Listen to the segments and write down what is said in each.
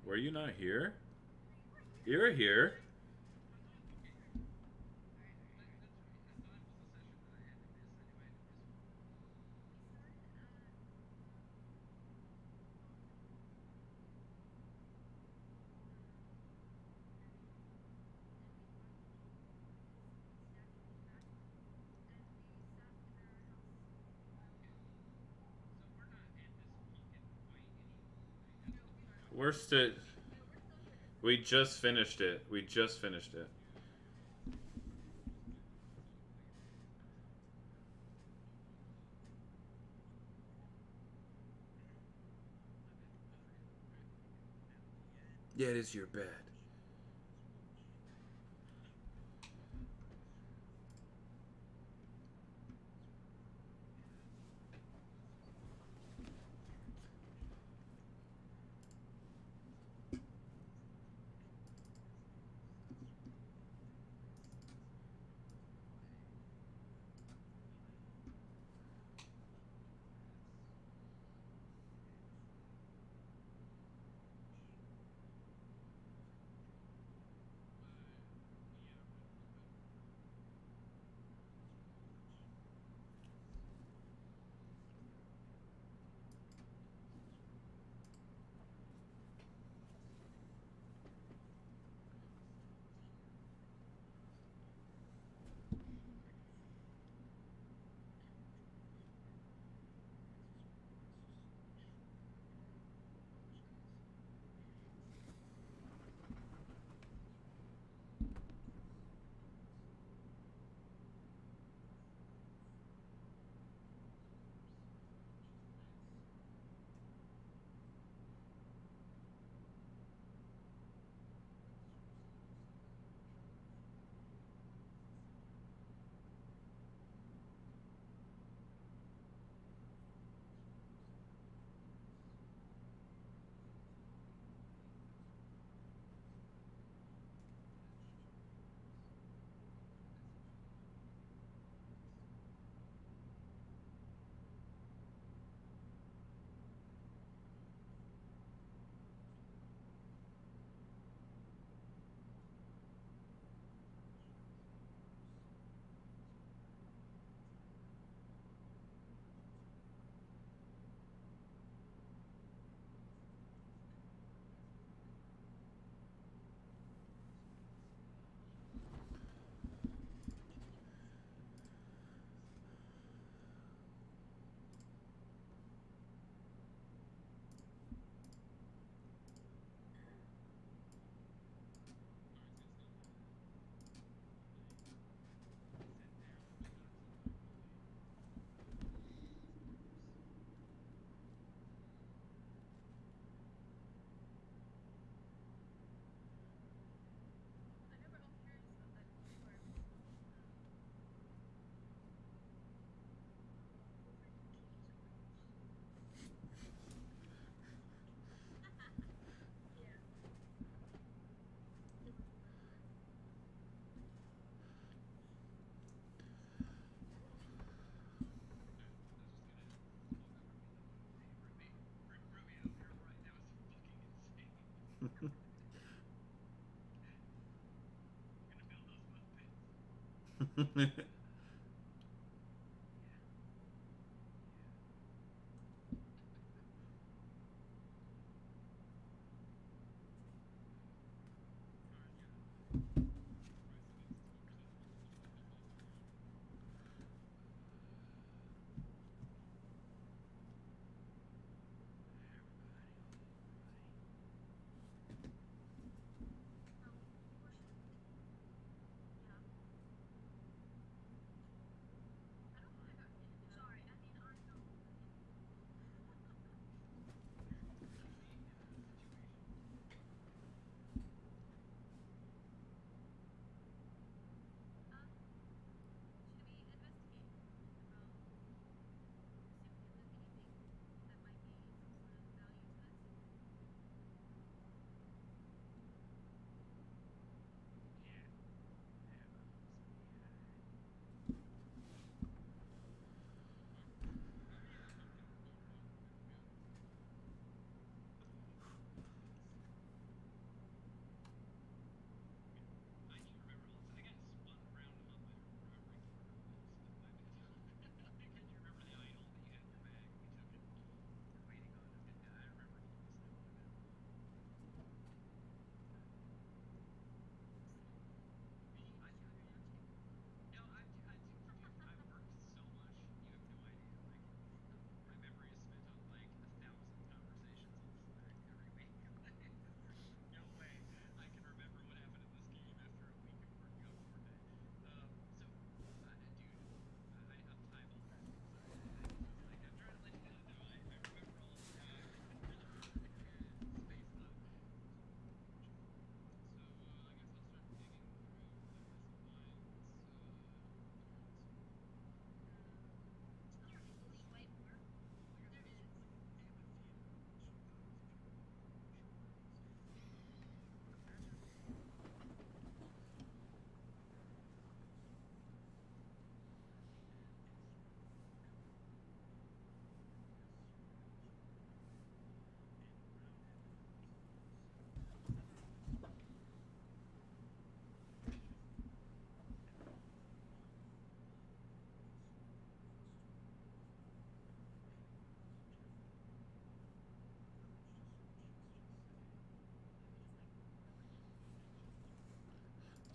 Were you not here? You were here. We're still. We just finished it. We just finished it. Yeah, it is your bed.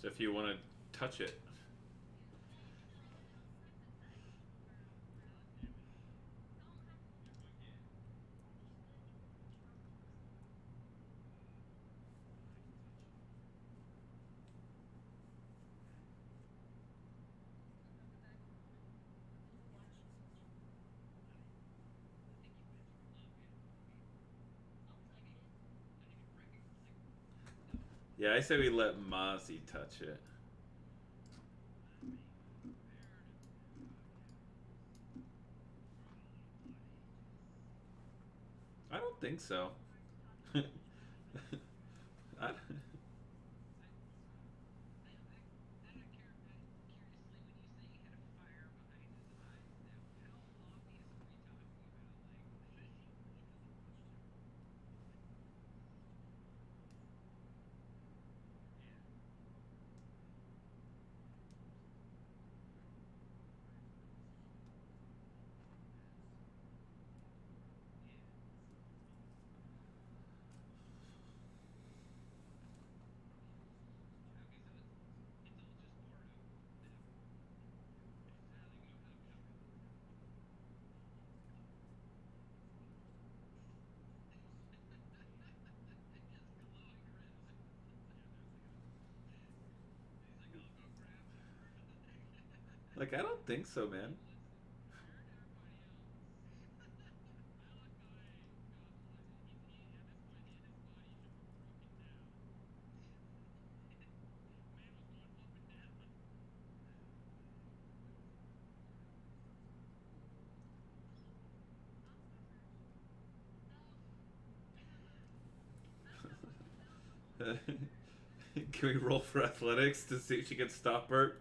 So if you want to touch it. Yeah, I say we let Mozzie touch it. I don't think so. I, like, I don't think so, man. Can we roll for athletics to see if she can stop Bert?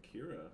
Kira.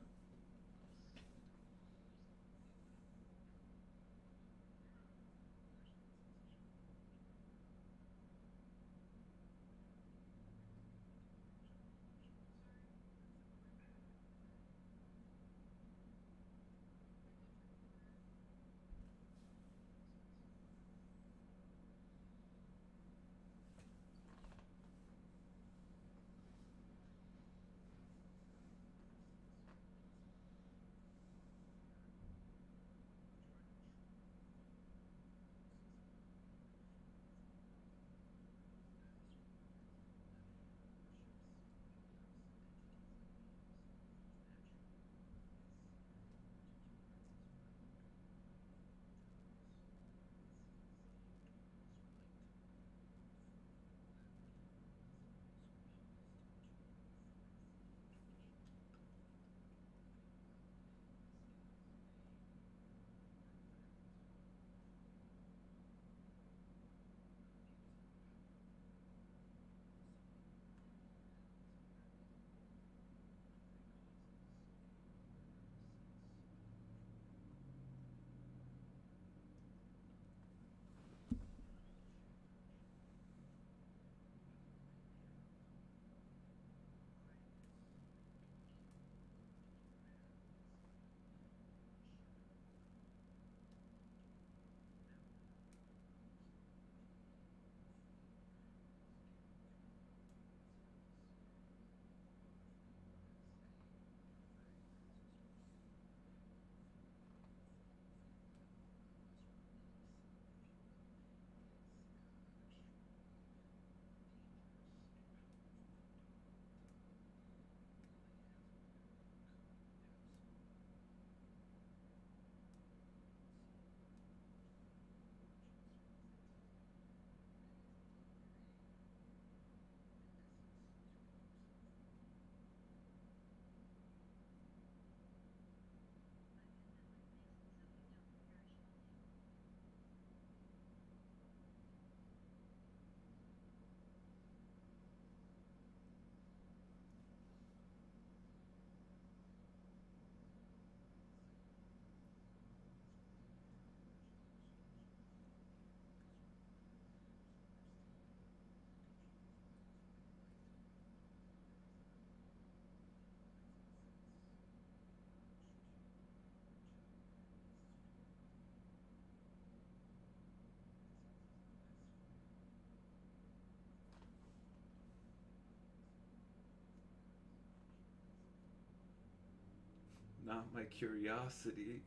Not my curiosity.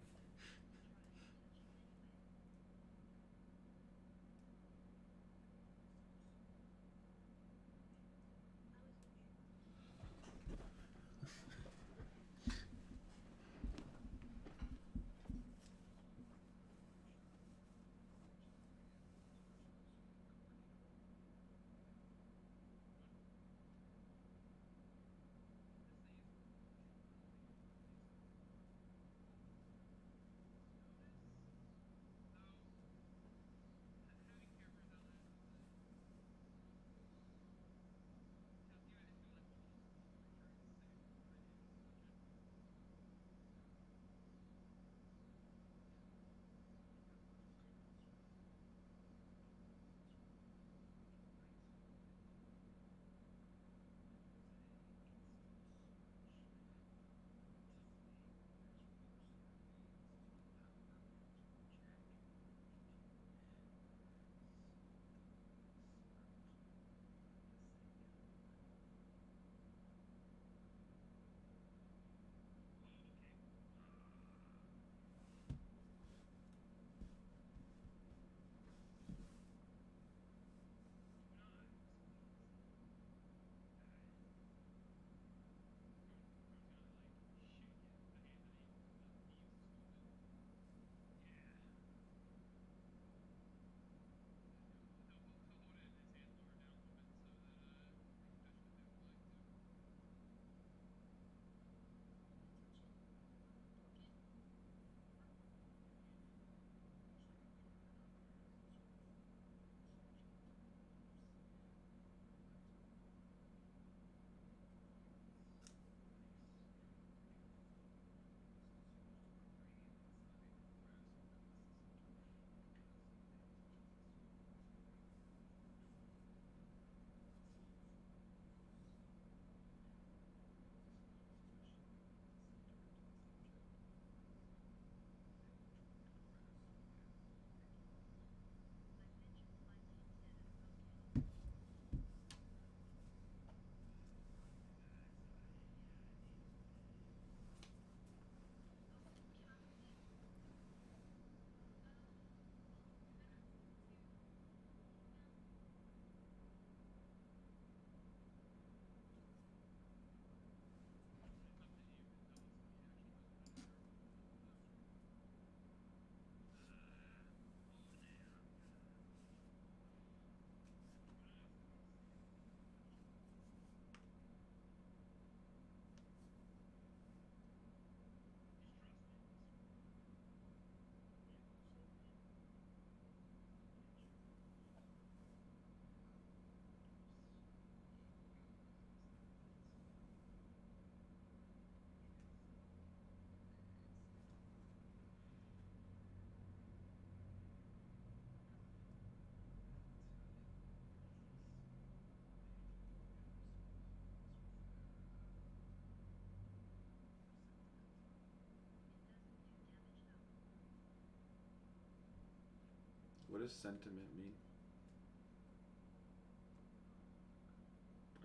What does sentiment mean?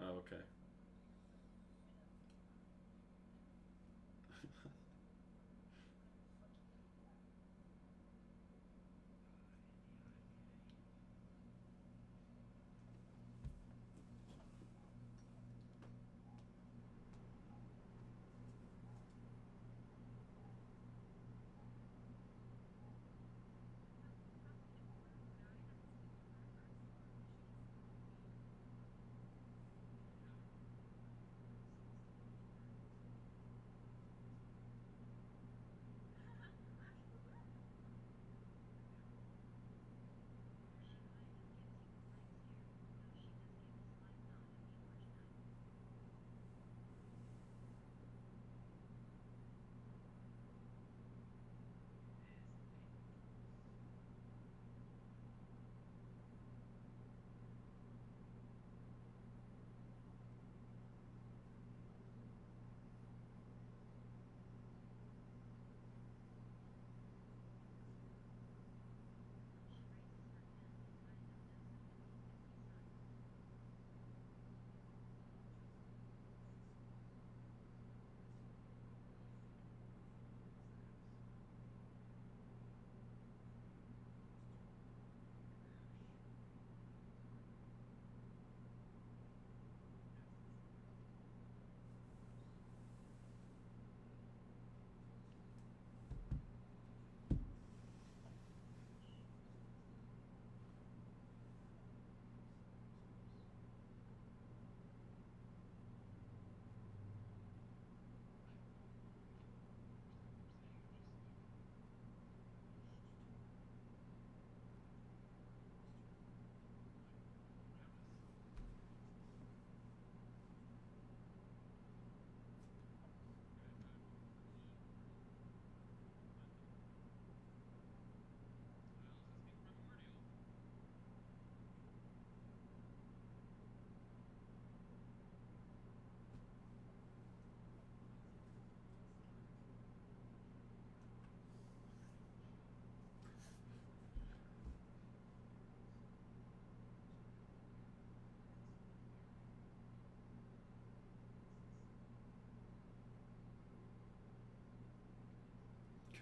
Oh, okay.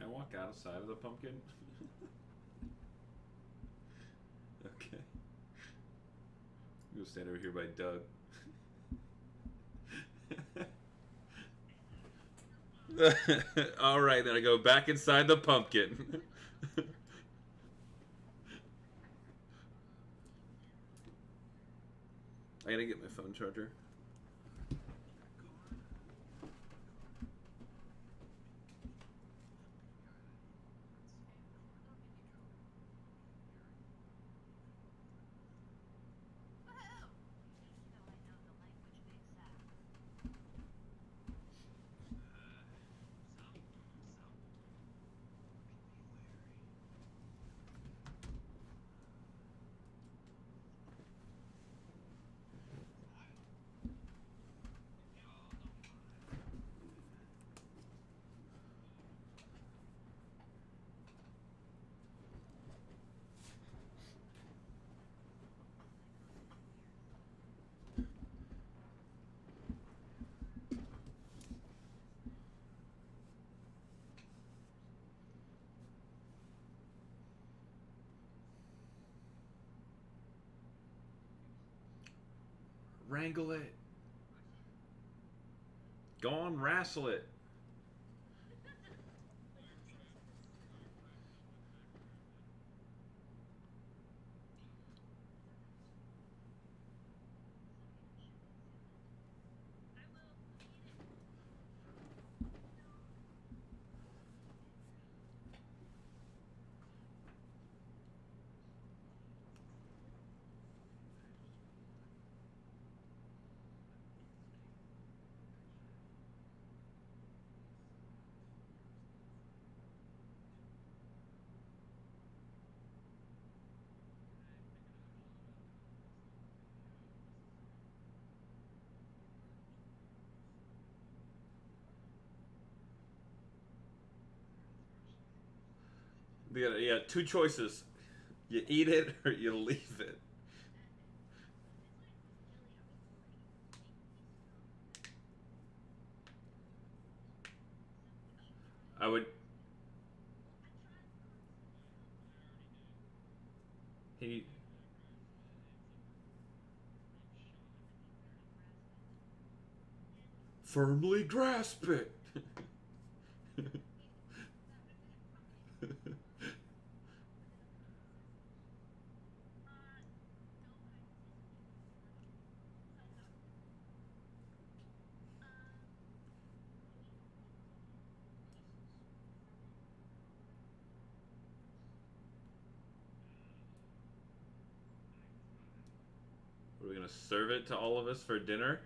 Can I walk outside of the pumpkin? Okay. I'm gonna stand over here by Doug. Alright, then I go back inside the pumpkin. I gotta get my phone charger. Wrangle it. Go on, wrestle it. Yeah, two choices. You eat it or you leave it. I would. He. Firmly grasp it. Are we gonna serve it to all of us for dinner?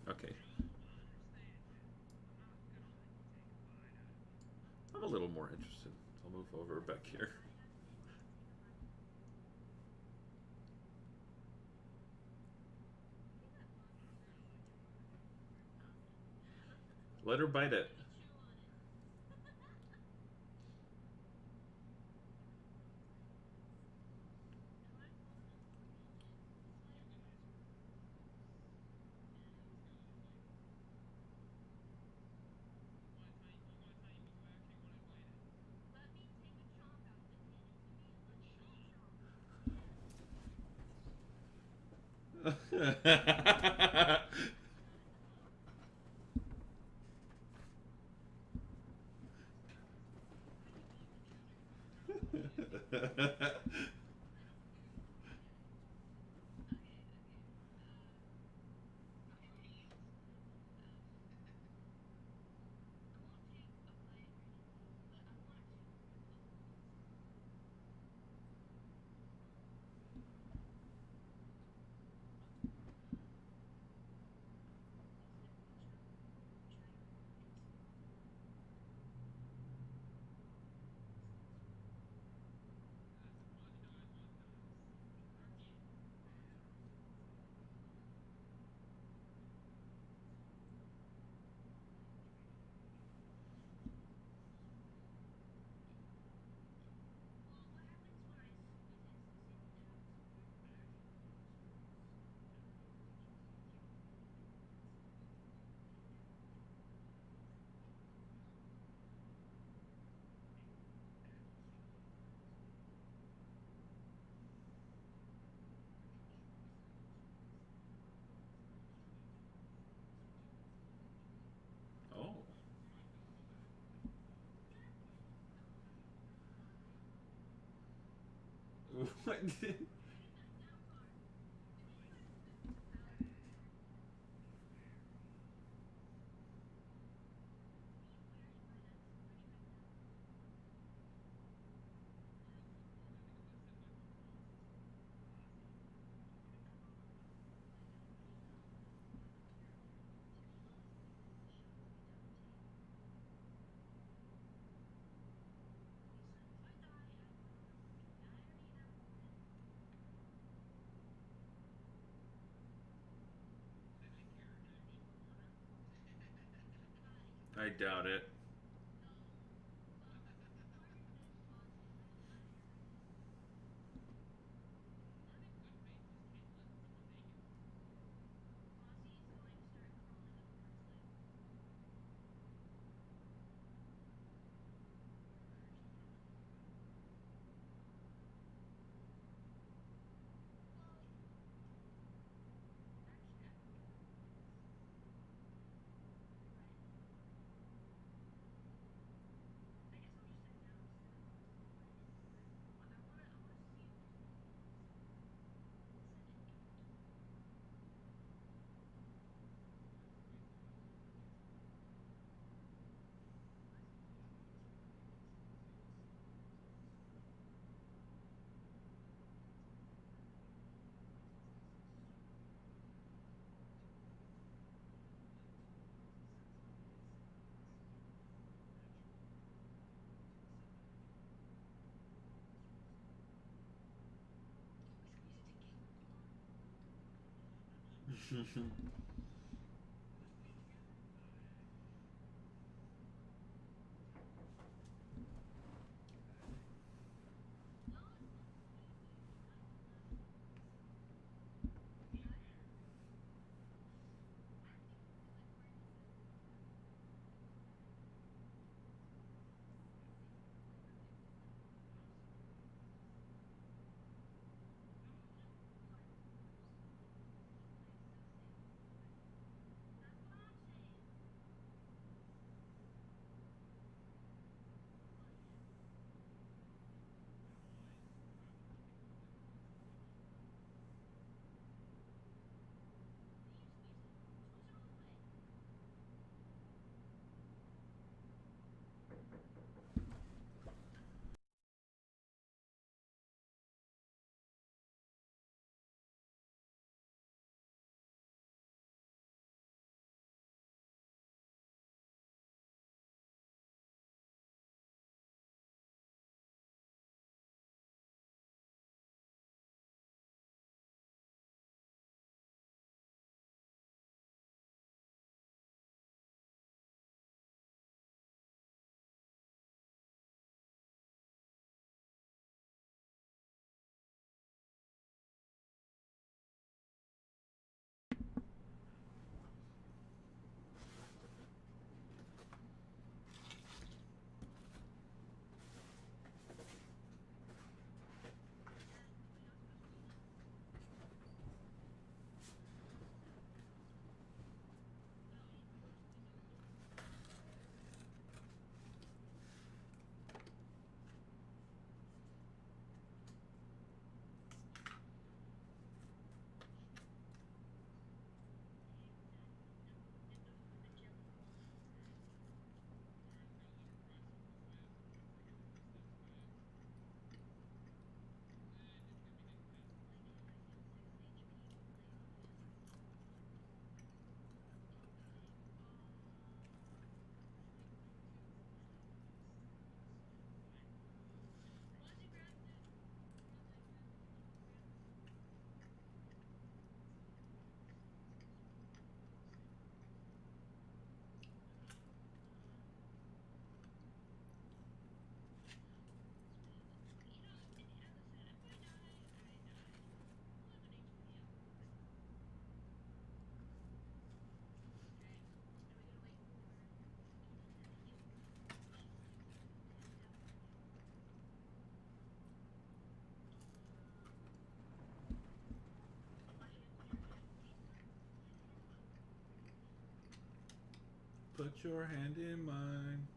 Okay. I'm a little more interested. I'll move over back here. Let her bite it. Oh. What? I doubt it. Put your hand in mine.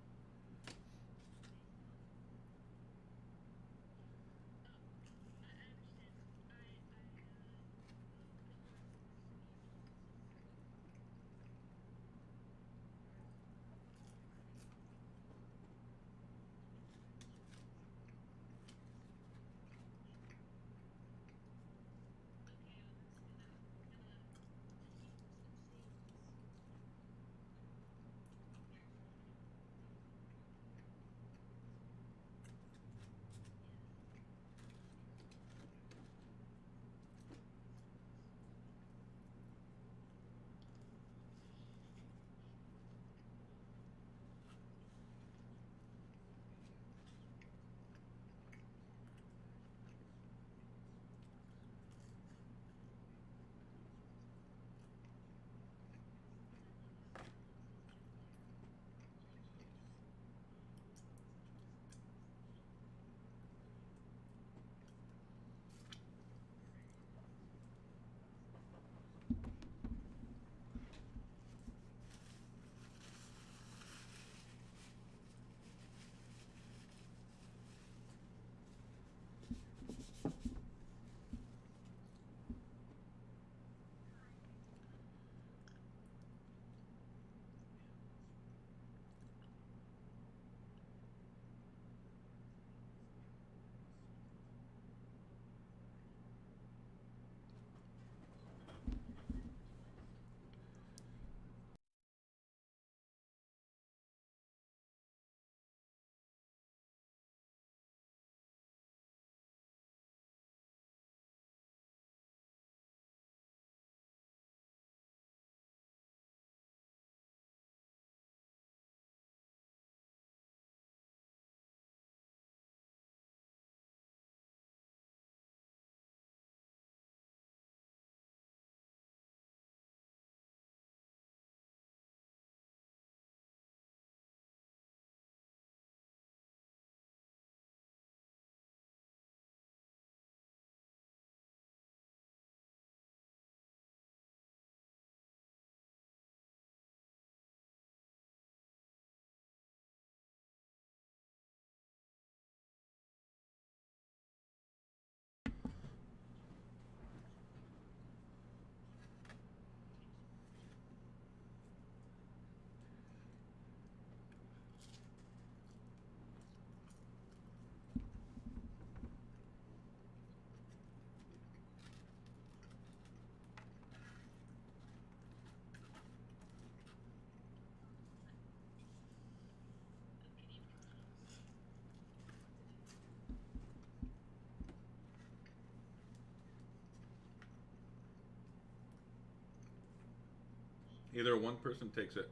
Either one person takes it.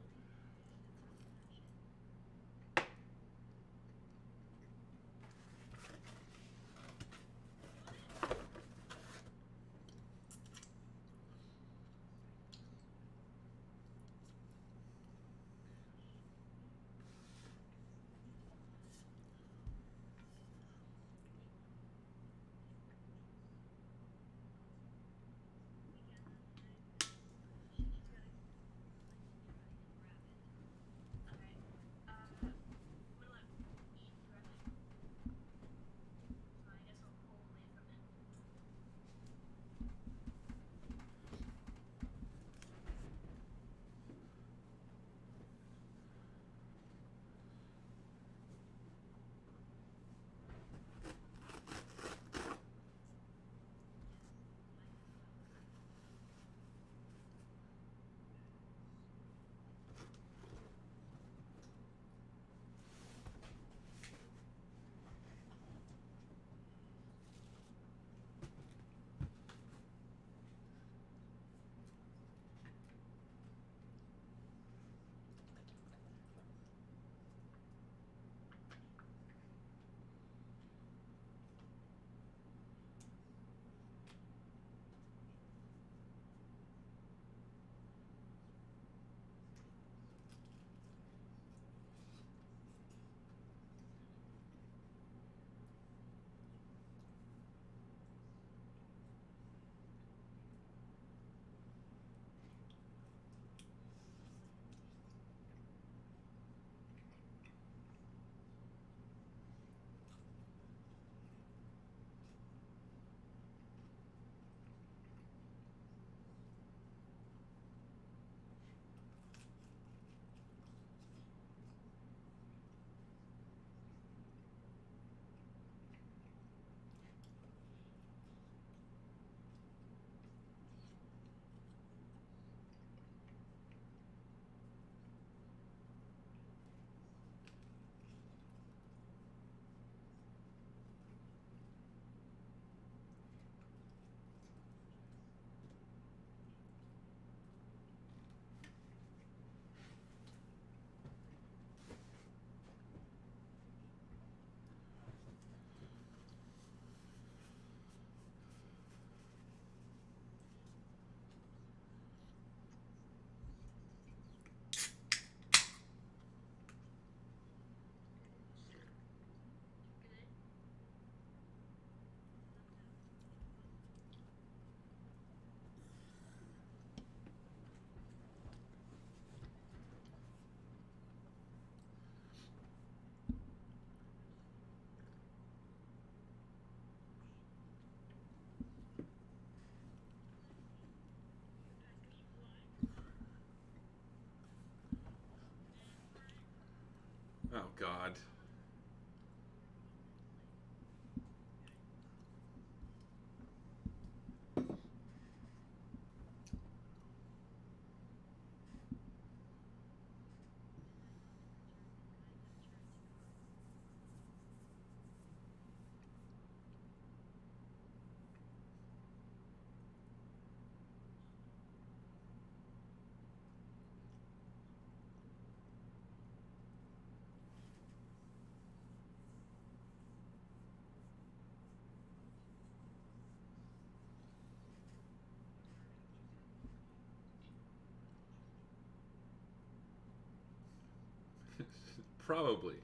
Oh God. Probably.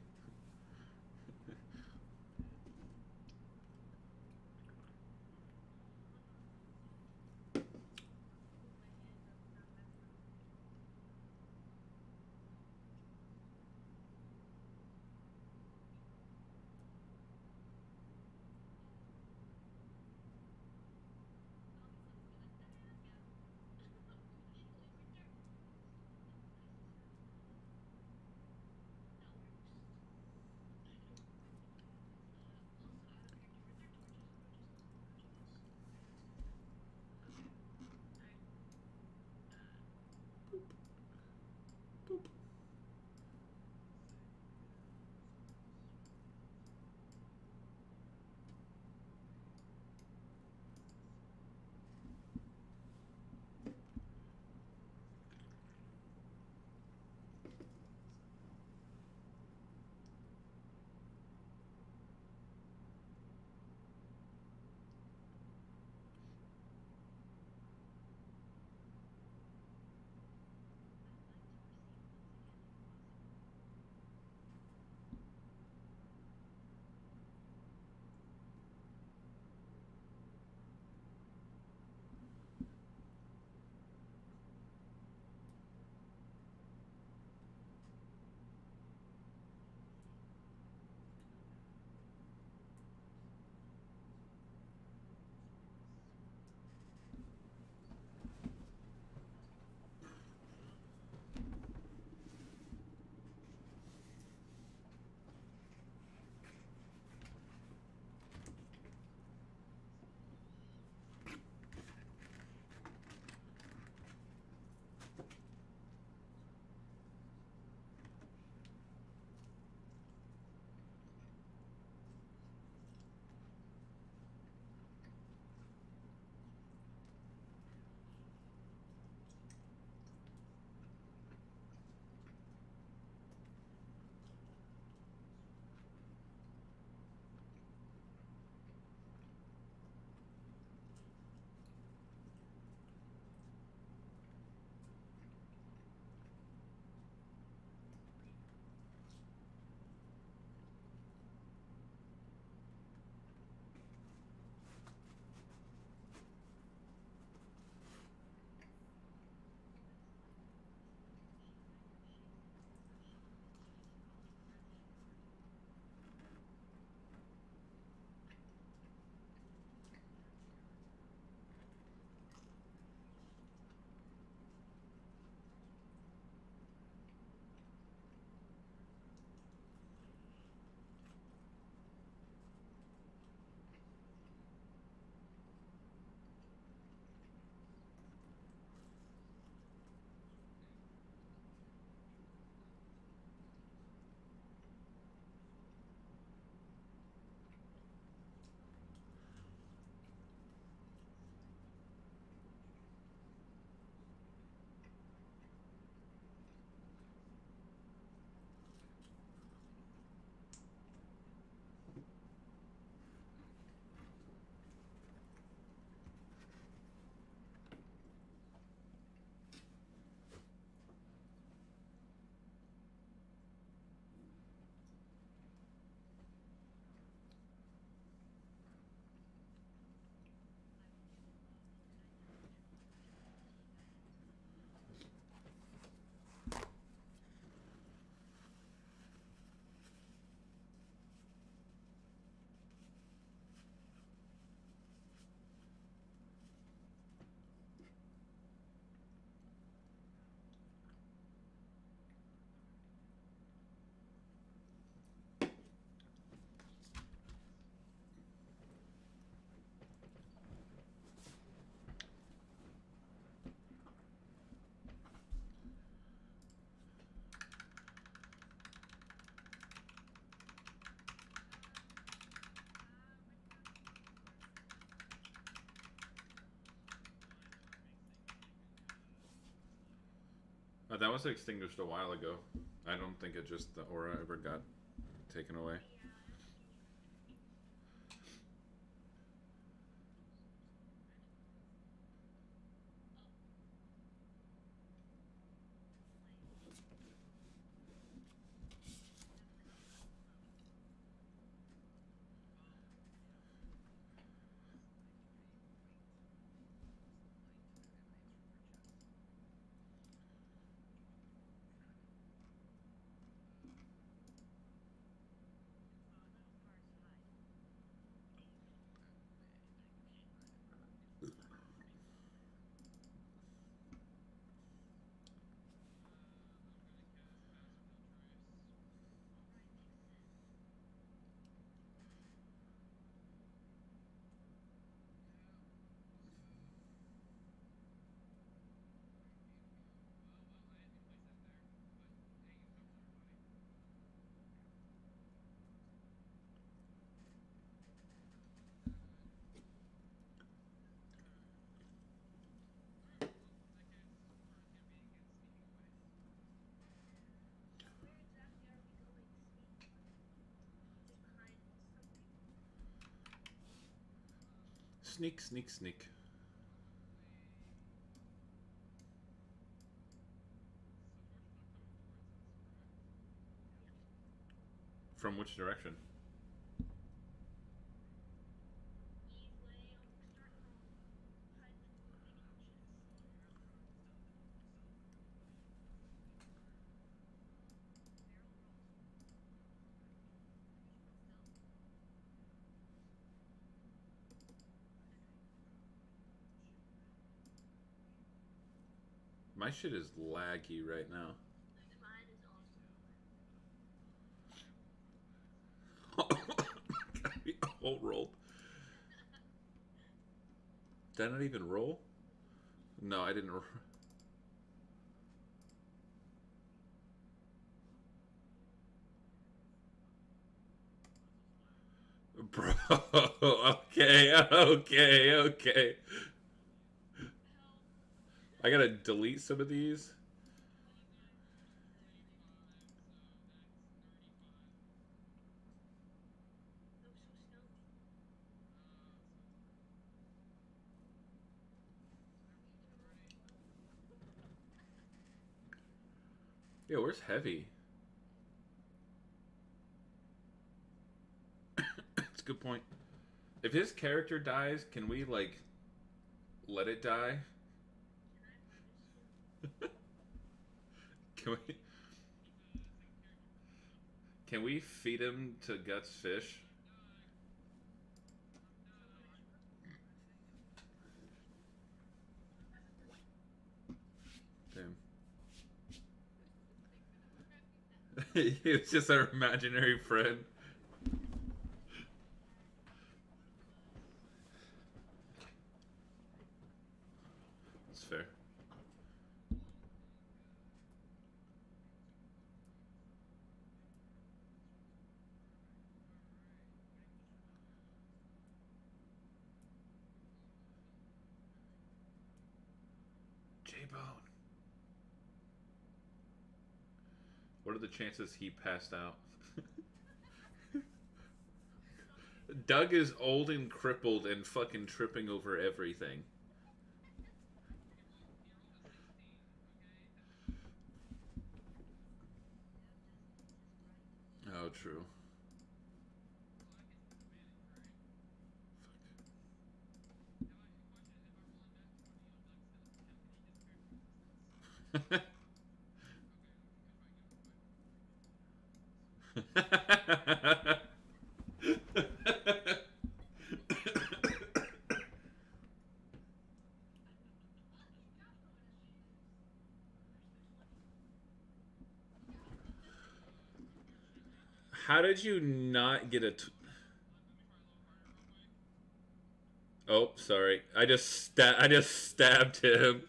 That was extinguished a while ago. I don't think it just the aura ever got taken away. Sneak, sneak, sneak. From which direction? My shit is laggy right now. Whole roll. Did I not even roll? No, I didn't. Bro, okay, okay. I gotta delete some of these. Yo, where's Heavy? That's a good point. If his character dies, can we, like, let it die? Can we... Can we feed him to Guts fish? Damn. He was just our imaginary friend. It's fair. J-Bone. What are the chances he passed out? Doug is old and crippled and fucking tripping over everything. Oh, true. How did you not get a... Oh, sorry. I just stabbed him.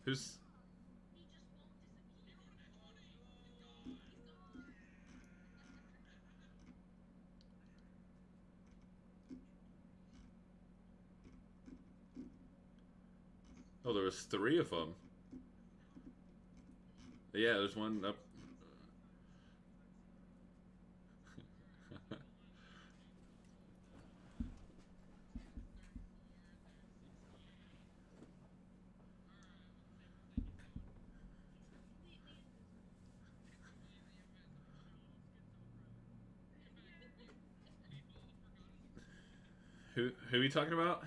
Who's... Oh, there was three of them. Yeah, there's one up. Who are you talking about?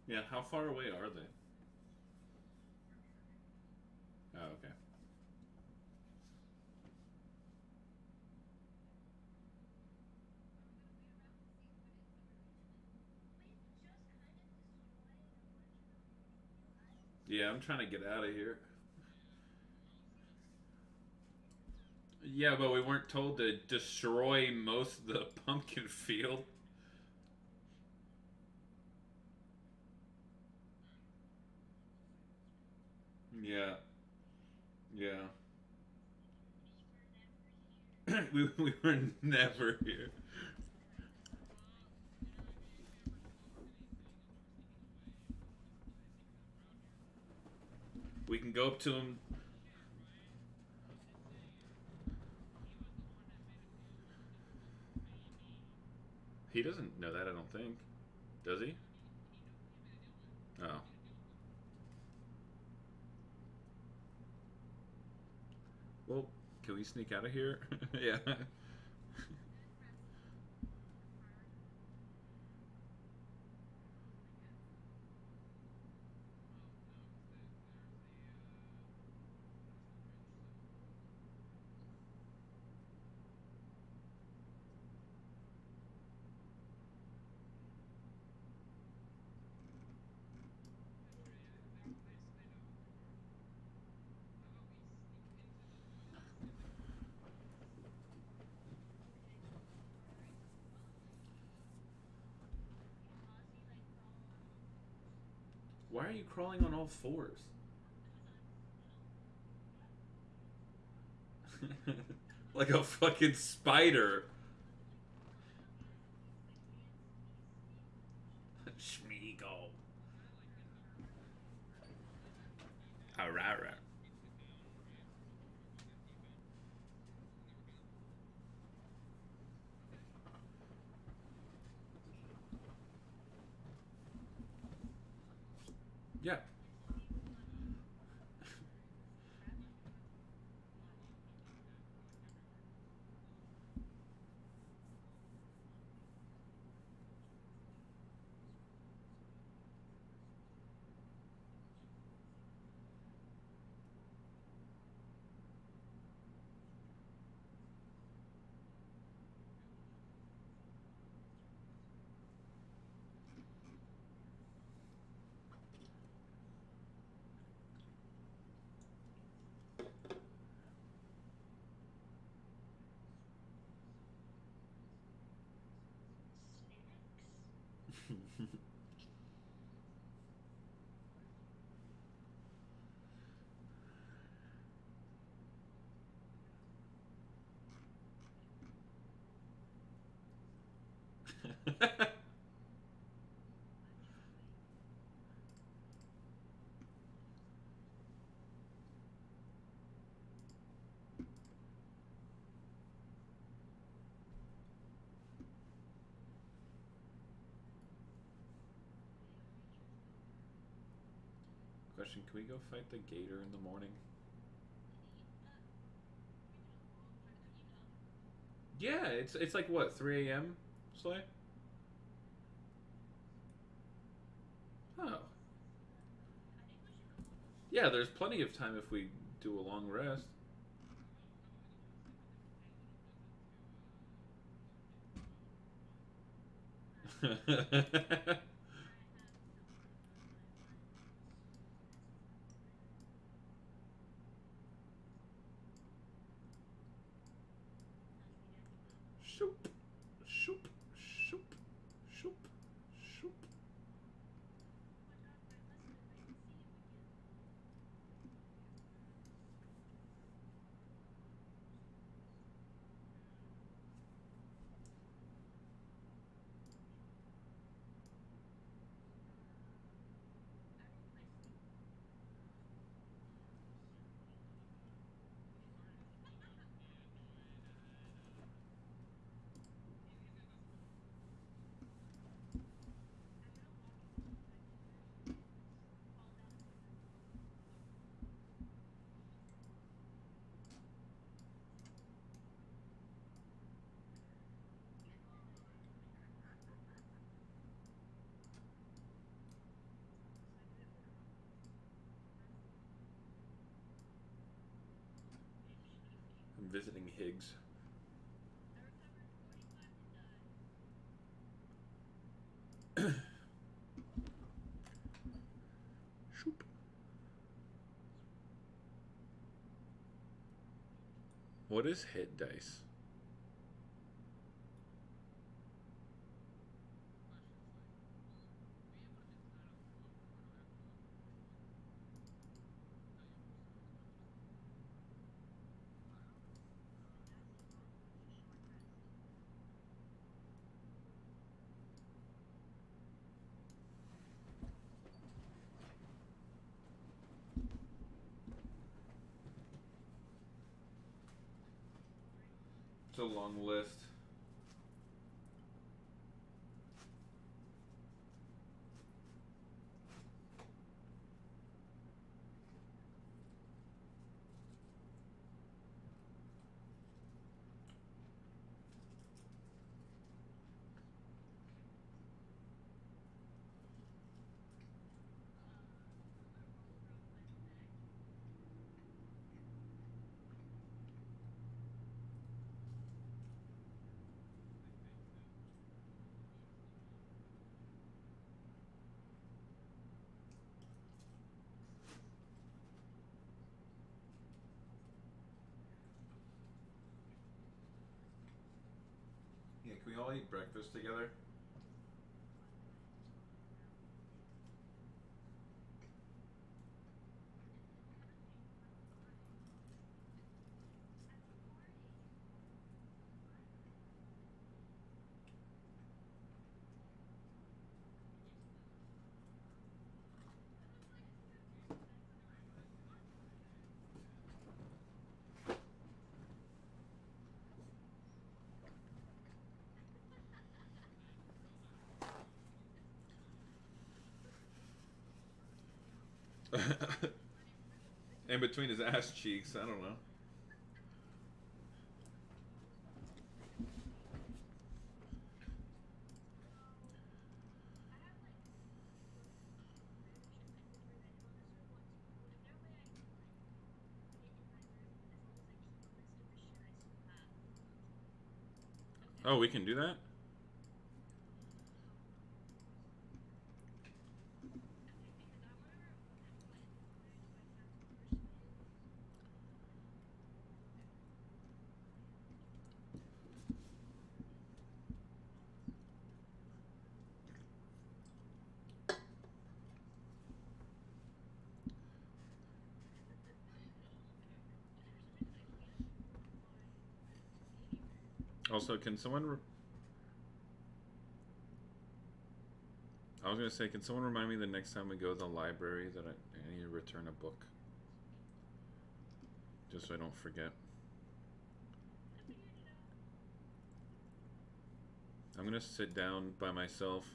Yeah, how far away are they? Oh, okay. Yeah, I'm trying to get out of here. Yeah, but we weren't told to destroy most of the pumpkin field. Yeah, yeah. We were never here. We can go up to him. He doesn't know that, I don't think. Does he? Oh. Well, can we sneak out of here? Yeah. Why are you crawling on all fours? Like a fucking spider. Schmeagle. Arara. Yeah. Question: can we go fight the gator in the morning? Yeah, it's like what, 3 a.m. Slay? Oh, yeah. There's plenty of time if we do a long rest. Shoop, shoop, shoop, shoop, shoop. I'm visiting Higgs. Shoop. What is hit dice? It's a long list. Yeah, can we all eat breakfast together? In between his ass cheeks, I don't know. Oh, we can do that? Also, can someone... I was going to say, can someone remind me the next time we go to the library that I need to return a book? Just so I don't forget. I'm going to sit down by myself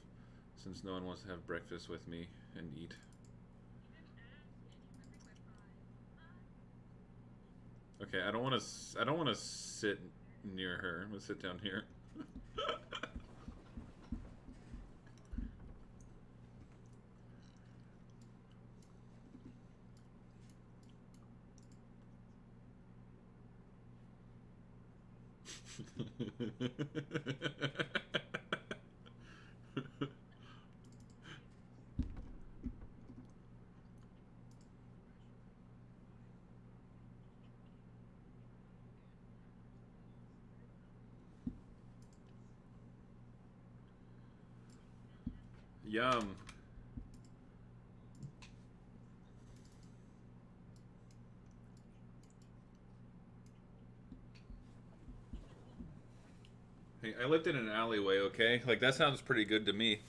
since no one wants to have breakfast with me and eat. Okay, I don't want to. I don't want to sit near her. I'm gonna sit down here. Yum. Hey, I lived in an alleyway, okay? Like, that sounds pretty good to me.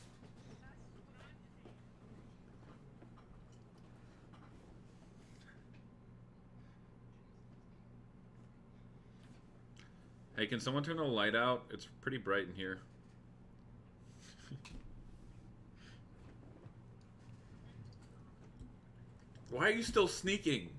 Hey, can someone turn the light out? It's pretty bright in here. Why are you still sneaking?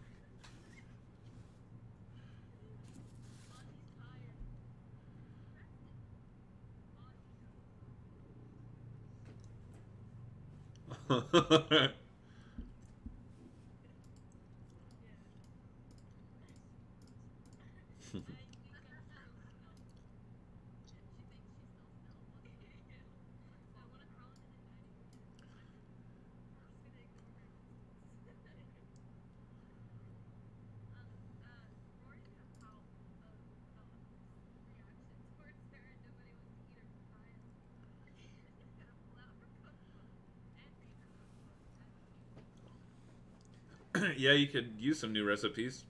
Yeah, you could use some new recipes.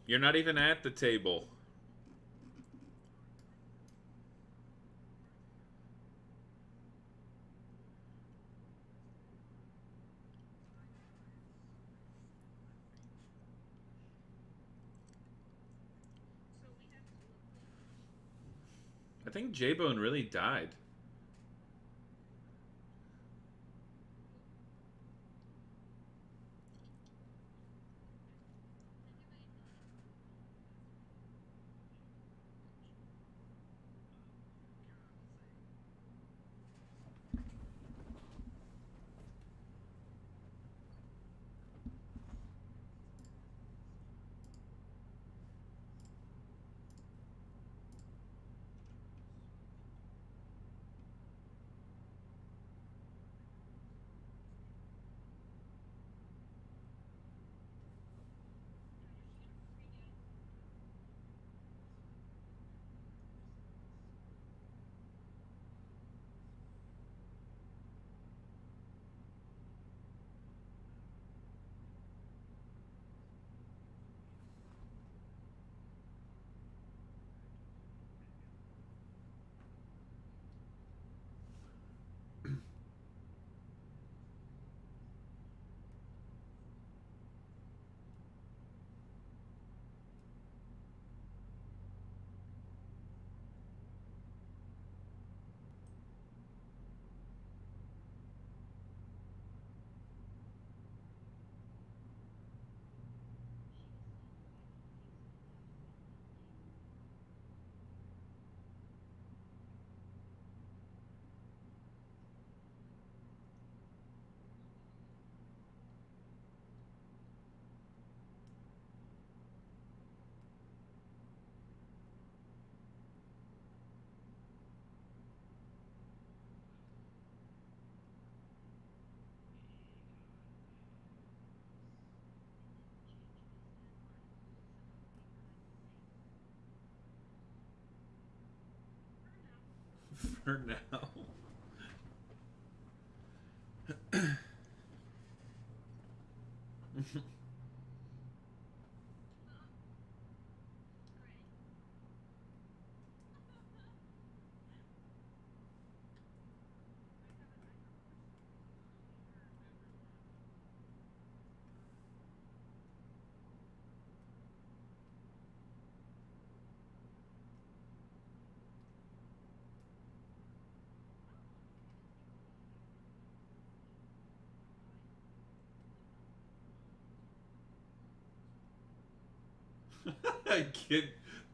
You're not even at the table. I think J-Bone really died. For now.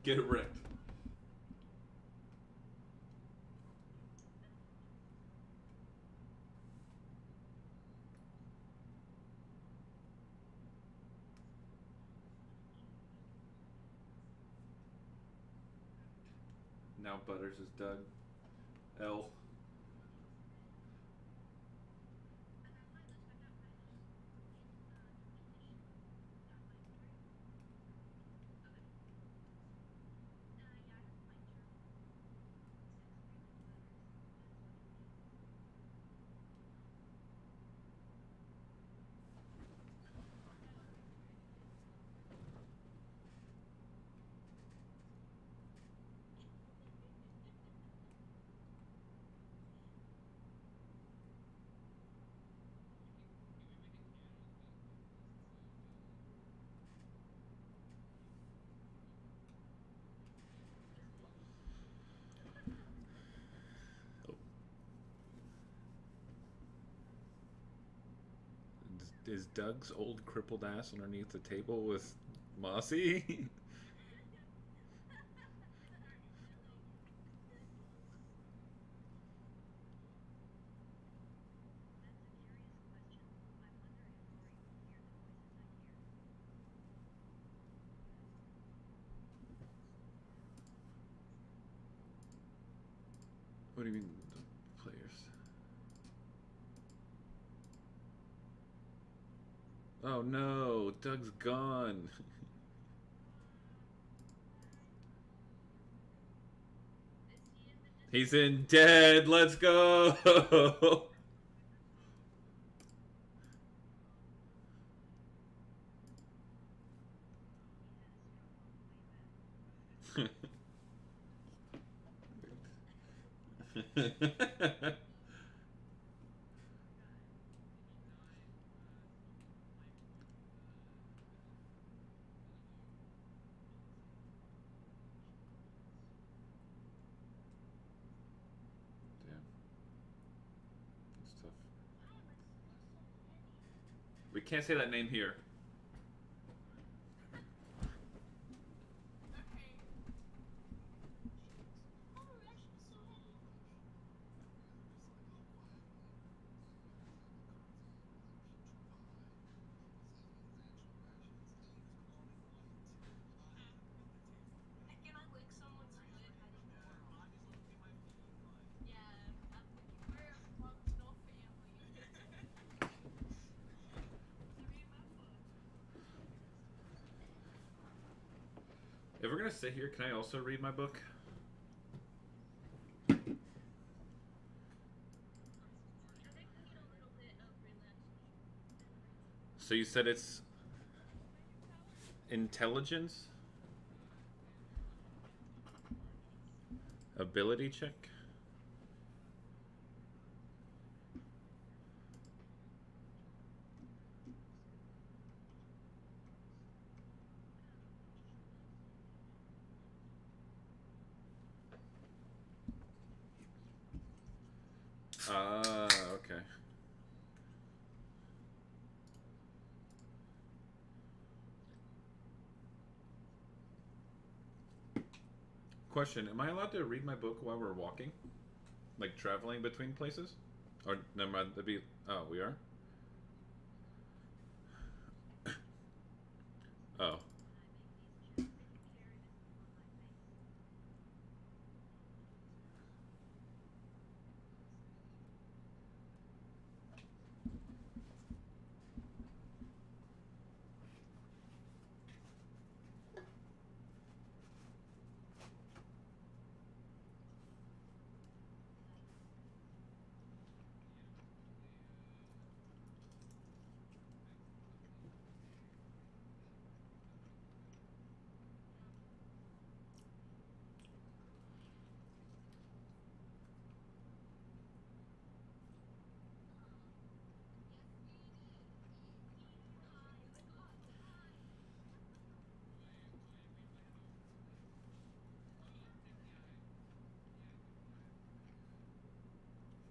Get wrecked. Now Butters is Doug. L. Is Doug's old crippled ass underneath the table with Mossy? What do you mean, the players? Oh no, Doug's gone. He's in dead. Let's go. Damn. That's tough. We can't say that name here. If we're gonna sit here, can I also read my book? So you said it's intelligence? Ability check? Okay. Question, am I allowed to read my book while we're walking? Like traveling between places? Or never mind, that'd be... Oh, we are? Oh.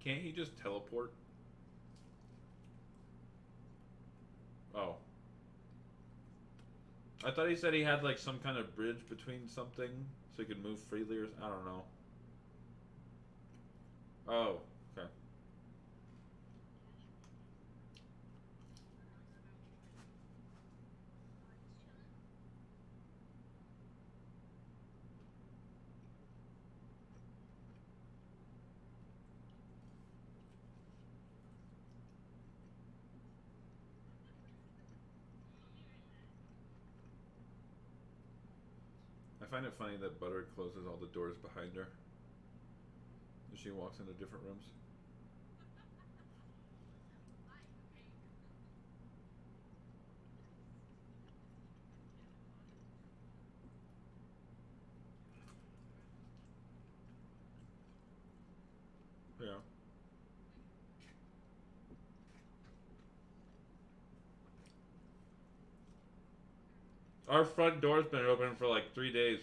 Can't he just teleport? Oh. I thought he said he had like some kind of bridge between something so he could move freely, or I don't know. Oh, okay. I find it funny that Butter closes all the doors behind her as she walks into different rooms. Yeah. Our front door's been open for like 3 days.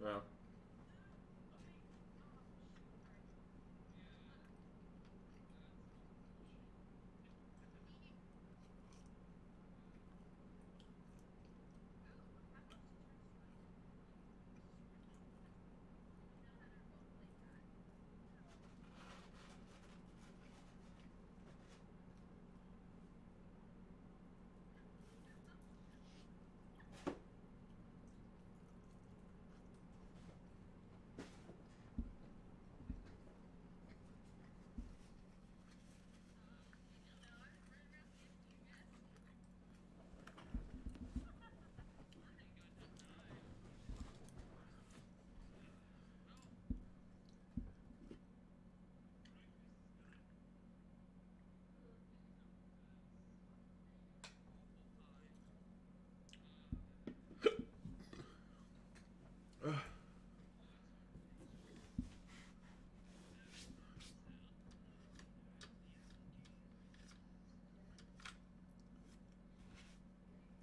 Yeah.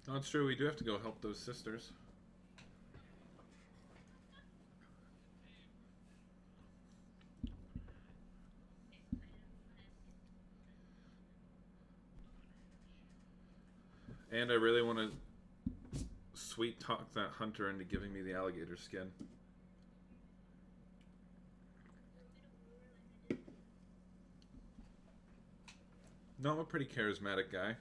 No, it's true. We do have to go help those sisters. And I really want to sweet talk that hunter into giving me the alligator skin. No, I'm a pretty charismatic guy.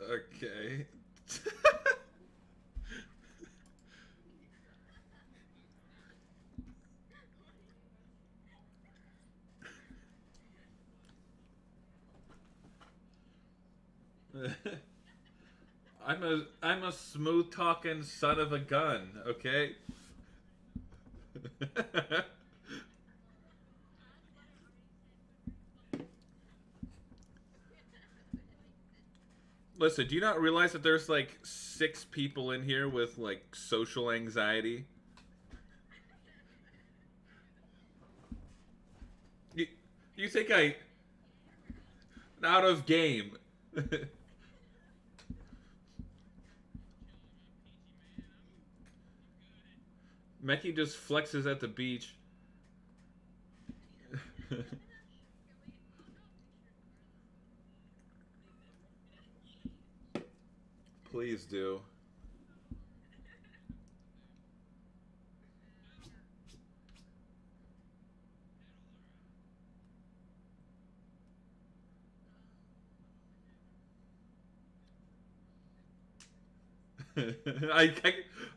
Okay. I'm a smooth talking son of a gun, okay? Listen, do you not realize that there's like 6 people in here with like social anxiety? You, you think I out of game? Meki just flexes at the beach. Please do. I,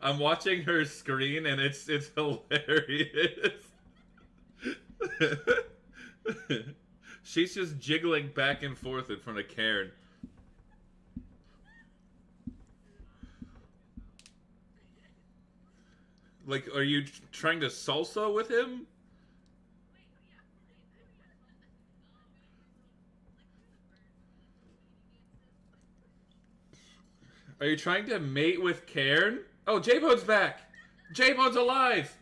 I'm watching her screen and it's hilarious. She's just jiggling back and forth in front of Karen. Like, are you trying to salsa with him? Are you trying to mate with Cairn? Oh, J-Bone's back! J-Bone's alive!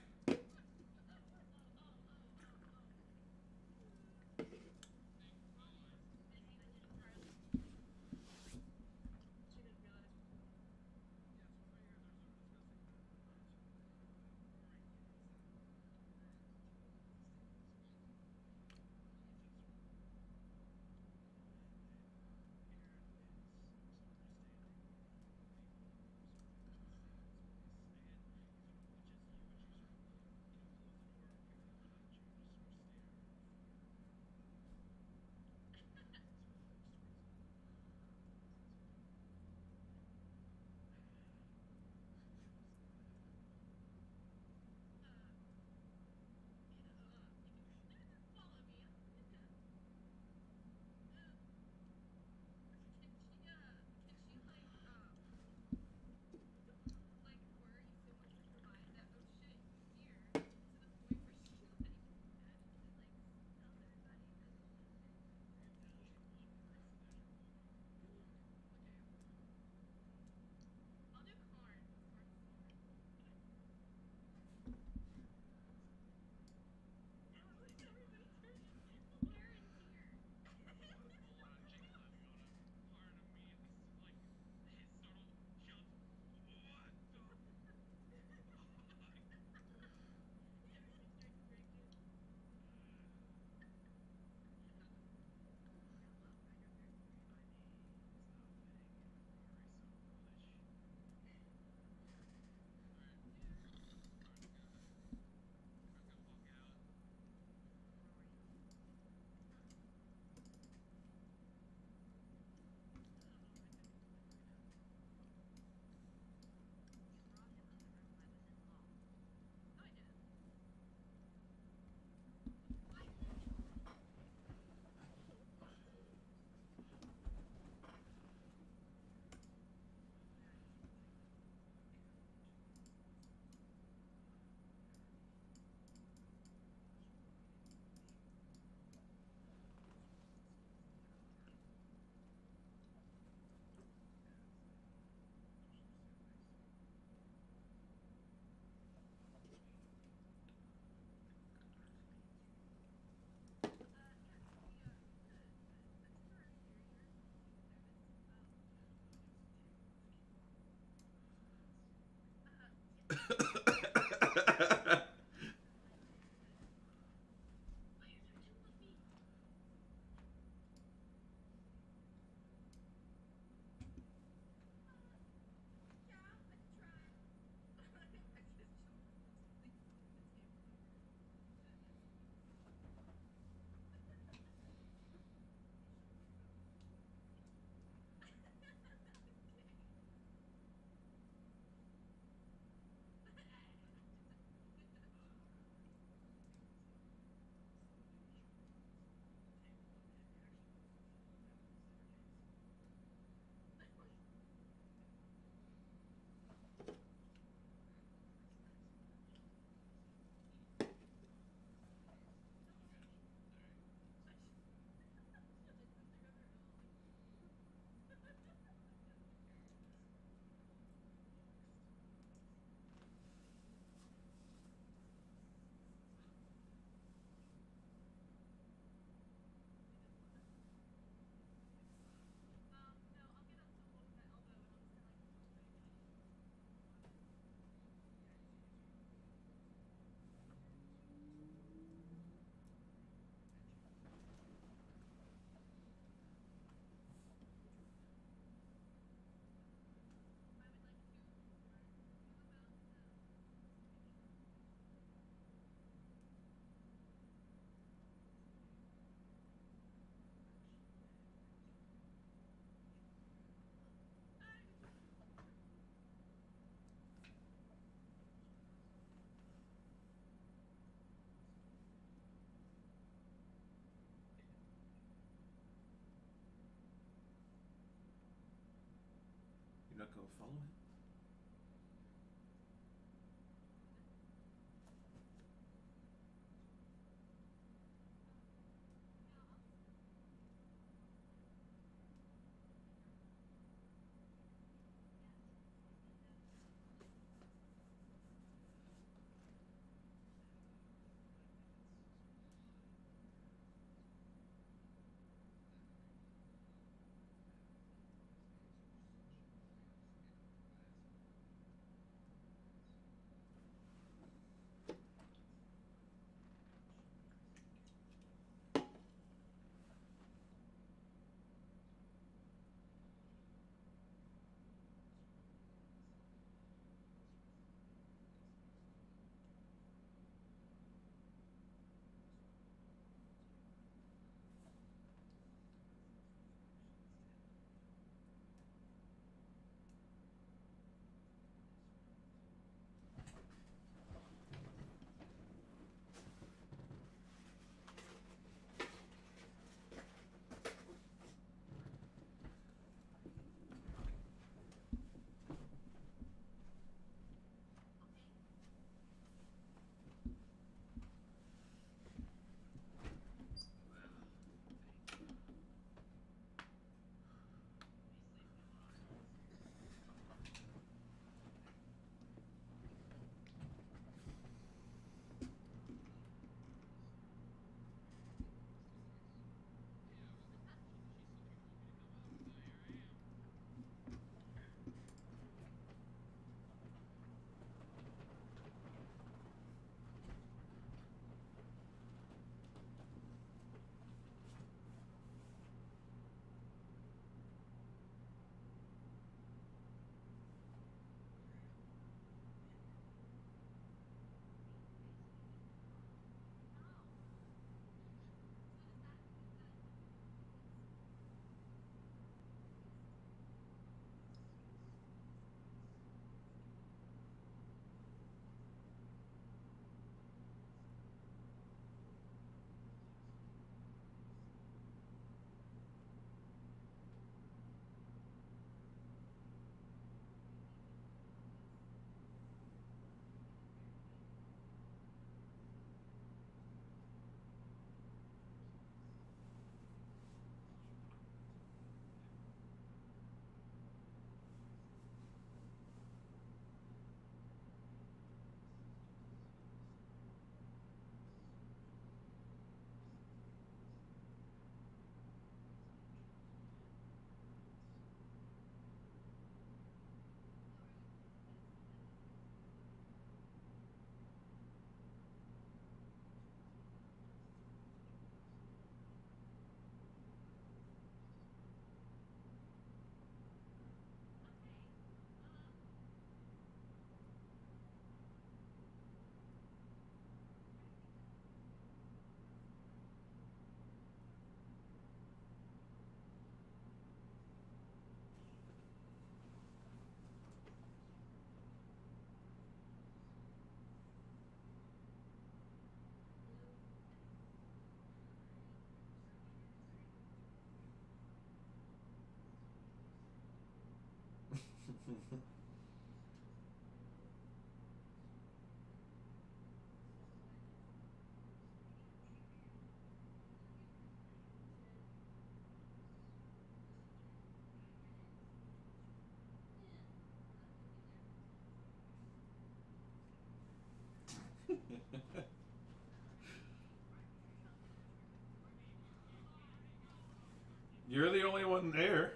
You're the only one there.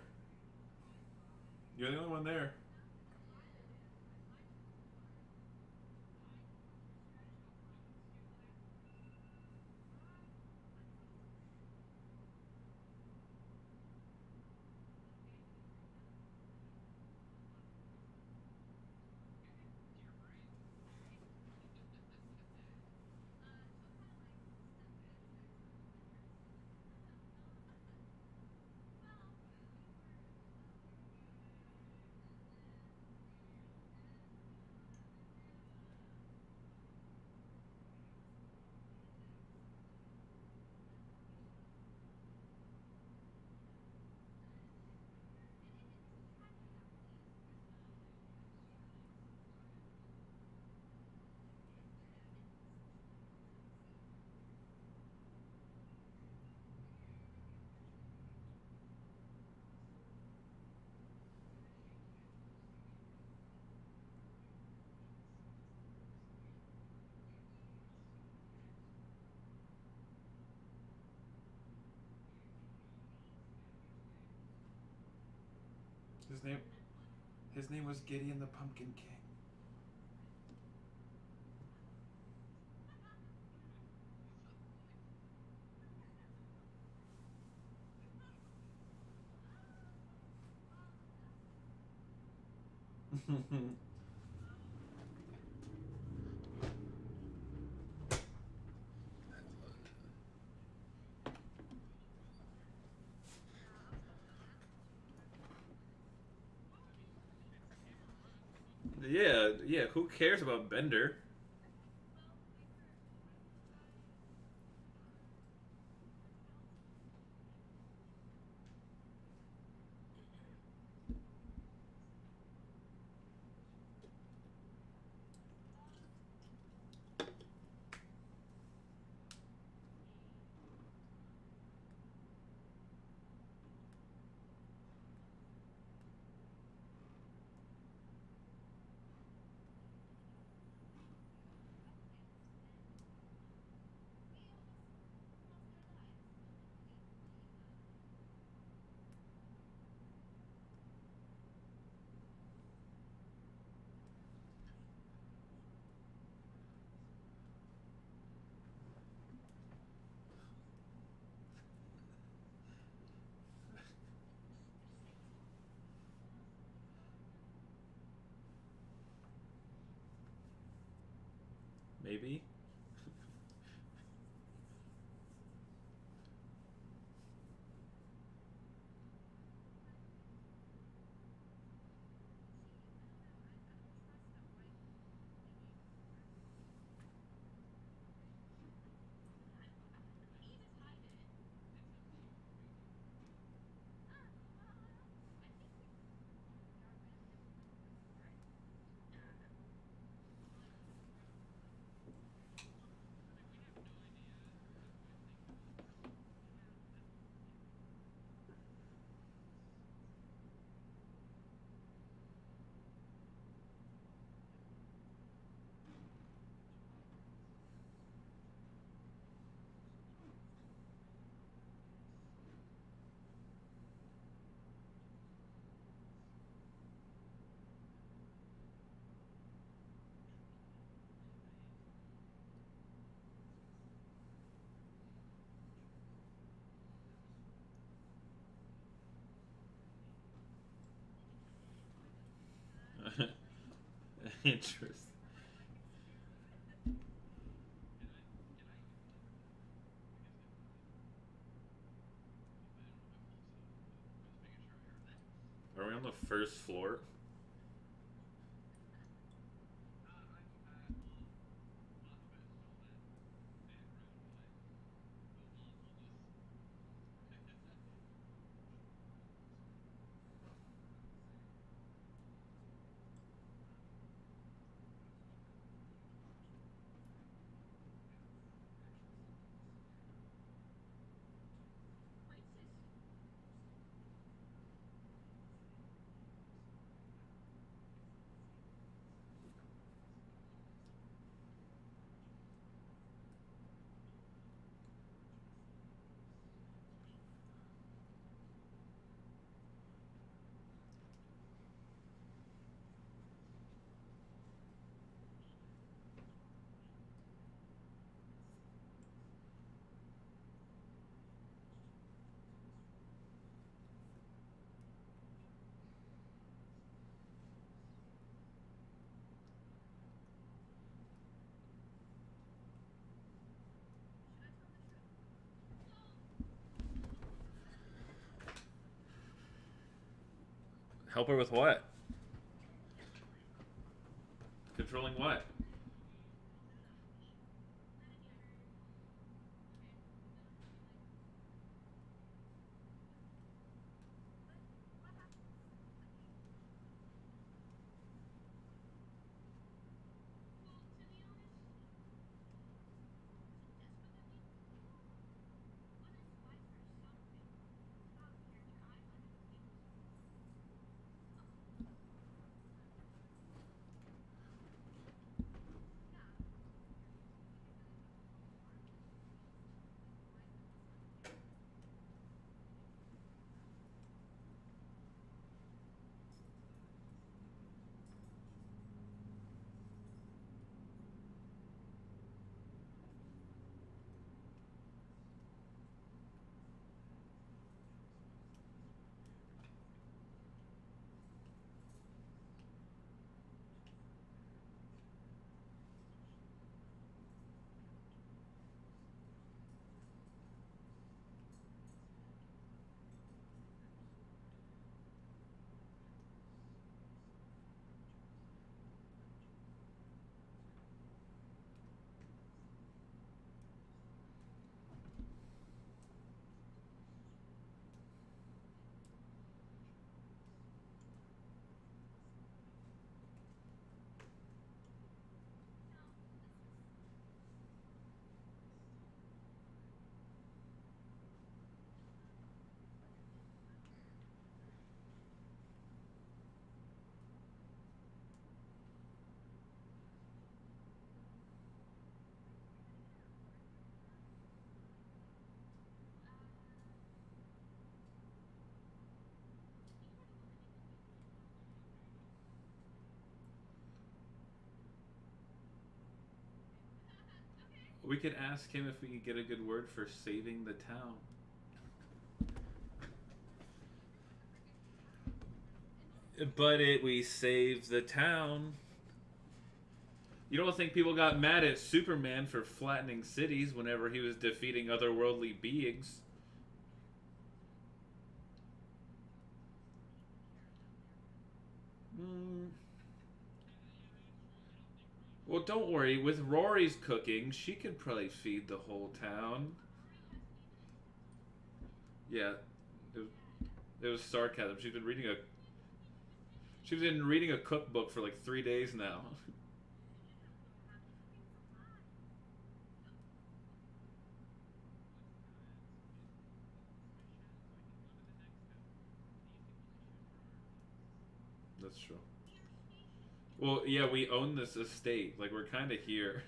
You're the only one there. His name. His name was Gideon the Pumpkin King. Yeah, yeah. Who cares about Bender? Maybe. Interesting. Are we on the first floor? Help her with what? Controlling what? We could ask him if we could get a good word for saving the town. But we saved the town. You don't think people got mad at Superman for flattening cities whenever he was defeating otherworldly beings? Hmm. Well, don't worry. With Rory's cooking, she could probably feed the whole town. Yeah, it was sarcasm. She's been reading a cookbook for like 3 days now. That's true. Well, yeah, we own this estate. Like, we're kind of here.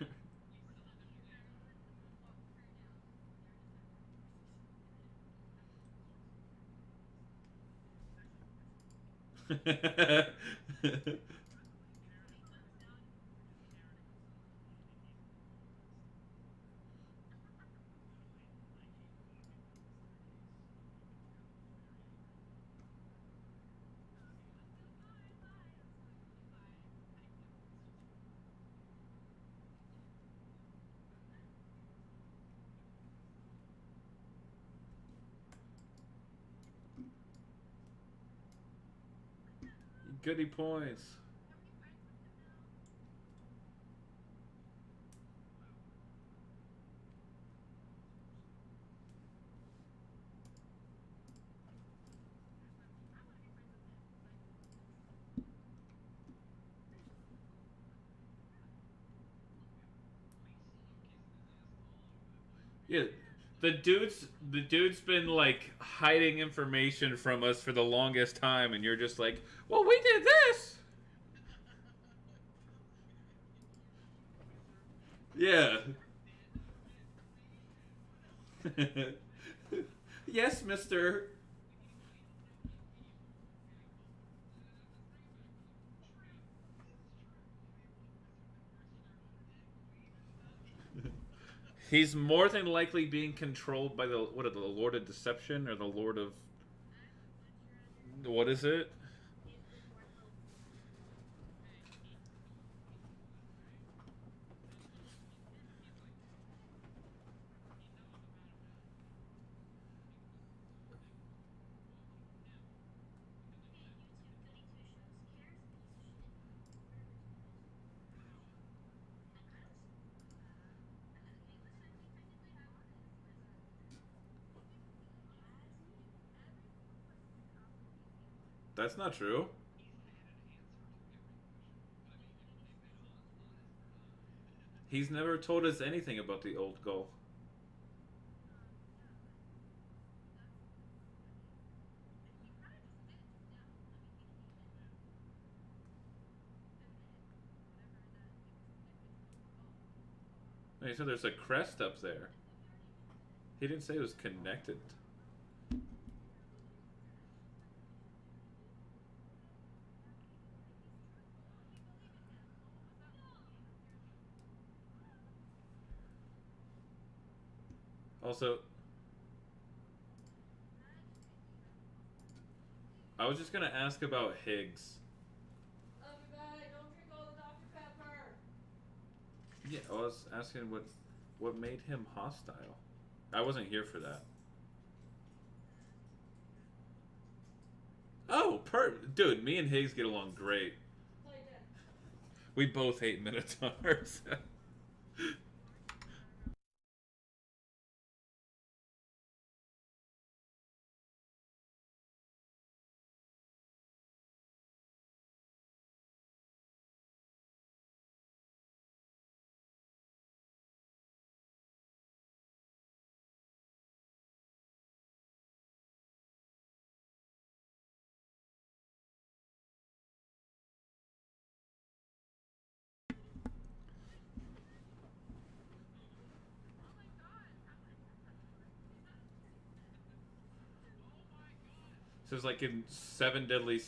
Goody points. Yeah, the dude's been like hiding information from us for the longest time, and you're just like, well, we did this. Yeah. Yes, Mister. He's more than likely being controlled by the Lord of Deception or the Lord of what is it? That's not true. He's never told us anything about the old goal. He said there's a crest up there. He didn't say it was connected. Also, I was just gonna ask about Higgs. Love you, bye. Don't drink all the Dr. Pepper. Yeah, I was asking what made him hostile. I wasn't here for that. Oh, dude, me and Higgs get along great. Play dead. We both hate Minotaurs. So it's like in Seven Deadly. It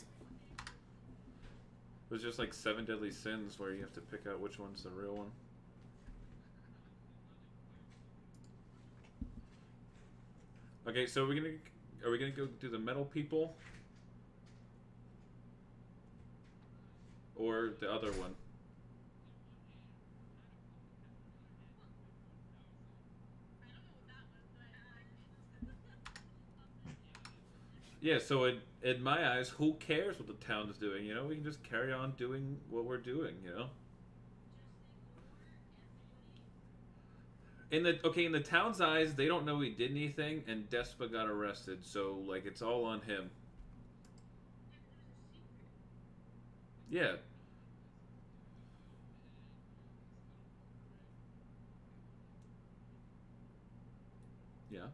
was just like Seven Deadly Sins where you have to pick out which one's the real one. Okay, so are we gonna go do the metal people or the other one? Yeah, so in my eyes, who cares what the town is doing? You know, we can just carry on doing what we're doing. You know. In the town's eyes, they don't know he did anything, and Despa got arrested. So like, it's all on him. Yeah, yeah.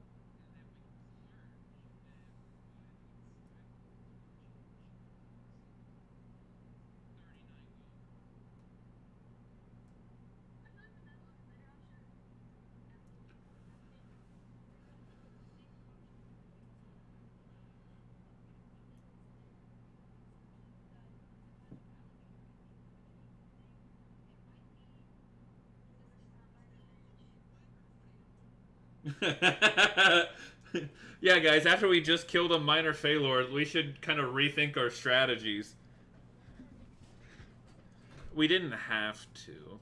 Yeah, guys. After we just killed a minor Phalor, we should kind of rethink our strategies. We didn't have to.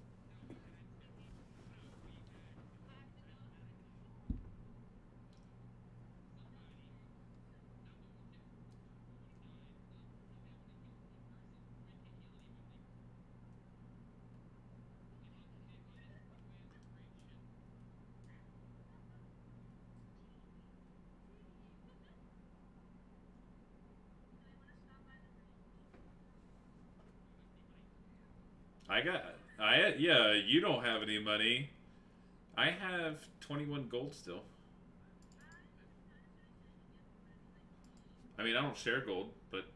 Yeah, you don't have any money. I have 21 gold still. I mean, I don't share gold, but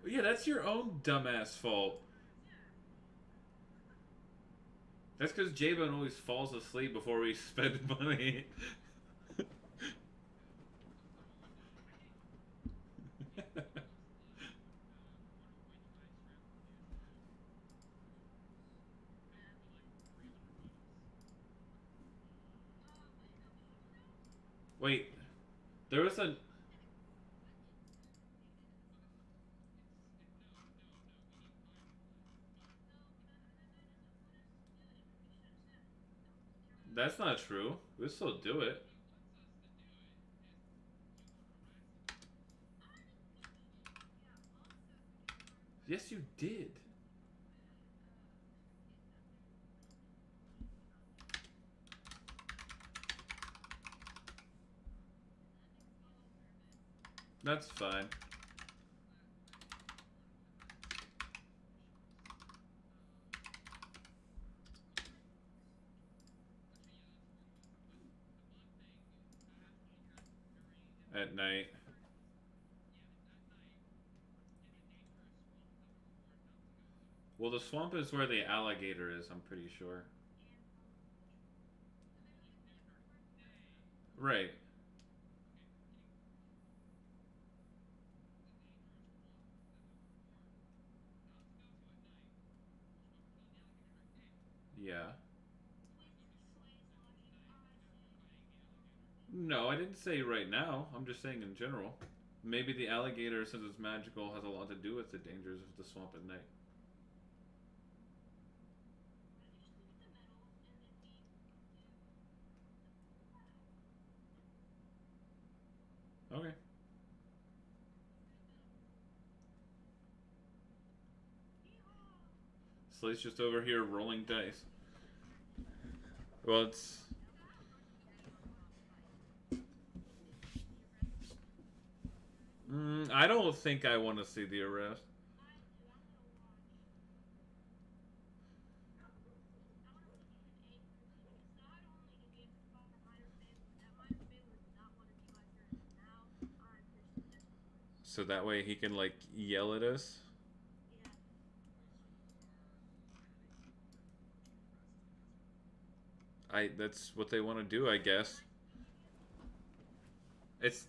yeah, that's your own dumbass fault. That's because Jabon always falls asleep before we spend money. Wait, there was a. That's not true. We'll still do it. Yes, you did. That's fine. At night. Well, the swamp is where the alligator is, I'm pretty sure. Right. Yeah. No, I didn't say right now. I'm just saying in general. Maybe the alligator, since it's magical, has a lot to do with the dangers of the swamp at night. Okay. Slate's just over here rolling dice. Well, it's. I don't think I want to see the arrest. So that way he can, like, yell at us. That's what they want to do, I guess. It's.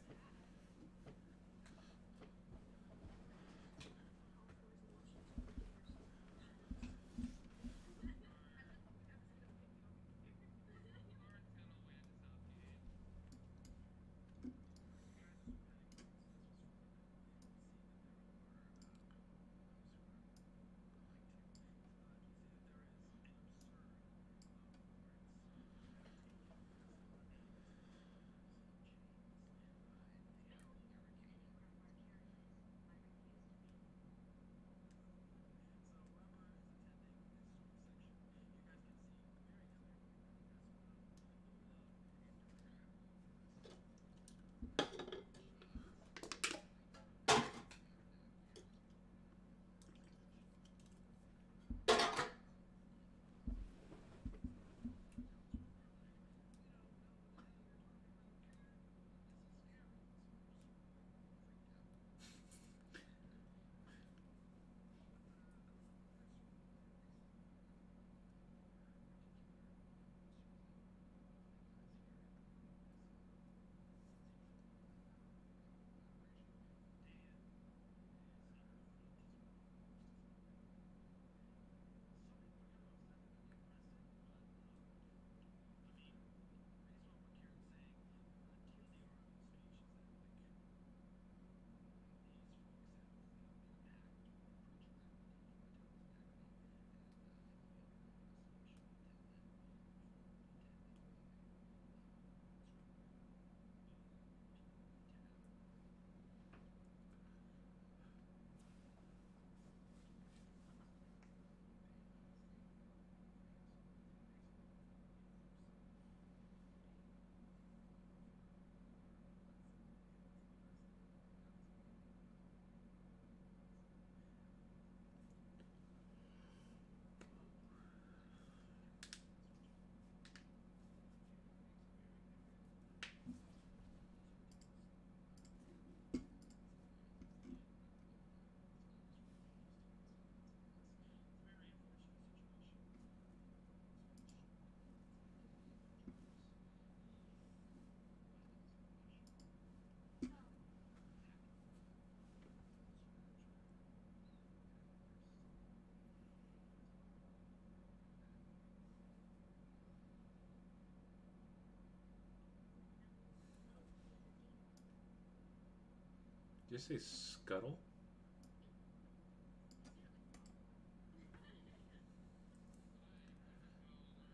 Did you say scuttle?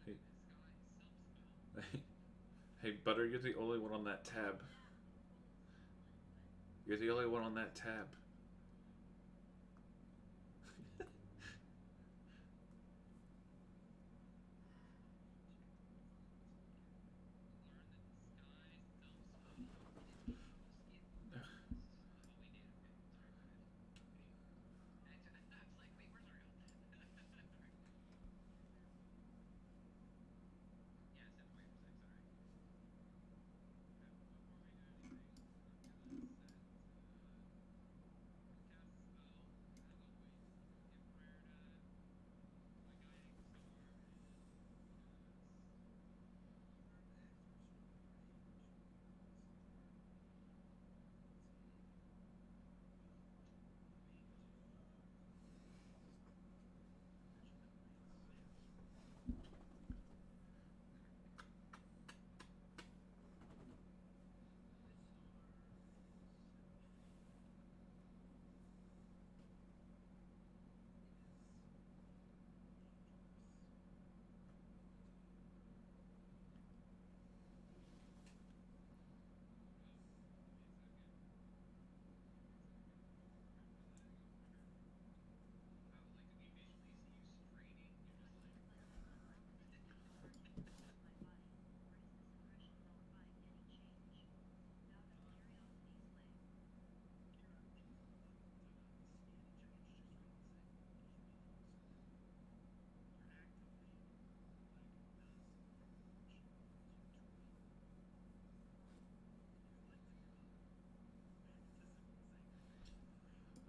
Hey, hey, Butter, you're the only one on that tab. You're the only one on that tab.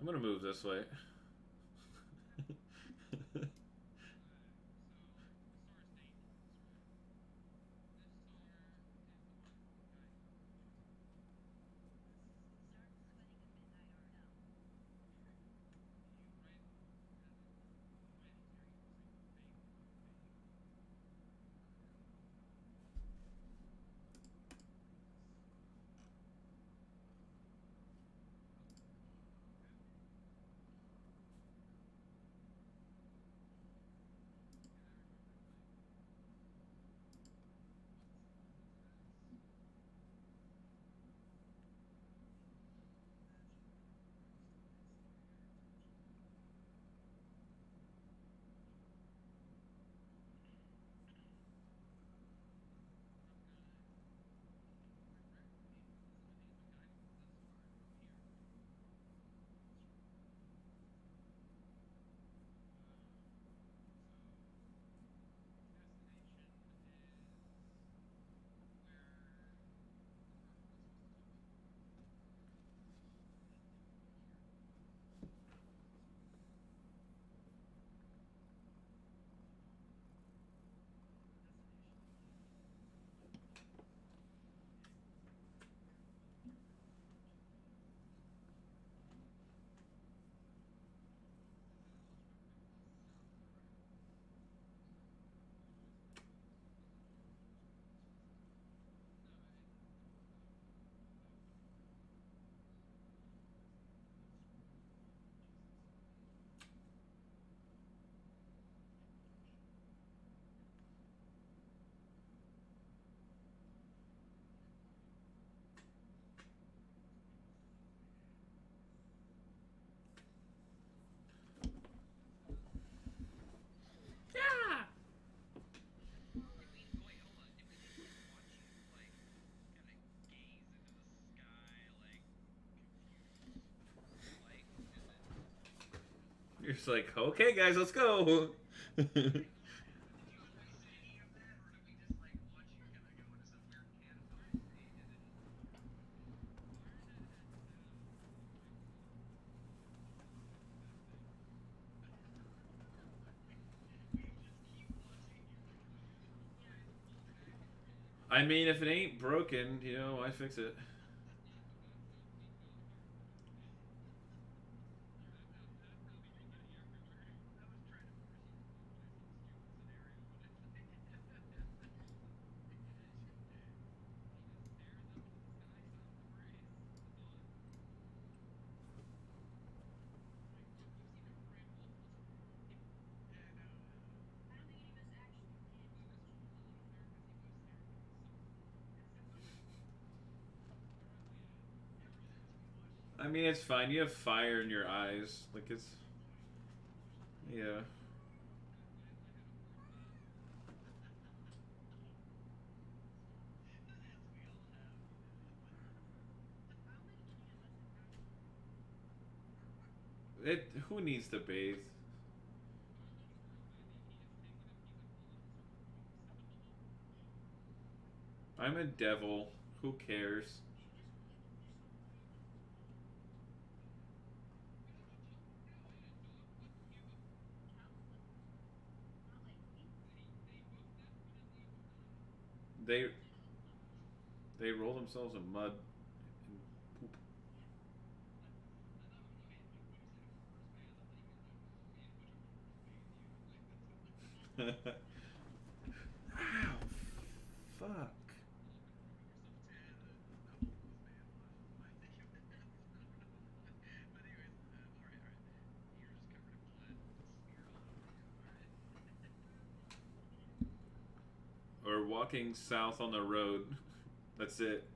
I'm gonna move this way. You're just like, okay, guys, let's go. I mean, if it ain't broken, you know, why fix it? I mean, it's fine. You have fire in your eyes. Like, it's... Yeah. Who needs to bathe? I'm a devil. Who cares? They they roll themselves in mud and poop. Ow! Fuck. Or walking south on the road. That's it.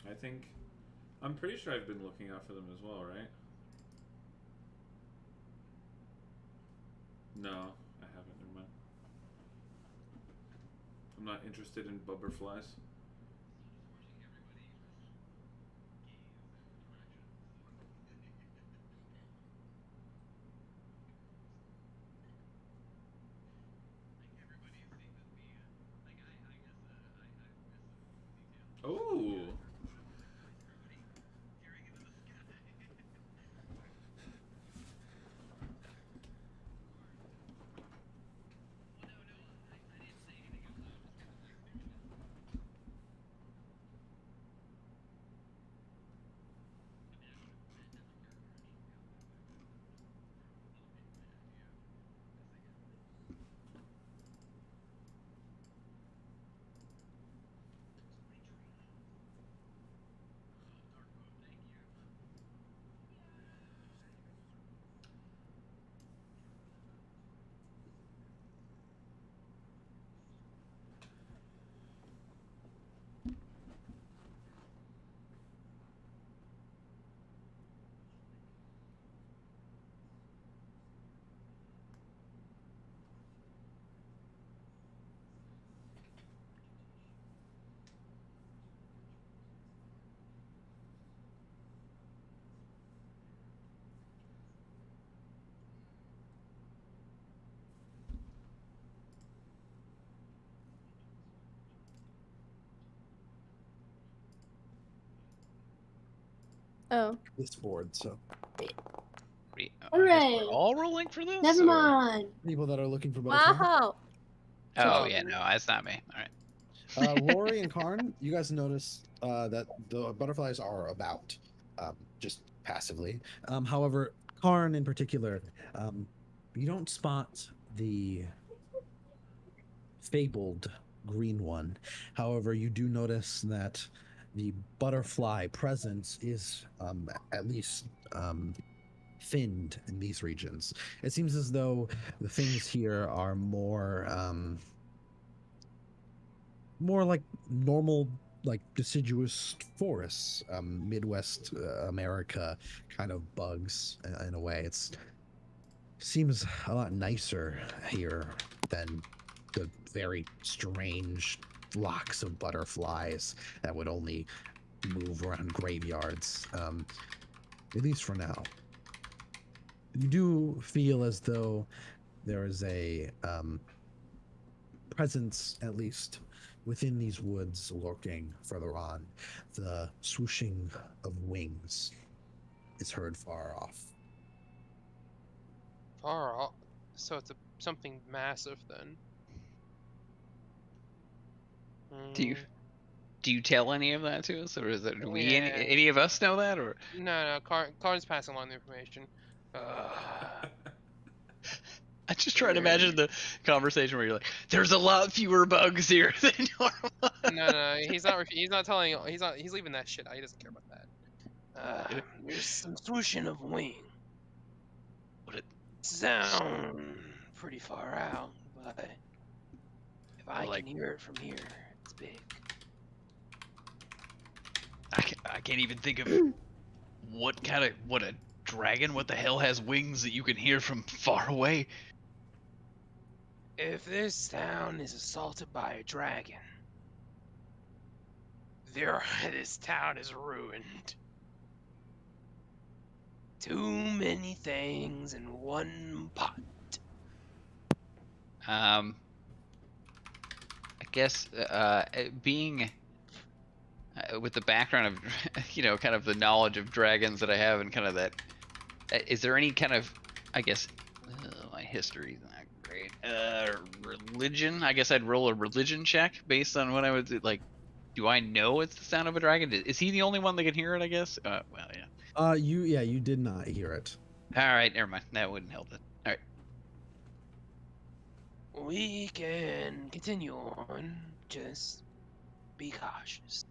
I think... I'm pretty sure I've been looking out for them as well, right? No, I haven't. Never mind. I'm not interested in butterflies. Oh. this board. So I guess Hooray. we're all rolling for this? Never or- mind. people that are looking for butterflies. Wow. Oh, yeah, no, that's not me. All right. Rory and Karn, you guys notice that the butterflies are about, just passively. However, Karn in particular, you don't spot the fabled green one. However, you do notice that the butterfly presence is at least thinned in these regions. It seems as though the things here are more like normal, like deciduous forests, Midwest America kind of bugs in a way. It seems a lot nicer here than the very strange flocks of butterflies that would only move around graveyards, at least for now. You do feel as though there is a presence, at least within these woods, lurking further on. The swooshing of wings is heard far off. Far off. So it's something massive then. Do you tell any of that to us, or is it, do we Yeah. any of us know that, or? No, Karn's passing along the information. I just try to imagine the conversation where you're like, "There's a lot fewer bugs here than normal." No, he's not telling. He's leaving that shit out. He doesn't care about that. There's some swooshing of wing. Would it sound pretty far out, but if I like- can hear it from here, it's big. I can't even think of what a dragon. What the hell has wings that you can hear from far away? If this town is assaulted by a dragon, this town is ruined. Too many things in one pot. I guess being with the background of kind of the knowledge of dragons that I have, and kind of that, is there any kind of, I guess, my history's not great. Religion? I guess I'd roll a religion check based on what I would do. Like, do I know it's the sound of a dragon? Is he the only one that can hear it? I guess. Well, yeah. You did not hear it. All right, never mind. That wouldn't help it. All right. We can continue on. Just be cautious.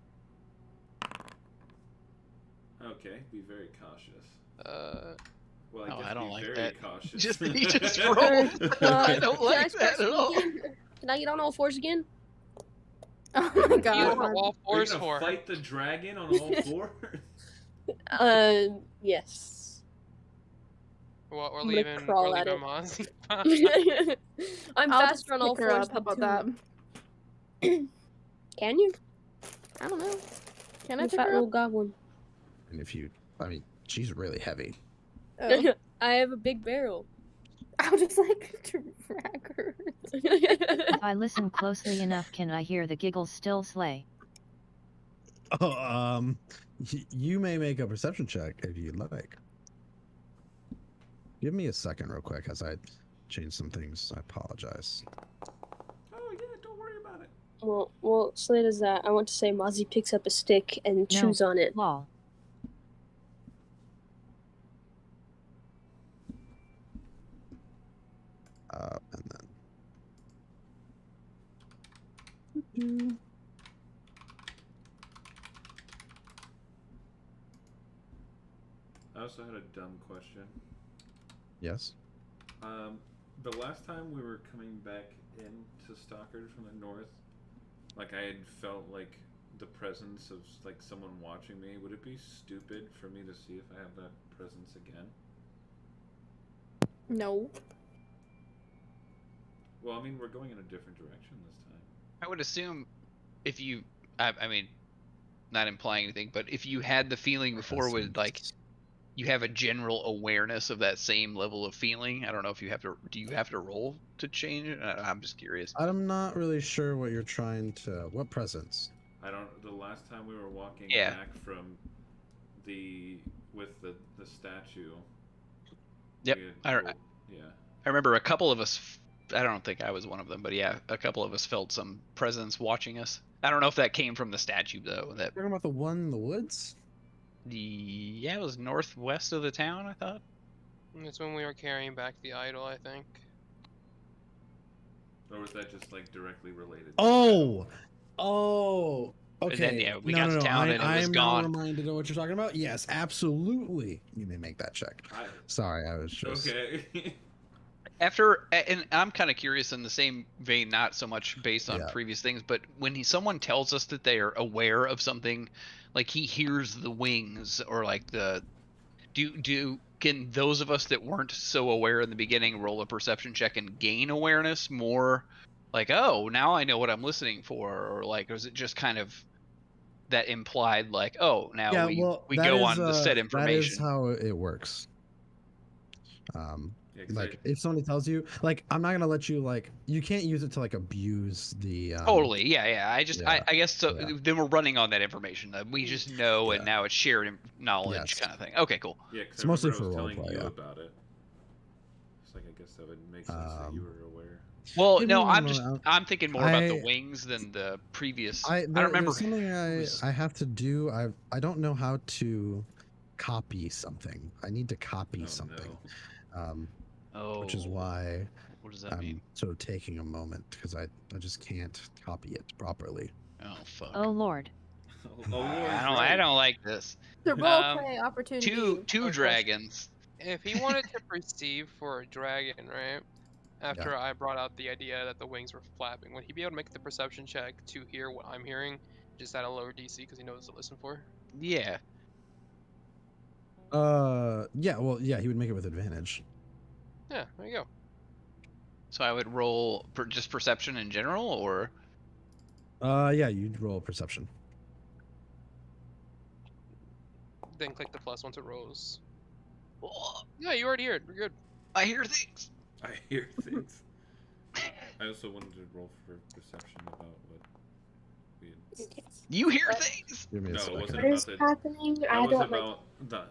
Okay, be very cautious. Well, I Oh, guess I don't be like very that. cautious. Just he just rolled. I don't Can I like start that at all. speaking? Can I get on all fours again? Oh my You god. were all Are you fours gonna for. fight the dragon on all fours? Yes. Well, we're I'm gonna leaving. crawl We're at leaving it. Mozzie. I'm I'll faster on all pick her fours. up. How than about that? two. Can you? I don't know. Can I I'm a pick fat her little up? goblin. And she's really heavy. Oh. I have a big barrel. I'll just like drag her. If I listen closely enough, can I hear the giggles still slay? Oh, you may make a perception check if you'd like. Give me a second real quick as I change some things. I apologize. Oh yeah, don't worry about it. well, so it is that. I want to say Mozzie picks up a stick and chews on it. Lol. And then. I also had a dumb question. Yes. The last time we were coming back into Stockard from the north, like I had felt like the presence of like someone watching me. Would it be stupid for me to see if I have that presence again? No. Well, I mean, we're going in a different direction this time. I would assume if you, I mean, not implying anything, but if you had the feeling before, would like you have a general awareness of that same level of feeling? I don't know if you have to. Do you have to roll to change it? I'm just curious. I'm not really sure what you're trying to. What presence? I don't. The last time we were walking Yeah. back from the statue. Yep. We had I rolled- yeah. I remember a couple of us. I don't think I was one of them, but yeah, a couple of us felt some presence watching us. I don't know if that came from the statue though. That Talking about the one in the woods? it was northwest of the town. I thought. It's when we were carrying back the idol, I think. Or was that just like directly related? Oh, And okay. then, yeah, we got to town and it was I'm gone. now reminded of what you're talking about. Yes, absolutely. You may make that check. Sorry, I was just. Okay. And I'm kind of curious in the same vein, not so much based on Yeah. previous things, but when someone tells us that they are aware of something, like he hears the wings or like can those of us that weren't so aware in the beginning roll a perception check and gain awareness more? Like, oh, now I know what I'm listening for, or like, or is it just kind of that implied, like, oh, now Yeah, we well, we that go is, on the said That is information. how it works. Yeah, 'cause Like if somebody tells you, like, I'm not gonna let you, like, you can't use it to like abuse the. Totally, yeah. I guess so. Yeah. Then we're running on that information that we just know, and Yeah. now it's shared knowledge Yes. kind of thing. Okay, cool. Yeah, 'cause It's I mostly remember I for was telling roleplay, you yeah. about it. It's like I guess that would make sense that you were aware. Well, Give me no, one I'm moment. I'm thinking more about the I- wings than the previous. I remember. There's something was- I have to do. I don't know how to copy something. I need to copy Oh, something. no. Which is Oh, why what does that I'm mean? sort of taking a moment because I just can't copy it properly. Oh fuck. Oh lord. Oh, I don't like this. The Um, roleplay opportunity. Two question. dragons. If he wanted to perceive for a dragon, right? After I brought out the idea that the wings were flapping, would he be able to make the perception check to hear what I'm hearing, just at a lower DC because he knows to listen for? Yeah. Yeah, well, yeah, he would make it with advantage. Yeah, there you go. So I would roll just perception in general, or Yeah, you'd roll perception. Then click the plus once it rolls. Yeah, you already heard it. We're good. I hear things. I hear things. I also wanted to roll for perception about what we had. You hear things. Give me a No, it second. wasn't What is about the. happening? That I was don't like. about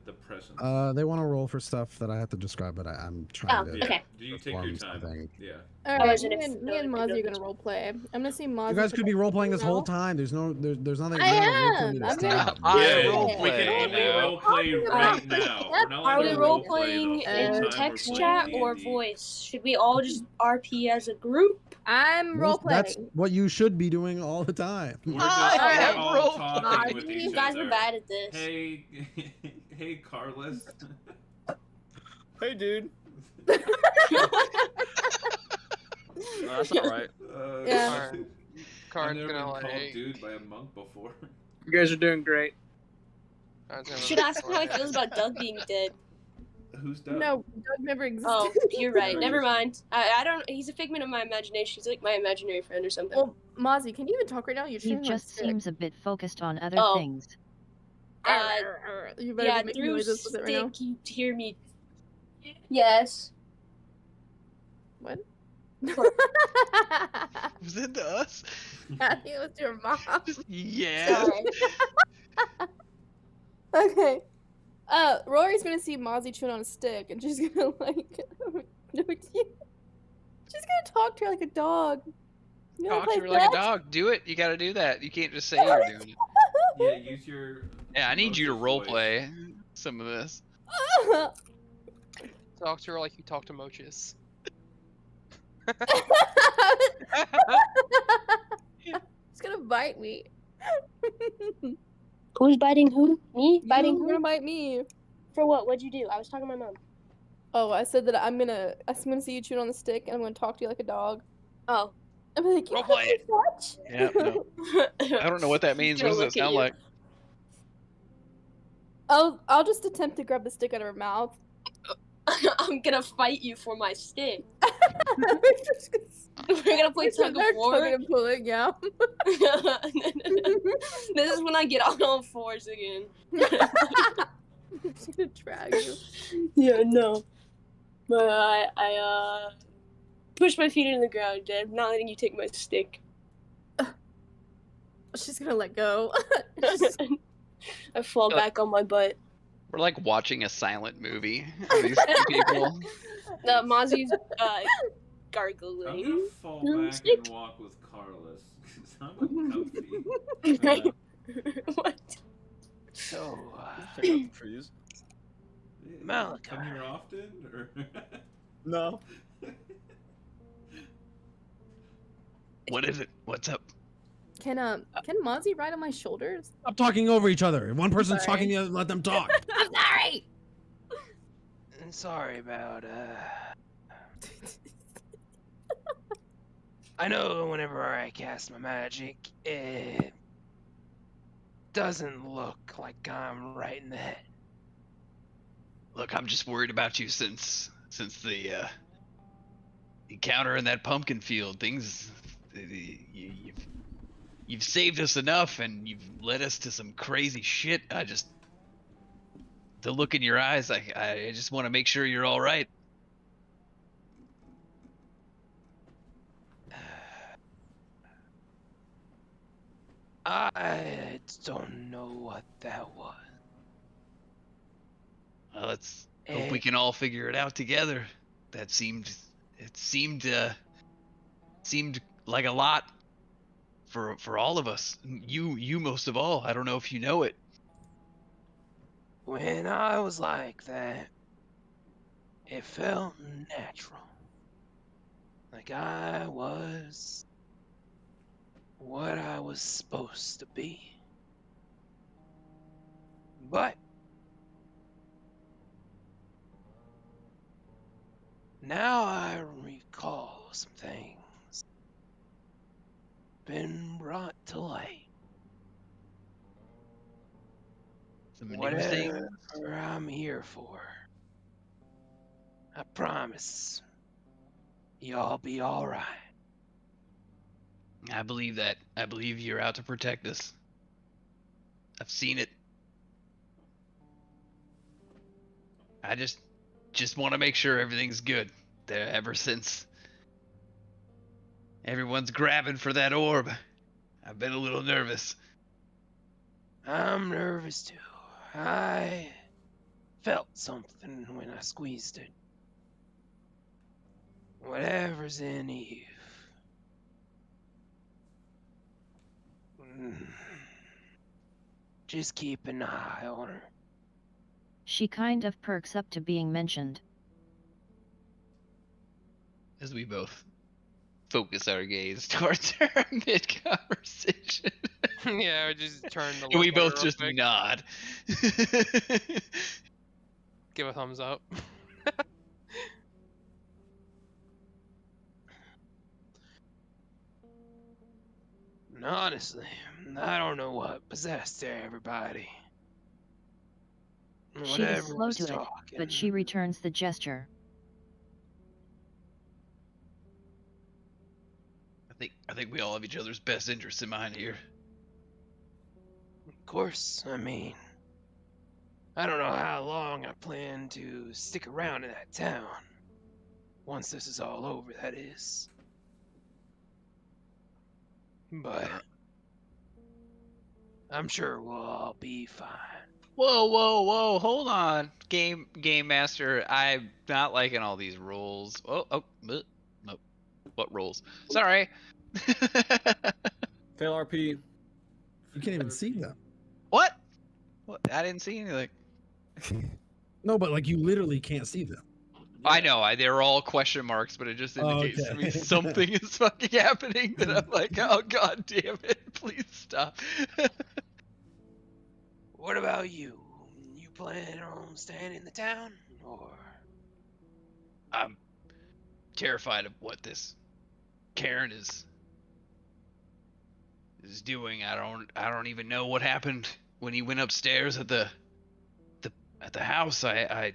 the presence. They want to roll for stuff that I have to describe, but I'm trying to. yeah. okay. Do you take your perform time? something. Yeah. Alright, wasn't me and Mozzie are gonna roleplay. I'm gonna see Mozzie. You guys could be role playing this whole No. time. There's nothing. I no am. reason for me to I'm stop. gonna- I Yeah, role we play can only now. role play right now. We're not Are we gonna role roleplay playing the whole in time we're text playing chat or D&D. voice? Should we all just RP as a group? I'm That's roleplaying. what you should be doing all the time. We're I just am all role talking with playing. each You guys other. are bad at this. Hey, hey, Carlos. Hey, dude. That's Yeah. alright. Yeah. I've Karn's never gonna been like. called dude by a monk before. You guys are doing great. Karn's gonna Should ask him how he feels about Doug being dead. Who's Doug? No, Doug never existed. Oh, you're right. Never mind. I don't. He's a figment of my imagination. He's like my imaginary friend or something. Well, Mozzie, can you even talk right now? You're He sharing just seems a bit focused on other Oh. things. You better Yeah, be making through noises with it right now. stick, you hear me. Yes. What? Was it to us? Yeah, it was your mom. Yeah. Sorry. Okay. Rory's gonna see Mozzie chewing on a stick, and she's gonna like. She's gonna talk to her like a dog. You wanna Talk to play her like a fetch? dog. Do it. You got to do that. You can't just say you're doing it. Yeah, use your. Yeah, I need you to Moses role voice. play some of this. Talk to her like you talk to Mochis. She's gonna bite me. Who's biting who? Me? Biting You're gonna who? bite me. For what? What'd you do? I was talking to my mom. Oh, I said that I'm gonna see you chewing on the stick, and I'm gonna talk to you like a dog. Oh. I'm like, you Role play it. fetch? Yeah, no. I don't know what that means. What does gonna that look at sound you. like? I'll just attempt to grab the stick out of her mouth. I'm gonna fight you for my stick. We're We're gonna play tug of war. tugging and pulling, yeah. This is when I get on all fours again. She's gonna drag you. Yeah, no. But I push my feet into the ground, Dad. I'm not letting you take my stick. She's gonna let go. I fall back on my butt. We're like watching a silent movie. These two people. Mozzie's I'm gargling. gonna fall back Broomstick? and walk with Carlos because I'm uncomfy. What? So, Check out the trees. Malachi. Come here often, or No. What is it? What's up? Can Mozzie ride on my shoulders? Stop talking over each other. If one person's Sorry. talking, the other, let them talk. I'm sorry. Sorry about I know whenever I cast my magic, it doesn't look like I'm right in the head. Look, I'm just worried about you since the encounter in that pumpkin field. Things, you've saved us enough, and you've led us to some crazy shit. The look in your eyes, I just want to make sure you're all right. I don't know what that was. Well, let's hope we can all figure it out together. It seemed like a lot for all of us. You most of all. I don't know if you know it. When I was like that, it felt natural. Like I was what I was supposed to be. But now I recall some things been brought to light. Some new things. Whatever I'm here for, I promise y'all be all right. I believe that. I believe you're out to protect us. I've seen it. I just want to make sure everything's good. There, ever since everyone's grabbing for that orb, I've been a little nervous. I'm nervous too. I felt something when I squeezed it. Whatever's in Eve. Just keep an eye on her. She kind of perks up to being mentioned. As we both focus our gaze towards her mid-conversation. Yeah, I just turn the. And we look at her both real just quick, nod. give a thumbs up. And honestly, I don't know what possessed everybody. She is Whatever slow was to it, talking. but she returns the gesture. I think we all have each other's best interests in mind here. Of course, I mean, I don't know how long I plan to stick around in that town. Once this is all over, that is. But I'm sure we'll all be fine. Whoa, hold on. Game Master, I'm not liking all these rules. No. What rules? Sorry. Fail RP. You can't even see them. What? I didn't see anything. No, but like you literally can't see them. I know, they're all question marks, but it just indicates to me Okay. something is fucking happening that I'm like, oh god damn it, please stop. What about you? You plan on staying in the town, or? I'm terrified of what this Karen is doing. I don't even know what happened when he went upstairs at the house. I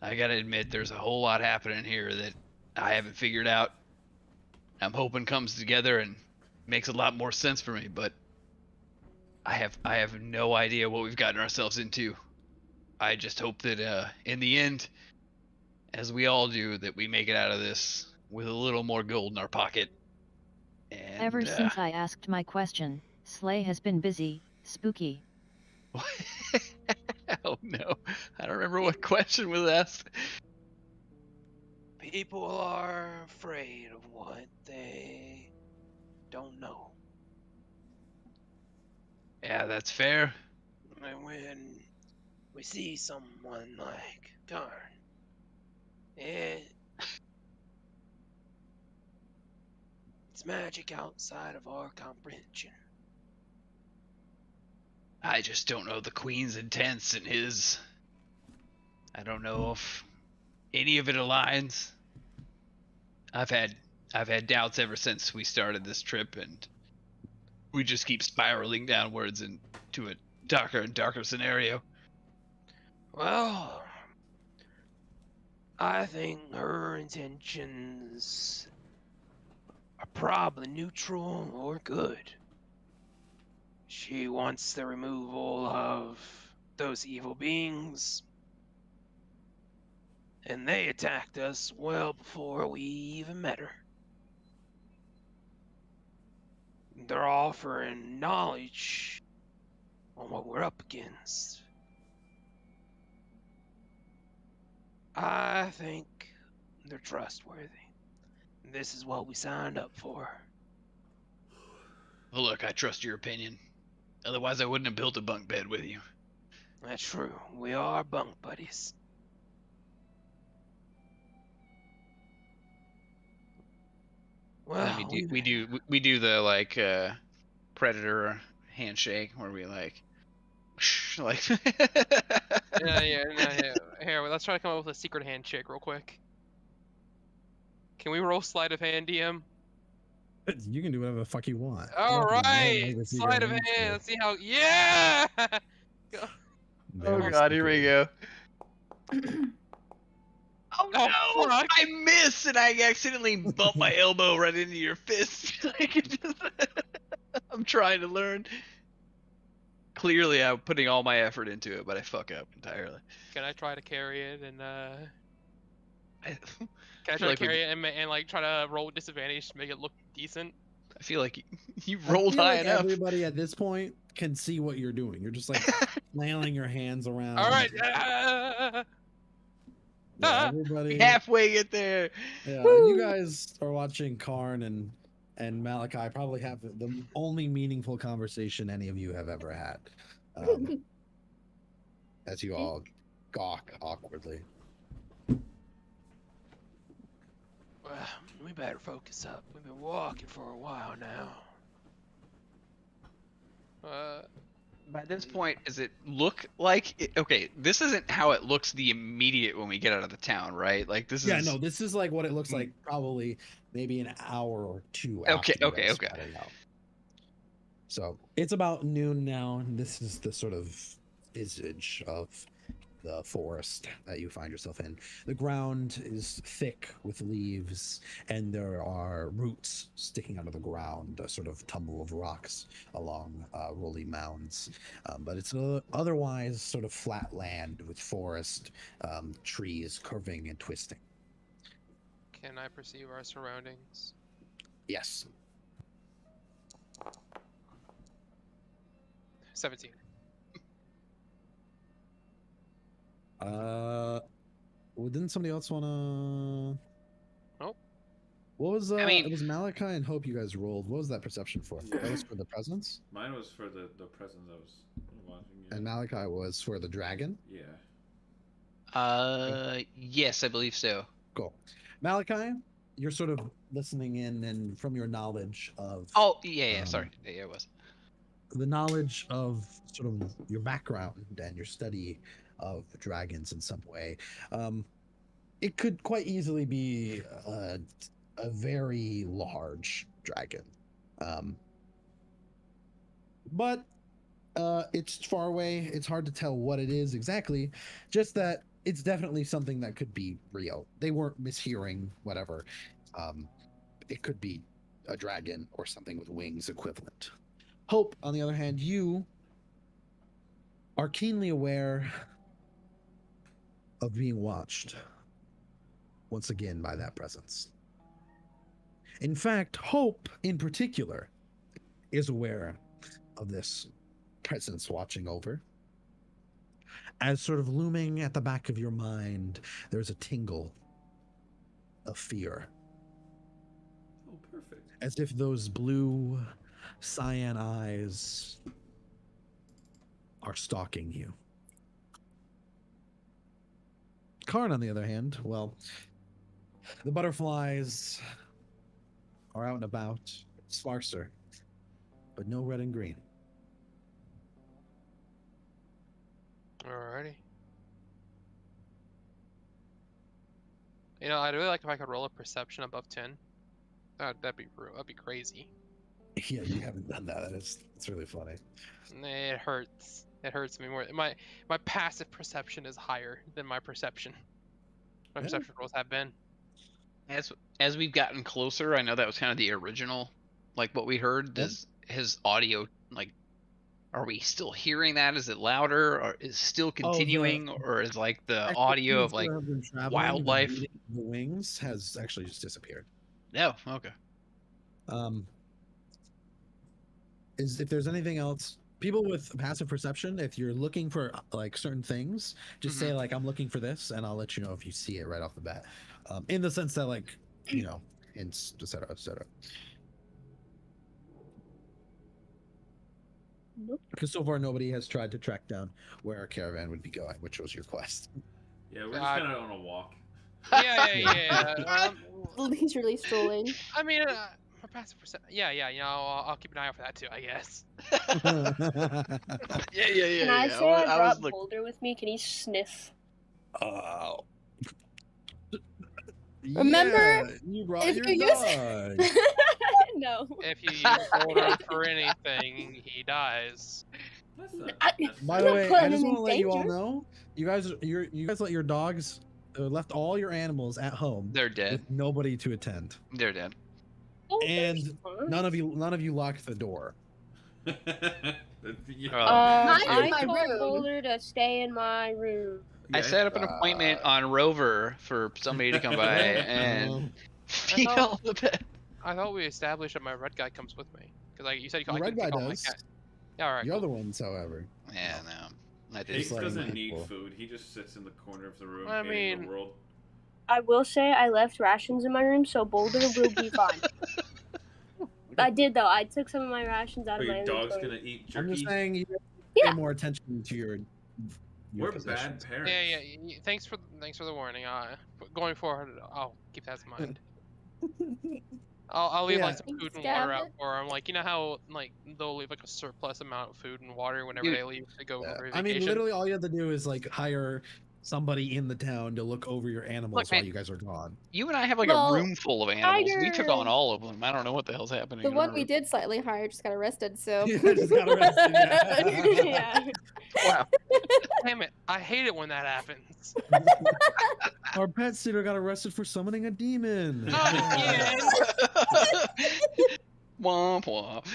gotta admit, there's a whole lot happening here that I haven't figured out. I'm hoping comes together and makes a lot more sense for me, but I have no idea what we've gotten ourselves into. I just hope that in the end, as we all do, that we make it out of this with a little more gold in our pocket. And, Ever since I asked my question, Slay has been busy, Spooky. Oh no, I don't remember what question was asked. People are afraid of what they don't know. Yeah, that's fair. And when we see someone like Karn, it's magic outside of our comprehension. I just don't know the Queen's intents and his. I don't know if any of it aligns. I've had doubts ever since we started this trip, and we just keep spiraling downwards into a darker and darker scenario. Well, I think her intentions are probably neutral or good. She wants the removal of those evil beings, and they attacked us well before we even met her. They're offering knowledge on what we're up against. I think they're trustworthy. This is what we signed up for. Well, look, I trust your opinion. Otherwise, I wouldn't have built a bunk bed with you. That's true. We are bunk buddies. Well, I mean, we do the like predator handshake where we like like. Yeah. Here, let's try to come up with a secret handshake real quick. Can we roll sleight of hand, DM? You can do whatever the fuck you want. All Nothing wrong right, with secret sleight of hand. handshake. Let's see how. Yeah. Oh Very god, here we secret. go. Oh Oh, no! fuck. I missed, and I accidentally bumped my elbow right into your fist. Like it just, I'm trying to learn. Clearly, I'm putting all my effort into it, but I fuck up entirely. Can I try to carry it and I, Can I feel try like to carry it and like try to roll with disadvantage to make it look decent? I feel like you I rolled feel high like enough. everybody at this point can see what you're doing. You're just like flailing your hands around. All right. Yeah, everybody. Halfway get there. Yeah, you guys are watching Karn and Malachi probably have the only meaningful conversation any of you have ever had. As you all gawk awkwardly. Well, we better focus up. We've been walking for a while now. By this point, does it look like it, okay? This isn't how it looks the immediate when we get out of the town, right? Like this Yeah, is. no, this is like what it looks like probably maybe an hour or two Okay, after you okay, guys okay. spotted out. So it's about noon now, and this is the sort of visage of the forest that you find yourself in. The ground is thick with leaves, and there are roots sticking out of the ground, a sort of tumble of rocks along rolly mounds. But it's otherwise sort of flat land with forest, trees curving and twisting. Can I perceive our surroundings? Yes. 17. Well, didn't somebody else wanna? Nope. What was I mean- it was Malachi and Hope you guys rolled. What was that perception for? That was for the presence, Mine was for the presence I was watching. Yeah. and Malachi was for the dragon. Yeah. Yes, I believe so. Cool. Malachi, you're sort of listening in, and from your knowledge of Oh, yeah, Um, sorry. Yeah, it was. the knowledge of sort of your background and your study of dragons in some way, it could quite easily be a very large dragon. But it's far away. It's hard to tell what it is exactly. Just that it's definitely something that could be real. They weren't mishearing whatever. It could be a dragon or something with wings equivalent. Hope, on the other hand, you are keenly aware of being watched once again by that presence. In fact, Hope, in particular, is aware of this presence watching over. As sort of looming at the back of your mind, there's a tingle of fear. Oh, perfect. As if those blue cyan eyes are stalking you. Karn, on the other hand, well, the butterflies are out and about, sparser, but no red and green. Alrighty. You know, I'd really like if I could roll a perception above 10. That'd be crazy. Yeah, you haven't done that. It's really funny. It hurts. It hurts me more. My passive perception is higher than my perception. My Yeah. perception rolls have been. As we've gotten closer, I know that was kind of the original, like what we heard. Does his audio, like, are we still hearing that? Is it louder, or is it still continuing, or is like the audio of like wildlife? The wings has actually just disappeared. No, okay. Is if there's anything else, people with passive perception, if you're looking for like certain things, just say like, I'm looking for this, and I'll let you know if you see it right off the bat. In the sense that, like, you know, hints, etc., etc. Nope. Because so far nobody has tried to track down where our caravan would be going, which was your quest. Yeah, we're just kind of on a walk. Yeah. Leisurely strolling. I mean, my passive perception. Yeah. You know, I'll keep an eye out for that too, I guess. Yeah. Can I say I brought Boulder with me? Can he sniff? Oh. Remember, Yeah, you brought if your you use- dog. No. If you use Boulder for anything, he dies. That's not I- necessary. By the I'm way, putting I just him in want to let you all danger. know, you guys let your dogs left all your animals at home They're dead. with nobody to attend, They're dead. Oh, and that's fun. none of you locked the door. Yeah. I my told room. Boulder to stay in my room. I set up an appointment on Rover for somebody to come by and feed thought- all the pets. I thought we established that my red guy comes with me. Because like you said, The I red can guy take all my does. cat. Yeah, alright. The Cool. other ones, however, Yeah, no. I Higgs didn't. letting doesn't need people- food. He just sits in the corner of the room I hating mean- the world. I will say I left rations in my room, so Boulder will be fine. I did though. I took some of my rations out Are of my your dog's inventory. gonna eat I'm jerky? just saying you Yeah. pay more attention to your We're possessions. bad parents. Yeah. Thanks for the warning. Going forward, I'll keep that in mind. I'll leave like some food and water out for them. Like, you know how like they'll leave like a surplus amount of food and water whenever Dude. they leave to go Yeah. for I vacation. mean, literally, all you have to do is like hire somebody in the town to look over your animals Look, while man, you guys are gone. You and I have like Well, a room full of animals. We took on Tiger. all of them. I don't know what the hell's happening. The in one our we room. did slightly higher just got arrested, so. Yeah, just got arrested, yeah. Yeah. Wow. Damn it! I hate it when that happens. Our pet sitter got arrested for summoning a demon. Not again. Womp womp.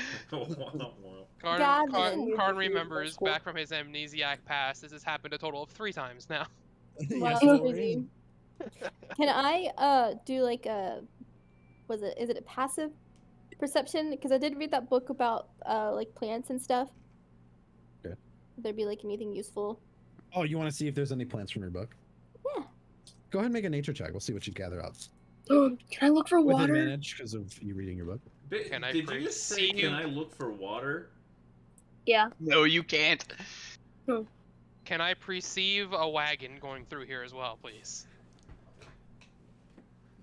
Gavin. Karn remembers back from his amnesiac past. This has happened a total of 3 times now. Yes, Wow. Lorraine. Can I do like a, is it a passive perception? Because I did read that book about like plants and stuff. Okay. Would there be like anything useful? Oh, you want to see if there's any plants from your book? Yeah. Go ahead and make a nature check. We'll see what you gather out. Can I look for With water? advantage because of you reading your book. Can I Did you just say, perceive- can I look for water? Yeah. No, you can't. Can I perceive a wagon going through here as well, please?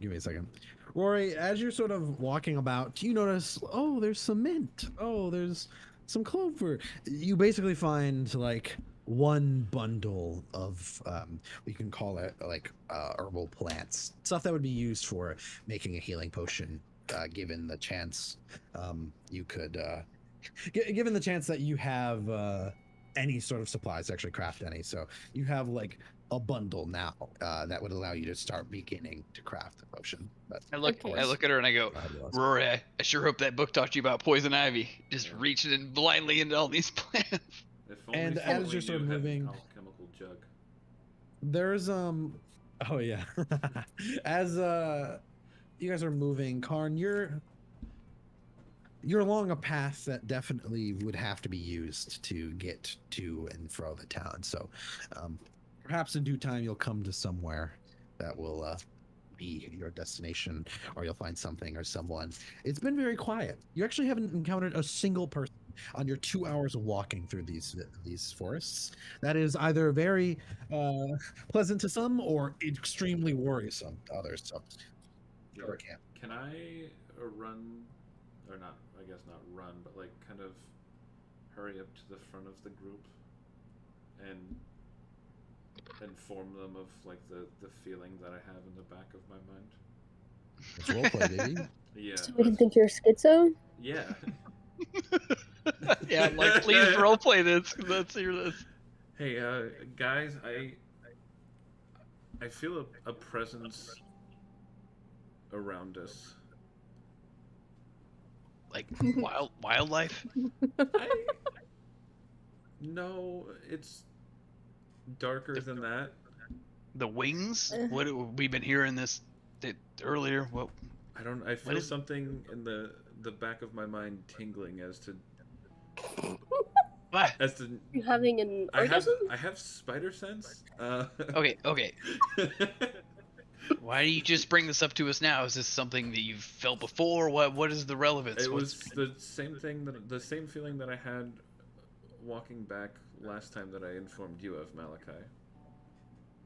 Give me a second. Rory, as you're sort of walking about, you notice, oh, there's some mint. Oh, there's some clover. You basically find like one bundle of, we can call it like herbal plants, stuff that would be used for making a healing potion, given the chance you could, given the chance that you have any sort of supplies to actually craft any. So you have like a bundle now that would allow you to start beginning to craft a potion. But I look Okay. at her and I go, Rory, I sure hope that book taught you about poison ivy. Just reaching in blindly into all these plants. If only And someone as you're sort of knew had an moving- alchemical jug. There's oh yeah. As you guys are moving, Karn, you're along a path that definitely would have to be used to get to and fro the town. So perhaps in due time you'll come to somewhere that will be your destination, or you'll find something or someone. It's been very quiet. You actually haven't encountered a single person on your 2 hours of walking through these forests. That is either very pleasant to some or extremely worrisome to others. So, sure can. Can I run, or not? I guess not run, but like kind of hurry up to the front of the group and inform them of like the feeling that I have in the back of my mind. It's roleplay, baby. Yeah. So we can think you're schizo? Yeah. Yeah, I'm like, please roleplay this. Let's hear this. Hey, guys, I feel a presence around us. Like wildlife? No, it's darker than that. The wings? What we've been hearing this earlier? What? I feel something in the back of my mind tingling as to. What? As to. You having an orgasm? I have spider sense. Okay. Why do you just bring this up to us now? Is this something that you've felt before? What is the relevance? It was the same feeling that I had walking back last time that I informed you of, Malachi.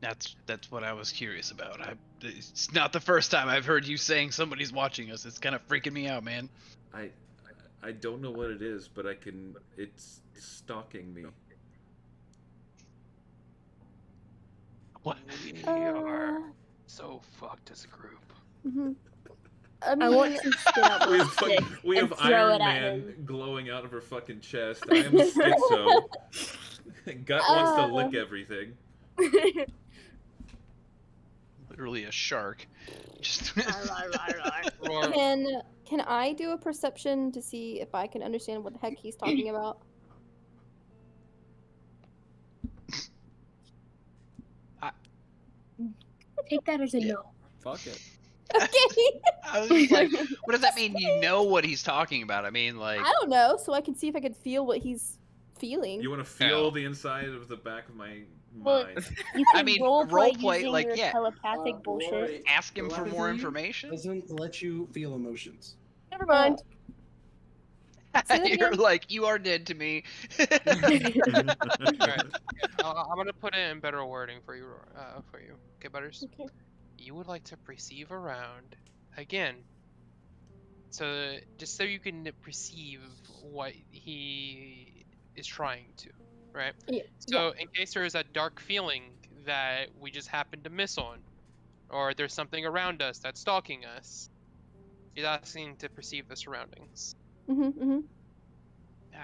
That's what I was curious about. It's not the first time I've heard you saying somebody's watching us. It's kind of freaking me out, man. I don't know what it is, but it's stalking me. What? We are so fucked as a group. Mm-hmm. I want to spit out my stick We and have throw Iron it at Man him. glowing out of her fucking chest. I am schizo. Gut wants to lick everything. Literally a shark. Just Roar. Can I do a perception to see if I can understand what the heck he's talking about? Take that as a no. Fuck it. Okay. I was just like, what does that mean? You know what he's talking about? I mean, like, I don't know, so I can see if I can feel what he's feeling. You want to feel the inside of the back of my Well, mind. You can I mean, roleplay roleplay, using like, your yeah. telepathic bullshit. Rory, ask him for more telepathy information. Doesn't let you feel emotions. Never mind. Say that You're again? like, you are dead to me. Alright. I'm gonna put it in better wording for you. Okay, Butters? Okay. You would like to perceive around again. So just so you can perceive what he is trying to, right? Yeah. So in case there is a dark feeling that we just happen to miss on, or there's something around us that's stalking us, he's asking to perceive the surroundings. Mm-hmm.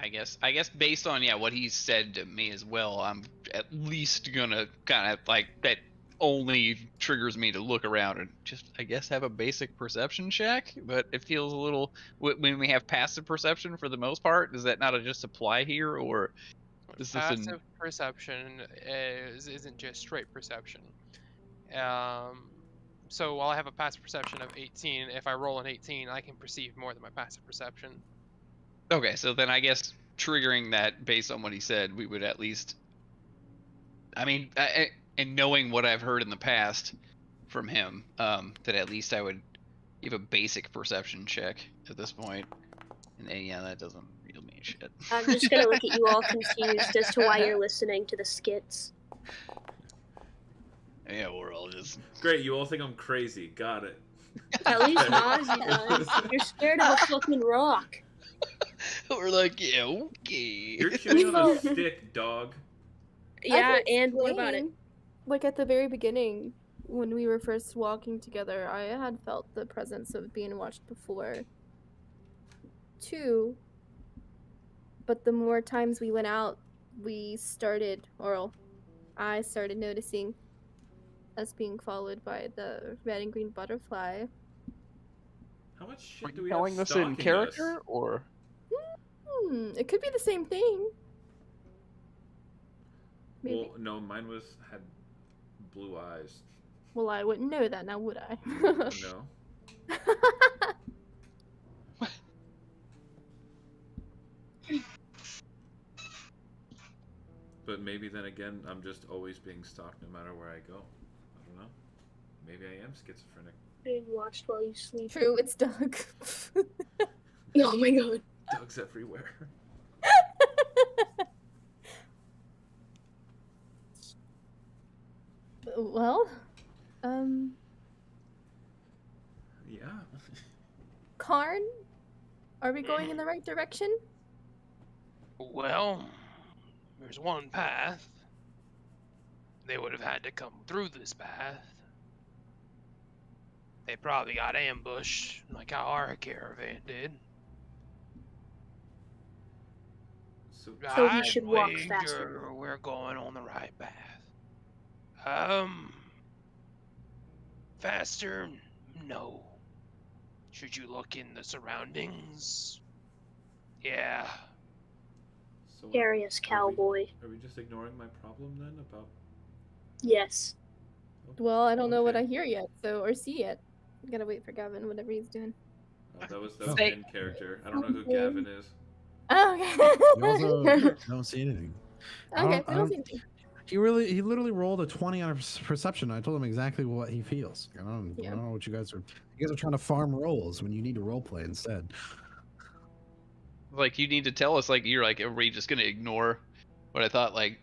I guess based on what he said to me as well, I'm at least gonna kind of like that only triggers me to look around and just I guess have a basic perception check. But it feels a little when we have passive perception for the most part. Does that not just apply here, or is this Passive perception isn't just straight perception. So while I have a passive perception of 18, if I roll an 18, I can perceive more than my passive perception. Okay, so then I guess triggering that based on what he said, we would at least. I mean, and knowing what I've heard in the past from him, that at least I would give a basic perception check at this point. And that doesn't really mean shit. I'm just gonna look at you all confused as to why you're listening to the skits. Yeah, we're all just. Great, you all think I'm crazy. Got it. At least Ozzy does. You're scared of a fucking rock. We're like, yeah, okay. You're chewing on a stick, dog. Yeah, I can and what about it? explain, like at the very beginning, when we were first walking together, I had felt the presence of being watched before, too. But the more times we went out, I started noticing us being followed by the red and green butterfly. How much shit Are do you we telling have this in stalking character us? or? It could be the same thing. Maybe. Well, no, mine had blue eyes. Well, I wouldn't know that now, would I? No. but maybe then again, I'm just always being stalked no matter where I go. I don't know. Maybe I am schizophrenic. Being watched while you sleep. True, it's Doug. Oh my god. Dogs everywhere. Well, Yeah. Karn, are we going in the right direction? Well, there's one path. They would have had to come through this path. They probably got ambushed, like how our caravan did. So So we should walk wager faster. We're going on the right path. Faster? No. Should you look in the surroundings? Yeah. So Curious cowboy. Are we just ignoring my problem then about? Yes. Well, I don't know what I Okay. hear yet, or see yet. I gotta wait for Gavin, whatever he's doing. That was Say- in character. I don't know who Gavin is. Oh, You okay. also don't see anything. Okay, I we don't don't- see anything. He literally rolled a 20 on a perception. I told him exactly what he feels. I don't know what you guys are trying to farm rolls when you need to role play instead. Like, you need to tell us, like, you're like, are we just gonna ignore what I thought? Like,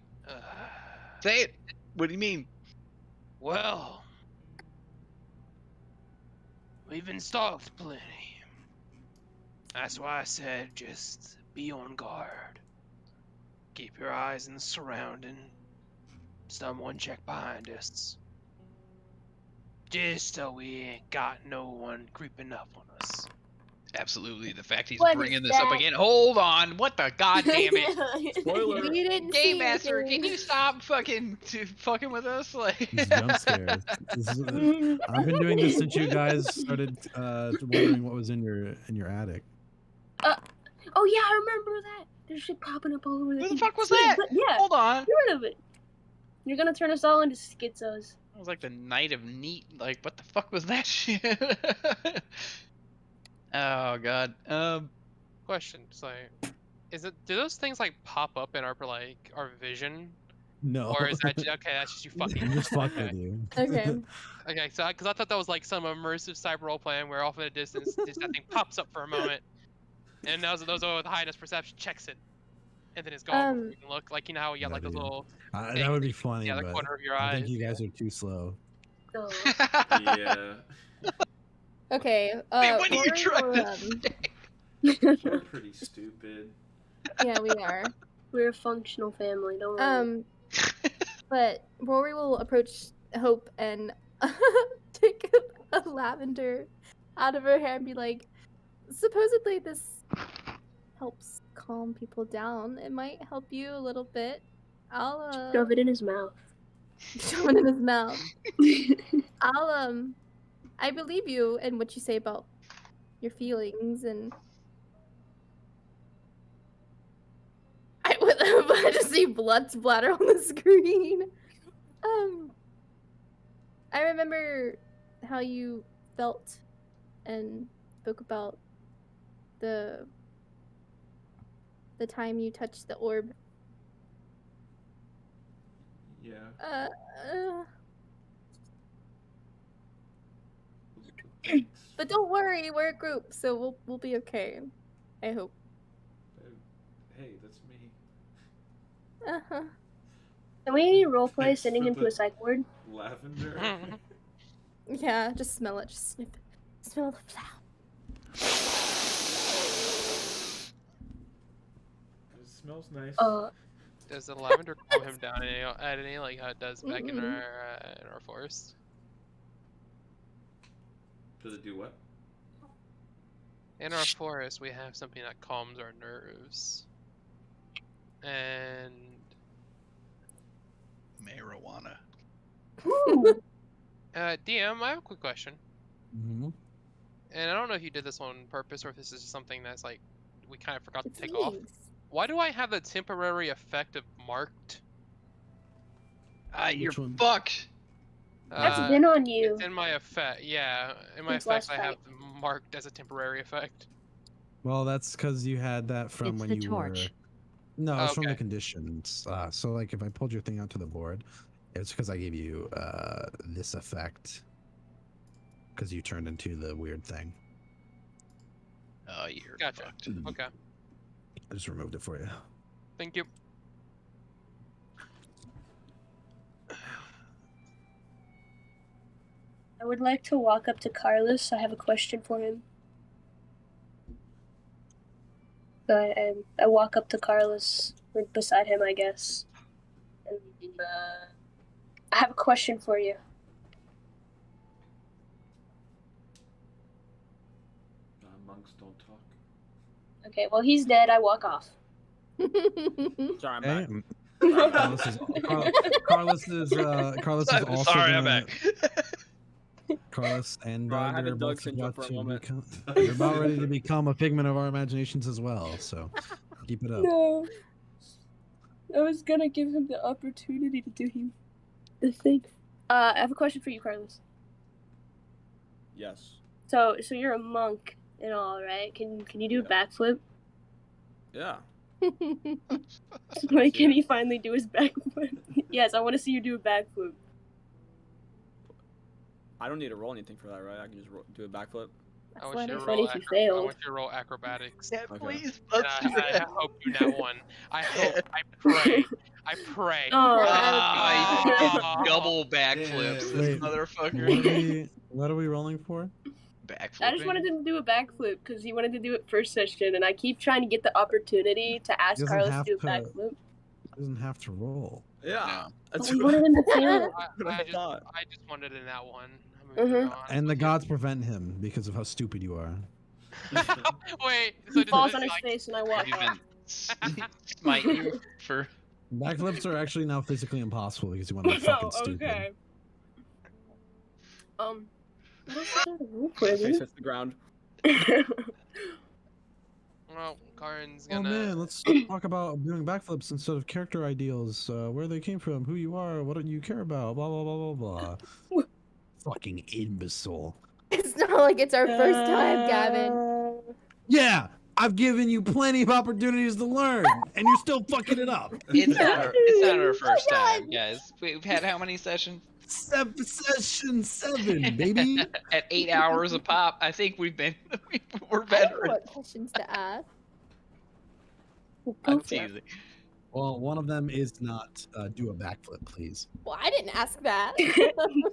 say it. What do you mean? Well, we've been stalked plenty. That's why I said just be on guard. Keep your eyes in the surrounding. Someone check behind us. Just so we ain't got no one creeping up on us. Absolutely. The fact he's What bringing is this up that? again. Hold on. What the goddamn it? Spoiler. We didn't Game see Master, anything. can you stop fucking with us? Like, These jump scares. I've been doing this since you guys started wondering what was in your attic. Oh yeah, I remember that. There's shit popping up all over the Who the thing. fuck was Sweet, that? but yeah, Hold on. get rid of it. You're gonna turn us all into schizos. It was like the night of neat. Like, what the fuck was that shit? Oh god. Question, so do those things like pop up in our vision? No. Or is that okay, that's just you fucking I'm just fucking okay. with you. Okay. Okay, so because I thought that was like some immersive cyber role playing where off in the distance just that thing pops up for a moment. And those with the highest perception checks it. And then it's gone. You can look like you know how you got like those little that would be funny, the but corner of your I eyes. think you guys are too slow. Oh. Yeah. Okay. Wait, what are you Rory trying will, to say? We're pretty stupid. Yeah, we are. We're a functional family, don't worry. But Rory will approach Hope and take a lavender out of her hair and be like, supposedly this helps calm people down. It might help you a little bit. I'll Shove it in his mouth. shove it in his mouth. I believe you in what you say about your feelings and I just see blood splatter on the screen. I remember how you felt and spoke about the time you touched the orb. Yeah. But don't worry, we're a group, so we'll be okay. I hope. Hey, that's me. Uh-huh. Can we roleplay Thanks sending for him to the a psych ward? Lavender. Yeah, just smell it, just sniff it. Smell the flower. It smells nice. Does the lavender calm him down at any like how it does back in our forest? Does it do what? In our forest, we have something that calms our nerves. And Marijuana. DM, I have a quick question. Mm-hmm. And I don't know if you did this on purpose or if this is just something that's like we kind of forgot to take off. Leaves. Why do I have the temporary effect of marked? You're Which one? fucked. That's been on you. It's in my effect. Yeah, in my Since effects, last I have marked as a temporary effect. Well, that's because you had that from It's when the you torch. were. No, it's from the Okay. conditions. So like if I pulled your thing onto the board, it's because I gave you this effect. Because you turned into the weird thing. Oh, you're Gotcha. fucked. Okay. I just removed it for you. Thank you. I would like to walk up to Carlos. I have a question for him. So I walk up to Carlos, beside him, I guess. And I have a question for you. Monks don't talk. Okay, well, he's dead. I walk off. Sorry, I'm Okay. back. Carlos is also Sorry, I'm gonna- back. Carlos and Bro, I they're haven't both dug Cinco about for a to moment. become. You're about ready to become a figment of our imaginations as well. So keep it up. No. I was gonna give him the opportunity to do the thing. I have a question for you, Carlos. Yes. So you're a monk and all, right? Can you do a backflip? Yeah. Like, can he finally do his backflip? Yes, I want to see you do a backflip. I don't need to roll anything for that, right? I can just do a backflip. I want you to Funny roll. if you failed. I want you to roll acrobatics. Yeah, Okay. please. And Let's do I that. hope you nat one. I hope. I pray. I pray. Oh, Ah, double backflips, this Wait, motherfucker. What are we rolling for? Backflipping. I just wanted him to do a backflip because he wanted to do it first session, and I keep trying to get the opportunity to ask Doesn't Carlos to have do a to- backflip. Doesn't have to roll. Yeah. But That's we wanted him to fail. what I thought. I just wanted in that one. I'm moving on. And the gods prevent him because of how stupid you are. Wait. He So falls does on it, his like, face, and I walk You've off. been smite you for. Backflips are actually now physically impossible because you want to be fucking stupid. Okay. What else is there to roll My for, face dude? hits the ground. Well, Karin's Oh gonna. man, let's talk about doing backflips instead of character ideals, where they came from, who you are, what you care about, blah blah blah blah blah. Fucking imbecile. It's not like it's our first time, Gavin. Yeah, I've given you plenty of opportunities to learn, and you're still fucking it up. It's not our first time, guys. We've had how many sessions? Session 7, baby. At 8 hours a pop. I think we're I don't better. know what questions to ask. I'm teasing. Well, one of them is not do a backflip, please. Well, I didn't ask that.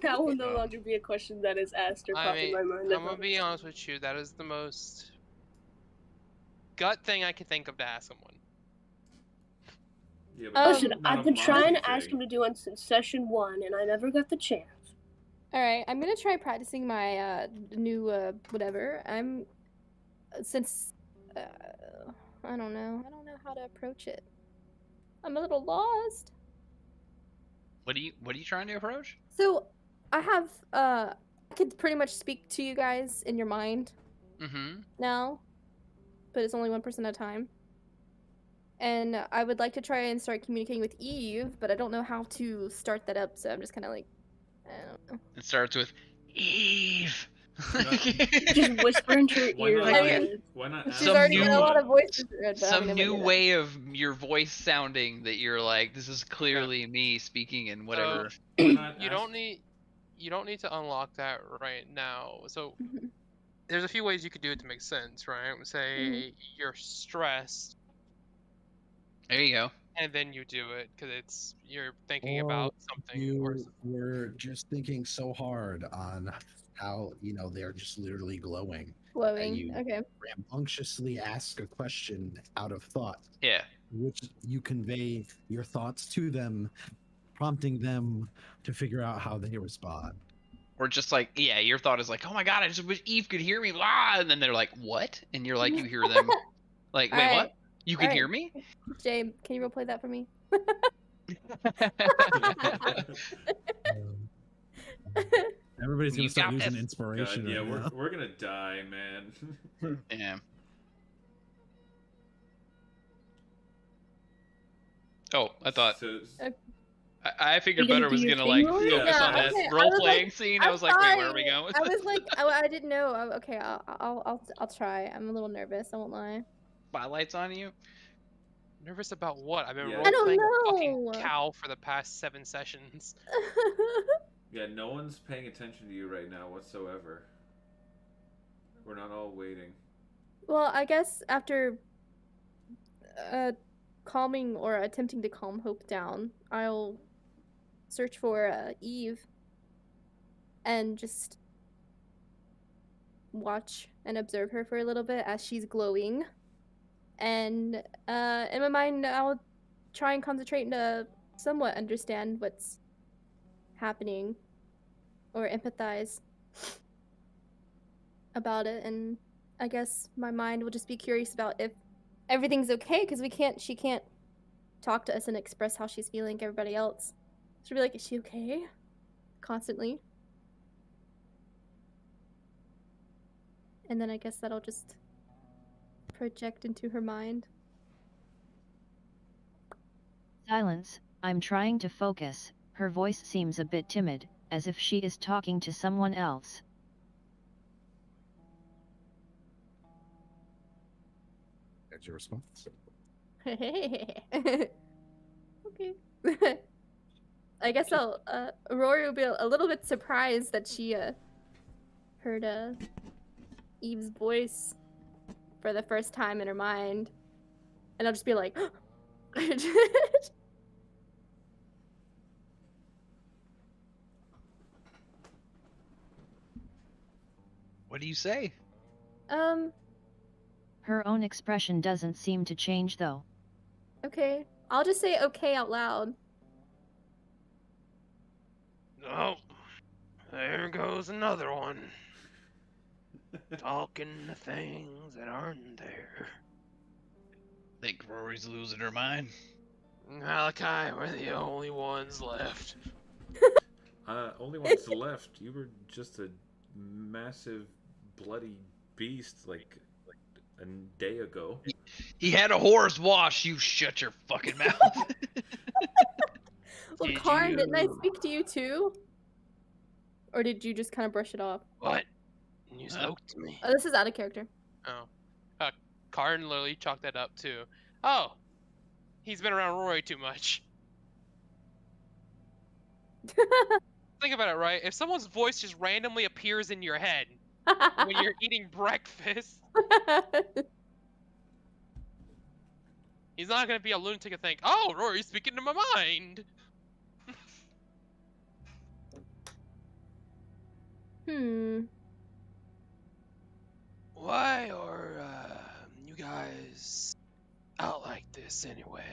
That will no longer be a question that is asked or I popped in mean, my mind. I'm gonna be honest with you. That is the most gut thing I can think of to ask someone. Yeah, Listen, not I've a been trying monkey to ask thing. him to do one since session 1, and I never got the chance. All right, I'm gonna try practicing my new whatever. Since I don't know how to approach it. I'm a little lost. What are you trying to approach? So I have I could pretty much speak to you guys in your mind Mm-hmm. now, but it's only one person at a time. And I would like to try and start communicating with Eve, but I don't know how to start that up, so I'm just kind of like, I don't know. It starts with Eve. Just whisper into her Why ear. not, I like, mean, why not She's ask already new got a lot someone? of voices. But I Some mean, new I way of your voice sounding that you're like, this is clearly me speaking in whatever. Why not You ask- don't need to unlock that right now. So there's a few ways you could do it to make sense, right? Say you're stressed, There you go. and then you do it because you're thinking about something. Or You were just thinking so hard on how, they're just literally glowing. glowing. you- Okay. Rambunctiously ask a question out of thought, Yeah. which you convey your thoughts to them, prompting them to figure out how they respond. Or just like, yeah, your thought is like, oh my god, I just wish Eve could hear me, blah, and then they're like, what? And you're like, you hear them, like, wait, Alright. what? You can Alright. hear me? Jay, can you roleplay that for me? Everybody's You gonna start got losing this. inspiration. God, yeah, right now. we're gonna die, man. Yeah. Oh, I thought. So, I figured You gonna Butter do was your gonna thing, like Rory? focus Yeah, on that okay, I role was like- playing scene. I I'm was like, wait, where are we sorry. going with I this? was like, I didn't know. Okay, I'll try. I'm a little nervous. I won't lie. Spotlights on you. Nervous about what? I've been Yeah. role I don't playing a fucking know. cow for the past 7 sessions. Yeah, no one's paying attention to you right now whatsoever. We're not all waiting. Well, I guess after calming or attempting to calm Hope down, I'll search for Eve and just watch and observe her for a little bit as she's glowing. And in my mind, I'll try and concentrate to somewhat understand what's happening or empathize about it. And I guess my mind will just be curious about if everything's okay, because she can't talk to us and express how she's feeling like everybody else. She'll be like, is she okay? Constantly. And then I guess that'll just project into her mind. Silence, I'm trying to focus. Her voice seems a bit timid, as if she is talking to someone else. That's your response. Okay. I guess Rory will be a little bit surprised that she heard Eve's voice for the first time in her mind, and I'll just be like, What do you say? Her own expression doesn't seem to change though. Okay. I'll just say okay out loud. Oh, there goes another one. Talking to things that aren't there. Think Rory's losing her mind. Malachi, we're the only ones left. Only ones left. You were just a massive bloody beast like a day ago. He had a horse wash. You shut your fucking mouth. Well, Did Karn, didn't I you- speak to you too? Or did you just kind of brush it off? What? You spoke to me. Oh, this is out of character. Oh. Karn literally chalked that up too. Oh. He's been around Rory too much. Think about it, right? If someone's voice just randomly appears in your head when you're eating breakfast, he's not gonna be a lunatic and think, "Oh, Rory's speaking to my mind." Why are you guys out like this anyway?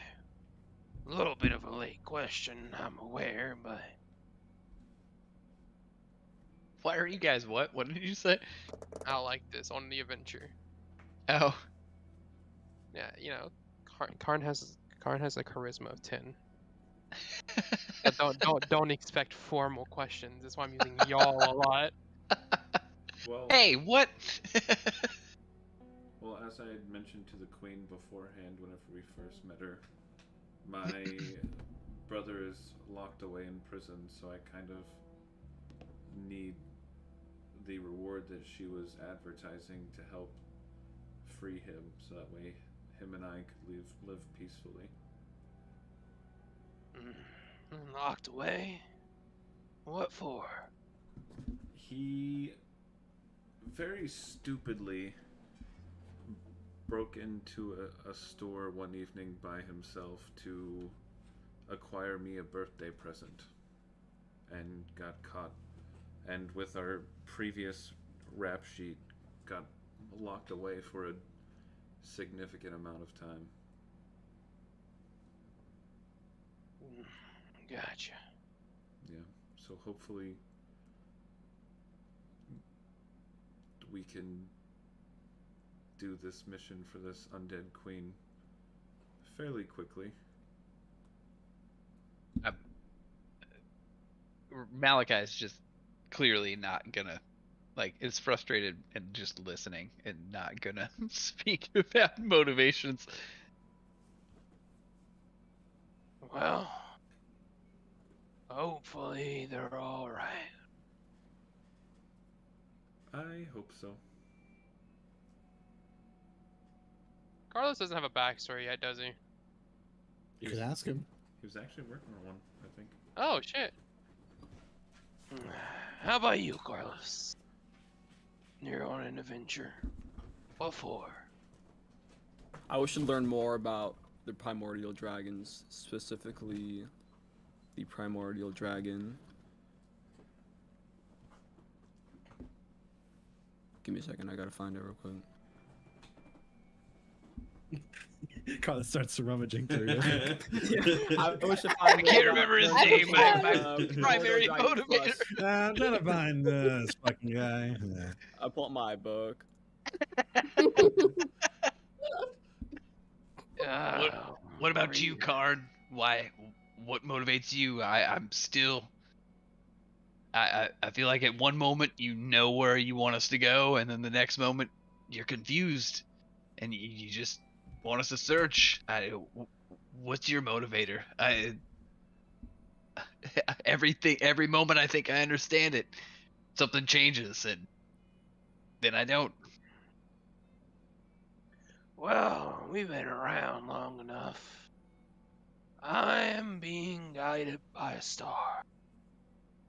A little bit of a late question, I'm aware, but Why are you guys what? What did you say? I like this on the adventure. Oh. Yeah, you know, Karn has a charisma of 10. But don't expect formal questions. That's why I'm using y'all a lot. Well, Hey, what? well, as I had mentioned to the queen beforehand, whenever we first met her, my brother is locked away in prison, so I kind of need the reward that she was advertising to help free him, so that way him and I could live peacefully. locked away? What for? He very stupidly broke into a store one evening by himself to acquire me a birthday present and got caught, and with our previous rap sheet got locked away for a significant amount of time. Gotcha. Yeah, so hopefully we can do this mission for this undead queen fairly quickly. Malachi's just clearly not gonna, is frustrated and just listening and not gonna speak about motivations. Well, hopefully they're all right. I hope so. Carlos doesn't have a backstory yet, does he? He You was, can ask him. he was actually working on one, I think. Oh shit. How about you, Carlos? You're on an adventure. What for? I wish to learn more about the primordial dragons, specifically the primordial dragon. Give me a second, I gotta find it real quick. Carlos starts rummaging through it. I wish to I find can't more remember his about name. My primordial primary dragon motivator. plus. I'm trying to find this fucking guy. Yeah. I pull up my book. What about you, Card? Why? What motivates you? I'm still. I feel like at one moment you know where you want us to go, and then the next moment you're confused, and you just want us to search. What's your motivator? Every moment I think I understand it, something changes, and then I don't. Well, we've been around long enough. I am being guided by a star.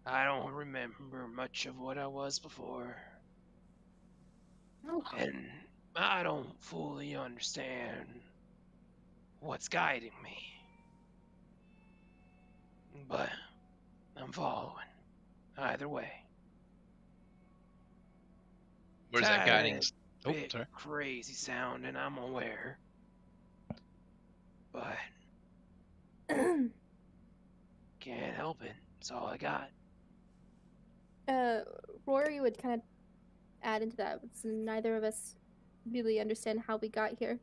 I don't remember much of what I was before. And I don't fully understand what's guiding me. But I'm following. Either way. Where's that guiding? Tad Oh, bit sorry. crazy sounding, I'm aware. But can't help it. It's all I got. Rory would kind of add into that. So neither of us really understand how we got here.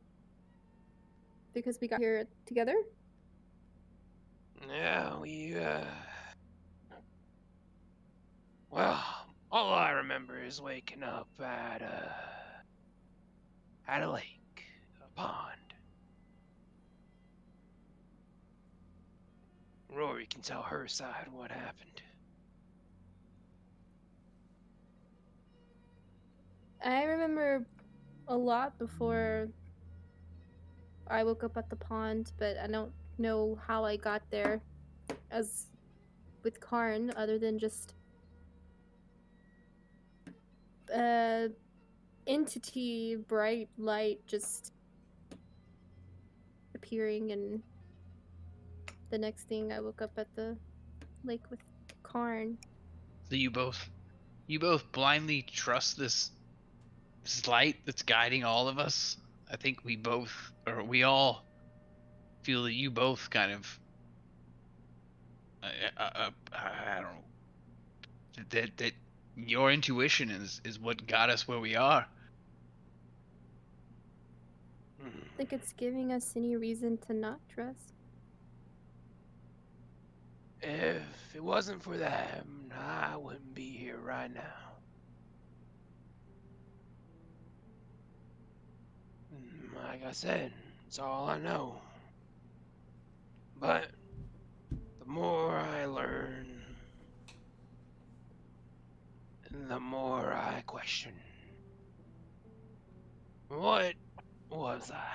Because we got here together? Yeah, well, all I remember is waking up at a lake, a pond. Rory can tell her side what happened. I remember a lot before I woke up at the pond, but I don't know how I got there as with Karn, other than just entity, bright light just appearing, and the next thing I woke up at the lake with Karn. So you both blindly trust this light that's guiding all of us? I think we all feel that you both kind of I don't know, that your intuition is what got us where we are. I think it's giving us any reason to not trust. If it wasn't for them, I wouldn't be here right now. Like I said, it's all I know. But the more I learn, the more I question. What was I?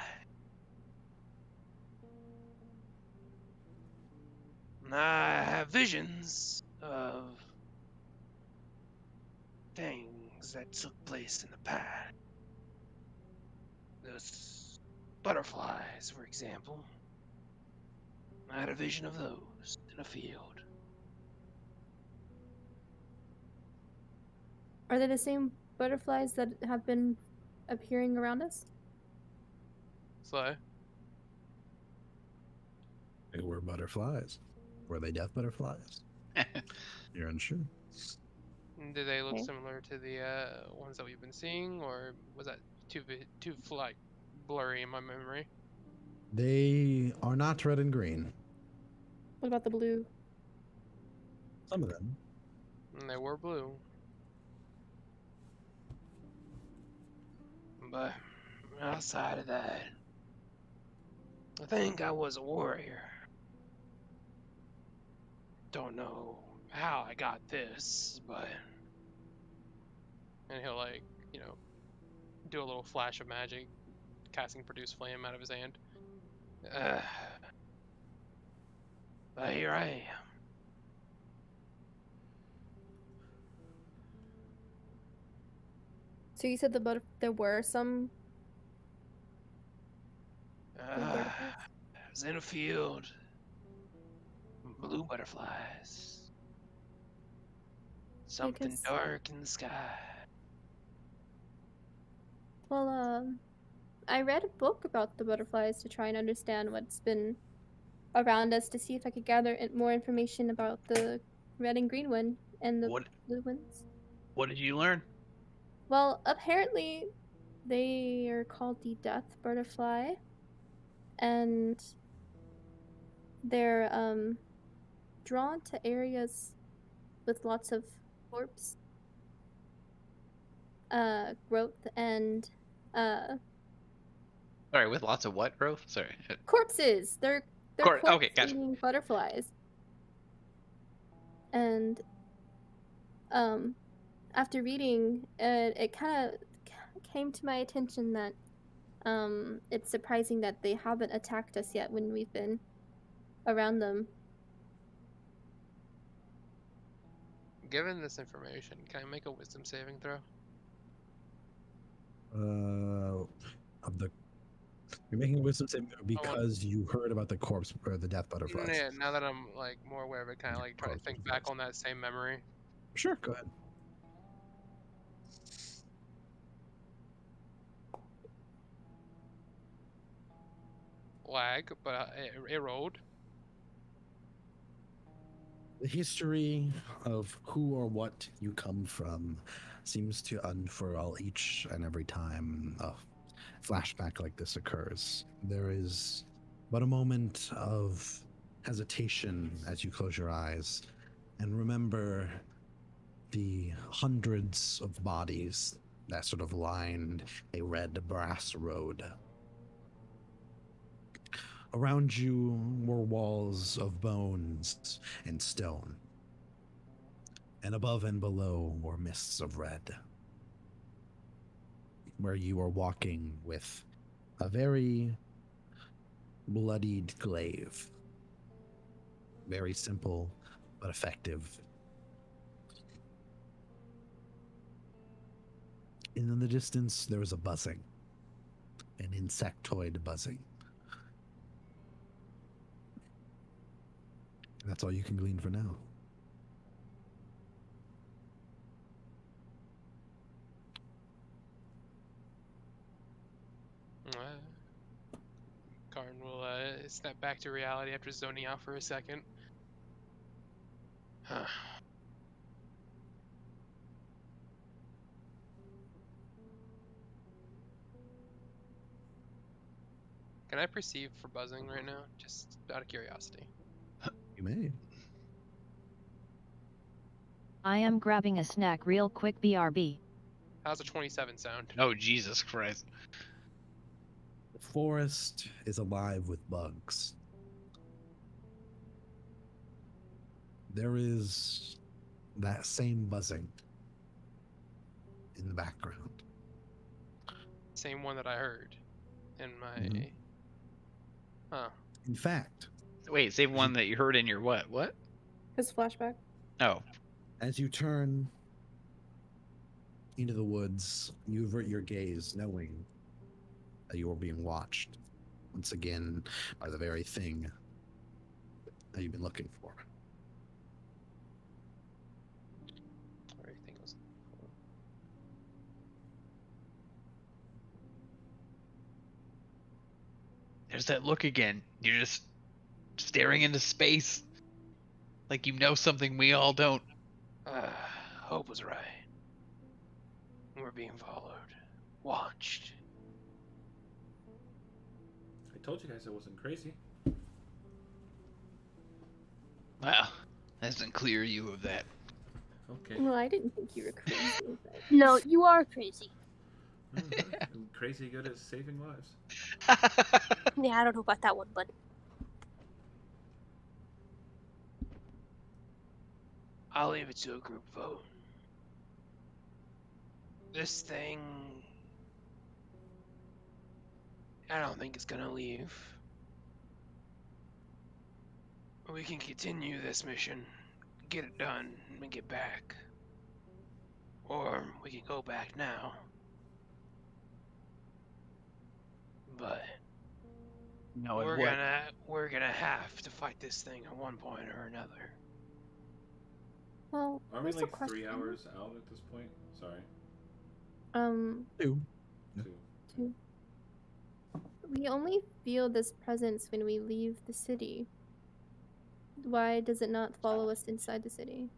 I have visions of things that took place in the past. Those butterflies, for example. I had a vision of those in a field. Are they the same butterflies that have been appearing around us? So, They were butterflies. Were they death butterflies? You're unsure. do they look Okay. similar to the ones that we've been seeing, or was that too like blurry in my memory? They are not red and green. What about the blue? Some of them. And they were blue. But outside of that, I think I was a warrior. Don't know how I got this, but And he'll like, do a little flash of magic, casting produce flame out of his hand. uh, But here I am. So you said there were some blue butterflies? I was in a field. Blue butterflies. Something guess- dark in the sky. Well, I read a book about the butterflies to try and understand what's been around us to see if I could gather more information about the red and green one and the What blue ones. What did you learn? Well, apparently they are called the death butterfly, and they're drawn to areas with lots of corpse growth and Sorry, with lots of what growth? Sorry. corpses. They're Okay, corpse gotcha. eating butterflies. And after reading, it kind of came to my attention that it's surprising that they haven't attacked us yet when we've been around them. Given this information, can I make a wisdom saving throw? Of the you're making a wisdom saving throw because you heard about the corpse or the death butterflies. Yeah, now that I'm like more aware of it, kind of like try to Corpse think butterflies. back on that same memory. Sure, go ahead. Lag, but it rolled. The history of who or what you come from seems to unfurl each and every time a flashback like this occurs. There is but a moment of hesitation as you close your eyes and remember the hundreds of bodies that sort of lined a red brass road. Around you were walls of bones and stone, and above and below were mists of red, where you were walking with a very bloodied glaive. Very simple, but effective. And in the distance, there was a buzzing, an insectoid buzzing. That's all you can glean for now. Karn will step back to reality after zoning out for a second. Can I perceive for buzzing right now? Just out of curiosity. You may. I am grabbing a snack real quick, BRB. How's a 27 sound? Oh, Jesus Christ. The forest is alive with bugs. There is that same buzzing in the background. Same one that I heard in my. Huh. In fact, Wait, save one that you heard in your what? What? His flashback. Oh. as you turn into the woods, you avert your gaze, knowing that you are being watched once again by the very thing that you've been looking for. Everything was. There's that look again. You're just staring into space. Like you know something we all don't. Hope was right. We're being followed. Watched. I told you guys I wasn't crazy. Well, that doesn't clear you of that. Okay. Well, I didn't think you were crazy. But... No, you are crazy. I'm crazy good at saving lives. Yeah, I don't know about that one, but I'll leave it to a group vote. This thing, I don't think it's gonna leave. We can continue this mission, get it done, and get back. Or we can go back now. But No, we're gonna have to fight this thing at one point or another. Well, Are we here's a like 3 question. hours out at this point? Sorry. 2. 2. We only feel this presence when we leave the city. Why does it not follow us inside the city?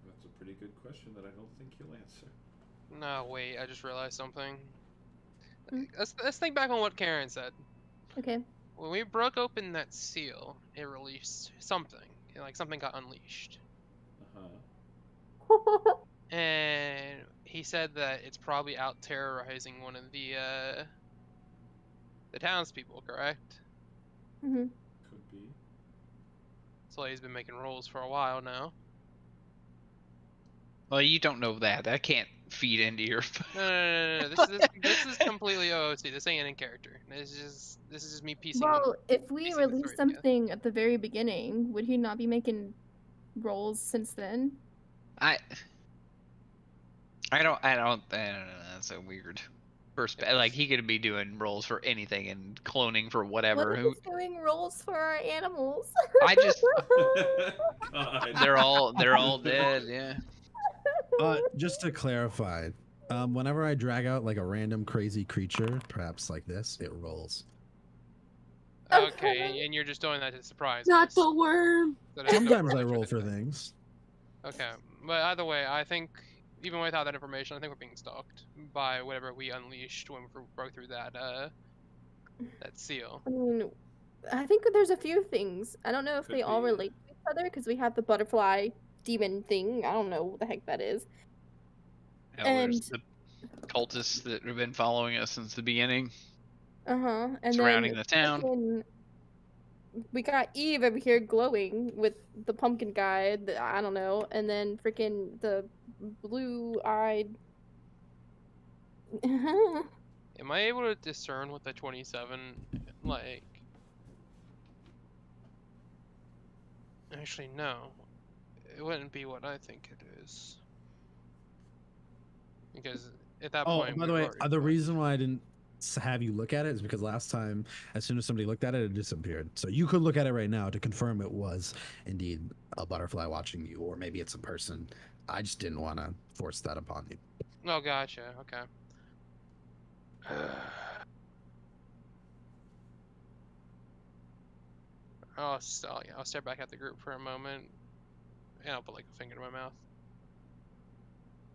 That's a pretty good question that I don't think you'll answer. No, wait, I just realized something. Hmm? Let's think back on what Karen said. Okay. When we broke open that seal, it released something. Like something got unleashed. Uh-huh. And he said that it's probably out terrorizing one of the townspeople, correct? Mm-hmm. Could be. So he's been making rolls for a while now. Well, you don't know that. That can't feed into your. No. This is completely OOC. This ain't in character. This is just me piecing. Well, if we piecing the release story together. something at the very beginning, would he not be making rolls since then? I don't know. That's a weird perspective. Like he could be doing rolls for anything and cloning for whatever. What if he's doing rolls for our animals? I just God. they're all dead. Yeah. Just to clarify, whenever I drag out like a random crazy creature, perhaps like this, it rolls. Okay, and you're just doing that to surprise Not us. the worm. So there's no Sometimes I pressure roll to for do that. things. Okay, but either way, I think even without that information, I think we're being stalked by whatever we unleashed when we broke through that seal. I mean, I think that there's a few things. I don't know if Could they all be. relate to each other because we have the butterfly demon thing. I don't know what the heck that is. Hell, there's the cultists that have been following us since the beginning, And surrounding then the town. frickin' we got Eve over here glowing with the pumpkin guy. I don't know, and then freaking the blue-eyed. Am I able to discern what the 27 like? Actually, no. It wouldn't be what I think it is. Because at that Oh, point, by the we've way, already the fought. reason why I didn't have you look at it is because last time, as soon as somebody looked at it, it disappeared. So you could look at it right now to confirm it was indeed a butterfly watching you, or maybe it's a person. I just didn't want to force that upon you. Oh, gotcha. Okay. I'll stare back at the group for a moment, and I'll put like a finger in my mouth.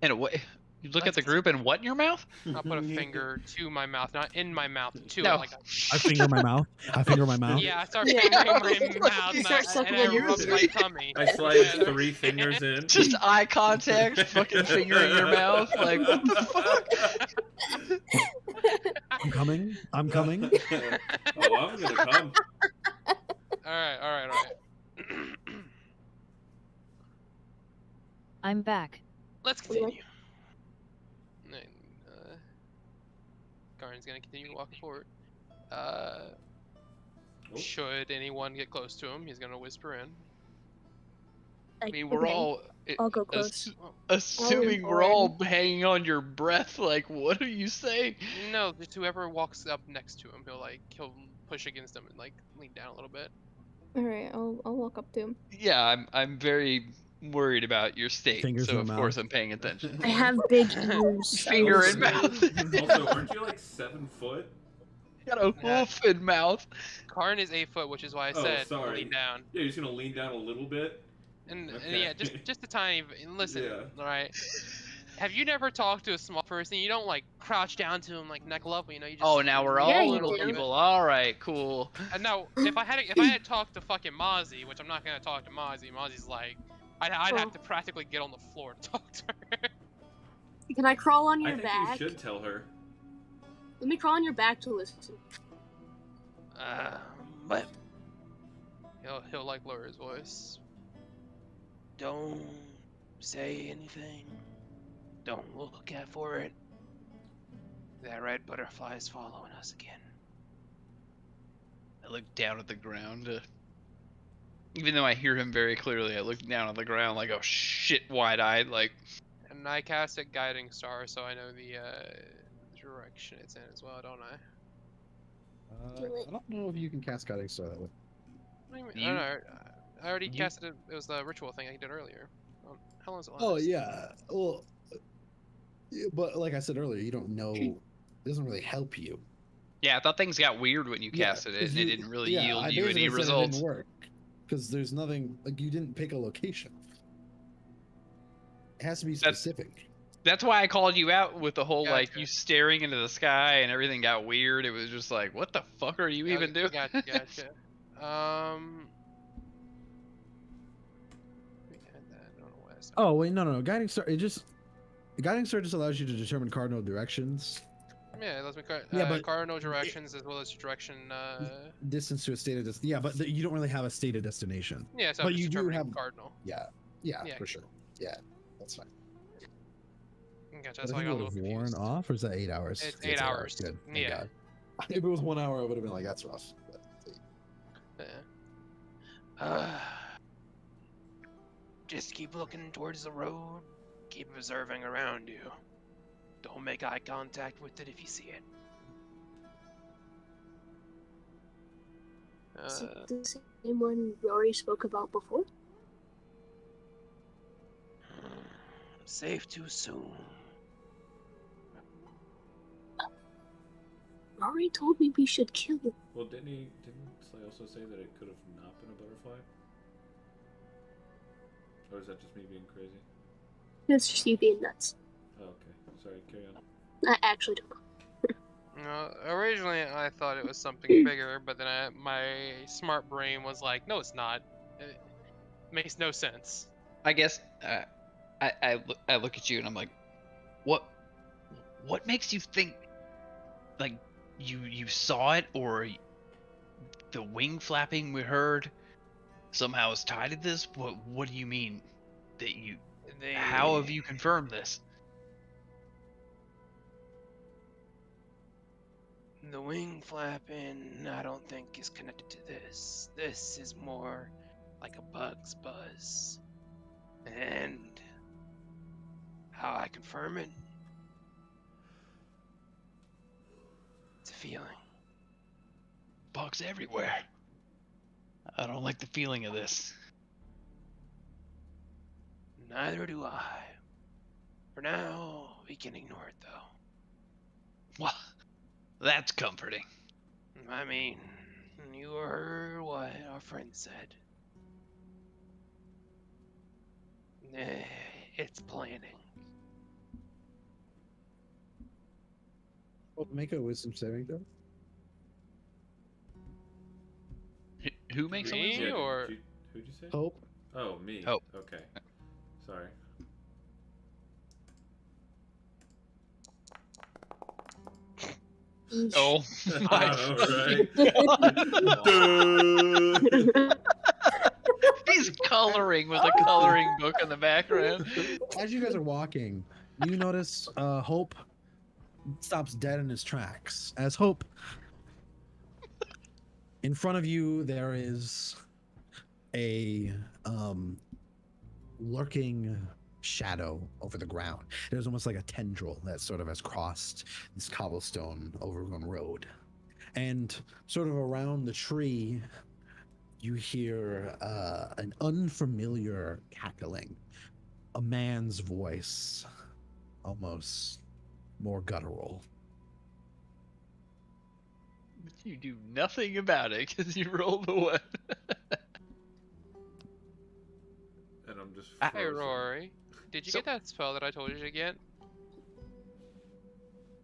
In a way, you look at the group and what in your mouth? I'll put a finger to my mouth, not in my mouth, to No. it. Like I finger my mouth. I finger my mouth. yeah, I start fingering my mouth, You start and I suckling rub your my tummy. I slide 3 fingers in. Just eye contact, fucking finger in your mouth. Like what the fuck? I'm coming. I'm coming. Oh, I'm gonna come. All right. I'm back. Let's continue. And, Garn's gonna continue walking forward. Should anyone get close to him, he's gonna whisper in. I mean, we're all I'll go close. assuming we're all hanging on your breath. Like, what are you saying? No, just whoever walks up next to him, he'll push against him and like lean down a little bit. All right, I'll walk up to him. Yeah, I'm very worried about your state, Fingers so in of the course mouth. I'm paying attention. I have big ears. Finger in mouth. Also, aren't you like 7 foot? Got a hoof in mouth. Karn is 8 foot, which is why I Oh, said sorry. lean down. Yeah, you're just gonna lean down a little bit. And Okay. yeah, just a tiny. Listen, Yeah. all right. Have you never talked to a small person? You don't like crouch down to him like neck level. You know, you just. Oh, now we're Yeah, all you little do. people. All right, cool. And now, if I had talked to fucking Mozzie, which I'm not gonna talk to Mozzie. Mozzie's like, I'd have to practically get on the floor to talk to her. Can I crawl on I your think back? you should tell her. Let me crawl on your back to listen. But He'll like lower his voice. don't say anything. Don't look out for it. That red butterfly is following us again. I look down at the ground. Even though I hear him very clearly, I look down at the ground like, oh shit, wide-eyed, like. And I cast a guiding star, so I know the direction it's in as well, don't I? I don't know if you can cast Guiding Star that way. What do you mean? You- I don't know. I already You- casted it. It was the ritual thing I did earlier. How long does it last? Oh yeah, well, yeah, but like I said earlier, you don't know. It doesn't really help you. Yeah, I thought things got weird when you Yeah, casted it, 'cause and it didn't really yield I you any basically said results. It didn't work because there's nothing like you didn't pick a location. It has to be specific. That's why I called you out with the whole like Gotcha. you staring into the sky and everything got weird. It was just like, what the fuck are you even doing? Gotcha. We had that. I don't know why I said Oh wait, no. Guiding Star. Guiding Star just allows you to determine cardinal directions, Yeah, it lets me but cardinal directions as well as direction. distance to a stated destination. Yeah, but you don't really have a stated destination. Yeah, so but I'm just you do determining have- cardinal. Yeah, Yeah. for sure. Yeah, that's fine. Gotcha. But That's I why I think got a it would little have worn confused. off, or is that 8 hours? It's Yeah, 8 hours. Good. Thank Yeah. God. If it was 1 hour, I would have been like, that's rough. But, Yeah. Just keep looking towards the road. Keep observing around you. Don't make eye contact with it if you see it. Is it the same one Rory spoke about before? Safe to assume. Rory told me we should kill him. Well, didn't Slay also say that it could have not been a butterfly? Or is that just me being crazy? That's just you being nuts. Oh, okay. Sorry, carry on. I actually don't know. No, originally I thought it was something bigger, but then my smart brain was like, no, it's not. It makes no sense. I guess I look at you and I'm like, what makes you think like you saw it, or the wing flapping we heard somehow is tied to this? What do you mean that you? How have you confirmed this? The wing flapping, I don't think is connected to this. This is more like a bug's buzz. And how I confirm it? It's a feeling. Bugs everywhere. I don't like the feeling of this. Neither do I. For now, we can ignore it though. Well, that's comforting. I mean, you heard what our friend said. It's planning. Well, make a wisdom saving throw. Who makes a Me? wisdom? Or- Who'd you say? Hope. Oh, me. Hope. Okay. Sorry. Oh my Alright. He's coloring with a coloring book in the background. As you guys are walking, you notice Hope stops dead in his tracks. As Hope, in front of you, there is a lurking shadow over the ground. There's almost like a tendril that sort of has crossed this cobblestone overgrown road. And sort of around the tree, you hear an unfamiliar cackling, a man's voice, almost more guttural. But you do nothing about it because you rolled a 1. And I'm just Hey, frozen. Rory. Did you get that spell that I told you to get?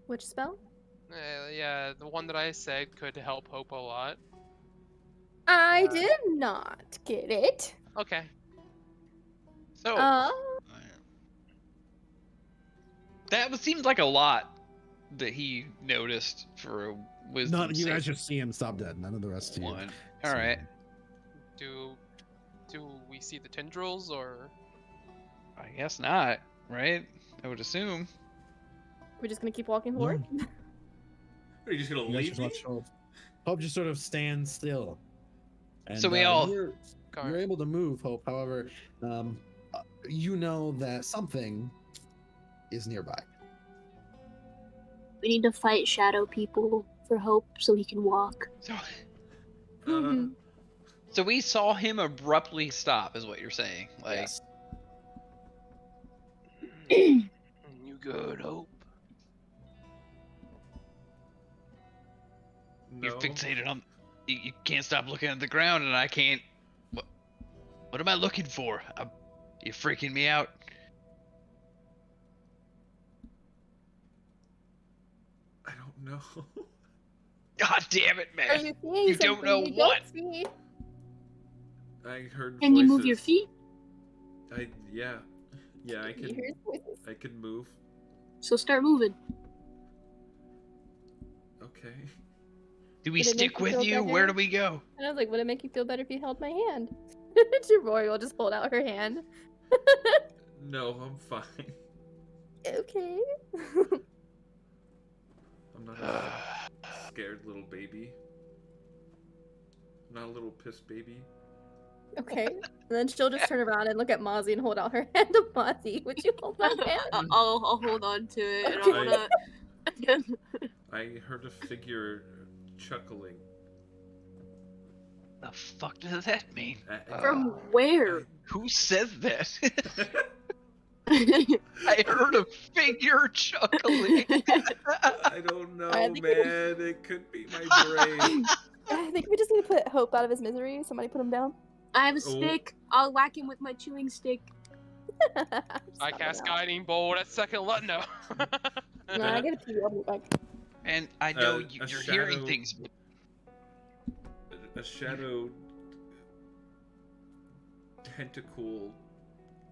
Which spell? Yeah, the one that I said could help Hope a lot. I did not get it. Okay. So Uh, that seems like a lot that he noticed for a wisdom. None, you save. guys just see him stop dead. None of the rest of you. One. All right. Do we see the tendrils or? I guess not, right? I would assume. we're just gonna keep walking forward. Are you just gonna You guys leave just me? watch Hope. Hope just sort of stands still. And, So we all- you're able to move, Hope. However, you know that something is nearby. We need to fight shadow people for Hope so he can walk. So we saw him abruptly stop, is what you're saying? Like, Yes. You good, Hope? you're No. fixated on. You can't stop looking at the ground, and I can't. What am I looking for? You're freaking me out. I don't know. God damn it, Are man! you seeing You don't something know we what. Don't see? I heard. Can you move your voices. feet? Yeah, I You can. hear voices. I can move. So start moving. Okay. Do we Would it make stick you with feel you? better? Where do we go? And I was like, would it make you feel better if you held my hand? Rory will just hold out her hand. No, I'm fine. Okay. I'm not a scared little baby. I'm not a little pissed baby. Okay. And then she'll just turn around and look at Mozzie and hold out her hand to Mozzie. Would you hold my hand? I'll hold on to it. Okay. I don't wanna. I heard a figure chuckling. The fuck does that mean? From where? Who says that? I heard a figure chuckling. I don't know, I think man. It could be my brain. I think we just need to put Hope out of his misery. Somebody put him down. I have a stick. I'll whack him with my chewing stick. I cast Guiding Bolt at second no. No, I get a pee. I'll be back. And I know A you're hearing shadow- things, but A shadow tentacle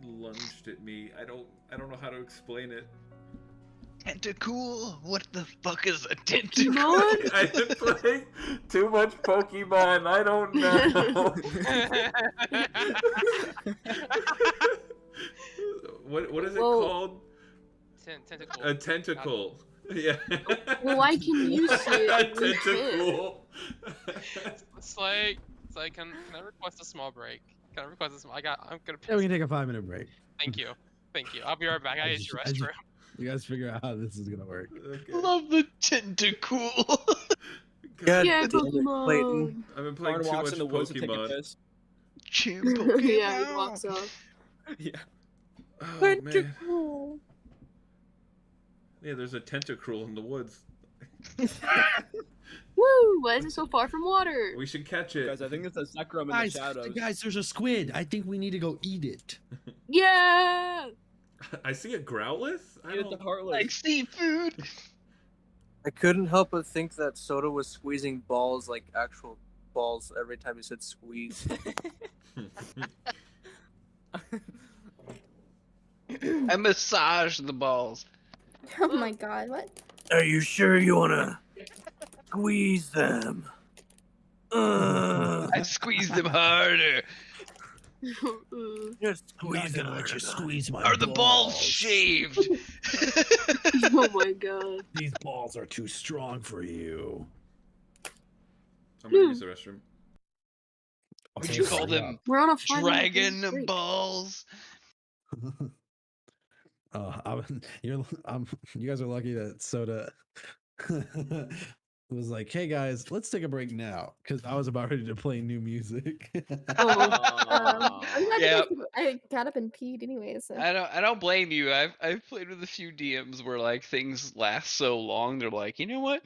lunged at me. I don't know how to explain it. tentacle? What the fuck is a tentacle? I've been playing too much Pokemon. I don't know. what is it Whoa. called? Tentacle. A tentacle. Yeah. Well, I can use it. A and we can. tentacle. It's like, can I request a small break? Can I request a small? I'm gonna. Yeah, we can take a 5-minute break. Thank you. I'll be right back. I use your restroom. You guys figure out how this is gonna work. Okay. Love the tentacle. Yeah, Clayton. Pokemon. I've been playing Arn too walks much in the woods to take a Pokemon. piss. Yeah, he walks off. Yeah. Oh, man. Yeah, there's a tentacruel in the woods. Woo! Why is it so far from water? We should catch it. Guys, I think it's a Zekrom in the Guys, shadows. guys, there's a squid. I think we need to go eat it. Yeah! I see a Growlithe? I Eat it don't... the heartless. Like seafood. I couldn't help but think that Soda was squeezing balls like actual balls every time he said squeeze. I massage the balls. Oh my god, what? Are you sure you wanna squeeze them? I squeeze them harder. Just I'm squeeze not them gonna let you harder. squeeze my Are the balls shaved? Oh my god. These balls are too strong for you. I'm gonna use the restroom. Would you call them We're on a 5-minute dragon break. balls? You guys are lucky that Soda was like, "Hey guys, let's take a break now," because I was about ready to play new music. I'm glad Yeah. I got up and peed anyway, so. I don't blame you. I've played with a few DMs where like things last so long. They're like, you know what,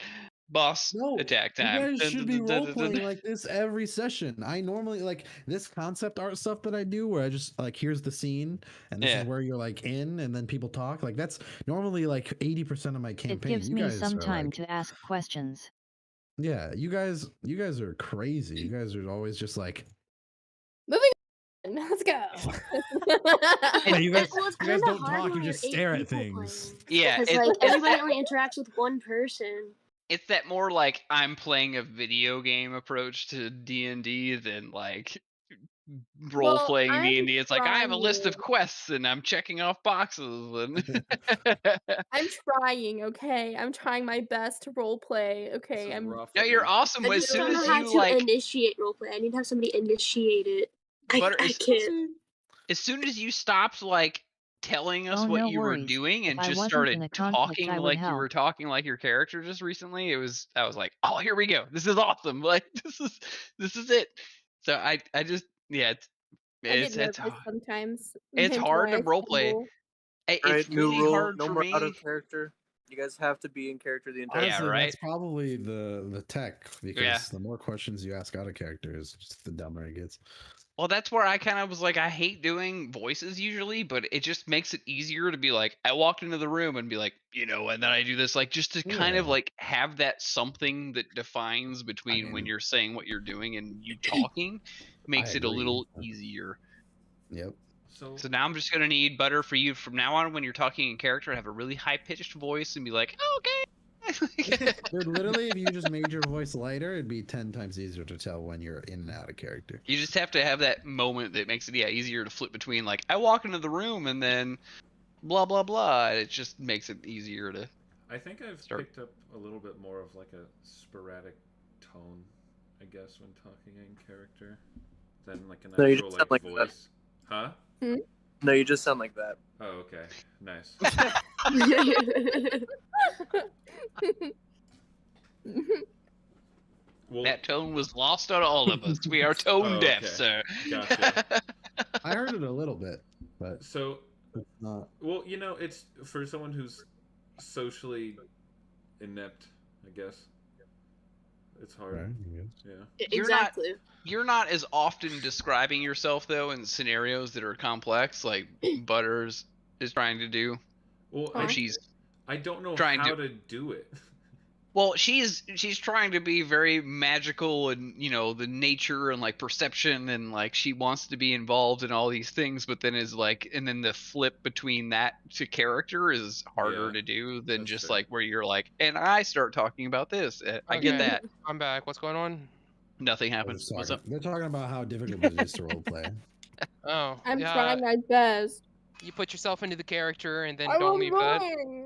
boss, attack time. You guys should be role playing like this every session. I normally like this concept art stuff that I do, where I just like, here's the scene, and this Yeah. is where you're like in, and then people talk. Like that's normally like 80% of my It campaign. gives You me guys some are, time like- to ask questions. Yeah, you guys are crazy. You guys are always just like, Moving on, let's go. yeah, you guys, Well, it's you guys kinda don't hard talk. when You you're just 8 stare at people things. Yeah, Because like everybody only interacts with one person. it's that more like I'm playing a video game approach to D&D than like role playing I'm D&D. It's like I have a list of trying. quests and I'm checking off boxes and I'm trying, okay? I'm trying my best to roleplay, This okay? is I'm rough No, right you're now. awesome. I As just soon don't know as how you to like, initiate roleplay. I need to have somebody initiate it. I as can't. soon as you stopped like telling us Oh, what no you were worries. doing If and I just wasn't started in a conflict, talking I would like you help. were talking like your character just recently, I was like, oh, here we go. This is awesome. Like this is it. So I just yeah, I get it's nervous sometimes. it's Hence hard why to I roleplay. stumble. It's Alright, new really rule: hard no for more out me. of character. You guys have to be in character the entire Yeah, Honestly, right. that's probably the tech, because Yeah. the more questions you ask out of characters, just the dumber it gets. Well, that's where I kind of was like, I hate doing voices usually, but it just makes it easier to be like, I walked into the room and be like, and then I do this, like, just to kind of Yeah. like have that something that defines between when mean- you're saying what you're doing and you talking makes it a agree. little easier. Yep. So now I'm just gonna need Butter for you from now on when you're talking in character, have a really high pitched voice and be like, okay. Dude, literally, if you just made your voice lighter, it'd be 10 times easier to tell when you're in and out of character. You just have to have that moment that makes it easier to flip between like I walk into the room and then blah blah blah. It just makes it easier to. I think I've Start. picked up a little bit more of like a sporadic tone, I guess, when talking in character than like an No, you actual just sound like that. voice. Huh? No, you just sound like that. Oh, okay. Nice. Well, That tone was lost on all of us. We are tone deaf, okay. sir. Gotcha. I heard it a little bit, but So, it's not. well, it's for someone who's socially inept, I guess. It's hard. Right, I guess. Yeah. Exactly. You're not as often describing yourself though in scenarios that are complex, like Butters is trying to do. Well, Or she's I don't know trying how to do it. Well, she's trying to be very magical and the nature and like perception and like she wants to be involved in all these things, but then is like, and then the flip between that to character is harder Yeah, to do than that's just fair. like where you're like, and I start talking about this. I get Okay. that. I'm back. What's going on? Nothing They're happens. just What's talking- up? They're talking about how difficult it is to roleplay. Oh, I'm yeah. trying my best. You put yourself into the character and then I don't was leave that. lying.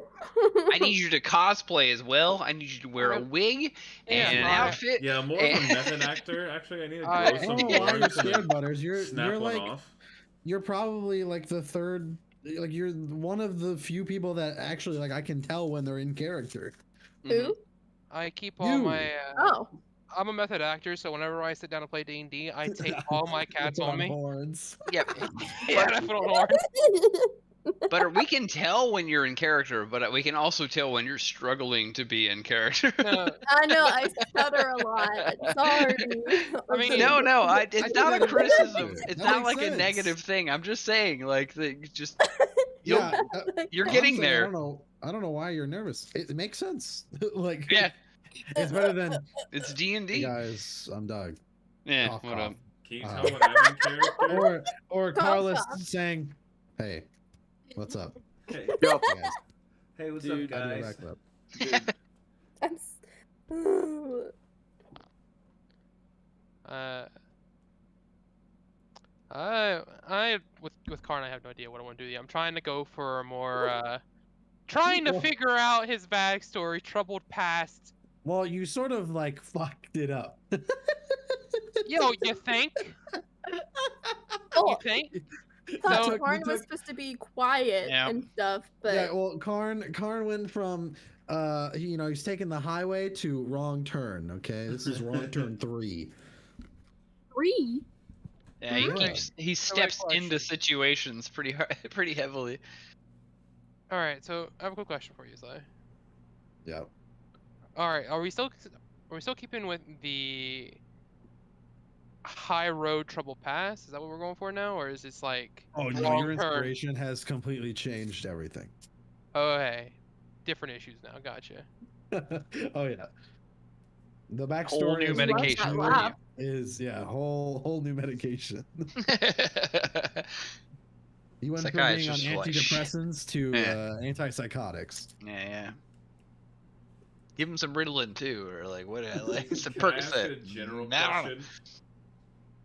I need you to cosplay as well. I need you to wear a wig Yeah, and an fine. outfit. Yeah, more of a method actor. Actually, I need to grow I some don't know why horns you're and scared, then Butters. You're snap one like off. you're probably like the third, like you're one of the few people that actually like I can tell when they're in character. Who? I keep all You. my. Oh. I'm a method actor, so whenever I sit down to play D&D, I take all my cats Put on me. horns. Yep. Yeah, I put on horns. But we can tell when you're in character, but we can also tell when you're struggling to be in character. No, I know, I stutter a lot. Sorry. I mean, No, it's not a that criticism. makes It's sense. not That like makes a sense. negative thing. I'm just saying, like, just Yeah, you're honestly, getting I there. don't know why you're nervous. It makes sense. Like, Yeah, it's better than it's hey D&D. guys. I'm Doug. Yeah, Cough, what cough. up? Can you Uh, tell when I'm in character? Or Cough, Carlos cough. saying, "Hey, what's up, Hey, Yo, hey, guys?" hey, what's Dude, up, I do a guys? backflip. I'm s- I with Karn, I have no idea what I want to do. I'm trying to go for a more trying to Well- figure out his backstory, troubled past. Well, you sort of like fucked it up. Yo, you think? You Oh, think? thought So- Karn was supposed to be quiet Yeah. and stuff, but Yeah, well, Karn went from he's taking the highway to wrong turn. Okay, this is wrong turn 3. 3? Yeah, Yeah. he steps into question. situations pretty heavily. All right, so I have a quick question for you, Sly. Yeah. All right, are we still keeping with the high road trouble pass? Is that what we're going for now, or is this like Oh no, wrong your turn? inspiration has completely changed everything. Oh, hey, different issues now. Gotcha. Oh yeah. The backstory Whole new is medication for you. is whole new medication. He went from being on Psychiatrists are like, "Shit." antidepressants to Yeah. antipsychotics. Yeah. Give him some Ritalin too, or like what? Like some Can I ask a Percocet. general No. question?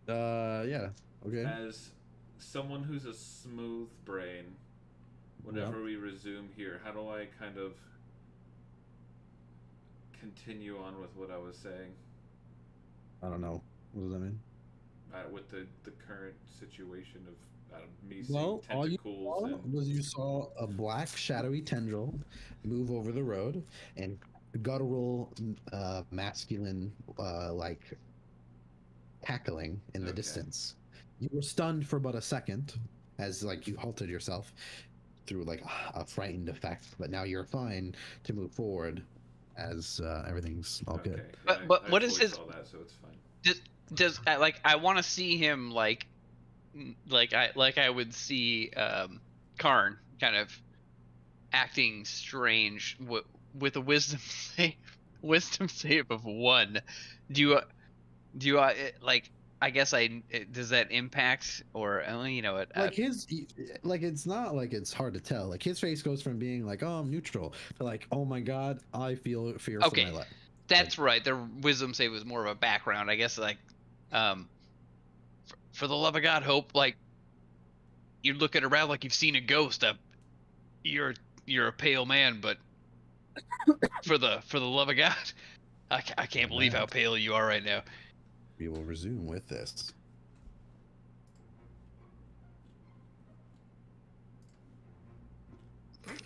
Yeah. Okay. As someone who's a smooth brain, whenever we resume here, how do I kind of continue on with what I was saying? I don't know. What does that mean? With the current situation of me Well, seeing all you tentacles saw and was you saw a black shadowy tendril move over the road and guttural, masculine, like cackling in the distance. You were stunned for but a second as like you halted yourself through like a frightened effect, but now you're fine to move forward as everything's all good. But what is his? Saw that, so it's fine. Does like I want to see him like I would see Karn kind of acting strange with a wisdom save of 1. Do you like? I guess does that impact or you know what? Like like it's not like it's hard to tell. Like his face goes from being like, oh, I'm neutral to like, oh my god, I feel fear for my life. That's right. Their wisdom save was more of a background, I guess. Like, for the love of God, Hope, like you're looking around like you've seen a ghost. You're a pale man, but for the love of God, I can't believe how pale you are right now. We will resume with this.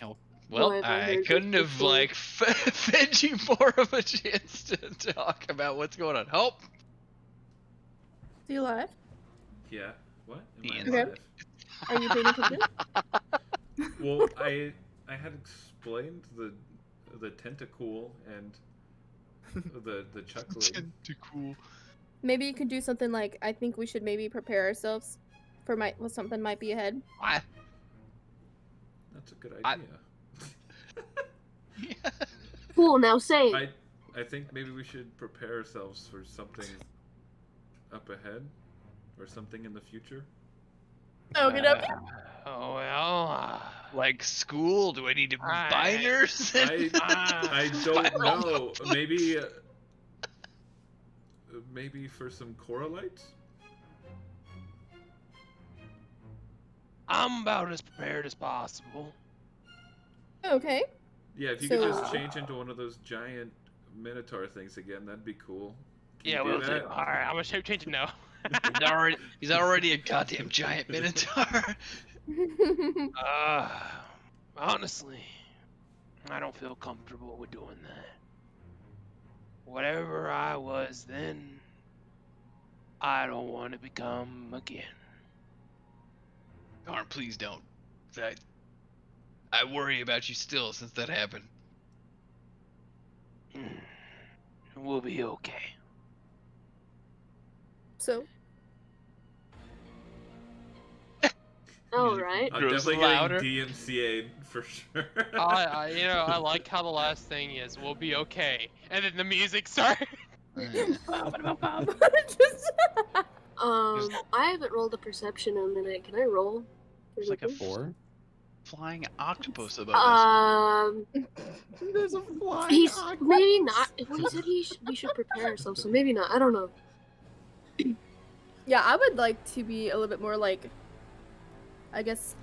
Oh, well, I couldn't have like fed you more of a chance to talk about what's going on. Hope. Do you alive? Yeah. What? Am I Okay. alive? Are you paying attention? Well, I had explained the tentacle and the chuckling. Tentacle. Maybe you could do something like, I think we should maybe prepare ourselves for something might be ahead. That's a good idea. Cool, now say it. I think maybe we should prepare ourselves for something up ahead or something in the future. Okay. Oh well. Like school? Do I need to buy nurse? I don't know. Maybe for some coralites? I'm about as prepared as possible. Okay. Yeah, if you could just change into one of those giant minotaur things again, that'd be cool. Can you do that? Alright, I'm gonna shape change it now. He's already a goddamn giant minotaur. Honestly, I don't feel comfortable with doing that. Whatever I was then, I don't want to become again. Darn, please don't. I worry about you still since that happened. We'll be okay. So. All right. I'm definitely getting DMCA'd for sure. I like how the last thing is, we'll be okay. And then the music starts. I haven't rolled a perception in a minute. Can I roll? There's like a 4 flying octopus above us. There's a flying octopus. Maybe not. Well, he said we should prepare ourselves, so maybe not. I don't know. Yeah, I would like to be a little bit more like, I guess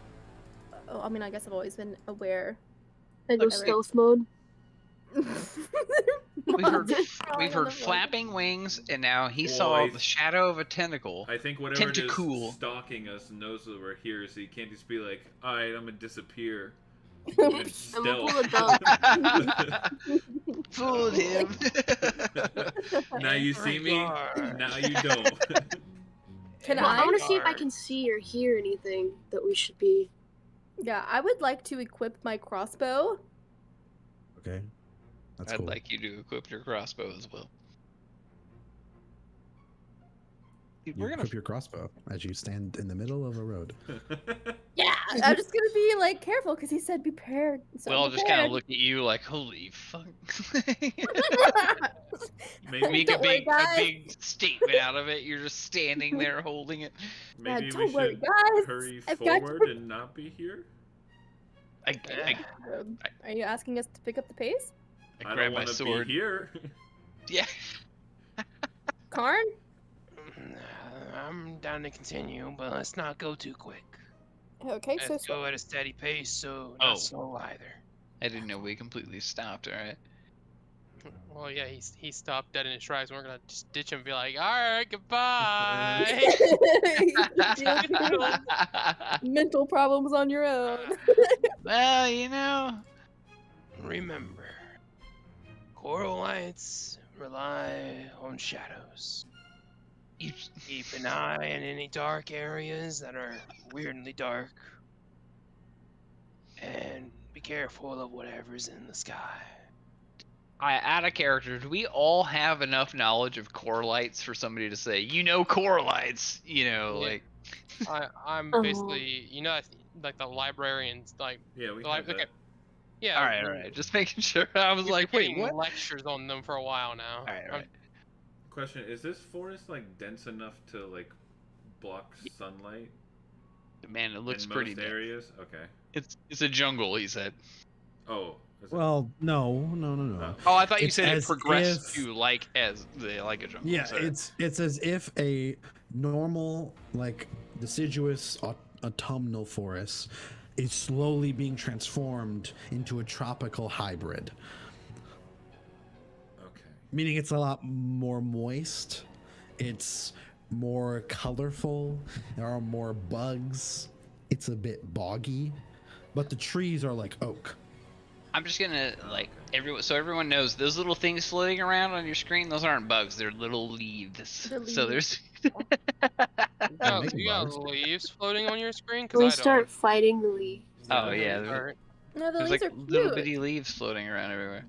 I've always been aware. I go stealth mode. We've heard flapping wings, and now he saw the shadow of a tentacle. I think whatever it is stalking us knows that we're here, so you can't just be like, alright, I'm gonna disappear. And stealth. Fooled him. Now you see me, now you don't. I want to see if I can see or hear anything that we should be. Yeah, I would like to equip my crossbow. Okay. That's I'd cool. like you to equip your crossbow as well. Dude, we're gonna equip your crossbow as you stand in the middle of a road. Yeah, I'm just gonna be like careful because he said be prepared. So we'll all just kind of look at you like, holy fuck. Make a big statement out of it. You're just standing there holding it. Maybe we should hurry forward and not be here? Are you asking us to pick up the pace? I don't want to be here. Yeah. Karn? I'm down to continue, but let's not go too quick. Okay, so Let's go at a steady pace, so Oh. not slow either. I didn't know we completely stopped. All right. Well, yeah, he stopped dead in his tracks. We're gonna just ditch him and be like, all right, goodbye. Deal with your mental problems on your own. Well, you know. Remember, coral lights rely on shadows. Keep an eye on any dark areas that are weirdly dark. And be careful of whatever's in the sky. Out of character, do we all have enough knowledge of core lights for somebody to say, you know, core lights? You know, Yeah. like. I'm Oh. basically, like the librarians, like. Yeah, we the have that. Okay. Yeah. All right. Just making sure. I was we've like, been wait, getting what? lectures on them for a while now. All right. Question: is this forest like dense enough to like block sunlight Man, it looks in pretty. most areas? Okay. It's a jungle, he said. Oh. Is it? Well, no. Oh, I thought you It's said it as progressed if- to like as they like a jungle. Yeah, Sorry. it's as if a normal, like, deciduous autumnal forest is slowly being transformed into a tropical hybrid. Okay. Meaning it's a lot more moist, it's more colorful, there are more bugs, it's a bit boggy, but the trees are like oak. I'm just gonna so everyone knows those little things floating around on your screen. Those aren't bugs; they're little leaves. They're So leaves. there's. making You got bugs. leaves floating on your screen? Can we I start don't. fighting the leaves? Oh yeah, Alright, No, the there's leaves like are little cute. bitty leaves floating around everywhere.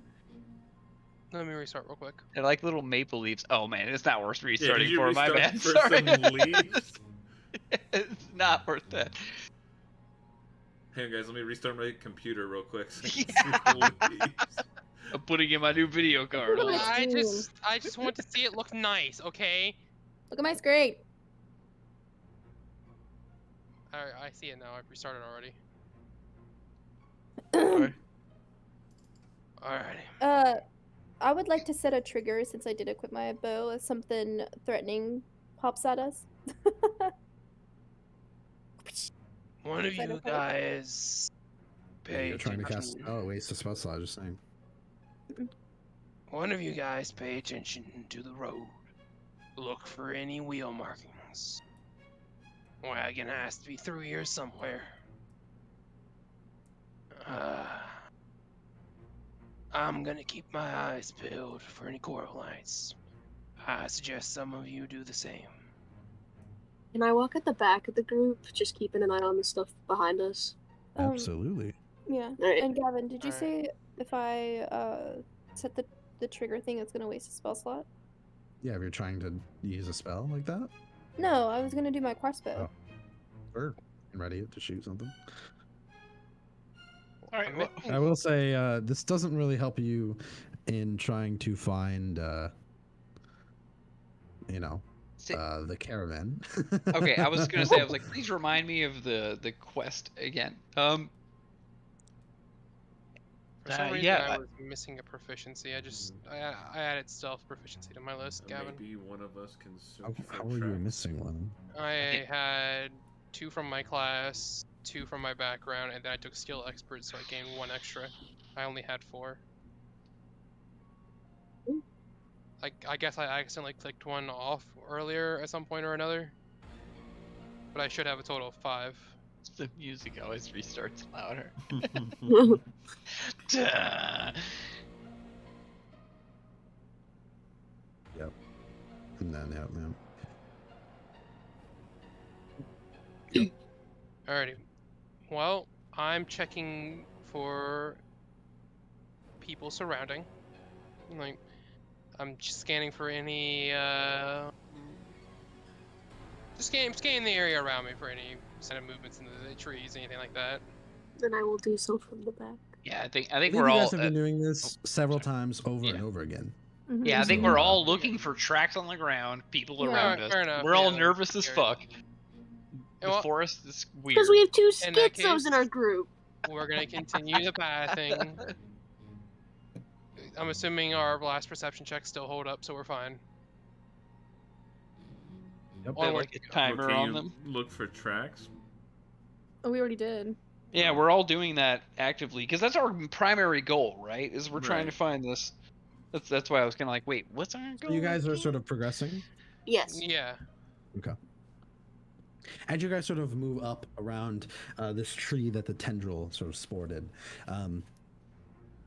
let me restart real quick. They're like little maple leaves. Oh man, it's not worth Yeah, restarting did you for. My restart bad. for Sorry. some leaves? It's not worth that. Hey guys, let me restart my computer real quick. So I can Yeah. see the leaves. I'm putting in my new video card. Look at I my just want to see it look nice, okay? Look at my screen. I see it now. I've restarted already. Alrighty. I would like to set a trigger since I did equip my bow if something threatening pops at us. One of Is that you okay? guys pay You're trying to attention. cast. Oh, waste a spell slot, just saying. One of you guys pay attention to the road. Look for any wheel markings. Wagon has to be through here somewhere. I'm gonna keep my eyes peeled for any coral lights. I suggest some of you do the same. Can I walk at the back of the group, just keeping an eye on the stuff behind us? Absolutely. Yeah. Alright. And Gavin, did you Alright. say if I set the trigger thing, it's gonna waste a spell slot? Yeah, if you're trying to use a spell like that, No, I was gonna do my crossbow. or ready to shoot something. All right. Well, I will say this doesn't really help you in trying to find, the caravan. okay, I was gonna say, I was like, please remind me of the quest again. For some reason, yeah, I was missing a proficiency. I added stealth proficiency to my list, Gavin. Maybe one of us can search for How are you tracks. missing one? I had 2 from my class, 2 from my background, and then I took skill expert, so I gained 1 extra. I only had 4. I guess I accidentally clicked one off earlier at some point or another. But I should have a total of 5. the music always restarts louder. Oh, Duh. Yep. And then, Alrighty. Well, I'm checking for people surrounding. Like, I'm just scanning for any, just scanning the area around me for any sign of movements in the trees, anything like that. then I will do so from the back. Yeah, I think I think we're you all. guys have been doing this several times over yeah. and over again. Mhm. Yeah, I think So, we're all looking for tracks on the ground, people Yeah. around us. Fair enough, We're all yeah, nervous as fair fuck. The well- forest is weird. Because we have 2 In that schizos in case- our group. We're gonna continue the pathing. I'm assuming our last perception checks still hold up, so we're fine. Yep. Only one like a to go. timer Can on you them. look for tracks? Oh, we already did. Yeah, we're all doing that actively because that's our primary goal, right? Is we're trying to Right. find this. That's why I was kind of like, wait, what's our goal? So you guys are again? sort of progressing. Yes. Yeah. Okay. As you guys sort of move up around this tree that the tendril sort of sported,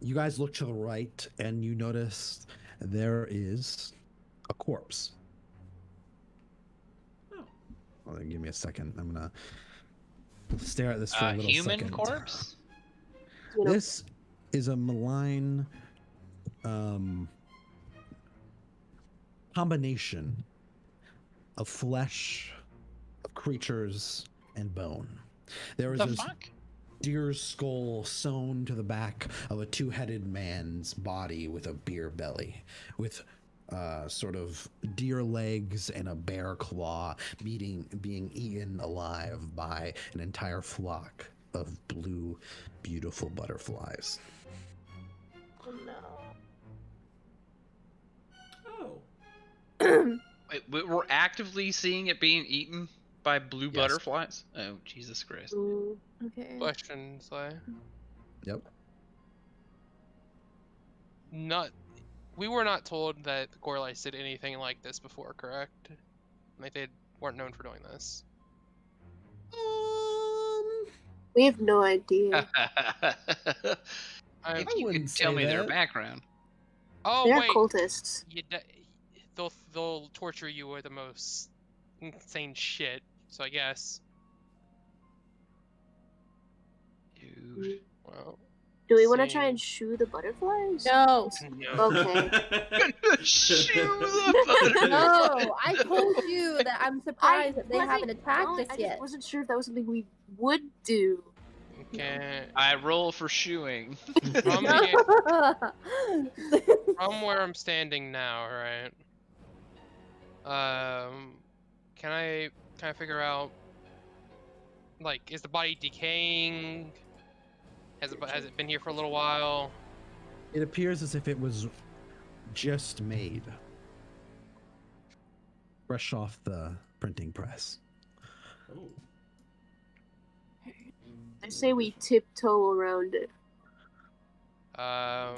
you guys look to the right and you notice there is a corpse. Oh. Hold on, give me a second. I'm gonna stare at this for a little Human second. corpse. This is a malign combination of flesh, of creatures, and bone. There is The this fuck? deer's skull sewn to the back of a two-headed man's body with a beer belly, with sort of deer legs and a bear claw being eaten alive by an entire flock of blue, beautiful butterflies. Oh no. Oh. Wait, we're actively seeing it being eaten by blue Yes. butterflies. Oh, Jesus Christ! Okay. Question, Slay. Yep. We were not told that the Gorlites did anything like this before, correct? Like they weren't known for doing this. We have no idea. I- If you could wouldn't tell say me their that. background. Oh They're wait, cultists. they'll torture you with the most insane shit. So I guess. Dude. Well. Do we want to try seeing- and shoo the butterflies? No. No. Okay. Shoo the butterflies. No, I told you that I'm surprised that they haven't attacked us I yet. just wasn't sure if that was something we would do. Okay. I roll for shooing. From where I'm standing now, right? Can I figure out, like, is the body decaying? Has it been here for a little while? It appears as if it was just made. Fresh off the printing press. Oh. I say we tiptoe around it.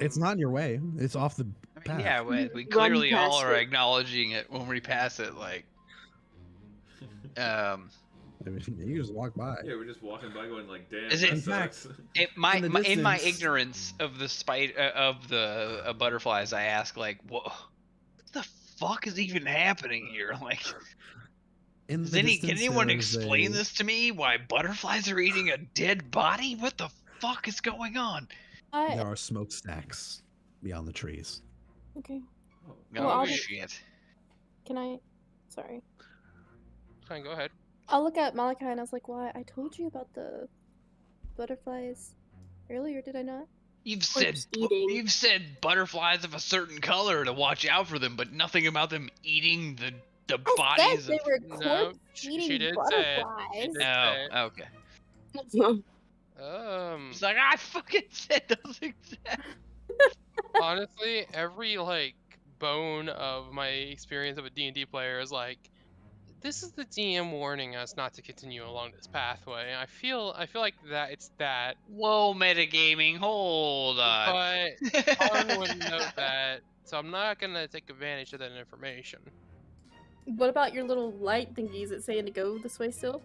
It's not in your way. It's off the path. Yeah, we Run clearly all past are it. acknowledging it when we pass it. Like, I mean, you just walk by. Yeah, we're just walking by going like, damn, Is that it- In fact, sucks. in the my distance- ignorance of the of the butterflies, I ask like, what the fuck is even happening here? Like, In can the distance, anyone there is explain a- this to me? Why butterflies are eating a dead body? What the fuck is going on? There are smokestacks beyond the trees. Okay. Oh. Well, Oh I'll- shit! Can I? Sorry. Fine, go ahead. I'll look at Malachi and I was like, "Why? I told you about the butterflies earlier, did I not?" You've Or said just eating. you've said butterflies of a certain color to watch out for them, but nothing about them eating the I bodies said they of. were No, corpse she eating did say it. butterflies. She did. Oh, okay. It's like I fucking said those exact. Honestly, every like bone of my experience of a D&D player is like, this is the DM warning us not to continue along this pathway. I feel like that it's that, Whoa, metagaming, hold on. but Harlan wouldn't know that, so I'm not gonna take advantage of that information. What about your little light thingies that saying to go this way still?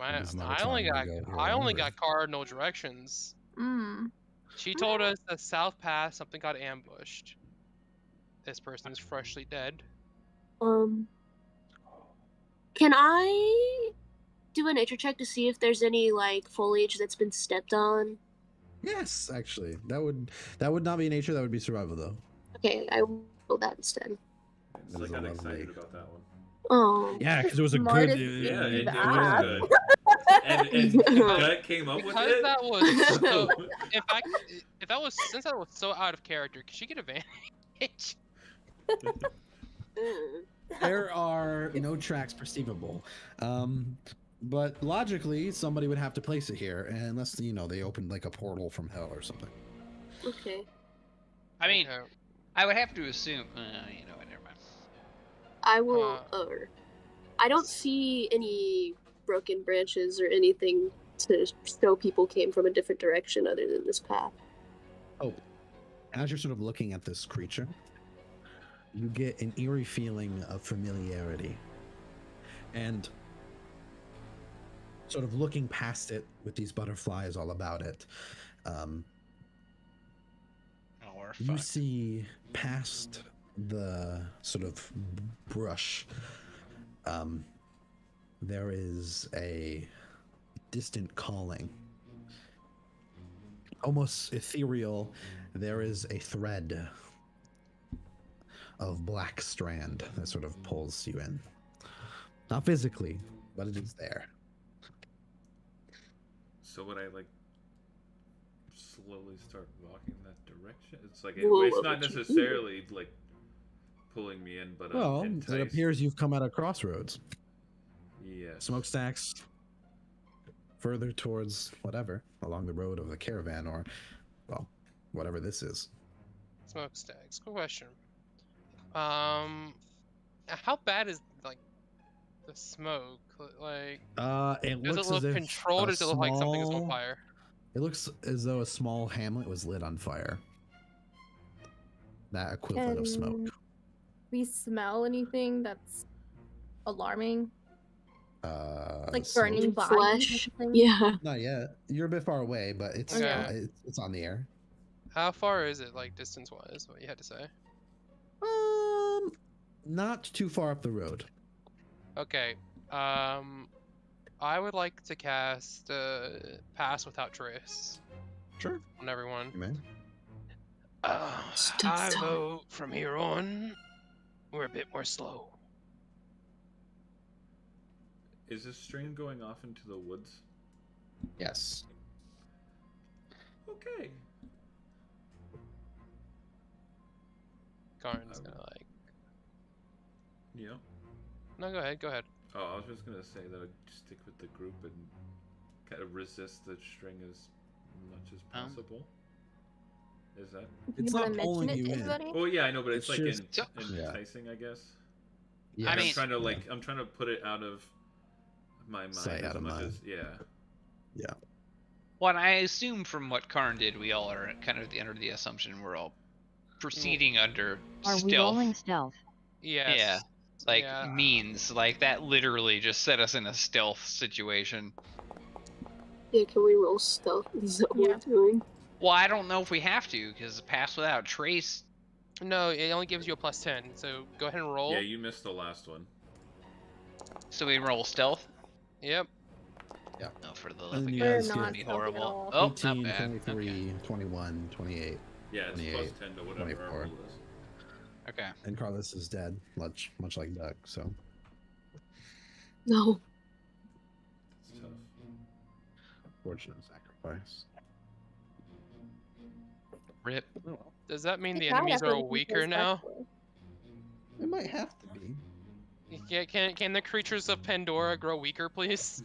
It's never I only telling got you to go I only wherever. got cardinal directions. Mm. She told us the south path something got ambushed. This person is freshly dead. Can I do a nature check to see if there's any like foliage that's been stepped on? Yes, actually, that would not be nature. That would be survival, though. Okay, I will roll that instead. It's That like is a I'm lovely- excited about that one. Oh. Yeah, because it was a Smartest good. Yeah, it was Ah. good. And Gut came up with Because it. that was so, in fact, if that was since that was so out of character, could she get advantage? There are no tracks perceivable, but logically, somebody would have to place it here, unless they opened like a portal from hell or something. Okay. I mean, Okay. I would have to assume. You know what? Never mind. I will. I don't see any broken branches or anything to show people came from a different direction other than this path. Oh, as you're sort of looking at this creature, you get an eerie feeling of familiarity. And sort of looking past it with these butterflies all about it, you see past the sort of brush, there is a distant calling. Almost ethereal, there is a thread of black strand that sort of pulls you in. Not physically, but it is there. So would I like slowly start walking that direction? It's like Whoa, it's what not would you necessarily like pulling me in, but Well, enticed. it appears you've come at a crossroads. Yes. Smokestacks further towards whatever, along the road of the caravan, or, well, whatever this is. Smokestacks. Good question. How bad is like the smoke? Like, It does looks it look as if controlled, or does it look like something is on small- fire? It looks as though a small hamlet was lit on fire. That equivalent of smoke. Can we smell anything that's alarming? Like burning smoke? bodies or Flesh. something? Yeah. Not yet. You're a bit far away, but it's Okay. it's on the air. How far is it, like distance-wise? What you had to say? Not too far up the road. Okay. I would like to cast Pass Without Trace Sure. on everyone. You may. I vote from here on, we're a bit more slow. Is this stream going off into the woods? Yes. Okay. Karn's gonna like. Yeah. No, go ahead. Go ahead. Oh, I was just gonna say that I'd stick with the group and kind of resist the string as much as possible. Is that? It's You wanna not mention pulling it you to in. anybody? Oh yeah, I know, but it's, It's like just- enticing, I guess. Yeah. I mean- I'm trying to I'm trying to put it out of my mind Sight, as out of much mind. as yeah. Well, and I assume from what Karn did, we all are kind of under the assumption we're all proceeding under Are stealth. we rolling stealth? Yes. Yeah. Like Yeah. means like that literally just set us in a stealth situation. Yeah, can we roll stealth? Is that what Yeah. we're doing? Well, I don't know if we have to because Pass Without Trace. No, it only gives you a +10. So go ahead and roll. Yeah, you missed the last one. So we roll stealth. Yep. Oh, for the And love of you God, We're guys it's gonna not be stealthy at horrible. all. Oh, 18, not bad. 23, 21, 28. Yeah, it's 28, +10 to whatever 24. our roll is. Okay. And Carlos is dead, much like Doug, so. No. It's tough. Fortunate sacrifice. Rip. Does that mean They the tried enemies are everything weaker now? respectfully. It might have to be. Can the creatures of Pandora grow weaker, please?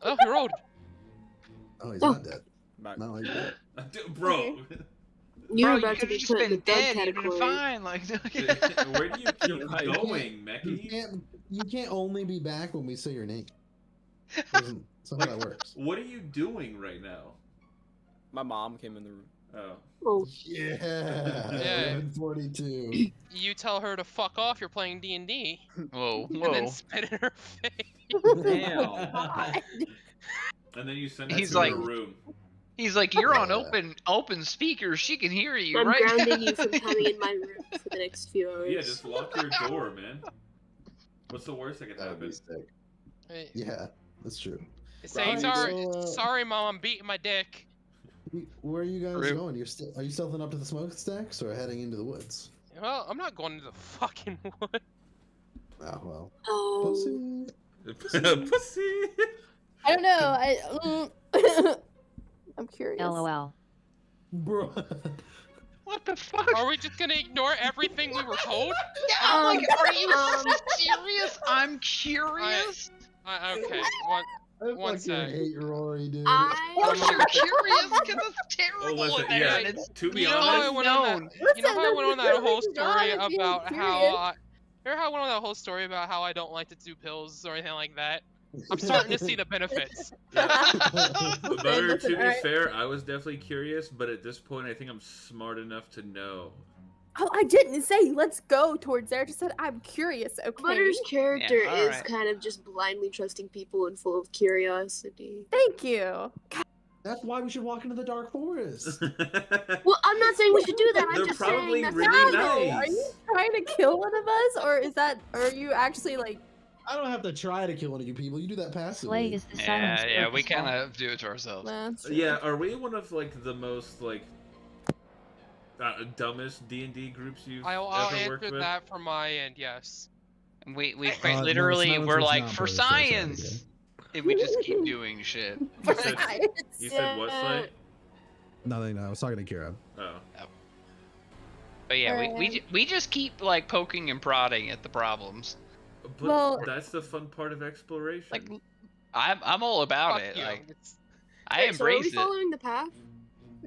Oh, he rolled. Oh, he's not dead. Back. Not like that. Bro, You're Bro, about you to be could've put in the been dead dead. You'd been category. fine. Like. where do you keep Right. going, You Meki? can't only be back when we say your name. That's not how that works. What are you doing right now? My mom came in the room. Oh. Oh, Yeah. Yeah. 42. You tell her to fuck off. You're playing D&D, Whoa, and whoa. then spit in her face. Damn. And then you send her He's to like- her room. He's like, you're on Yeah. open speaker. She can hear you, I'm right? grounding you from coming in my room for the next few hours. Yeah, just lock your door, man. What's the worst that could That would be happen? sick. Hey, Yeah, that's true. say Right, sorry, so, sorry, mom. I'm beating my dick. Where are you guys Rip. going? Are you stealthing up to the smokestacks or heading into the woods? Well, I'm not going to the fucking wood. Oh, well. Um, Pussy. Pussy. I don't know. I'm curious. LOL. Bro. What the fuck? Are we just gonna ignore everything we were told? Yeah, I'm like, are you Um, serious? I'm curious. Okay. What? One sec. hate Rory, dude. Oh, you're curious because it's terrible listen, in there. yeah, and it's to be You know how I honest, went on that? You know Listen, how I went on that whole nothing story wrong with being about how curious. Remember how I went on that whole story about how I don't like to do pills or anything like that? I'm starting to see the benefits. Butter, to be alright. fair, I was definitely curious, but at this point, I think I'm smart enough to know. Oh, I didn't say let's go towards there. I just said I'm curious. Okay. Butter's character Yeah, is alright. kind of just blindly trusting people and full of curiosity. Thank you. That's why we should walk into the dark forest. Well, I'm not saying we should do that. I'm They're just probably saying that's really legal. Are you nice. trying to kill one of us, or are you actually like? I don't have to try to kill one of you people. You do that passively. Slay is the silent Yeah, we purpose kind one. of do it to ourselves. Nah, that's true. Yeah, are we one of like the most like dumbest D&D groups you've I'll ever worked answer with? that from my end. Yes. We no, literally silence we're was like not for very fair, sorry, science, and we just keep doing shit. You said, you said what, Slay? Nothing. I was talking to Kira. Oh. But yeah, Alright. we just keep like poking and prodding at the problems. But Well- that's the fun part of exploration. Like I'm all about Fuck it. you. Like It's- I Wait, so are we embrace it. following the path?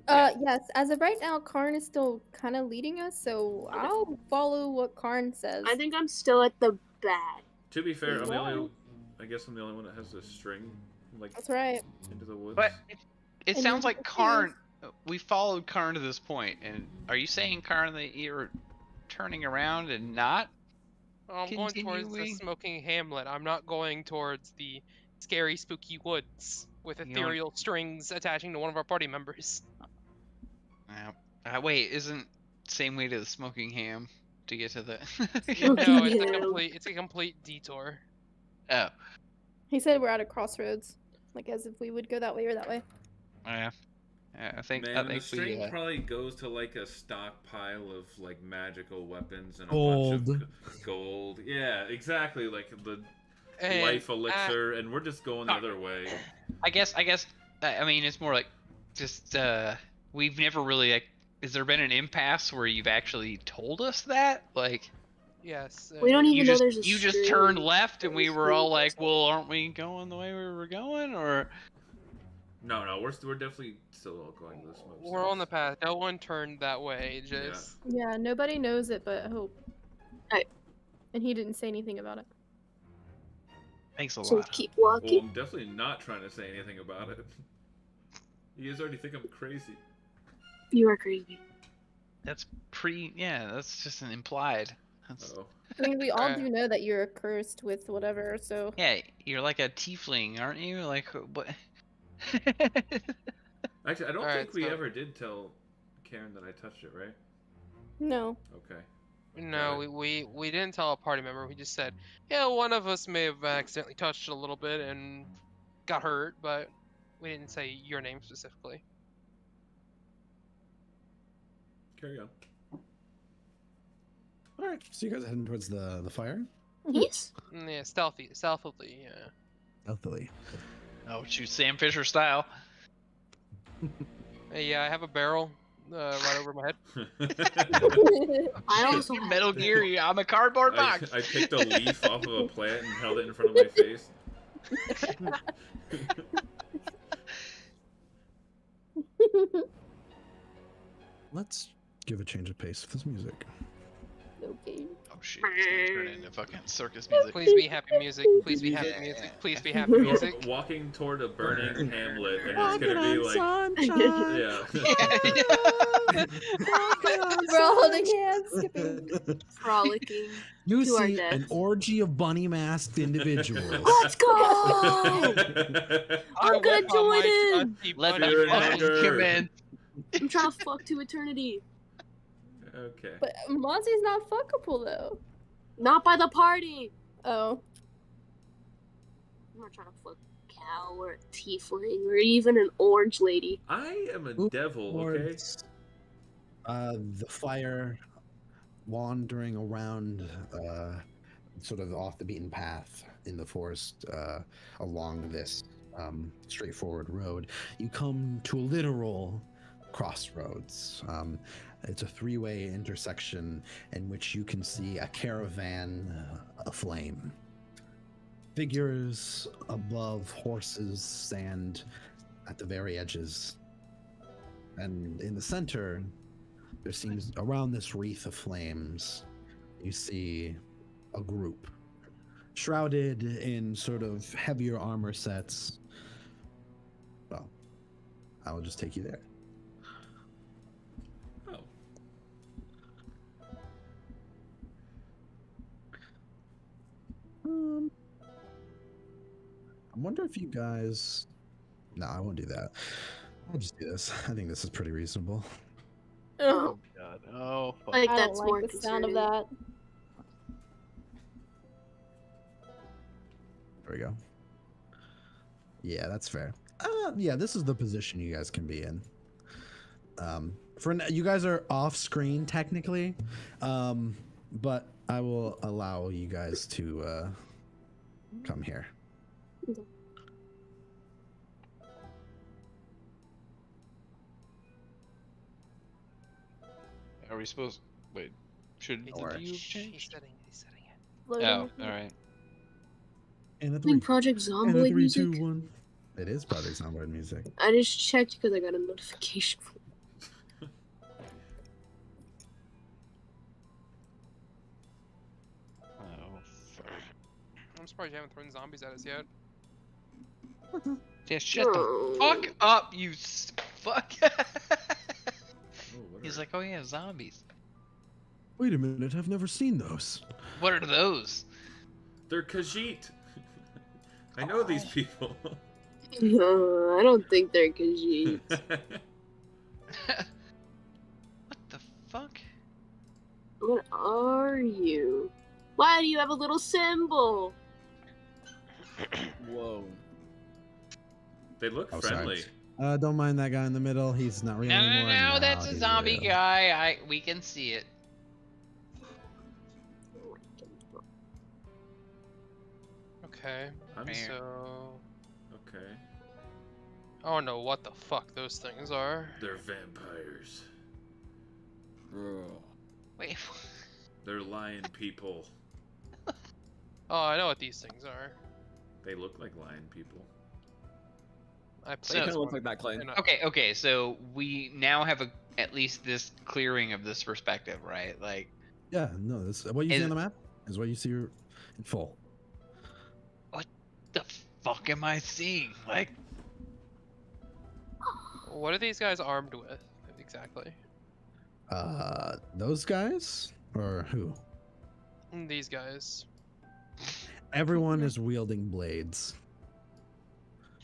Yes. As of right now, Karn is still kind of leading us, so I'll follow what Karn says. I think I'm still at the back. To be fair, I'm the only. Wow. I guess I'm the only one that has a string, like That's right. into the woods. But it And sounds you're like Karn. We followed Karn to this point, and are you saying Karn that you're turning around and not? I'm going towards the Continuing. smoking hamlet. I'm not going towards the scary, spooky woods with You know- ethereal strings attaching to one of our party members. Wait, isn't same way to the smoking ham to get to the? No, it's a Yeah. complete detour. Oh, He said we're at a crossroads, like as if we would go that way or that way. yeah. I think Man, I the think string we. probably goes to like a stockpile of like magical weapons and a Gold. bunch of gold. Yeah, exactly. Like the And life elixir, and we're just going the other way. I guess. I mean, it's more like just we've never really like. Has there been an impasse where you've actually told us that? Like, yes. We don't you even know just there's a you just string. turned left, and we were all like, "Well, aren't we going the way we were going?" Or No, we're definitely still all going to the smoke. We're on the path. No one turned that way. Just Yeah, nobody knows it but Hope. Alright. And he didn't say anything about it. thanks a So lot. keep Well, walking. I'm definitely not trying to say anything about it. You guys already think I'm crazy. You are crazy. That's yeah, that's just an implied. That's, Oh. I mean, we all Alright. do know that you're cursed with whatever, so. yeah, you're like a tiefling, aren't you? Like what? Actually, I don't Alright, think we so- ever did tell Karen that I touched it, right? No. Okay. no, we didn't tell a party member. We just said, yeah, one of us may have accidentally touched it a little bit and got hurt, but we didn't say your name specifically. Carry on. All right. So you guys are heading towards the fire? Yes. Yeah, stealthily. Yeah. Stealthily. Oh, shoot, Sam Fisher style. Hey, yeah, I have a barrel right over my head. I also have Metal Gear, I'm a cardboard box. I picked a leaf off of a plant and held it in front of my face. Let's give a change of pace with this music. Okay. Oh shit, it's gonna turn into fucking circus music. Please be happy music. Please be happy music. Please be happy We're music. walking toward a burning hamlet, and it's gonna be like, yeah. We're all holding hands, skipping. frolicking. You To our see death. an orgy of bunny masked individuals. Let's go! I I'm gonna whip out my join in. trusty Let buddy You're the an belt. fucking ogre. come in. I'm trying to fuck to eternity. Okay. But Mozzie's not fuckable though. Not by the party. Oh. I'm not trying to fuck a cow or a tiefling or even an orange lady. I am a Move devil, okay? towards, the fire, wandering around, sort of off the beaten path in the forest, along this straightforward road. You come to a literal crossroads. It's a three-way intersection in which you can see a caravan aflame. figures above horses stand at the very edges. And in the center, there seems, around this wreath of flames, you see a group shrouded in sort of heavier armor sets. Well, I will just take you there. Oh. I wonder if you guys... No, I won't do that. I'll just do this. I think this is pretty reasonable. Oh, God. Oh, fuck. I think I that's don't more like the sound of concerning. that. There we go. Yeah, that's fair. Yeah, this is the position you guys can be in. You guys are off screen technically, but I will allow you guys to come here. Are we supposed? Wait, should It's the worry. view He's change? setting it. He's setting it. Loading Oh, with all me. right. And a I three. think Project And a Zomboid 3, music. 2, 1. It is Project Zomboid music. I just checked because I got a notification. Oh, fuck. I'm surprised you haven't thrown zombies at us yet. Yeah, shut the fuck up, you fuck. He's like, oh yeah, zombies. Wait a minute, I've never seen those. What are those? They're Khajiit. I know these people. I don't think they're Khajiit. What the fuck? What are you? Why do you have a little symbol? Whoa. They look Oh, friendly. sorry. Don't mind that guy in the middle. He's not real No, no, anymore. no, that's a he's zombie real. guy. We can see it. Okay. I'm So okay. I don't know what the fuck those things are. They're vampires. Bro. Wait. They're lion people. Oh, I know what these things are. They look like lion people. I They played kind as of look one, like that, Clay. and I- Okay, so we now have at least this clearing of this perspective, right? Like, Yeah, no, this what you see Is- on the map is what you see in full. the fuck am I seeing? Like, What are these guys armed with exactly? Those guys or who? These guys. Everyone is wielding blades.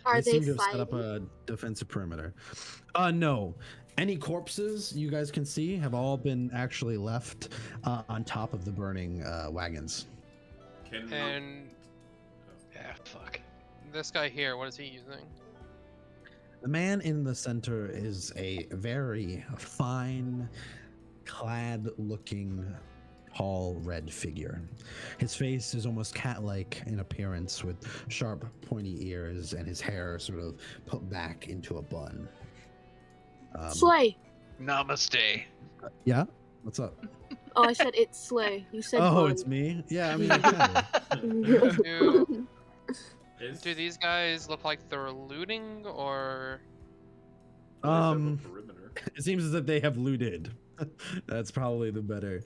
Are They they seem to have set up fighting? a defensive perimeter. No. Any corpses you guys can see have all been actually left on top of the burning wagons. Can we... And yeah, fuck. this guy here, what is he using? The man in the center is a very fine, clad-looking, tall red figure. His face is almost cat-like in appearance, with sharp, pointy ears, and his hair sort of put back into a bun. Slay. Namaste. Yeah. What's up? Oh, I said it's Slay. You said Oh, bun. it's me. Yeah, I mean, kinda. Do these guys look like they're looting or? perimeter. It seems as if they have looted. That's probably the better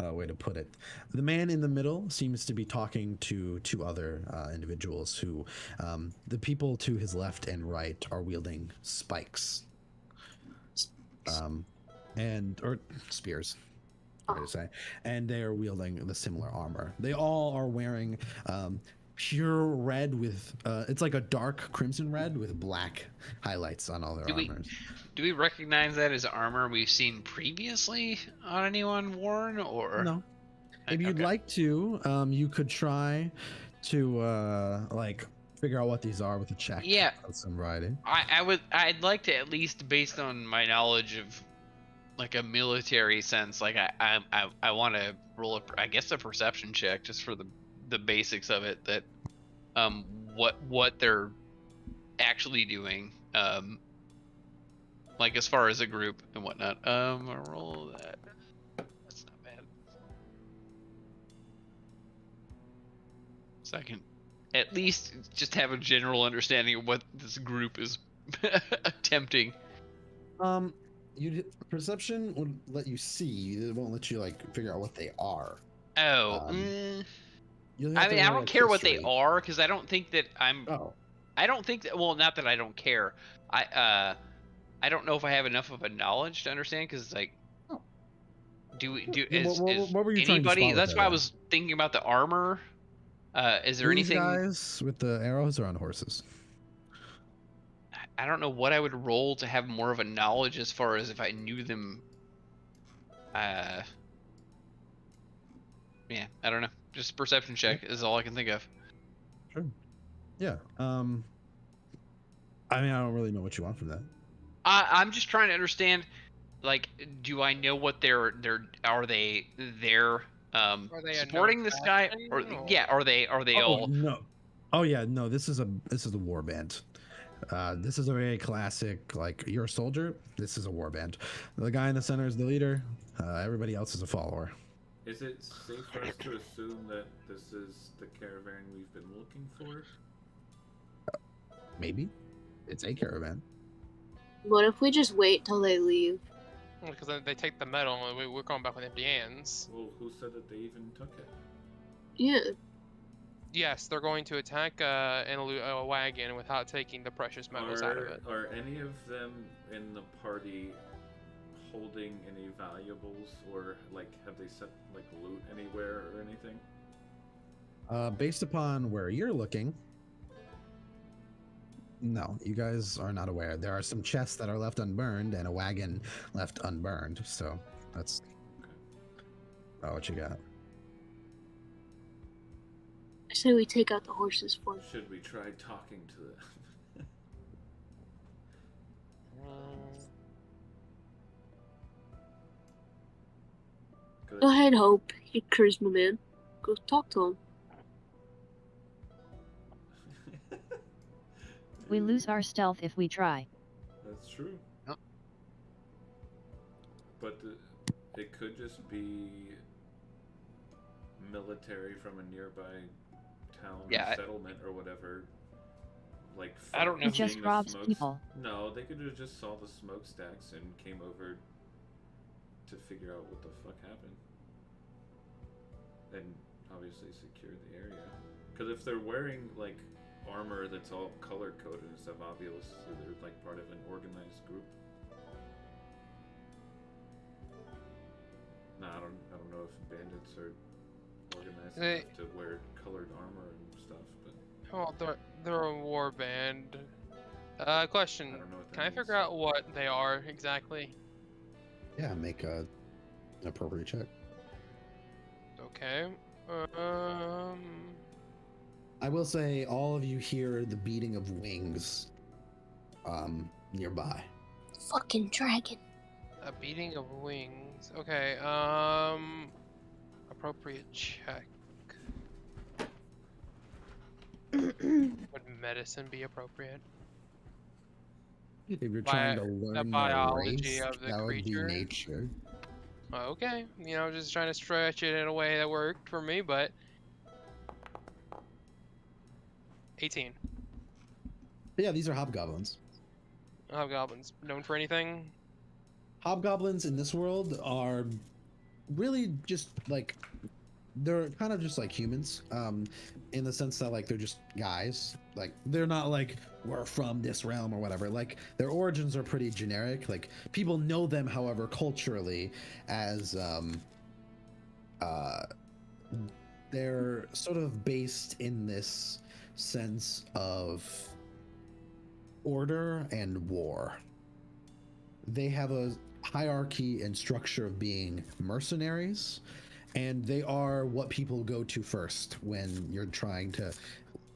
way to put it. The man in the middle seems to be talking to two other individuals who, the people to his left and right are wielding spikes. Or spears, I would say. And they are wielding the similar armor. They all are wearing pure red with, it's like a dark crimson red with black highlights on all their armors. Do we recognize that as armor we've seen previously on anyone worn, or No. If you'd Okay. like to, you could try to like figure out what these are with a check. Yeah. Of some writing. I'd like to, at least based on my knowledge of like a military sense, like I want to roll I guess a perception check just for the basics of it, that what they're actually doing, like as far as a group and whatnot. I'll roll that. That's not bad. Second. at least just have a general understanding of what this group is attempting. Perception would let you see. It won't let you like figure out what they are. Oh, You'll have I to mean, I roll, don't like, care what they history. are because I don't think that I'm. Oh, I don't think that. Well, not that I don't care. I don't know if I have enough of a knowledge to understand because like. Oh. Is what were you trying to anybody? spot with That's that, why I then? was thinking about the armor. Is there These anything? guys with the arrows are on horses. I don't know what I would roll to have more of a knowledge as far as if I knew them. Yeah, I don't know. Just perception check is all I can think of. Sure. Yeah. I mean, I don't really know what you want from that. I'm just trying to understand. Like, do I know what are they Are they a supporting known this guy or faction, yeah? Are they all? No. Oh yeah, no. This is a war band. This is a very classic. Like, you're a soldier. This is a war band. The guy in the center is the leader. Everybody else is a follower. Is it safe for us to assume that this is the caravan we've been looking for? Maybe. It's a caravan. What if we just wait till they leave? Because they take the metal and we're going back with empty hands. Well, who said that they even took it? Yeah. Yes, they're going to attack a wagon without taking the precious metals out of it. Are any of them in the party holding any valuables, or like have they set like loot anywhere or anything? Based upon where you're looking, no, you guys are not aware. There are some chests that are left unburned and a wagon left unburned. So that's what you got. I say we take out the horses for them. Should we try talking to them? Go ahead, Hope. You charisma man. Go talk to him. We lose our stealth if we try. That's true. Yep. But it could just be military from a nearby town or settlement or whatever. Like, I don't know. It just robs people. No, they could have just saw the smokestacks and came over to figure out what the fuck happened. And obviously secure the area. Because if they're wearing, like, armor that's all color coded and stuff, obviously they're, like, part of an organized group. No, I don't know if bandits are organized enough to wear colored armor and stuff, but... Oh, they're a war band. Question. I don't know what that Can I means. figure out what they are exactly? Yeah, make an appropriate check. Okay. I will say all of you hear the beating of wings nearby. Fucking dragon. A beating of wings. Okay, appropriate check. Would medicine be appropriate? If you're trying to learn the biology race, of the that creature. would be nature. Okay, just trying to stretch it in a way that worked for me, but 18. Yeah, these are hobgoblins. Hobgoblins known for anything? Hobgoblins in this world are really just like, they're kind of just like humans, in the sense that like they're just guys. Like, they're not like, we're from this realm or whatever. Like, their origins are pretty generic. Like, people know them, however, culturally as they're sort of based in this sense of order and war. They have a hierarchy and structure of being mercenaries, and they are what people go to first when you're trying to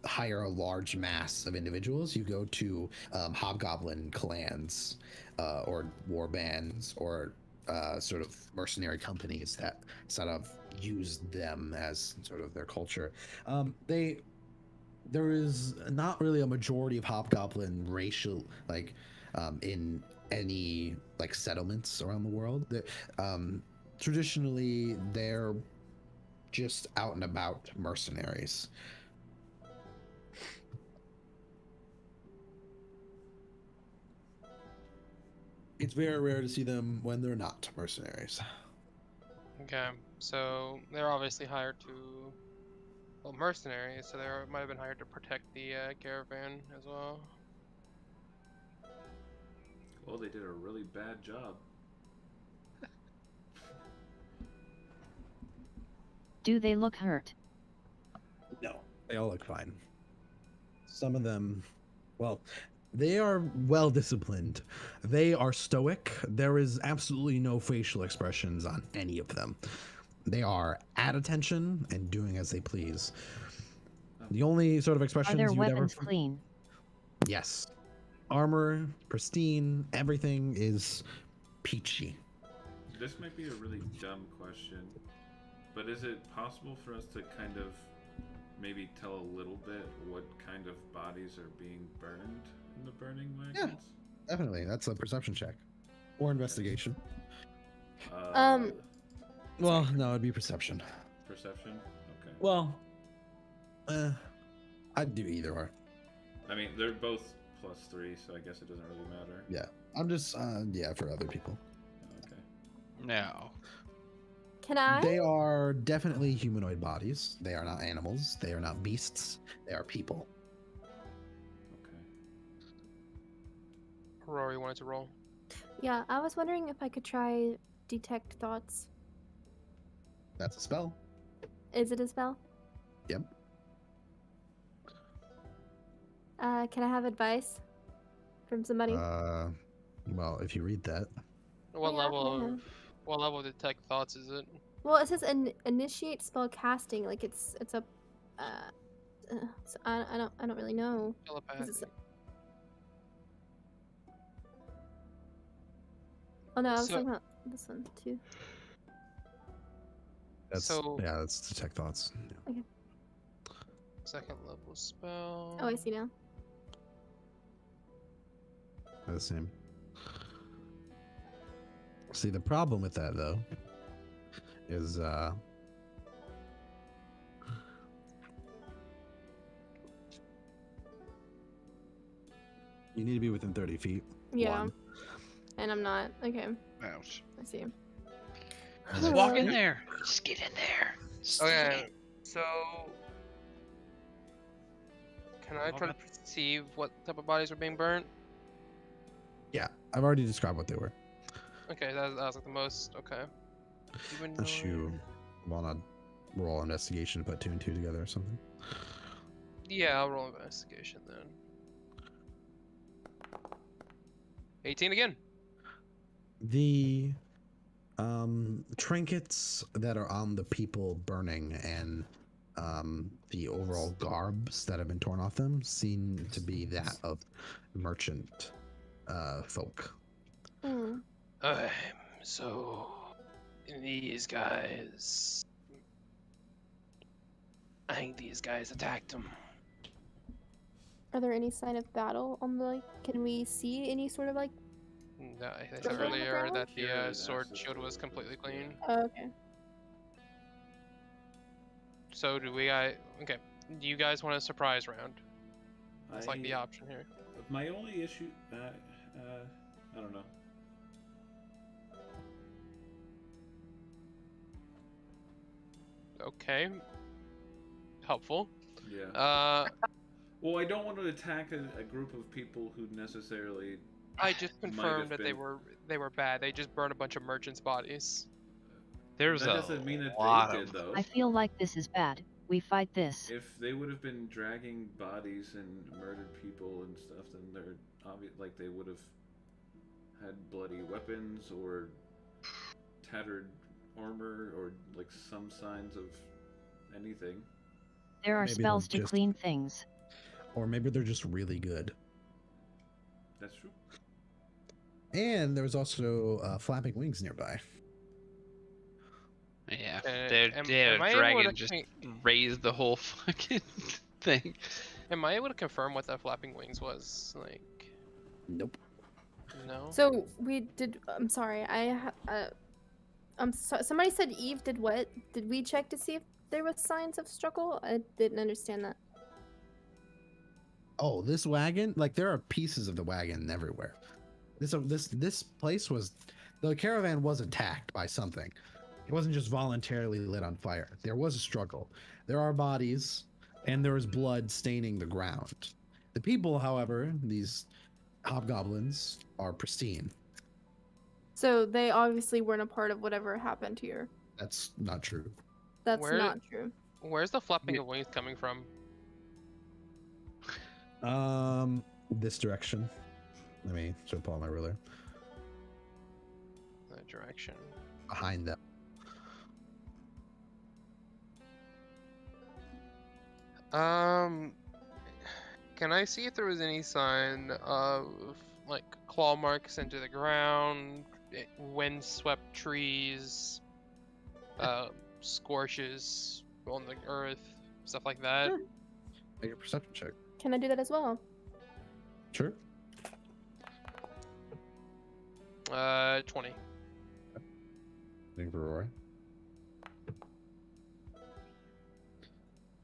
hire a large mass of individuals. You go to hobgoblin clans or war bands or sort of mercenary companies that sort of use them as sort of their culture. There is not really a majority of hobgoblin racial, like, in any like settlements around the world. Traditionally, they're just out and about mercenaries. It's very rare to see them when they're not mercenaries. Okay, so they're obviously hired to, well, mercenaries, so they might have been hired to protect the caravan as well. Well, they did a really bad job. Do they look hurt? No, they all look fine. Some of them, well, they are well disciplined. They are stoic. There is absolutely no facial expressions on any of them. They are at attention and doing as they please. The only sort of Are expressions their you would ever weapons clean? Yes. Armor, pristine, everything is peachy. This might be a really dumb question, but is it possible for us to kind of maybe tell a little bit what kind of bodies are being burned in the burning wagons? Definitely. That's a perception check. Or investigation. Well, no, it'd be perception. Perception? Okay. Well, I'd do either or. I mean, they're both +3, so I guess it doesn't really matter. Yeah. I'm just, yeah, for other people. Okay. No. Can I? They are definitely humanoid bodies. They are not animals. They are not beasts. They are people. Okay. Rory wanted to roll. Yeah, I was wondering if I could try detect thoughts. That's a spell. Is it a spell? Yep. Can I have advice from somebody? Well, if you read that. What Yeah, level yeah. of what level of detect thoughts is it? Well, it says initiate spell casting. Like it's a. So I don't really know. 'Cause Telepathy. it's Oh no, I was So- talking about this one too. That's, So- yeah, that's detect thoughts. Yeah. Second level spell. Oh, I see now. They're the same. See, the problem with that, though, is, you need to be within 30 feet. Yeah. One. And I'm not. Okay, Ouch. I see. Just walk in there. Just get in there. Okay, so can I try to perceive what type of bodies are being burnt? Yeah, I've already described what they were. Okay, that was like the most. Okay. Unless you want to roll investigation, put 2 and 2 together or something. Yeah, I'll roll investigation then. 18 again. The trinkets that are on the people burning and the overall garbs that have been torn off them seem to be that of merchant folk. Hmm. So these guys, I think these guys attacked them. Are there any sign of battle on the can we see any sort of like? No, I said Drop it on the earlier ground? that Sure, the that's sword the shield thing. was completely clean. Oh, okay. So do we? Okay. Do you guys want a surprise round? That's like the option here. My only issue, I don't know. Okay. Helpful. Yeah. Well, I don't want to attack a group of people who necessarily. I just might have confirmed that they been- were bad. They just burned a bunch of merchants' bodies. There's That a doesn't mean that lot they of did, though. I feel like this is bad. We fight this. If they would have been dragging bodies and murdered people and stuff, then they're obvious. Like they would have had bloody weapons or tattered armor or like some signs of anything. There are Maybe spells they'll to just- clean things. Or maybe they're just really good. That's true. And there was also flapping wings nearby. Yeah, am their I able dragon to just con- raised the whole fucking thing. Am I able to confirm what that flapping wings was? Like, Nope. no. So we did. I'm sorry. Somebody said Eve did what? Did we check to see if there was signs of struggle? I didn't understand that. Oh, this wagon? Like, there are pieces of the wagon everywhere. This place was, the caravan was attacked by something. It wasn't just voluntarily lit on fire. There was a struggle. There are bodies, and there is blood staining the ground. The people, however, these hobgoblins, are pristine. So they obviously weren't a part of whatever happened here. That's not true. That's Where- not true. Where's the flapping of wings coming from? This direction. Let me pull out my ruler. That direction. Behind them. Can I see if there was any sign of like claw marks into the ground, wind-swept trees, scorches on the earth, stuff like that? Sure. Make a perception check. Can I do that as well? Sure. 20. Looking for Roy.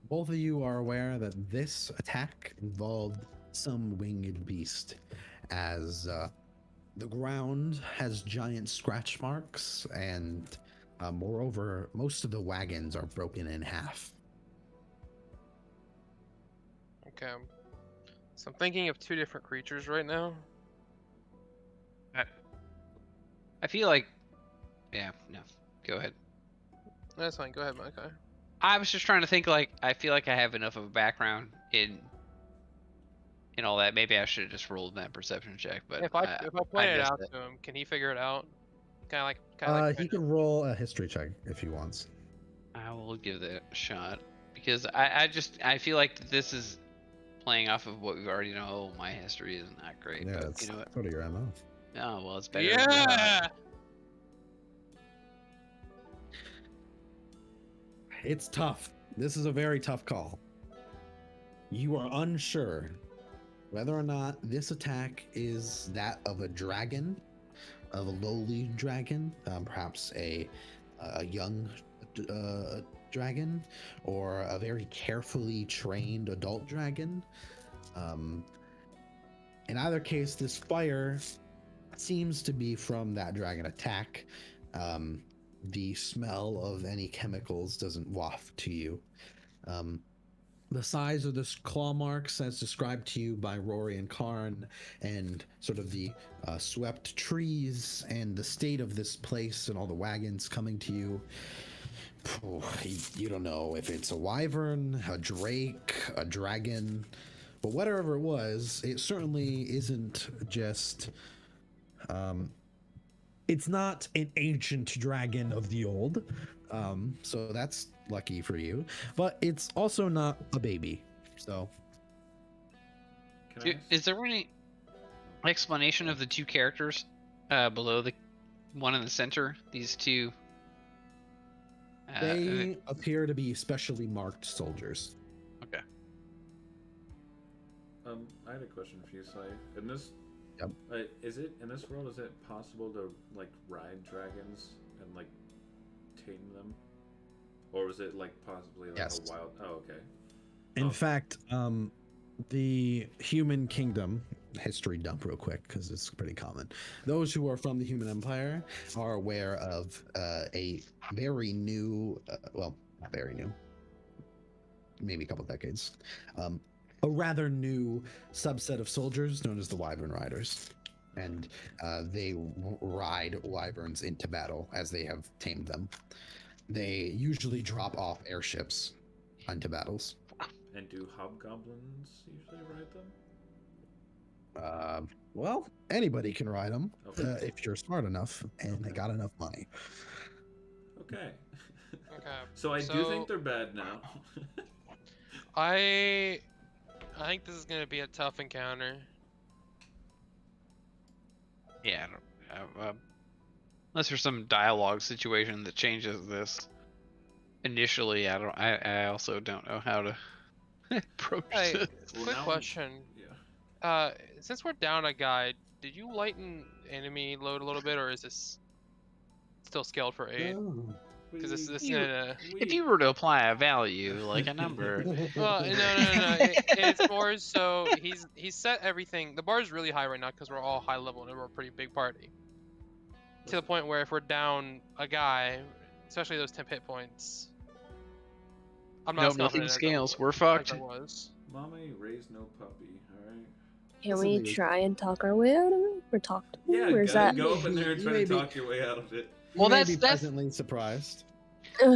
Both of you are aware that this attack involved some winged beast, as the ground has giant scratch marks, and moreover, most of the wagons are broken in half. Okay. So I'm thinking of two different creatures right now. I feel like, yeah, no, go ahead. That's fine. Go ahead, Micah. I was just trying to think, like, I feel like I have enough of a background in all that. Maybe I should have just rolled that perception check, but If I point it missed out it. to him, can he figure it out? Kind of like. He can roll a history check if he wants. I will give that a shot because I feel like this is playing off of what we already know. My history isn't that great, Yeah, but it's you know what? sort of your MO. Oh well, it's better. Than mine. Yeah. It's tough. This is a very tough call. You are unsure whether or not this attack is that of a dragon, of a lowly dragon, perhaps a young dragon, or a very carefully trained adult dragon. In either case, this fire seems to be from that dragon attack. The smell of any chemicals doesn't waft to you. The size of the claw marks, as described to you by Rory and Karn, and sort of the swept trees, and the state of this place, and all the wagons coming to you. You don't know if it's a wyvern, a drake, a dragon, but whatever it was, it certainly isn't just. It's not an ancient dragon of the old, so that's lucky for you. But it's also not a baby, so. Is there any explanation of the two characters below the one in the center? These two. They appear to be specially marked soldiers. Okay. I had a question for you, Sai. In this, Yep. Is it in this world? Is it possible to like ride dragons and like tame them, or was it like possibly like Yes. a wild? Oh, okay. In fact, the human kingdom, history dump real quick because it's pretty common. Those who are from the human empire are aware of a very new, well, not very new, maybe a couple decades, a rather new subset of soldiers known as the Wyvern Riders. And they ride wyverns into battle as they have tamed them. They usually drop off airships into battles. And do hobgoblins usually ride them? Well, anybody can ride them Okay. if you're smart enough and they got enough money. Okay. Okay. So I do think they're bad now. I think this is gonna be a tough encounter. Yeah, I don't, unless there's some dialogue situation that changes this. Initially, I also don't know how to approach Hey, this. Well, quick now- question. Yeah. Since we're down a guy, did you lighten enemy load a little bit, or is this still scaled for 8? Because this You- no. If you were to apply a value, like a number, Well, no. It's more so he's set everything. The bar is really high right now because we're all high level and we're a pretty big party. To the point where if we're down a guy, especially those 10 hit points, I'm not no, as confident nothing as I scales. wa- We're as fucked. I was. Mommy raised no puppy. All right. Can we try and talk our way out of it, or talk to Yeah, him, or is that? go up in there and You try may to be- talk your way out of it. You Well, may that's- be pleasantly surprised.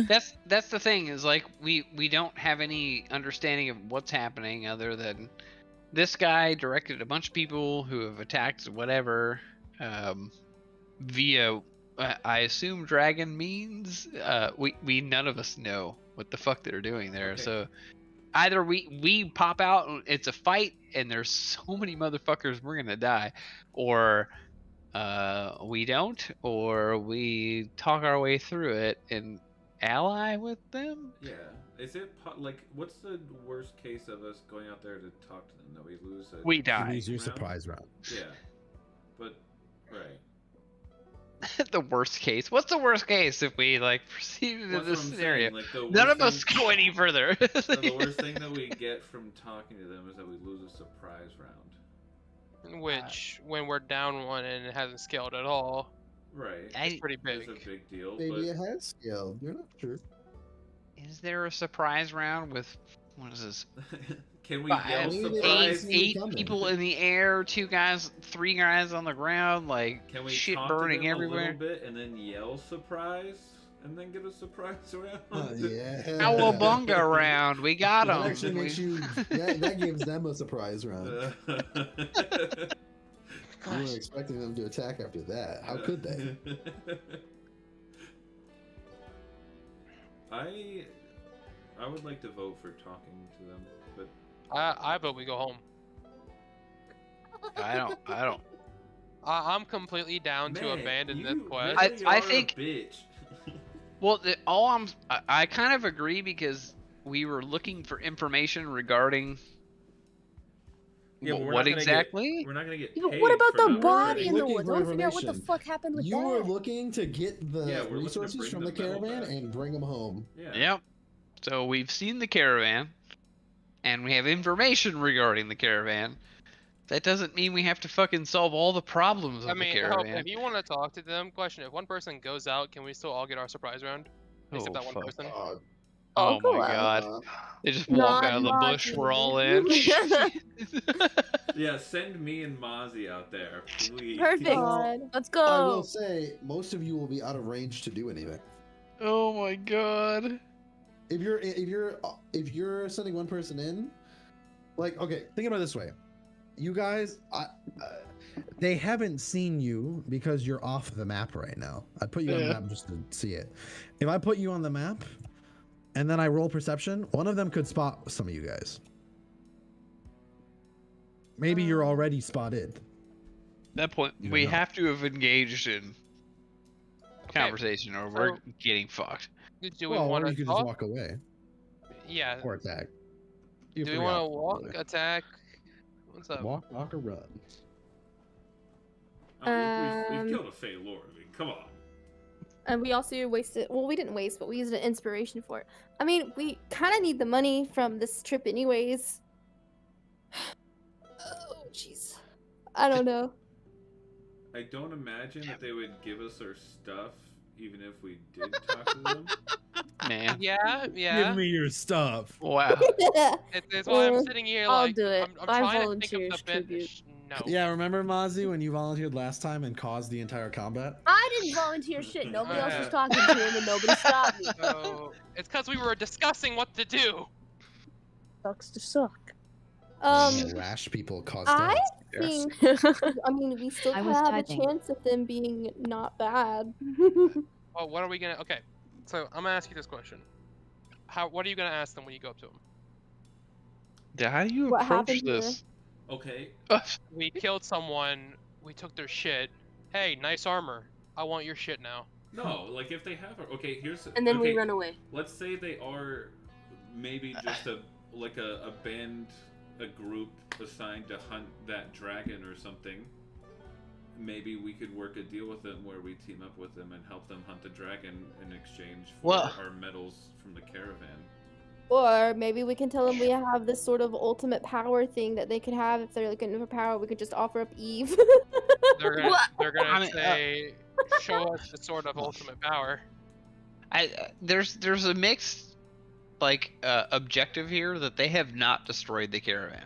That's the thing is like we don't have any understanding of what's happening other than this guy directed a bunch of people who have attacked whatever via I assume dragon means we none of us know what the fuck they're doing there. Okay. So either we pop out and it's a fight and there's so many motherfuckers we're gonna die, or we don't, or we talk our way through it and ally with them. Yeah. Is it like what's the worst case of us going out there to talk to them that we lose? We You die. lose your round? surprise round. Yeah. But right. The worst case. What's the worst case if we like proceed into That's this what I'm scenario? saying. Like, the None worst of us thing- go any further. No, the worst thing that we get from talking to them is that we lose a surprise round. Which, when we're down one and it hasn't scaled at all, Right. it's pretty It's big. a big deal. Maybe it but has scaled. You're not sure. Is there a surprise round with what is this? can we Five, yell Maybe they surprise? see eight coming. people in the air, 2 guys, 3 guys on the ground, like Can we shit talk burning to them everywhere. a little bit and then yell surprise and then get a surprise round? Yeah. Cowabunga round, we got That them. actually makes you. That gives them a surprise round. You were expecting them to attack after that. How could they? I would like to vote for talking to them, but I vote we go home. I don't. I'm completely down to man, abandon this you quest. really I are a think- bitch. Well, I kind of agree because we were looking for information regarding Yeah, but we're not what gonna exactly. We're not gonna get Yeah, but paid. what about for the not body doing in the it. Looking woods? for I want to figure out what the information. fuck happened with You that. were looking to get the Yeah, we're looking to resources bring from the the metal caravan back. and bring them home. Yeah. Yep. So we've seen the caravan, and we have information regarding the caravan. That doesn't mean we have to fucking solve all the problems of I mean, the Hope, caravan. if you want to talk to them, question: if one person goes out, can we still all get our surprise round? Except Oh, that one fuck. person. Uh, Oh I'll go my out. god. They just Not walk out of the bush, Mozzie. we're all in. Yeah, send me and Mozzie out there, please. Perfect. God. Let's I will go. say most of you will be out of range to do anything. Oh my god. If you're sending one person in, Like, okay, think about it this way. You guys, they haven't seen you because you're off the map right now. I'd put you on the Yeah. map just to see it. If I put you on the map and then I roll perception, one of them could spot some of you guys. Maybe you're already spotted. At that point, You we don't know. have to have engaged in conversation or we're so- getting fucked. Do we Well, want or you to could just talk? walk away Yeah. or attack. Do we want to walk, attack? What's up? Walk, or run. We've killed a Fey Lord. I mean, come on. And we also wasted. Well, we didn't waste, but we used an inspiration for it. I mean, we kind of need the money from this trip, anyways. Oh, jeez. I don't know. I don't imagine that they would give us our stuff, even if we did talk to them. Man. Yeah, yeah. Give me your stuff. Wow. It's why I'm sitting here I'll like do it. I'm I trying to volunteer think as of the best. tribute. No. Yeah, remember Mozzie when you volunteered last time and caused the entire combat? I didn't volunteer shit. Nobody else was Yeah. talking to him, and nobody stopped me. So it's because we were discussing what to do. Sucks to suck. Rash people cause I death. think. I mean, we still I was have a typing. chance of them being not bad. Oh, what are we gonna? Okay, so I'm gonna ask you this question. What are you gonna ask them when you go up to them? How do you What approach happened here? this? Okay. We killed someone. We took their shit. Hey, nice armor. I want your shit now. No, like if they have okay, here's And then we okay, run away. Let's say they are maybe just a band, a group assigned to hunt that dragon or something. maybe we could work a deal with them where we team up with them and help them hunt the dragon in exchange for Well- our metals from the caravan. Or maybe we can tell them we have this sort of ultimate power thing that they could have if they're looking for power. We could just offer up Eve. They're gonna, they're I gonna mean, say, show us the sword of ultimate power. There's a mixed objective here that they have not destroyed the caravan,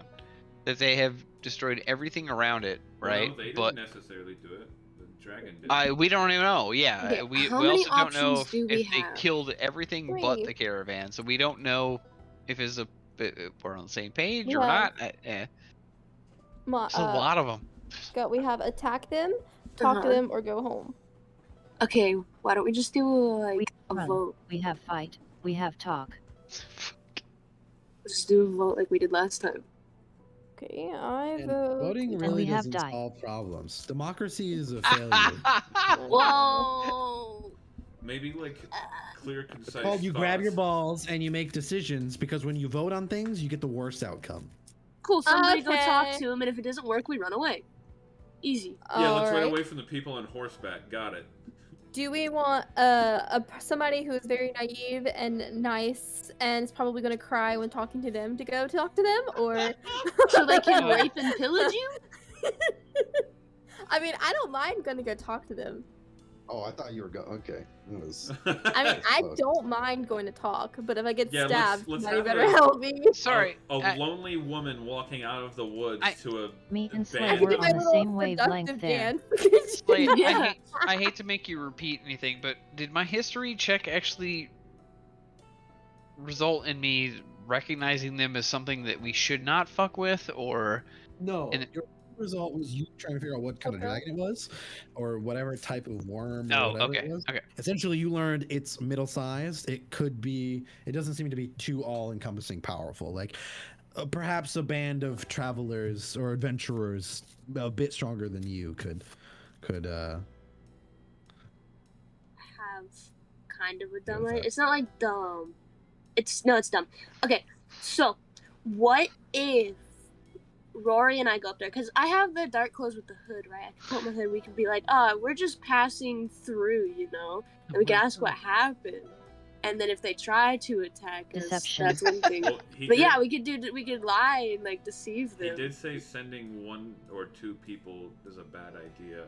that they have destroyed everything around it, right? No, they but didn't necessarily do it. The dragon did. we don't even know. Yeah, Okay, we how many also don't know options do we if they have? killed everything but Wait. the caravan, so we don't know if we're on the same page or Yeah. not. Ma- It's a lot of them. we have attack them, talk to Uh-huh. them, or go home. Okay, why don't we just do like a Run. vote? We have fight. We have talk. Just do a vote like we did last time. Okay, I And vote. voting And really we have doesn't died. solve problems. Democracy is a failure. Whoa! Maybe like clear, concise. Called you grab your thoughts. balls and you make decisions because when you vote on things, you get the worst outcome. Cool. Somebody go talk Okay. to him, and if it doesn't work, we run away. Easy. Yeah, let's run Alright. away from the people on horseback. Got it. Do we want somebody who's very naive and nice and is probably gonna cry when talking to them to go talk to them, or So they can rape and pillage you? I mean, I don't mind gonna go talk to them. Oh, I thought you were going. Okay. It was... I mean, I Close. don't mind going to talk, but if I get Yeah, stabbed, let's somebody have better a- help me. Sorry, A lonely woman walking out of the woods to a Me and band. Slay I were can do my on the little same wavelength seductive there. dance. Slade, Yeah. I hate to make you repeat anything, but did my history check actually result in me recognizing them as something that we should not fuck with, or No, And- your result was you trying to figure out what kind of Okay. dragon it was, or whatever type of worm. Oh, or whatever okay, it was. okay. Essentially, you learned it's middle-sized. It could be. It doesn't seem to be too all-encompassing powerful. Like perhaps a band of travelers or adventurers a bit stronger than you could. Have kind of a dumb What's idea. that? It's not like dumb. It's dumb. Okay, so what if Rory and I go up there? Because I have the dark clothes with the hood, right? I can put my hood. We can be like, we're just passing through, you know, and we can ask what happened. And then if they try to attack us, Deception. that's one thing. Well, he But did, yeah, we could lie and like deceive he them. did say sending one or two people is a bad idea.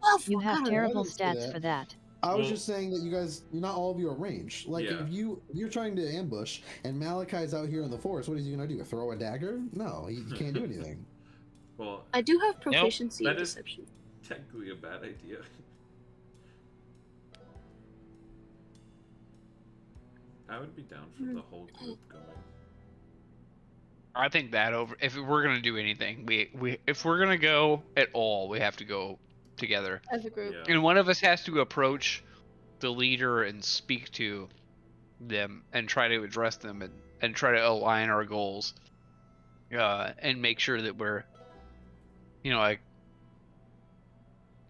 Oh, You fuck, I have don't know. terrible didn't say stats that. for that. I was Well- just saying that you guys, not all of you are ranged. Like Yeah. if you're trying to ambush and Malachi's out here in the forest, what is he gonna do? Throw a dagger? No, he can't do anything. Well, I do have proficiency that in is- deception. technically a bad idea. I would be down for the whole group going. I think that over. If we're gonna do anything, if we're gonna go at all, we have to go together, As a group. Yeah. and one of us has to approach the leader and speak to them and try to address them and try to align our goals, and make sure that we're, like.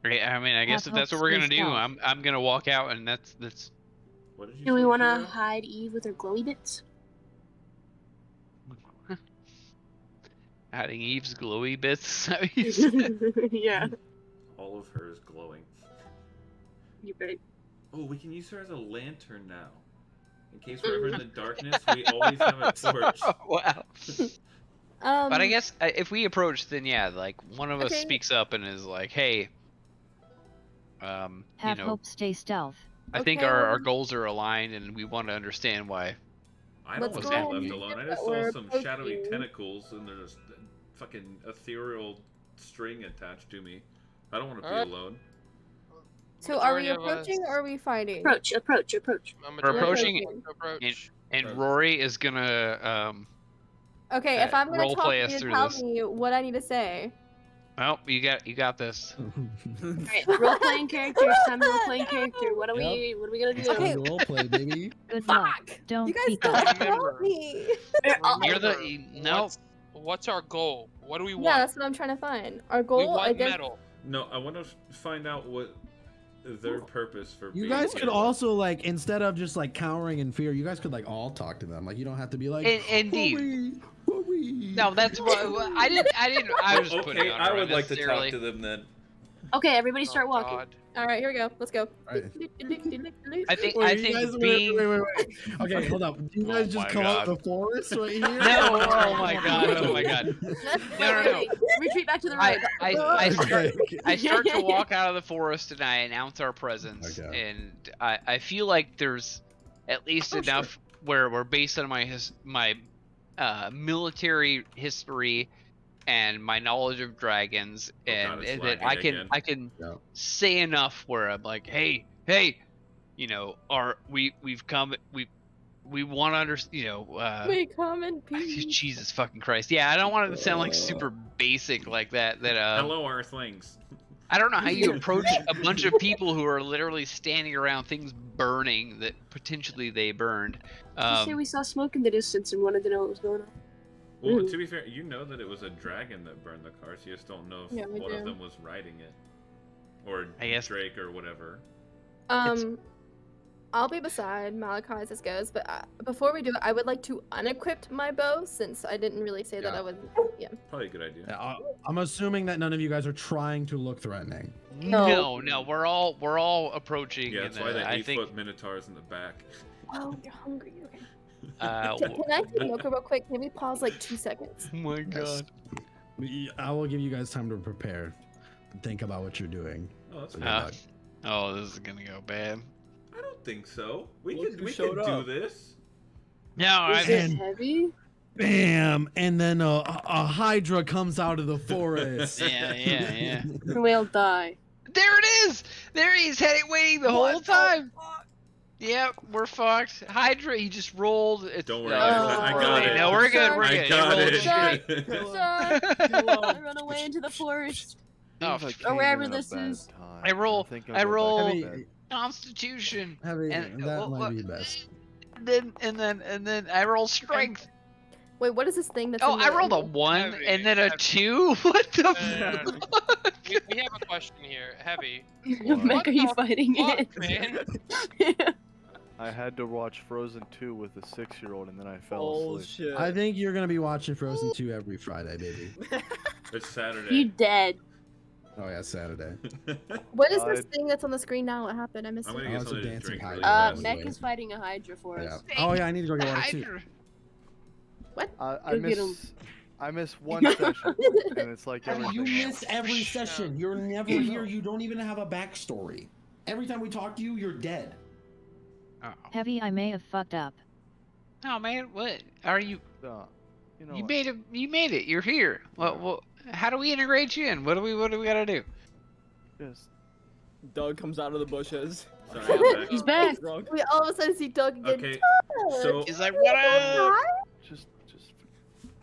Okay, I mean, I guess if Have that's what hope we're gonna spaced do, out. I'm gonna walk out, and that's. What did you Do we say, want to Kira? hide Eve with her glowy bits? Adding Eve's glowy bits. Yeah, All of her is glowing. you're right. Oh, we can use her as a lantern now. In case we're ever in the darkness, we always have a torch. Wow. Um, But I guess if we approach, then yeah, like one of us Okay. speaks up and is like, "Hey, Have hope stay stealth. I think Okay, our well- goals are aligned, and we want to understand why." I Let's don't go want to ahead be and left alone. I that just saw we're some approaching. shadowy tentacles and there's fucking ethereal string attached to me. I don't want to be Alright. alone. so are we Majority of us- approaching or are we fighting? Approach. A We're majority approaching of us approach. And Right. Rory is gonna Okay, if I'm gonna role talk play to us you, through tell this. me what I need to say. Oh, you got this. Alright, role playing character. It's time to role playing character. What are we gonna do? It's time Okay. to role play, baby. Good luck. Fuck! Don't You guys peek don't out. Remember. help me. You're the Remember, no. What's our goal? What do we Yeah, want? that's what I'm trying to find. Our we goal, I want guess. metal. No, I want to find out what their purpose for You being guys here could was. also like instead of just like cowering in fear, you guys could like all talk to them. Like you don't have to be like Indeed. "Woo-wee, woo-wee." No, that's what I didn't. I was just putting Okay, it on I her would like to talk unnecessarily. to them then. Okay, everybody start Oh, walking. God. All right, here we go. Let's go. Right. I think Wait, I you think guys, being wait. Okay, hold up. Do you guys Oh just my come out God. of the forest right here? No, oh my God, oh my God. No. Retreat back to the road. I start to walk out of the forest and I announce our presence, Okay. and I feel like there's at least enough where we're based on my military history and my knowledge of dragons, Oh and, God, it's and that lagging I again. can Yeah. say enough where I'm like, hey, you know, we've come we want to understand, you know, We come in peace. Jesus fucking Christ. Yeah, I don't want it to sound like super basic like that. Hello, Earthlings. I don't know how you approach a bunch of people who are literally standing around things burning that potentially they burned. Just say we saw smoke in the distance and wanted to know what was going on. Well, to be fair, you know that it was a dragon that burned the cars. You just don't know if Yeah, we one of do. them was riding it, or I guess- Drake or whatever. I'll be beside Malachi as this goes, but before we do it, I would like to unequip my bow since I didn't really say that Yeah. I would. Yeah. Probably a good idea. Yeah, I'm assuming that none of you guys are trying to look threatening. No, we're all approaching. Yeah, that's why the I think 8-foot minotaur's in the back. Oh, you're hungry. Okay. uh, Can I take a look real quick? Can we pause like 2 seconds? oh my God. I will give you guys time to prepare. Think about what you're doing. Oh, that's So fine. good luck. Oh, this is gonna go bad. I don't think so. We Look can who do showed up. this. No, Is it And- heavy? Bam! And then a hydra comes out of the forest. yeah. We'll die. There it is. There he is, waiting the whole time. Yep, we're fucked. Hydra, he just rolled. It's, Don't worry, I got it. No, we're good. We're I good. got He it. rolled Sorry. Hello. I run away into the forest. Oh, Seems or came wherever in a this bad is. time. I roll- think I I'll go back to roll- bed. Constitution. Heavy, And- that well, might be best. And then I roll strength. Wait, what is this thing that's? Oh, in the, I rolled a in 1 Heavy, and then a heavy. 2. What the No. fuck? We have a question here. Heavy. Meg, are you fighting Fuck, it? man. I had to watch Frozen 2 with a 6-year-old and then I fell Oh asleep. shit. I think you're gonna be watching Frozen 2 every Friday, baby. It's You Saturday. dead. Oh yeah, Saturday. What is this I- thing that's on the screen now? What happened? I missed I'm it. gonna Oh, get it's a something to dancing drink hydra. really Yeah, fast. Meg is fighting a hydra for Yeah. us. Oh yeah, I need to go get water too. Hydra. I Go get 'em. miss one session and it's like everything You miss else. every session. You're never here. You don't even have a backstory. Every time we talk to you, you're dead. Oh. Heavy, I may have fucked up. Oh man, what are you? You know You what? made it. You made it. You're here. Well, how do we integrate you in? What do we gotta do? Just Doug comes out of the bushes. Sorry, I'm back. He's back. Drunk. We all of a sudden see Doug again. Okay, so He's like, what up? just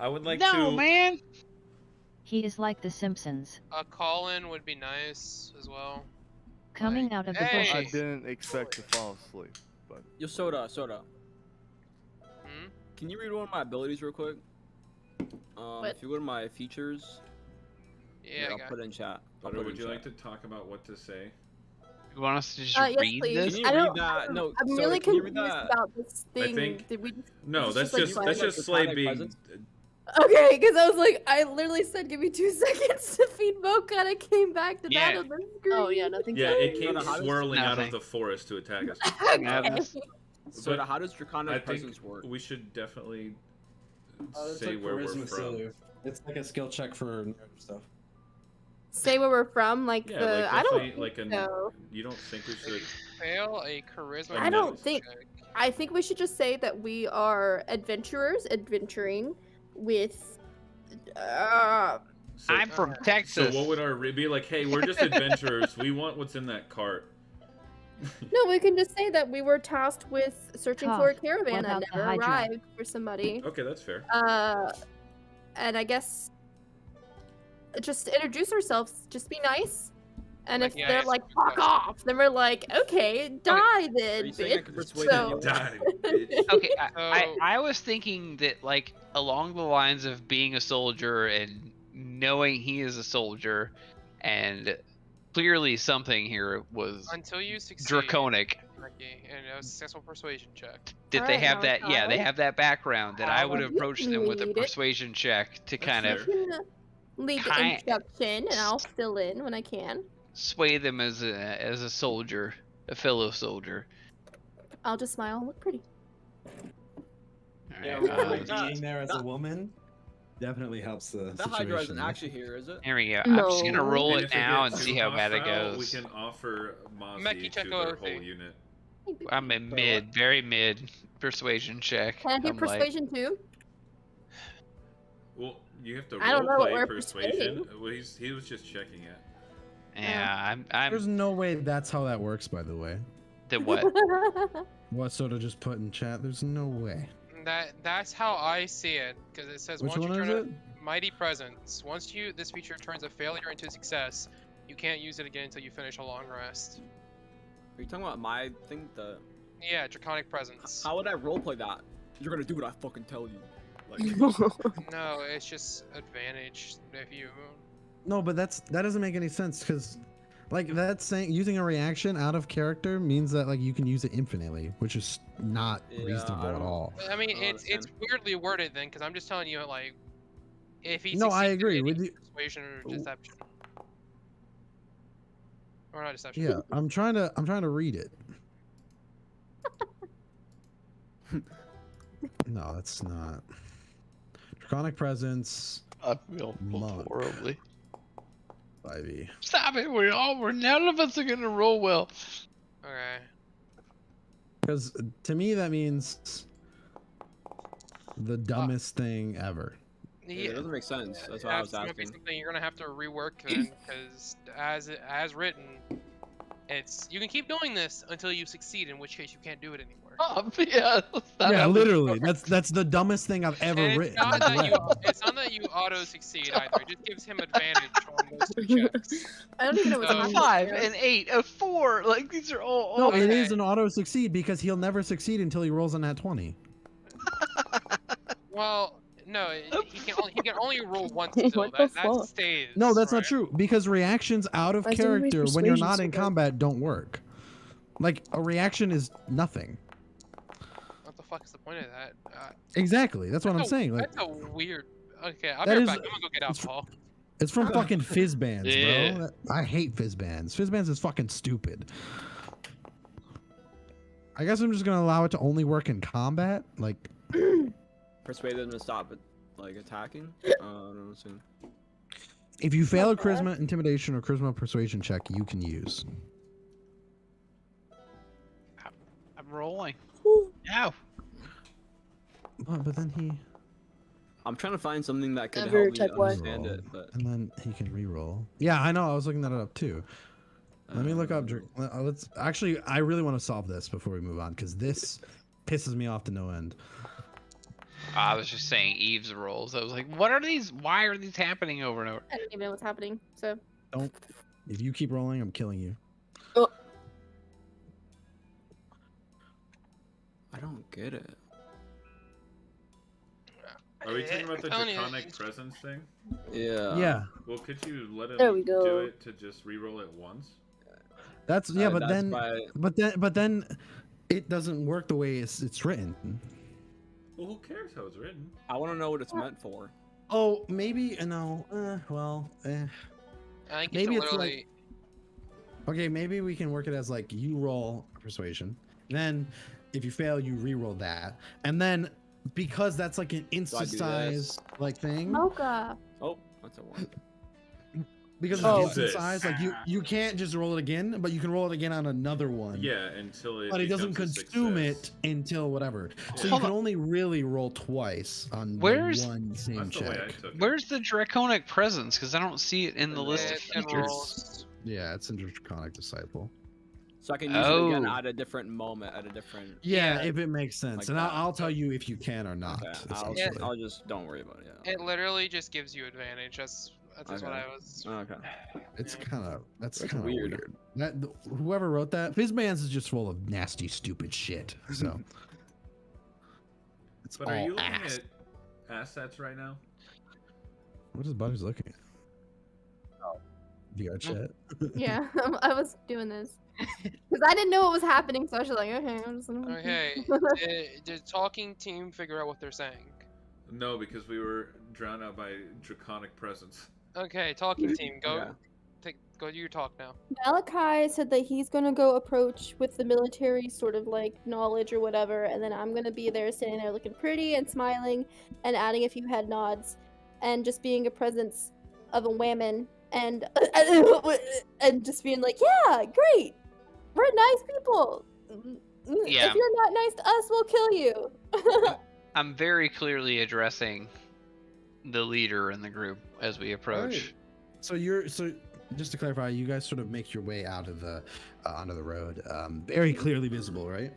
I would like No, to. man. He is like the Simpsons. A call-in would be nice as well. Coming out of the Hey. I bushes. didn't expect to fall asleep, but Yo, Soda. Hmm? Can you read one of my abilities real quick? What? If you go to my features, Yeah, I I'll got put it in chat. Butter, would you like to talk about what to say? You want us to just Yes, read please. this? Can you I read don't. that? No, I'm Soda, really can you read confused that? about this thing. think- Did we? No, It's that's just like just fine. that's Like just the Slade tonic being. presence? Okay, because I was like, I literally said, "Give me 2 seconds to feed Mocha," and I came back to Yeah. that on the screen. Oh yeah, nothing. Yeah, it came No, how does- swirling out Nothing. of the forest to attack us. Madness. Soda, But how does I Draconic think presence work? we should definitely It's say like where we're charisma from. failure. It's like a skill check for nerd stuff. Say where we're from, like Yeah, the. like I don't definitely think like an. so. You don't think we should? fail a charisma. I don't think- check. I think we should just say that we are adventurers adventuring with. So, I'm from so Texas. what would our be like? Hey, we're just adventurers. We want what's in that cart. No, we can just say that we were tasked with searching for a Tough. caravan What that about the never Hydra? arrived for somebody. Okay, that's fair. And I guess just introduce ourselves, just be nice. And Like, if yeah, they're answer like, the fuck question. off, then we're like, okay, die Are then, you saying I bitch. can persuade So- them? Die, bitch. Okay, So- I was thinking that like along the lines of being a soldier and knowing he is a soldier, and clearly something here was Until you succeed, draconic. Ricky, in a successful persuasion check. Did they Alright, have that? Yeah, they Malachi. have that background. That I would You approach can them with a lead it. persuasion check to That's kind You of. fair. can lead the Hi. introduction, and I'll fill in when I can. sway them as a soldier, a fellow soldier. I'll just smile and look pretty. All Yeah, right, well, Being there as a woman definitely helps the That Hydra isn't situation. actually here, is it? Here we go. I'm just gonna No. roll And it if now gets and too see how bad it hostile, goes. We can offer Mozzie Meki, to check their over whole thing. unit. I'm in mid, very mid persuasion check. Can I do I'm like, persuasion too? Well, you have to I don't know what roleplay we're persuasion. persuading. Well, he was just checking it. yeah, There's I'm no way that's how that works, by the way. the what? What Soda just put in chat? There's no way. That's how I see it, because it says Which once one you is turn it? a Mighty Presence, once this feature turns a failure into a success, you can't use it again until you finish a long rest. Are you talking about my thing? Yeah, Draconic Presence. How would I roleplay that? You're gonna do what I fucking tell you. Like, No, it's just advantage if you. No, but that doesn't make any sense because, like, that's saying using a reaction out of character means that like you can use it infinitely, which is not Yeah, reasonable I at don't- all. I mean, I it's understand. weirdly worded then, because I'm just telling you like, if he No, I succeeds agree in with any you. Persuasion or deception. Or not deception. Yeah, I'm trying to read it. No, that's not. Draconic Presence, I feel Monk. horribly. 5e. Stop it! We're none of us are gonna roll well. Okay. Because to me that means the dumbest thing ever. yeah, it doesn't make sense. That's why I was That's gonna be asking. something you're gonna have to rework then, because as written, it's you can keep doing this until you succeed, in which case you can't do it anymore. Oh, yeah, Yeah, literally. That's the dumbest thing I've ever And written. it's not that you auto succeed either. It just gives him advantage on those two checks. I don't even know what's So- A happening. 5, an 8, a 4. Like these are all. No, Okay. it is an auto succeed because he'll never succeed until he rolls on that 20. Well, no, he can only roll once still. What the That fuck? stays. No, that's not right? true because reactions out of Why is everybody's character when you're persuasion not so in good? combat don't work. Like a reaction is nothing. What the fuck is the point of that? Exactly. That's what I'm a- saying. Like That's a weird. Okay, I'll That be right is- back. I'm gonna go get alcohol. it's from fucking fizz bands, Yeah. bro. I hate fizz bands. Fizz bands is fucking stupid. I guess I'm just gonna allow it to only work in combat. Like Persuade them to stop it, like attacking. I don't understand. if you fail a charisma intimidation or charisma persuasion check, you can use. I'm rolling. Ow. But then he I'm trying to find something that could Ever help me type Y. understand it, but and then he can re-roll. Yeah, I know. I was looking that up too. Let me look up. Let's actually. I really want to solve this before we move on because this pisses me off to no end. I was just saying Eve's rolls. I was like, what are these? Why are these happening over and over? I don't even know what's happening. So Don't. If you keep rolling, I'm killing you. I don't get it. Are we talking about the Telling you, Draconic it's- Presence thing? Yeah. Yeah, Well, could you let him There we do go. it to just re-roll it once? that's yeah. But that's then, why- but then, it doesn't work the way it's written. Well, who cares how it's written? I want to know what it's meant for. Oh, maybe no. Well, I think Maybe it's it's literally. okay. Maybe we can work it as like you roll persuasion, then if you fail, you re-roll that, and then because that's like an insta size like thing. Mocha. Oh, that's a one. Because it's Oh. instant size, like you can't just roll it again, but you can roll it again on another one. Yeah, until it. But it doesn't becomes a consume success. it until whatever. So you Hold can on. only really roll twice on Where's- one same That's the way I check. took it. Where's the draconic presence? Because I don't see it in the list of It's in features. rolls. Yeah, it's in Draconic Disciple. So I can use it again Oh. at a different moment, at a different. Yeah, Yeah. if it makes sense, Like and that. I'll tell you if you can or not. Okay, essentially. I'll just don't worry about it. Yeah. It literally just gives you advantage. That's what Okay. I was. Okay. It's kind of that's That's kind of weird. weird. That whoever wrote that, Fizzbands is just full of nasty, stupid shit. So it's But all are you looking ass. at assets right now? What is Buddy's looking at? VR chat. Yeah, I was doing this because I didn't know what was happening, so I was just like, okay, I'm just. Okay. Did talking team figure out what they're saying? No, because we were drowned out by Draconic Presence. Okay, talking team, go Yeah. Go, you talk now. Malachi said that he's gonna go approach with the military sort of like knowledge or whatever, and then I'm gonna be there standing there looking pretty and smiling and adding a few head nods and just being a presence of a woman and and just being like, yeah, great, we're nice people. Yeah. If you're not nice to us, we'll kill you. I'm very clearly addressing the leader in the group as we approach. So just to clarify, you guys sort of make your way out of the onto the road, very clearly visible, right?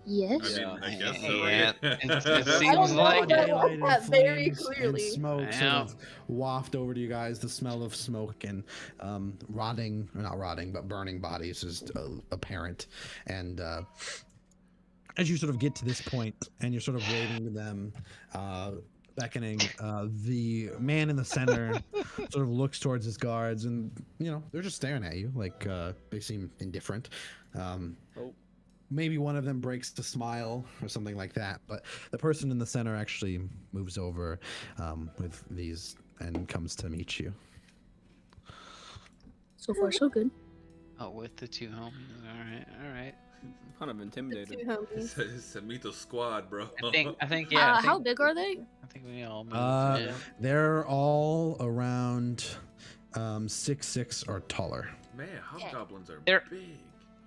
Yes. I mean, I guess so. Yeah, right? it I seems don't know like if I it. want that very flames clearly. and smoke sort Wow. of waft over to you guys. The smell of smoke and rotting, or not rotting, but burning bodies is apparent. And as you sort of get to this point and you're sort of waving to them, beckoning, the man in the center sort of looks towards his guards, and they're just staring at you like they seem indifferent. Maybe one of them breaks to smile or something like that, but the person in the center actually moves over with these and comes to meet you. So far, so good. Oh, with the two homies. All right. I'm kind of intimidated. It's a Mito squad, bro. I think yeah. How big are they? I think we all moved. They're all around 6'6" or taller. Man, hobgoblins are They're- big.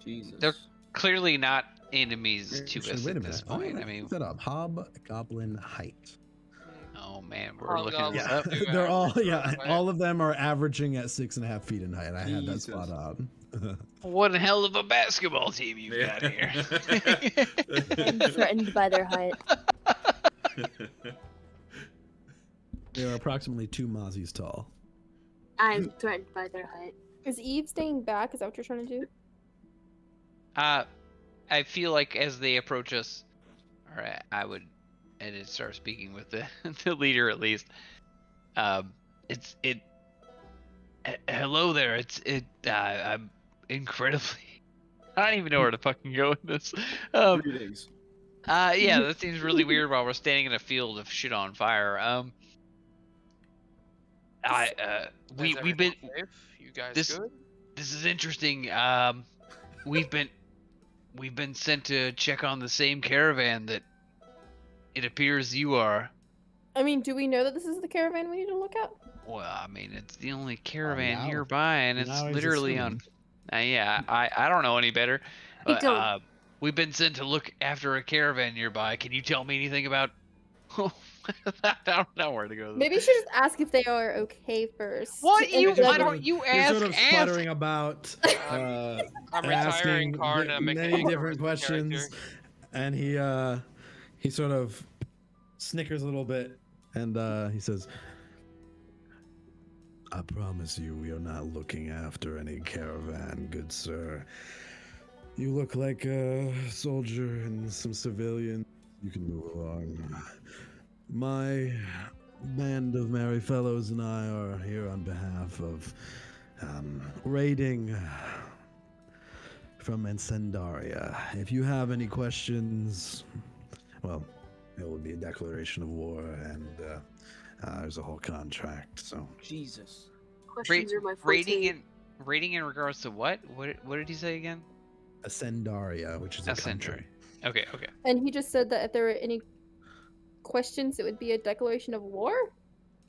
Jesus. They're clearly not enemies to Actually, us wait a at this minute. point. I mean, Look that up. Hobgoblin height. oh man, we're looking this Hobgoblins up. do They're all average, yeah, right? all of them are averaging at 6.5 feet in height. I had that spot on. What a hell of a basketball team you've Yeah. got here. I'm threatened by their height. They're approximately 2 Mozzies tall. I'm threatened by their height. Is Eve staying back? Is that what you're trying to do? I feel like as they approach us, or I would, and it start speaking with the the leader at least. Hello there. I'm incredibly. I don't even know where to fucking go with this. Greetings. Yeah, that seems really weird while we're standing in a field of shit on fire. We've been. Safe? You guys This good? this is interesting. We've been sent to check on the same caravan that it appears you are. I mean, do we know that this is the caravan we need to look at? Well, I mean, it's the only caravan now- nearby, and it's now he's literally on. assuming. Yeah, I don't know any better. Me But, too. we've been sent to look after a caravan nearby. Can you tell me anything about? I don't know where to go. with this. Maybe you should just ask if they are okay first. What And you? then- Why don't you You're ask? sort of ask. sputtering about I'm retiring asking card and I'm making many a different questions, character. and he sort of snickers a little bit, and he says, "I promise you, we are not looking after any caravan, good sir. You look like a soldier and some civilians. You can move along. My band of merry fellows and I are here on behalf of raiding from Encendaria. If you have any questions, well, it will be a declaration of war, and there's a whole contract. So Jesus. Questions are my Rating forte. in regards to what? What did he say again? Encendaria, which is a Ascendaria. country. Okay. And he just said that if there were any questions, it would be a declaration of war?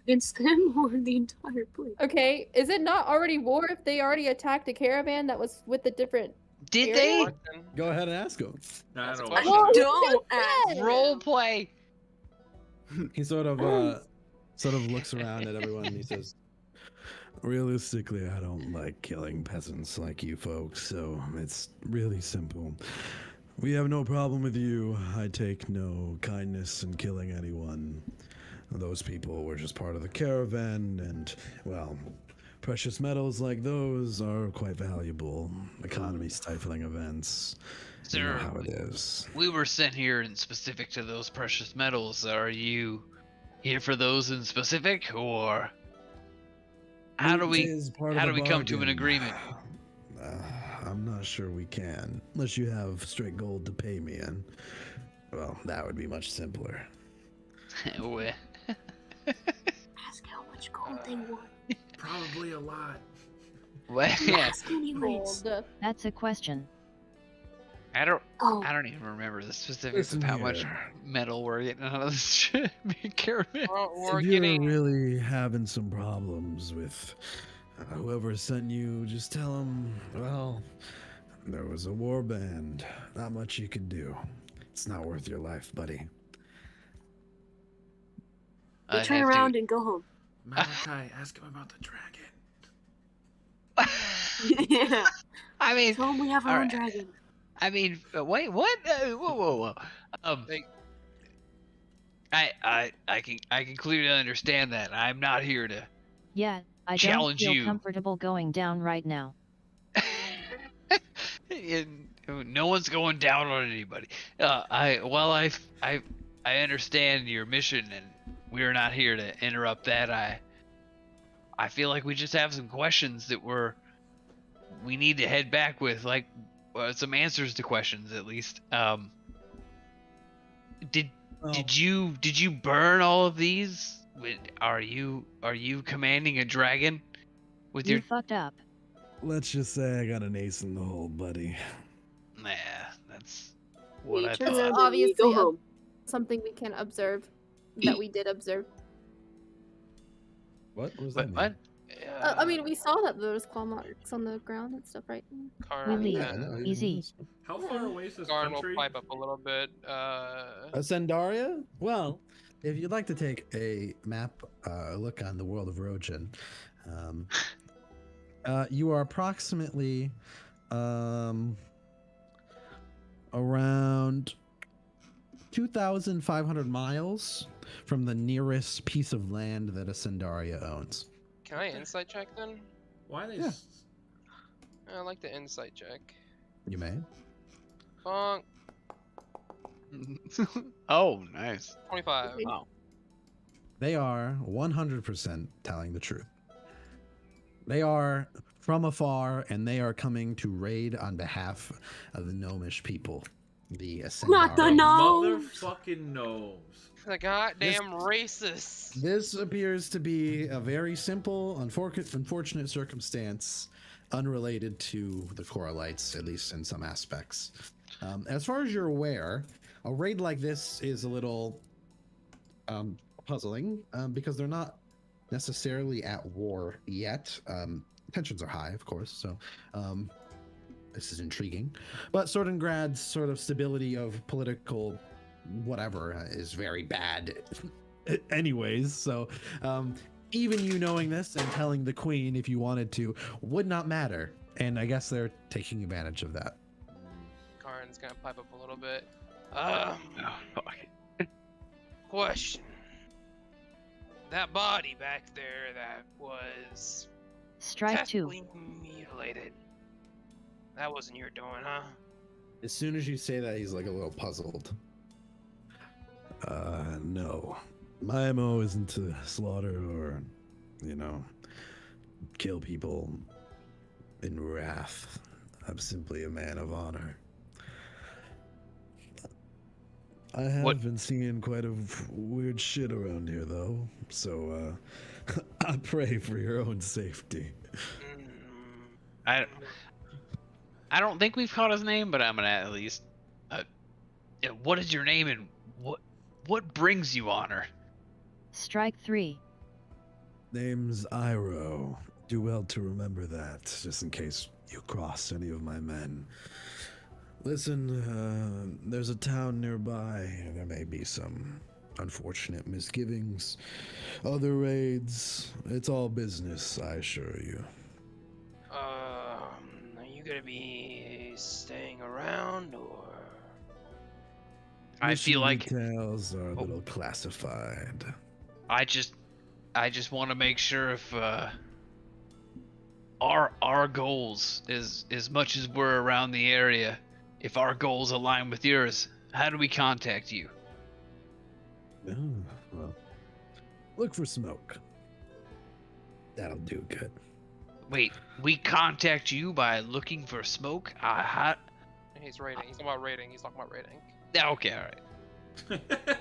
Against them or the entire place? Okay, is it not already war if they already attacked a caravan that was with a different... Did area? they? Go ahead and ask him. I That's a don't question. want to. Don't ask. Role play. He sort of looks around at everyone and he says, "Realistically, I don't like killing peasants like you folks, so it's really simple. We have no problem with you. I take no kindness in killing anyone. Those people were just part of the caravan, and, well, precious metals like those are quite valuable. Economy stifling events. You know Sir, how it is." we were sent here in specific to those precious metals. Are you here for those in specific, or how do It we is part of how the do we come to an bargain. agreement? I'm not sure we can, unless you have straight gold to pay me in. Well, that would be much simpler. Well, Ask how much gold they want. Probably a lot. Well, yeah. Anyways. That's a question. I don't Oh. even remember the specifics Listen of how much here. metal we're getting out of this shit. Caravan. We're If you're getting. really having some problems with whoever sent you, just tell them, well, there was a war band. Not much you can do. It's not worth your life, buddy. We turn around and go home. Malachi, ask him about the dragon. Yeah. I mean, Tell him we have our own dragon. I mean, wait, what? Whoa. I can clearly understand that. I'm not here to Yeah, I don't challenge feel you. comfortable going down right now. No one's going down on anybody. I understand your mission, and we're not here to interrupt that. I feel like we just have some questions that we need to head back with, like some answers to questions at least. Did you burn all of these? Are you commanding a dragon with You your? fucked up. Let's just say I got an ace in the hole, buddy. Nah, that's what I turn It's around thought. and we obviously go home. something we can observe that we did observe. What was that? What? I mean, we saw that there was claw marks on the ground and stuff, right? We Karn, leave. yeah. Easy. How far away is this Karn will country? pipe up a little bit. Sendaria? Well, if you'd like to take a map look on the world of Rogin, you are approximately around 2,500 miles from the nearest piece of land that a Sendaria owns. Can I insight check then? Why they? Yeah. I like the insight check. You may. Bonk. Oh, nice. 25. Wow. They are 100% telling the truth. They are from afar, and they are coming to raid on behalf of the gnomish people. The Not the Ascendari. gnomes. Motherfucking gnomes. The goddamn racist. This appears to be a very simple, unfortunate circumstance, unrelated to the Coralites, at least in some aspects. As far as you're aware, a raid like this is a little puzzling because they're not necessarily at war yet. Tensions are high, of course, so this is intriguing. But Sordengrad's sort of stability of political whatever is very bad anyways, so even you knowing this and telling the queen if you wanted to would not matter, and I guess they're taking advantage of that. Karn's gonna pipe up a little bit. Oh, fuck. Question. That body back there that was Strike 2. technically mutilated. That wasn't your doing, huh? As soon as you say that, he's like a little puzzled. No. My MO isn't to slaughter or, kill people in wrath. I'm simply a man of honor. I have been seeing quite a weird shit around here, though, so I pray for your own safety. I don't think we've caught his name, but I'm gonna at least. What is your name and what brings you honor? Strike 3. Name's Iroh. Do well to remember that, just in case you cross any of my men. Listen, there's a town nearby. There may be some unfortunate misgivings. Other raids. It's all business, I assure you. Are you gonna be staying around or? I feel like details are a little classified. I just want to make sure if our goals, as much as we're around the area, if our goals align with yours, how do we contact you? Oh, well, look for smoke. That'll do good. Wait, we contact you by looking for smoke? He's raiding. He's talking about raiding. He's talking about raiding. Yeah, okay, all right.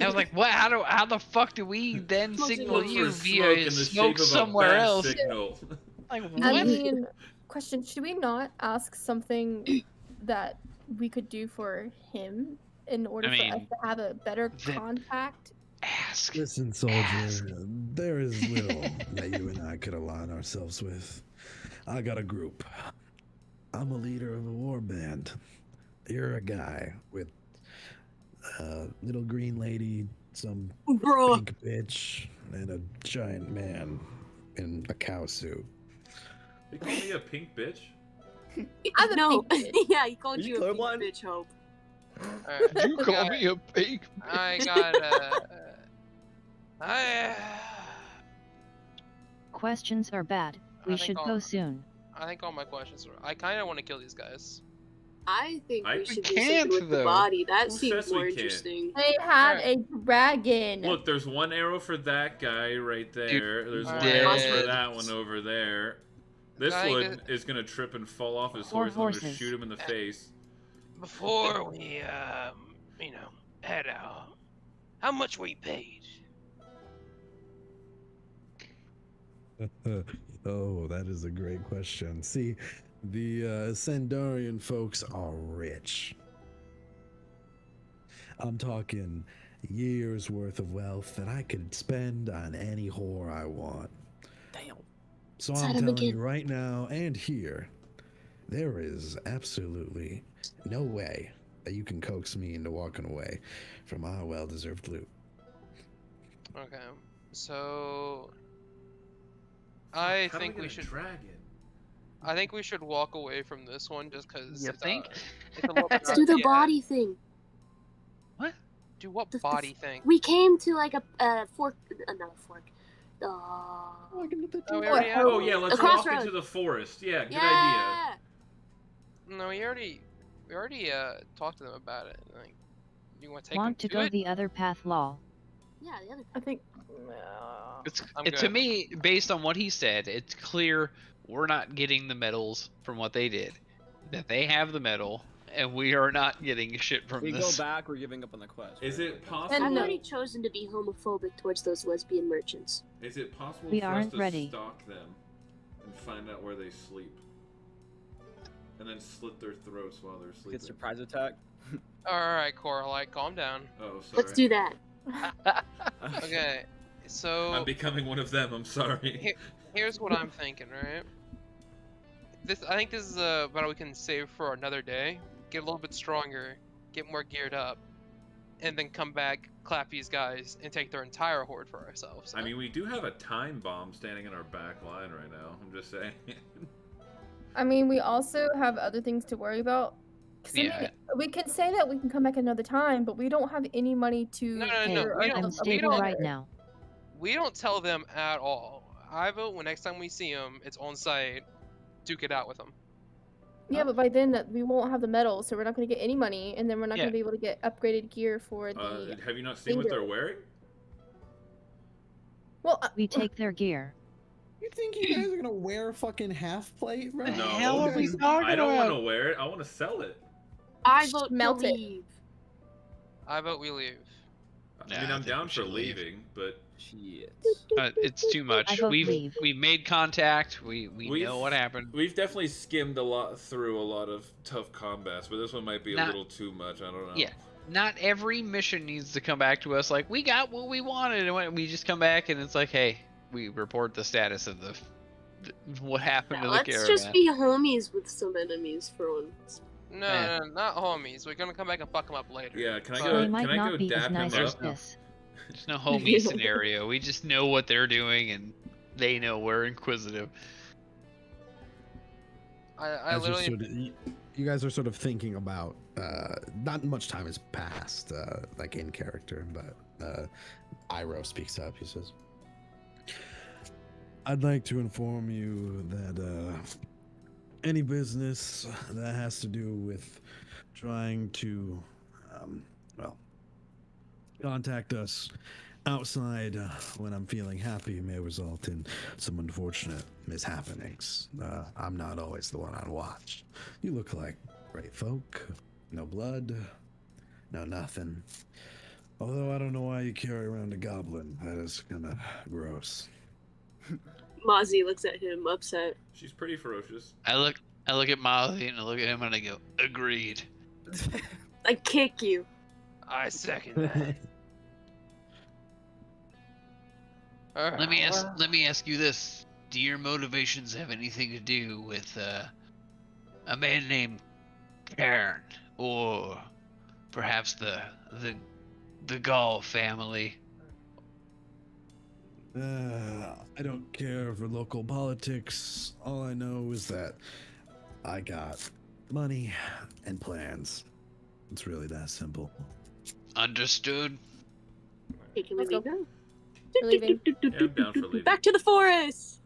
I was like, what? How the fuck do we then signal Look you for smoke via in the smoke shape of a somewhere bat else? signal. Like, I what? mean, question: should we not ask something that we could do for him in order for us to have a better contact? Ask. Listen, soldier, there is little that you and I could align ourselves with. I got a group. I'm a leader of a war band. You're a guy with a little green lady, some pink bitch, and a giant man in a cow suit. You call me a pink bitch? No, yeah, he called Are you you a pink colorblind? bitch, Hope. Alright, You call me a pig. I got I Questions are bad. We think should I'll- go soon. I think all my questions are. I kind of want to kill these guys. I think we We should do can't, something with the though. body. That Who seems says we more can't? interesting. They had Alright. a dragon. Look, there's one arrow for that guy right there. There's one dead. arrow for that one over there. This I think one is gonna trip and fall off his Four horse, and I'm gonna horses. shoot him in the face. Before we, head out, how much were you paid? Oh, that is a great question. See, the Sandarian folks are rich. I'm talking years worth of wealth that I could spend on any whore I want. Damn. So Is I'm that him telling you again? right now and here, there is absolutely no way that you can coax me into walking away from our well-deserved loot. Okay, so I How do think get we a should. dragon? I think we should walk away from this one just because. You think? It's a little bit Let's do the yeah. body thing. Do what The- body thing? We came to like a fork, not a fork. Oh, we What? already have. Oh yeah, let's A walk crossroad. into the forest. Yeah, good idea. Yeah. No, we already talked to them about it. Like, you want to take Want them to go it? the other path, lol. Yeah, the other. I think. I'm To good. me, based on what he said, it's clear we're not getting the medals from what they did. That they have the medal, and we are not getting shit from If we this. go back, we're giving up on the quest. Is right? it Like, possible? I've already chosen to be homophobic towards those lesbian merchants. Is it possible We for us aren't to ready. stalk them and find out where they sleep, and then slit their throats while they're sleeping? Get surprise attack. All right, Coraline, calm down. Oh, sorry. Let's do that. Okay, so I'm becoming one of them. I'm sorry. here's what I'm thinking, right? I think this is a battle we can save for another day. Get a little bit stronger, get more geared up, and then come back, clap these guys, and take their entire horde for ourselves. I mean, we do have a time bomb standing in our back line right now. I'm just saying. I mean, we also have other things to worry about. 'Cause, I Yeah. mean, we can say that we can come back another time, but we don't have any money to. No, Hey, no, we I'm don't. stable right now. We don't tell them at all. I vote when next time we see them, it's on site. Duke it out with them. Yeah, but by then we won't have the medal, so we're not going to get any money, and then we're not Yeah. going to be able to get upgraded gear for the. Have you not seen what they're Finger. wearing? Well, We take their gear. You think you guys are gonna wear a fucking half plate, bro? The No. hell are we Guys- talking I don't want about? to wear it. I want to sell it. I vote Melt to it. leave. I vote we leave. I Nah, mean, I I'm think down we for should leave. leaving, but Shit. It's too I much. vote We've leave. made contact. We We've- know what happened. we've definitely skimmed through a lot of tough combats, but this one might be a Not- little too much. I don't know. Yeah. Not every mission needs to come back to us like we got what we wanted, and when we just come back and it's like, hey, we report the status of what happened Now, to the let's caravan. just be homies with some enemies for once. No, Yeah. no, not homies. We're gonna come back and fuck them up later. Yeah, can I But- go? They might Can I not go be as dap him nice up? as this. There's no homie scenario. We just know what they're doing, and they know we're inquisitive. I As you're literally. sort of- you guys are sort of thinking about. Not much time has passed, like in character, but Iroh speaks up. He says, "I'd like to inform you that any business that has to do with trying to, contact us outside when I'm feeling happy may result in some unfortunate mishappenings. I'm not always the one on watch. You look like great folk. No blood. No nothing. Although I don't know why you carry around a goblin. That is kind of gross. Mozzie looks at him, upset. She's pretty ferocious. I look at Mozzie and I look at him and I go, agreed. I kick you. I second that. Alright, Let me ask you this: do your motivations have anything to do with a man named Cairn, or perhaps the Gall family? I don't care for local politics. All I know is that I got money and plans. It's really that simple. Understood. Hey, can we Let's go. leave now? We're leaving. Yeah, I'm down for leaving. Back to the forest.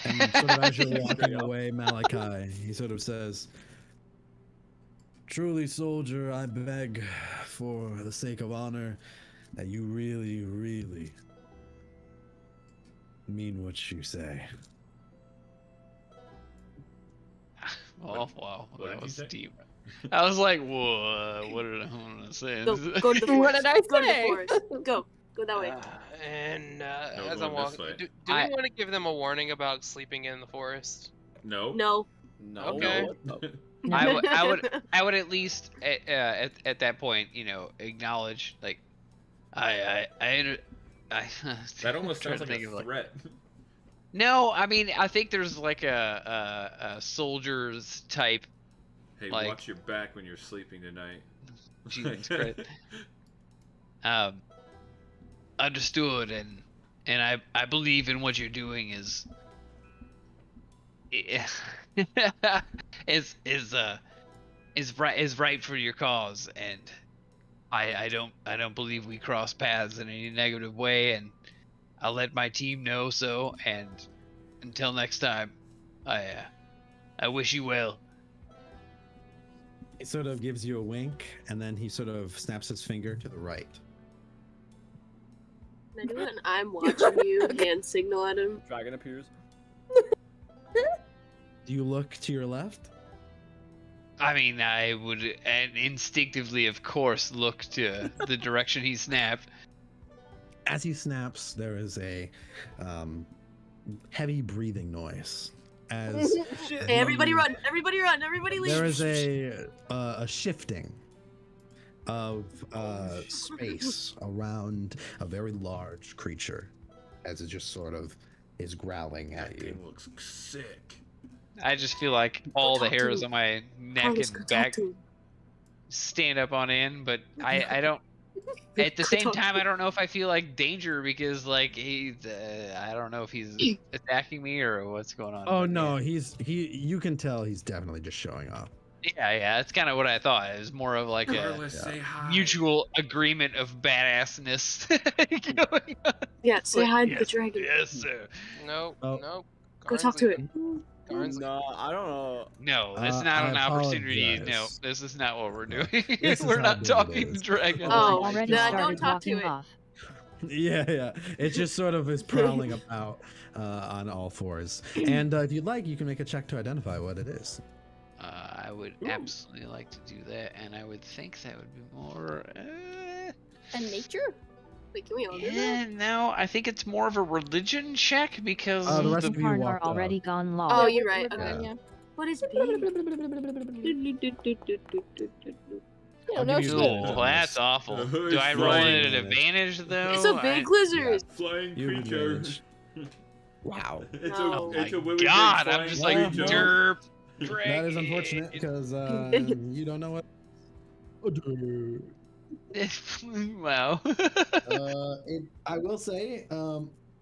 And sort of as you're walking away, Malachi, he sort of says, "Truly, soldier, I beg for the sake of honor that you really, really mean what you say." Oh wow, what did that you was say? deep. I was like, whoa, what did I want to say? Go to the forest. What did I Go to the say? forest. Go that way. And No, as going I'm this walking, way. do we want to give them a warning about sleeping in the forest? No. No. No. Okay. I would at least at that point, acknowledge like I That almost trying sounds to like think a of, threat. No, I mean I think there's like a soldier's type. Hey, Like- watch your back when you're sleeping tonight. Jesus Christ. Understood, and I believe in what you're doing is right for your cause, and I don't believe we cross paths in any negative way, and I'll let my team know so, and until next time, I wish you well. He sort of gives you a wink, and then he sort of snaps his finger to the right. Can I do an I'm watching you hand signal at him? Dragon appears. Do you look to your left? I mean, I would and instinctively, of course, look to the direction he snapped. As he snaps, there is a heavy breathing noise. As Hey, everybody run! Everybody run! Everybody leave! there is a shifting of space around a very large creature, as it just sort of is growling at That you. thing looks sick. I just feel like all the talk to hairs him. on my neck Carlos, and go talk back to him. stand up on end, but I don't. At the Go same talk to time, I him. don't know if I feel like danger because like he's. I don't know if he's attacking me or what's going on. Oh but, no, yeah. you can tell he's definitely just showing off. Yeah, that's kind of what I thought. It was more of like a Carlos, say hi. mutual agreement of badassness going on. Yeah, say hi to the Yes, dragon. yes, sir. No, Oh. no. Go talk to it. Garn's No, I don't know. No, that's not I an opportunity. No, apologize. this is not what we're doing. This is We're how not big it talking is. dragons. Oh, already no, started don't talk to walking it. off. Yeah. It just sort of is prowling about on all fours. And if you'd like, you can make a check to identify what it is. I would absolutely like to do that, and I would think that would be more. And nature? Wait, can we all do that? Yeah, no, I think it's more of a religion check because The of rest the of you Karn are walked off. already gone long. Oh, you're right. We're Okay. fine, yeah. What is big? You I'll know, no give you shit. a- Oh, that's awful. Do I roll Flying. it at advantage though? It's a big lizard. Flying You have creature. advantage. Wow. It's No. a, Oh it's my a really big god, I'm flying just like creature. derp. That is unfortunate because you don't know what. Wow. I will say,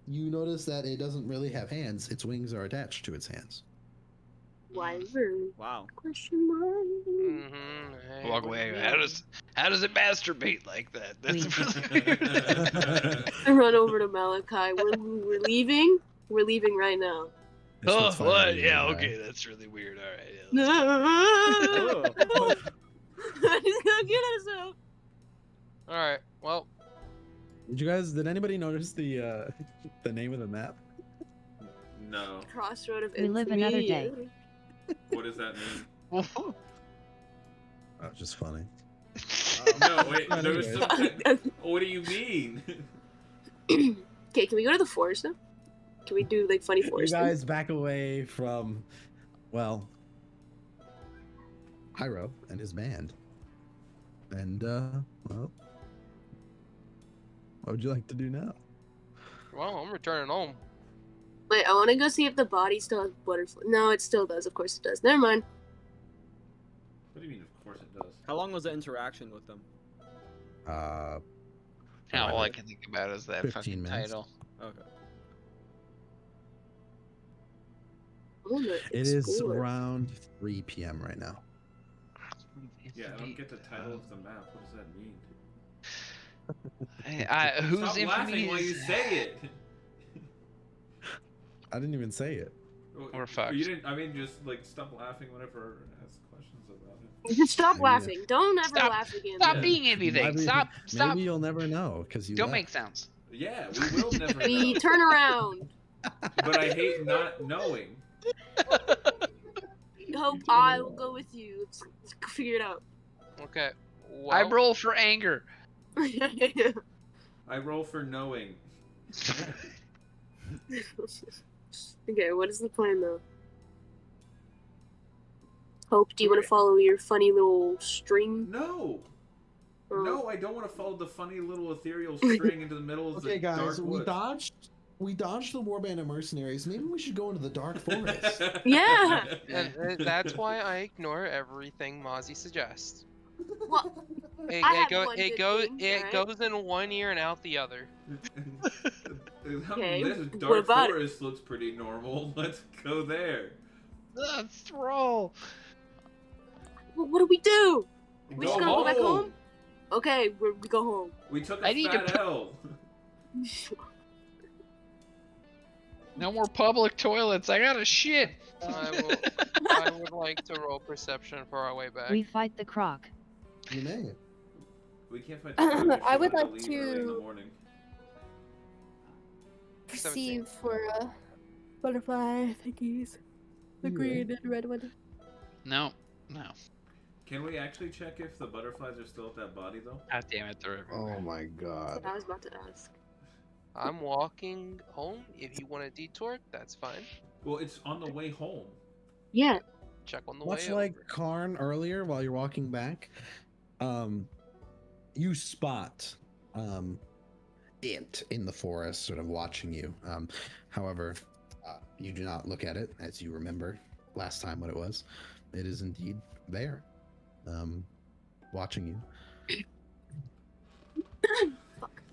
you notice that it doesn't really have hands. Its wings are attached to its hands. Wyvern? Wow. Question mark. Mm-hmm. Walk away. How does it masturbate like that? That's really I run over to Malachi. We're leaving. We're leaving right now. This Oh, one's fine what? with you, Yeah, right? okay, that's really weird. All right. Yeah, No. let's go. He's gonna get us out. All right. Well, Did anybody notice the name of the map? No. Crossroad of We live infamy. another day. What does that mean? Oh, just funny. No, wait. Not There was anyways. some. What do you mean? Okay, can we go to the forest though? Can we do like funny You forest? guys back away from, well, Hyro and his band. And, well, what would you like to do now? Well, I'm returning home. Wait, I want to go see if the body still has butterfly. No, it still does. Of course it does. Never mind. What do you mean? Of course it does. How long was the interaction with them? All I can think about is that 15 fucking minutes. title. Okay. It is around 3 p.m. right now. Yeah, I don't get the title of the map. What does that mean? Whose Stop laughing infamy while you is- say it. I didn't even say it. We're fucked. You didn't. I mean, just like stop laughing whenever I ask questions about it. Stop Maybe- laughing. Don't ever Stop- laugh again. Stop Yeah. being anything. Maybe- Stop. Maybe you'll never know because you Don't left. make sounds. Yeah, we will never We know. turn around. But I hate not knowing. Hope I will go with you. Let's figure it out. Okay. Well, I roll for anger. I roll for knowing. Okay, what is the plan though? Hope, do you want to follow your funny little string? No. Oh. No, I don't want to follow the funny little ethereal string into the middle of Okay, the dark guys, woods. we dodged the warband of mercenaries. Maybe we should go into the dark forest. Yeah. and that's why I ignore everything Mozzie suggests. Well, It, I it, have go, one it good goes thing, it alright? goes in one ear and out the other. Okay, This what dark about it? forest looks pretty normal. Let's go there. Let's roll. well, what do we do? We Go just gonna go back home? Okay, we go home. We took a I need to fat L. No more public toilets. I got to shit. I would like to roll perception for our way back. We fight the croc. You may. We can't find. I would like leave early in the to morning. perceive for butterfly thingies. The Yeah. green and red one. No. No. Can we actually check if the butterflies are still at that body though? God damn it, they're everywhere. Oh my That's god. what I was about to ask. I'm walking home. If you want a detour, that's fine. Well, it's on the way home. Yeah. Check on the Much way like over. Karn earlier, while you're walking back, you spot it in the forest, sort of watching you. However, you do not look at it, as you remember last time what it was. It is indeed there, watching you.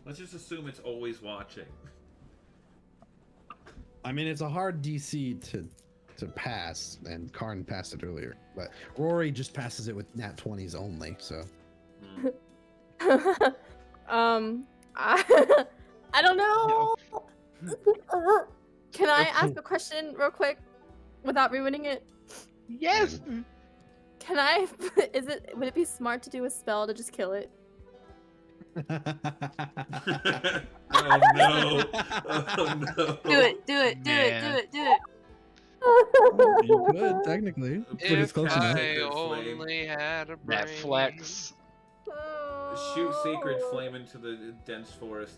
Let's just assume it's always watching. I mean, it's a hard DC to pass, and Karn passed it earlier, but Rory just passes it with nat 20s only. So I don't know. Can I ask a question real quick without ruining it? Yes. Can I? Would it be smart to do a spell to just kill it? Oh no! Oh no! Do it, do it, do it, do Man. it, do it. you could technically, but it's If close enough. I Sacred flame. only had a brain. That flex. Shoot sacred flame into the dense forest.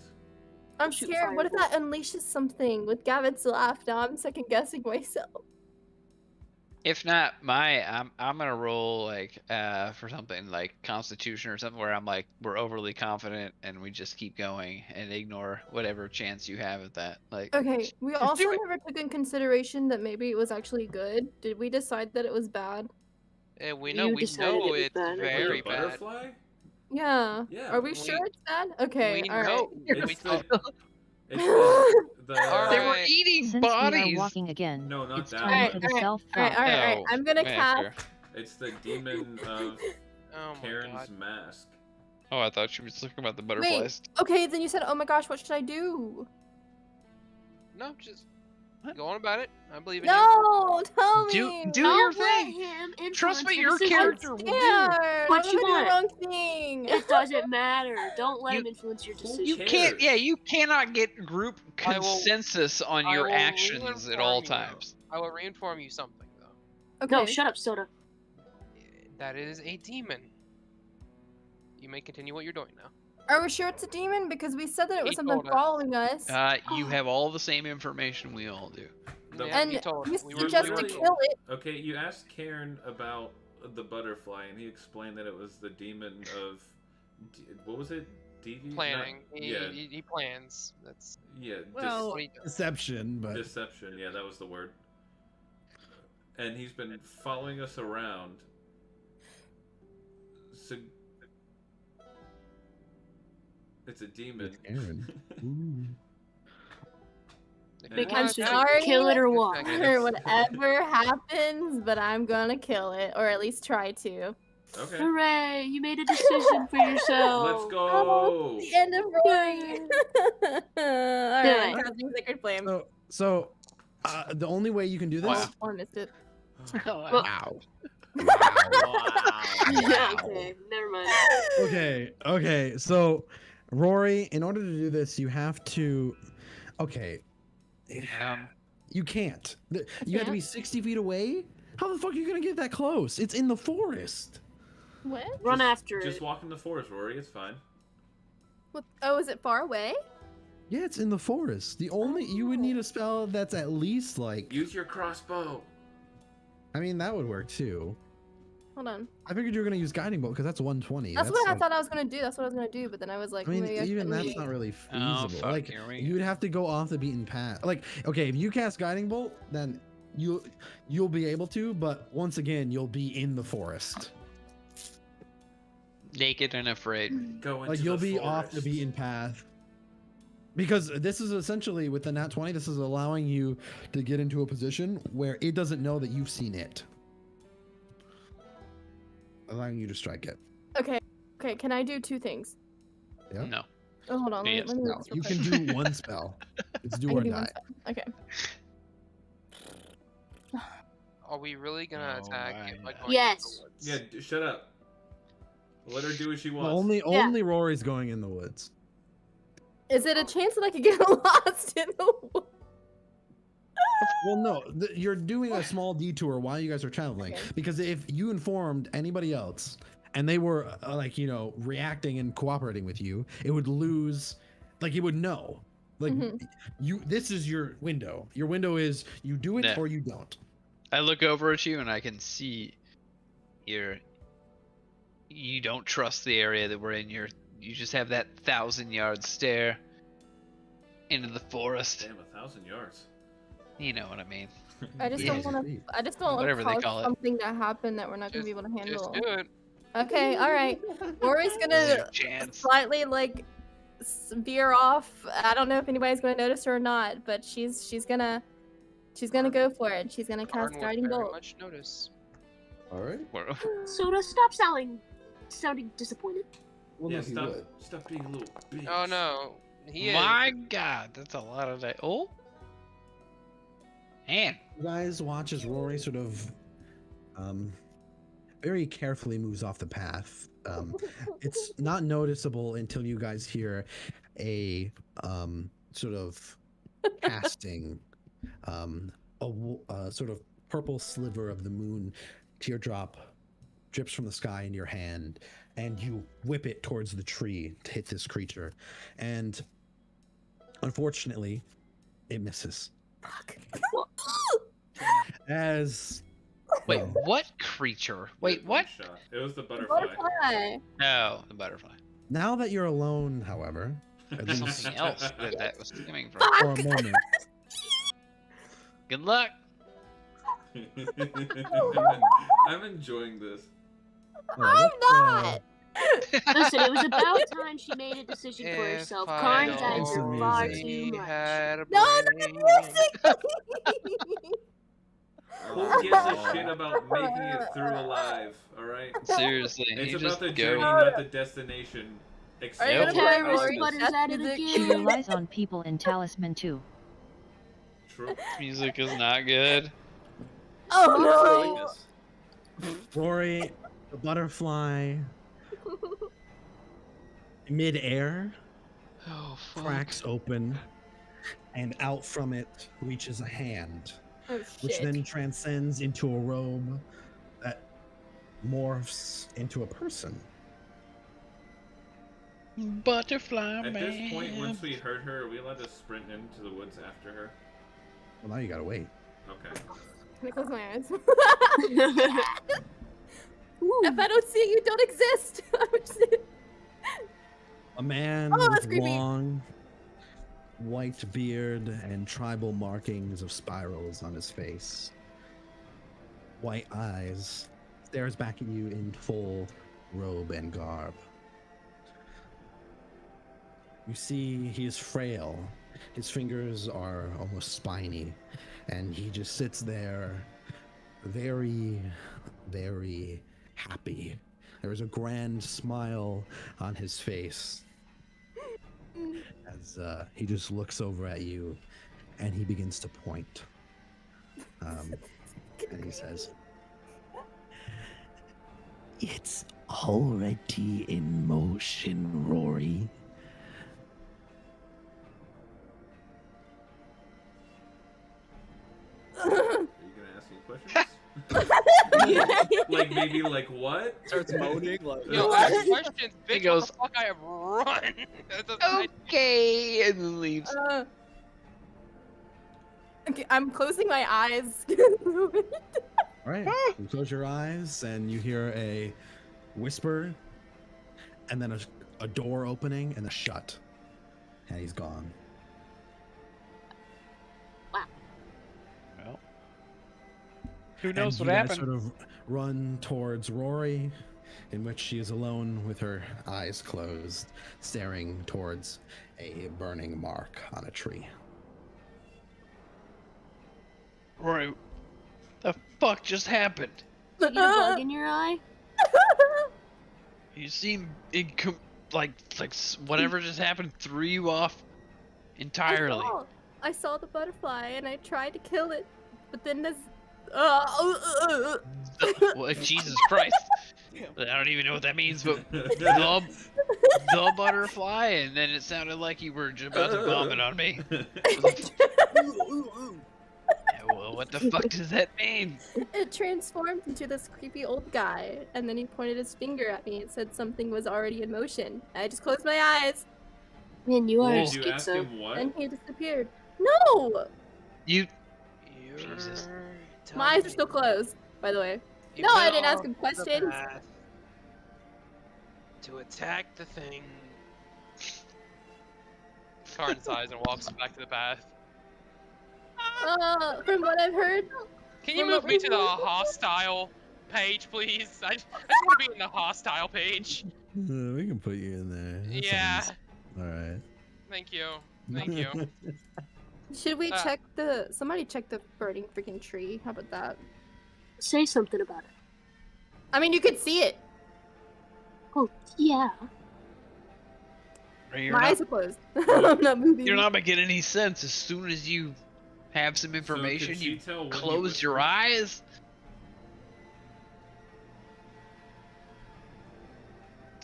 I'm Shoot scared. What if fireball. that unleashes something with Gavin's laugh? Now I'm second guessing myself. If not, I'm gonna roll like for something like Constitution or something where I'm like we're overly confident and we just keep going and ignore whatever chance you have at that. Like Okay, we Just also do it. never took in consideration that maybe it was actually good. Did we decide that it was bad? And we You know decided it was it's bad. very the bad. butterfly? Yeah. Yeah, Are we we- sure it's bad? Okay. We All right. know. It's We the, know. it's the they were Alright. eating Since we bodies. are walking again, no, not it's that time Alright, for one. the alright, self-talk. All right. Oh, I'm gonna yeah, cast. sure. It's the demon of Oh my Karen's god. mask. Oh, I thought she was talking about the butterflies. Okay, then you said, "Oh my gosh, what should I do?" No, just What? go on about it. I believe in you. No, tell me. Do Don't your let thing. him influence Trust what your your decisions. character will do. Scared. What I'm you gonna do the want? wrong thing. It doesn't matter. Don't let You- him influence your Who decisions. You cares? can't. Yeah, you cannot get group I will- consensus on I your will actions at all reinform you. times. I will reinform you something though. Okay. No, shut up, Soda. That is a demon. You may continue what you're doing now. Are we sure it's a demon? Because we said that it was He something told us. following us. You have all the same information we all do. Yeah, and he told you us. We were suggest to literally- kill it. Okay, you asked Cairn about the butterfly, and he explained that it was the demon of what was it? Deviant? planning. Not- He, yeah, he plans. That's yeah. Well, what he does. deception, but Deception. Yeah, that was the word. And he's been following us around. So it's a demon. Aaron. If you Big wanna hands attack, sorry. kill it or what? attack Or it. whatever happens, but I'm gonna kill it, or at least try to. Okay. Hooray! You made a decision for yourself. Let's go. The end of Rory. Alright, it. casting Sacred Flame. So the only way you can do this. Oh, missed it. Wow. Yeah, okay, never mind. Okay. So, Rory, in order to do this, you have to. Okay. You can't. You have to be 60 feet away. How the fuck are you gonna get that close? It's in the forest. What? Run after Just it. walk in the forest, Rory. It's fine. What? Oh, is it far away? Yeah, it's in the forest. The only you would need a spell that's at least like. Use your crossbow. I mean, that would work too. Hold on. I figured you were gonna use guiding bolt because that's 120. That's what I like- thought I was gonna do. That's what I was gonna do, but then I was like, I mean, maybe I even shouldn't that's wait. not really Oh, feasible. fuck, Like, here we you would have to go off the beaten path. Like, okay, if you cast guiding bolt, then you'll be able to, but once again, you'll be in the forest. Naked and afraid. Go into Like, you'll the be off the forest. beaten path. Because this is essentially with the nat 20, this is allowing you to get into a position where it doesn't know that you've seen it, allowing you to strike it. Okay. Okay. Can I do two things? Yeah. No. Oh, hold on. Yes. Let me No, look this real you quick. can do one spell. It's do I or can do one die. spell. Okay. Are we really gonna Oh attack my it by God. going Yes. into the woods? Yeah, shut up. Let her do what she Well, wants. only Rory's going in the woods. Is it a chance that I could get lost in the woods? Well, no, you're doing a small detour while you guys are traveling. Okay. Because if you informed anybody else and they were reacting and cooperating with you, it would lose, like it would know. Like this is your window. Your window is you do it Yeah. or you don't. I look over at you and I can see you don't trust the area that we're in. You just have that 1,000-yard stare into the forest. Damn, 1,000 yards. You know what I mean. I just Yeah. don't want to. I just don't want Whatever to they cause call it. something to happen that we're not gonna be able to handle. Just do it. Okay. All right. Rory's gonna Chance. slightly like veer off. I don't know if anybody's gonna notice her or not, but she's gonna go for it. She's gonna cast Arn would guiding very bolt. much notice. All right. Soda, stop sounding disappointed. Well, Yeah, no, he stop, would. stop being a little bitch. Oh no, he My God, that's a lot of that. Oh, man. You guys watch as Rory sort of very carefully moves off the path. It's not noticeable until you guys hear a sort of casting, a sort of purple sliver of the moon teardrop drips from the sky in your hand, and you whip it towards the tree to hit this creature. And unfortunately, it misses. As Wait, what creature? Wait, what? Shot. It was the butterfly. Butterfly. No, the butterfly. now that you're alone, however, at least Something else that was coming from. for a moment, Good luck. I'm enjoying this. I'm not. Listen, it was about time she made a decision for If herself. I Karn's guys Listen, are far music. too much. had a No, brain. no music. Who gives a shit about making it through alive? All right. Seriously, It's you about just the go. journey, not the destination. Are you Except gonna for play Terrorist Rory's butters death at it music? She again. relies on people in Talisman too. True. Music is not good. Oh no. Rory, the butterfly, mid-air, Oh, fuck. cracks open, and out from it reaches a hand, Oh which shit. then transcends into a robe that morphs into a person. Butterfly At man. this point, once we heard her, are we allowed to sprint into the woods after her? Well, now you gotta wait. Okay. Can I close my eyes? Ooh. If I don't see you, don't exist. A man Oh, that's with creepy. long white beard and tribal markings of spirals on his face. White eyes stares back at you in full robe and garb. You see he is frail. His fingers are almost spiny, and he just sits there very, very happy. There's a grand smile on his face as he just looks over at you and he begins to point. And he says, "It's already in motion, Rory." Are you gonna ask me questions? Like maybe like what? Starts moaning like. Yo, ask questions, bitch. He goes, what the fuck I have run. Okay, and then leaves. Okay, I'm closing my eyes. All right, you close your eyes and you hear a whisper, and then a door opening and a shut, and he's gone. Well, who knows and what you guys happened? sort of run towards Rory, in which she is alone with her eyes closed, staring towards a burning mark on a tree. Rory, the fuck just happened? You get a bug in your eye? You seem like whatever just happened threw you off entirely. I saw the butterfly and I tried to kill it, but then this. Well, Jesus Christ. I don't even know what that means, but the butterfly, and then it sounded like you were just about to vomit on me. Well, what the fuck does that mean? It transformed into this creepy old guy, and then he pointed his finger at me and said something was already in motion. I just closed my eyes, Man, you are a Did you ask schizo. him what? and he disappeared. No! Jesus. My eyes are still closed, by the way. You No, I went didn't ask off him the questions. path to attack the thing. Karn sighs and walks back to the path. From what I've heard. Can you from move what me we've to the heard- hostile page, please? I just want to be in the hostile page. We can put you in there. That Yeah. sounds- All right. Thank you. Thank you. Should we check somebody check the burning freaking tree? How about that? Say something about it. I mean, you could see it. Oh, yeah. My eyes are closed. I'm not moving. You're not making any sense. As soon as you have some information, could she you tell when he close your whispered? eyes?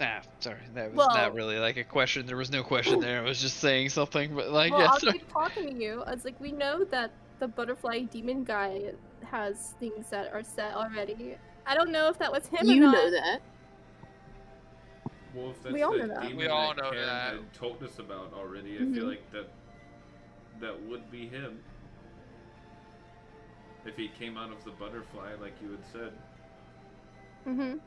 Ah, sorry. That was Well- not really like a question. There was no question there. I was just saying something, but like, Well, yeah. I'll sorry. keep talking to you. I was like, we know that the butterfly demon guy has things that are set already. I don't know if that was him or You not. know that. Well, if that's We all the know that. demon We all that know Karen that. had told us about already, I Mhm. feel like that would be him. If he came out of the butterfly, like you had said, Mm-hmm.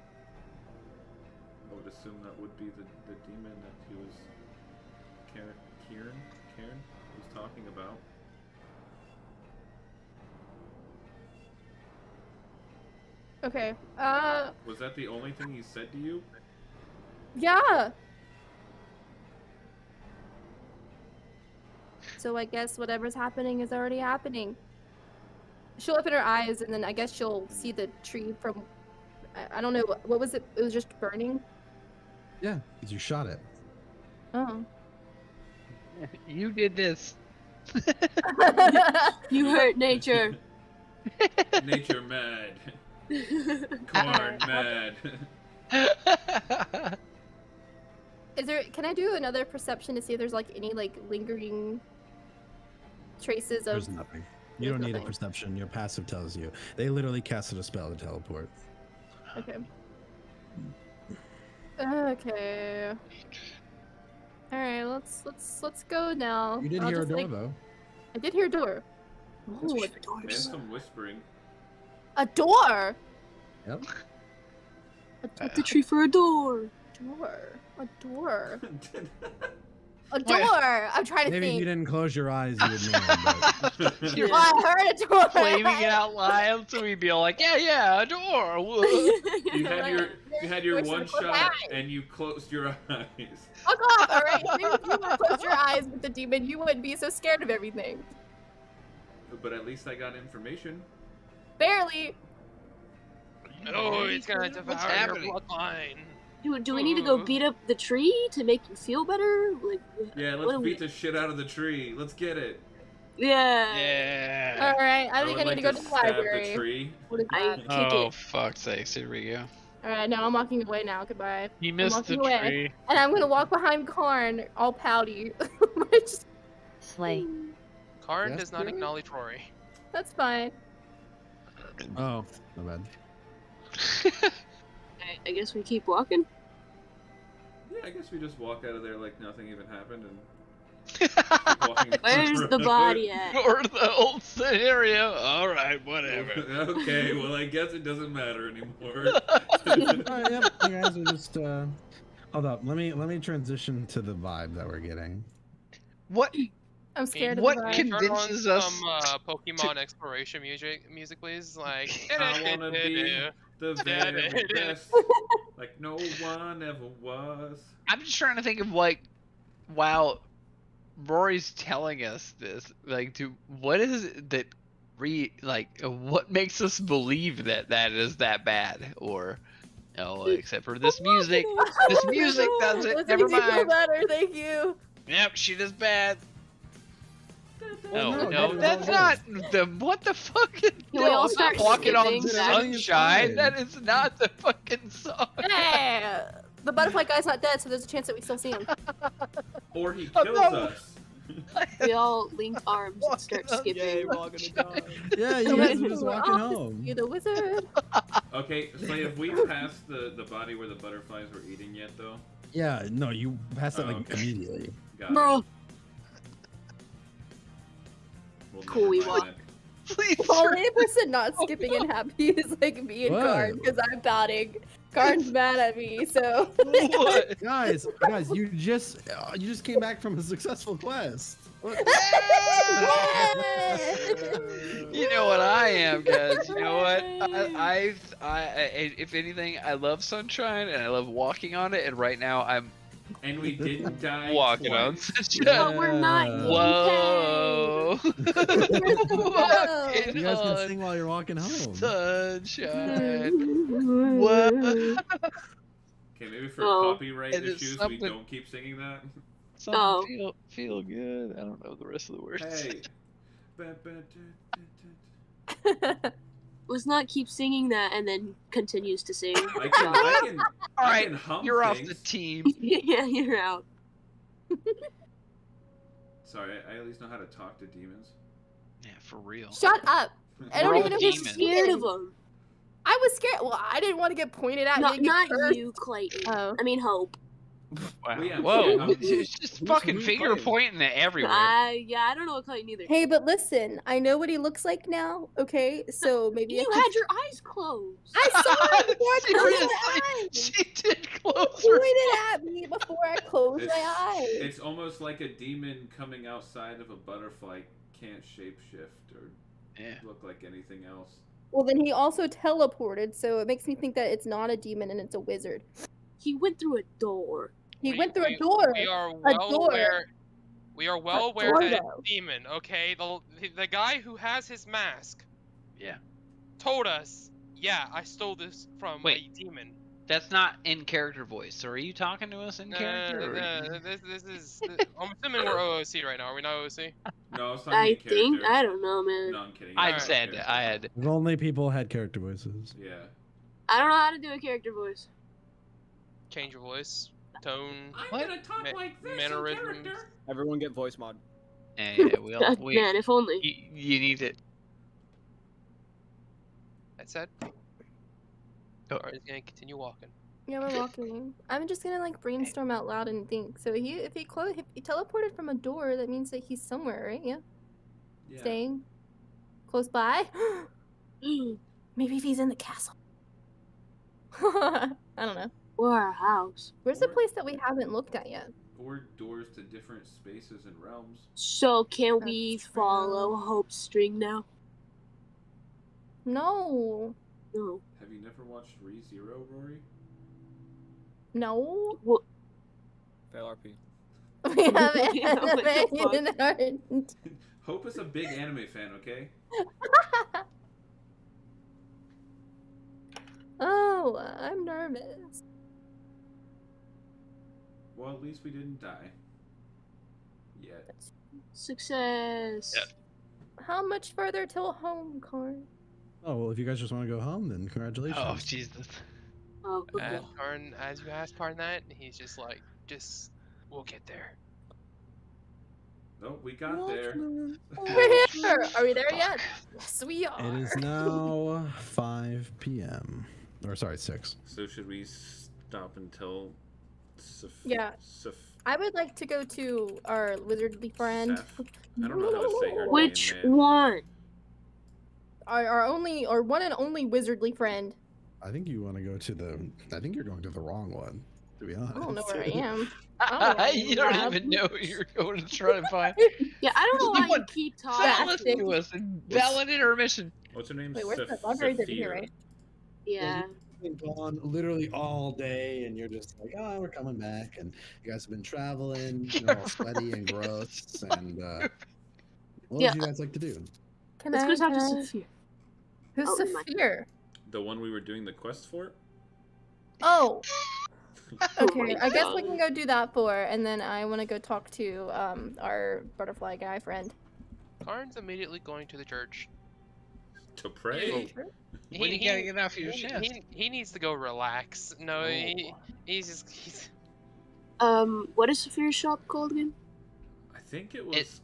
I would assume that would be the demon that he was Karen was talking about. Okay. Was that the only thing he said to you? Yeah. So I guess whatever's happening is already happening. She'll open her eyes, and then I guess she'll see the tree from. I don't know what was it. It was just burning. Yeah, because you shot it. Oh. You did this. You hurt nature. Nature mad. Corn mad. Is there? Can I do another perception to see if there's like any like lingering traces of? There's nothing. You don't need a perception. Your passive tells you. They literally casted a spell to teleport. Okay. Okay. All right, let's go now. You did I'll hear a just, door like- though. I did hear a door. Ooh, And doors. some whispering. A door. Yep. Tap the tree for a door. A door. A door. I'm trying to Maybe if think. you didn't close your eyes, you would know. But... You're Well, I heard a door. flaming it out loud, so we'd be all like, yeah, a door. Whoa. You had your one shot and you closed your eyes. Fuck off, alright? If you would close your eyes with the demon, you wouldn't be so scared of everything. But at least I got information. Barely. Oh, it's gonna What's devour your happening? bloodline. Do we need to go beat up the tree to make you feel better? Like, Yeah, what let's do beat the shit out of the tree. Let's get it. Yeah. Yeah. Alright, I think would I need to go to the stab library. the tree. What is I that? kick Oh, it. fuck's sakes. Here we go. Alright, no, I'm walking away now. Goodbye. You I'm missed the walking away. tree. And I'm gonna walk behind Karn, all pouty. Slay. Karn Yes, does not sir? acknowledge Rory. That's fine. Oh, my bad. I guess we keep walking. Yeah, I guess we just walk out of there like nothing even happened and keep walking Where's the road. guardian at? Or the old scenario. Alright, whatever. Okay, well I guess it doesn't matter anymore. Alright, yep. You guys are just hold up. Let me transition to the vibe that we're getting. What? I'm scared of What the vibe. can- Turn convinces on us some Pokemon exploration music, please. Like, I wanna be the very best, like no one ever was. I'm just trying to think of like, while Rory's telling us this, like, what is it that what makes us believe that that is that bad, or except for this music. This music does it. This Never makes me feel mind. better, thank you. Yep, shit is bad. Well, No, no, that's no. not the what the fuck. Can we all I'm start not walking on skipping that? sunshine. That is not the fucking song. Hey, the butterfly guy's not dead, so there's a chance that we still see him. Or he Oh, kills no. us. We all link arms and start skipping. Yeah, you guys are just walking Oh, home. You're the wizard. Okay, so have we passed the body where the butterflies were eating yet though? Yeah, no, you passed it Oh, like okay. immediately. Got it. Bro, Well, cool, we never mind walk. then. Please. The only person not skipping and happy is like me and What? Karn, because I'm pouting. Karn's mad at me, so. What? Guys, you just came back from a successful quest. What? You know what I am, guys. You know what? I if anything, I love sunshine and I love walking on it. And right now, I'm And we didn't die. walking on twice. sunshine. But we're not Yeah. getting Whoa! Walking You guys can on sing while you're walking home. sunshine. What? Okay, maybe for Oh. copyright And it's issues, we something- don't keep singing that. Something Oh. feel good. I don't know the rest of the words. Hey. Let's not keep singing that and then continues to sing. I can All right, can hum you're off things. the team. Yeah, you're out. Sorry, I at least know how to talk to demons. Yeah, for real. Shut up. I don't We're even all know I'm who's demons. scared of speaking. them. I was scared. Well, I didn't want to get pointed at. Not, and get not cursed. you, Clayton. Oh. I mean, Hope. Wow. Well, yeah, Whoa! who's- It's just who's- fucking who's finger playing? pointing at everywhere. Yeah, I don't know what Clayton either. Hey, but listen, I know what he looks like now. Okay, so maybe You I could- had your eyes closed. I saw it before I closed my Seriously, eyes. she did close He her. pointed at me before I closed It's, my eyes. it's almost like a demon coming outside of a butterfly can't shapeshift or Yeah. look like anything else. Well, then he also teleported, so it makes me think that it's not a demon and it's a wizard. He went through a door. He We- went through we- a door. We are A well door. aware. We are well A aware door, that it's though. a demon. Okay, the guy who has his mask Yeah. told us, yeah, I stole this from Wait. a demon. That's not in character voice. So are you talking to us in character? or are you- This is. I'm assuming we're OOC right now. Are we not OOC? No, I was talking I to think. character. I don't know, man. No, I'm kidding. I Alright. said Character. I had. If only people had character voices. Yeah. I don't know how to do a character voice. Change your voice, tone. What? gonna talk Ma- like this mannerisms. in character. Everyone get voice mod. Yeah, we all. God, We, man, if only. you need it. That said, Oh. or is gonna continue walking. Yeah, we're walking. I'm just gonna like brainstorm out loud and think. So if he teleported from a door, that means that he's somewhere, right? Yeah. Yeah. Staying close by. Maybe if he's in the castle. I don't know. Or our house. Where's the place that we haven't looked at yet? Or doors to different spaces and realms. So can we That's follow true. Hope's string now? No. No. Have you never watched ReZero, Rory? No. What? Fail RP. We have Yeah, what the anime in our... Hope is a big anime fan, okay? Oh, I'm nervous. Well, at least we didn't die. Yet. Success. How much further till home, Karn? Oh well, if you guys just want to go home, then congratulations. Oh Jesus. Oh, okay. Karn, as you ask Karn that, he's just like, we'll get there. Nope, we got there. We're here. Are we there yet? Yes, we are. It is now 5 p.m. Or sorry, 6. So should we stop until Yeah. I would like to go to our wizardly friend. I don't know how to say her Which name, man. one? Our one and only wizardly friend. I think you want to go to the. I think you're going to the wrong one. To be honest. I don't know where I am. You don't even know who you're going to try to find. Yeah, I don't know why you keep talking. Listen to us and valid intermission. What's her name? Wait, where's the library? Over here, right? Yeah. Been gone literally all day, and you're just like, oh, we're coming back, and you guys have been traveling, you're all sweaty and gross, and what would you guys like to do? Let's go talk to Sophia. Who's Sophia? The one we were doing the quest for? Oh. Okay, my I guess God. we can go do that for, and then I want to go talk to our butterfly guy friend. Karn's immediately going to the church. To pray? When you gotta get off your chest? He needs to go relax. No, he's. What is Sophia's shop called again? I think it was.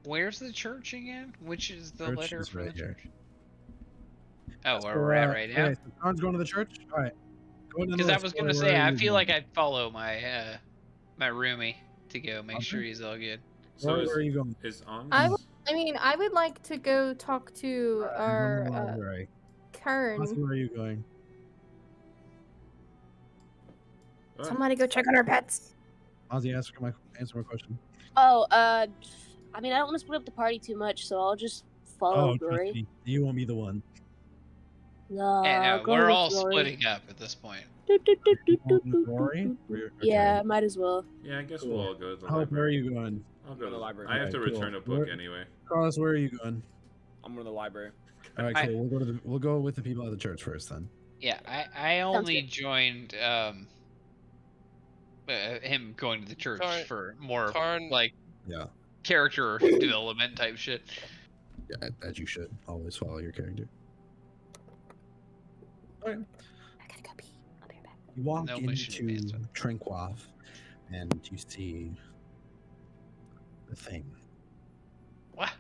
Where's the church again? Which is the Church letter is for right the here. church? Oh, where So, we're at right now? Okay, so John's going to the church. All right. Because I was gonna say, I feel like I'd follow my my roomie to go make sure he's all good. So where are you going? Is on. I would like to go talk to our library. Kern. Where are you going? Somebody go check on our pets. Ozzy, answer my question. Oh, I mean, I don't want to split up the party too much, so I'll just follow Oh, trust Rory. me, you won't be the one. No, And go we're with all Rory. splitting up at this point. Rory? Yeah, might as well. Yeah, I guess we'll all go to the Hope, library. where are you going? I'll go to the library. I Alright, have to cool. return a book Where- anyway. Carlos, where are you going? I'm going to the library. All right, cool. We'll go with the people at the church first then. Yeah, I only joined him going to the church for more like character development type shit. Yeah, as you should always follow your character. All right. I gotta go pee. I'll be right back. You walk Nobody should into advance it. Trinquoth, and you see the thing. What?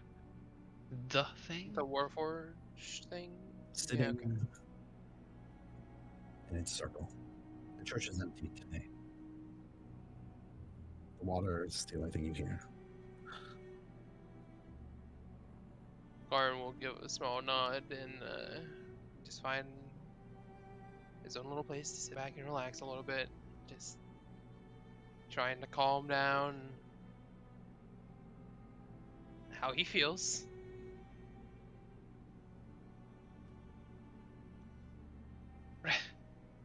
The thing? The Warforged thing? Sitting Yeah, okay. in its circle. The church is empty today. The water is the only thing you hear. Karn will give a small nod and just find his own little place to sit back and relax a little bit. Just trying to calm down how he feels.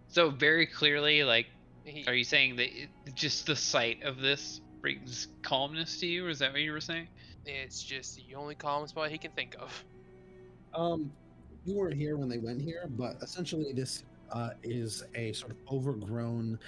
So very clearly, like, are you saying that just the sight of this brings calmness to you? Is that what you were saying? It's just the only calm spot he can think of. You weren't here when they went here, but essentially this is a sort of overgrown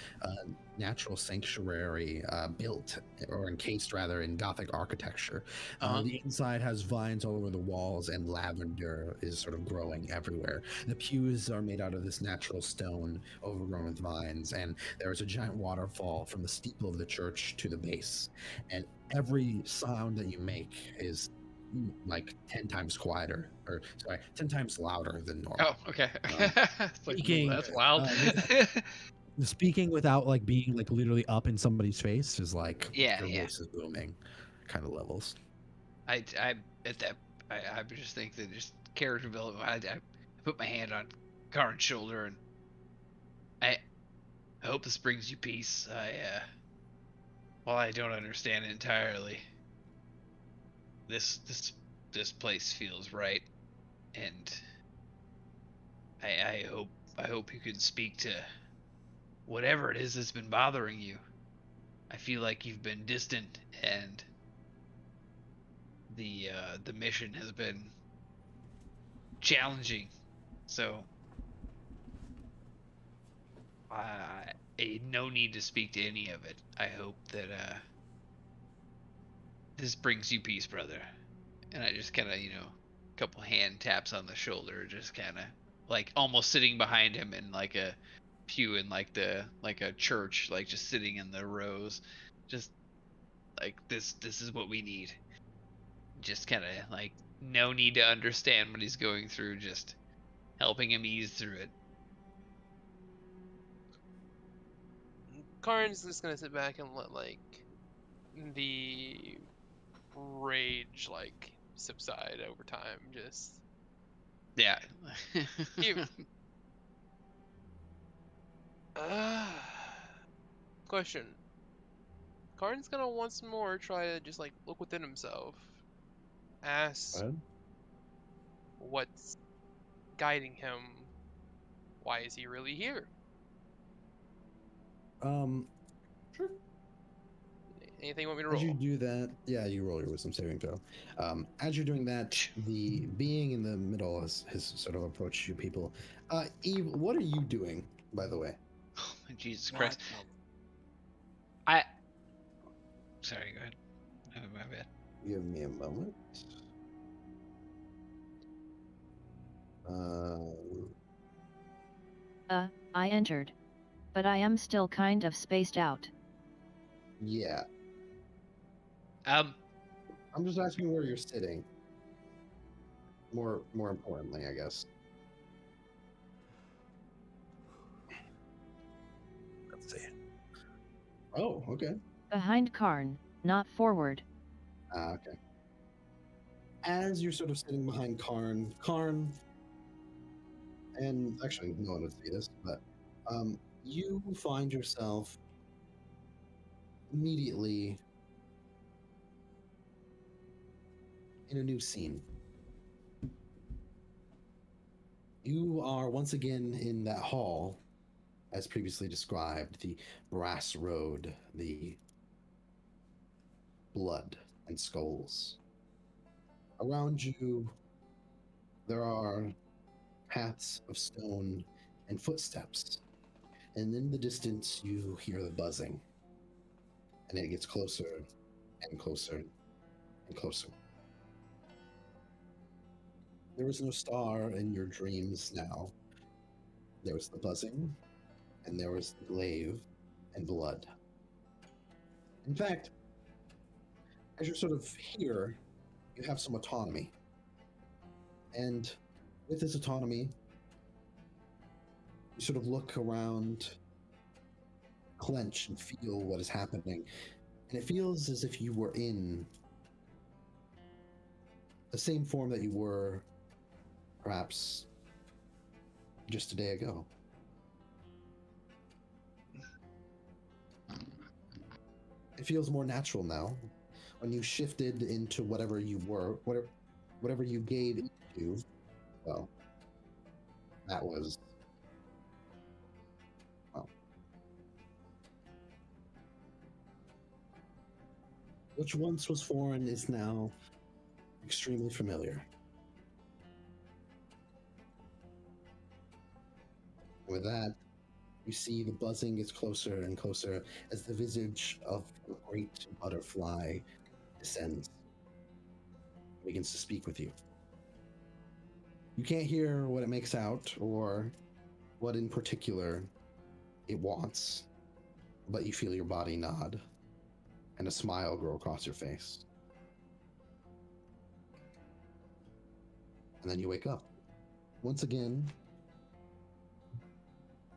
natural sanctuary built or encased rather in Gothic architecture. The inside has vines all over the walls and lavender is sort of growing everywhere. The pews are made out of this natural stone overgrown with vines, and there is a giant waterfall from the steeple of the church to the base. And every sound that you make is like 10 times quieter, or sorry, 10 times louder than normal. Oh, okay. It's like, ooh, Speaking, that's wild. Speaking without like being like literally up in somebody's face is like Yeah, your yeah. voice is booming, kind of levels. I at that I just think that just character development. I put my hand on Karin's shoulder and I hope this brings you peace. While I don't understand it entirely, this place feels right, and I hope you can speak to whatever it is that's been bothering you. I feel like you've been distant, and the mission has been challenging. So no need to speak to any of it. I hope that this brings you peace, brother. And I just kind of, a couple hand taps on the shoulder, just kind of like almost sitting behind him in like a pew in like a church, like just sitting in the rows, just like this is what we need. Just kind of like no need to understand what he's going through, just helping him ease through it. Karin's just gonna sit back and let like the rage like subside over time. Just yeah. Question. Karin's gonna once more try to just like look within himself. Ask what's guiding him. Why is he really here? Sure. Anything you want me to roll? As you do that, yeah, you roll your wisdom saving throw. As you're doing that, the being in the middle has sort of approached you people. Eve, what are you doing, by the way? Oh, Jesus Christ. Sorry, go ahead. Oh, my bad. Give me a moment. I entered. But I am still kind of spaced out. Yeah. I'm just asking where you're sitting. More importantly, I guess. Let's see. Oh, okay. Behind Karn, not forward. Okay. As you're sort of sitting behind Karn, and actually no one would see this, but you find yourself immediately in a new scene. You are once again in that hall, as previously described, the brass road, the blood and skulls. Around you, there are paths of stone and footsteps. And in the distance, you hear the buzzing. And it gets closer and closer and closer. There was no star in your dreams now. There was the buzzing, and there was the glaive and blood. In fact, as you're sort of here, you have some autonomy. And with this autonomy, you sort of look around, clench, and feel what is happening. And it feels as if you were in the same form that you were perhaps just a day ago. It feels more natural now. When you shifted into whatever you were, whatever you gave into, well, that was, well, which once was foreign is now extremely familiar. With that, you see the buzzing gets closer and closer as the visage of a great butterfly descends, begins to speak with you. You can't hear what it makes out or what in particular it wants, but you feel your body nod and a smile grow across your face. And then you wake up once again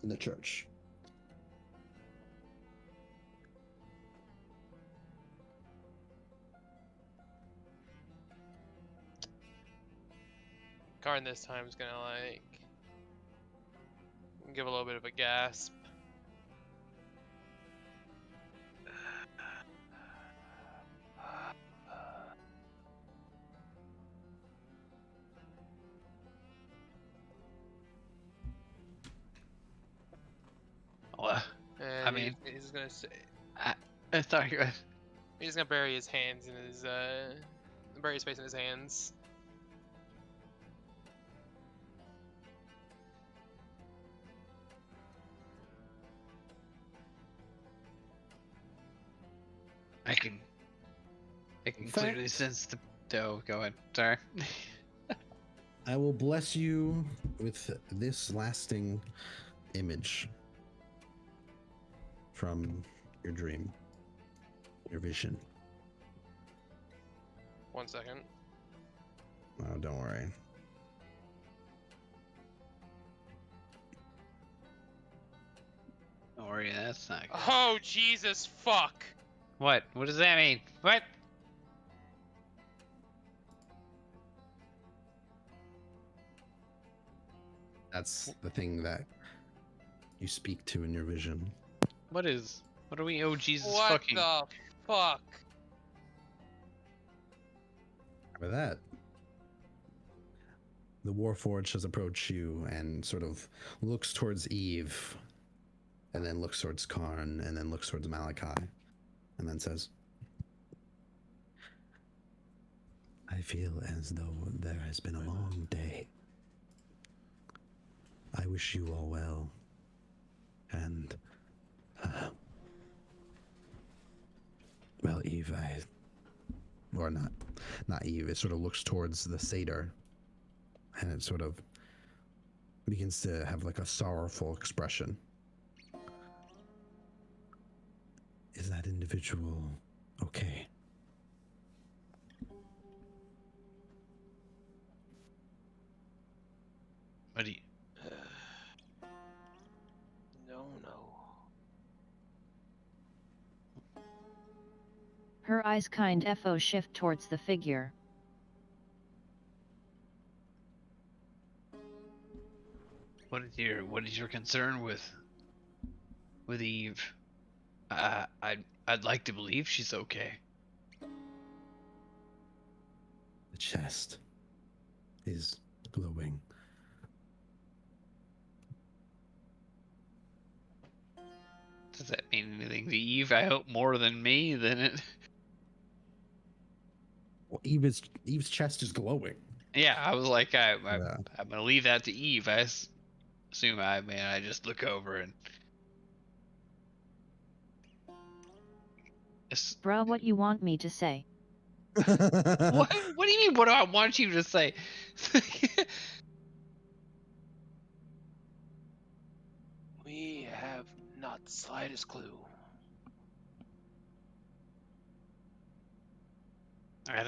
in the church. Karn this time is gonna like give a little bit of a gasp. Well, And I mean, he's gonna say, sorry, go ahead. he's gonna bury his hands in his bury his face in his hands. I can clearly sense the dough. Go ahead. Sorry. I will bless you with this lasting image from your dream, your vision. 1 second. Oh, don't worry. Don't worry, that's not good. Oh Jesus fuck! What? What does that mean? What? That's the thing that you speak to in your vision. What is? What are we? Oh Jesus What fucking! the fuck? For that, the Warforged has approached you and sort of looks towards Eve, and then looks towards Karn, and then looks towards Malachi, and then says, I feel as though there has been a long day. I wish you all well. And, well, Eve, or not Eve, it sort of looks towards the satyr, and it sort of begins to have like a sorrowful expression. Is that individual okay? What do you? No. Her eyes kind FO shift towards the figure. What is your concern with Eve? I'd like to believe she's okay. The chest is glowing. Does that mean anything to Eve? I hope more than me. Than it. Well, Eve's chest is glowing. Yeah, I was like, I'm gonna leave that to Eve. I assume I just look over and. Bruh, what you want me to say? What do you mean? What do I want you to say? We have not the slightest clue. I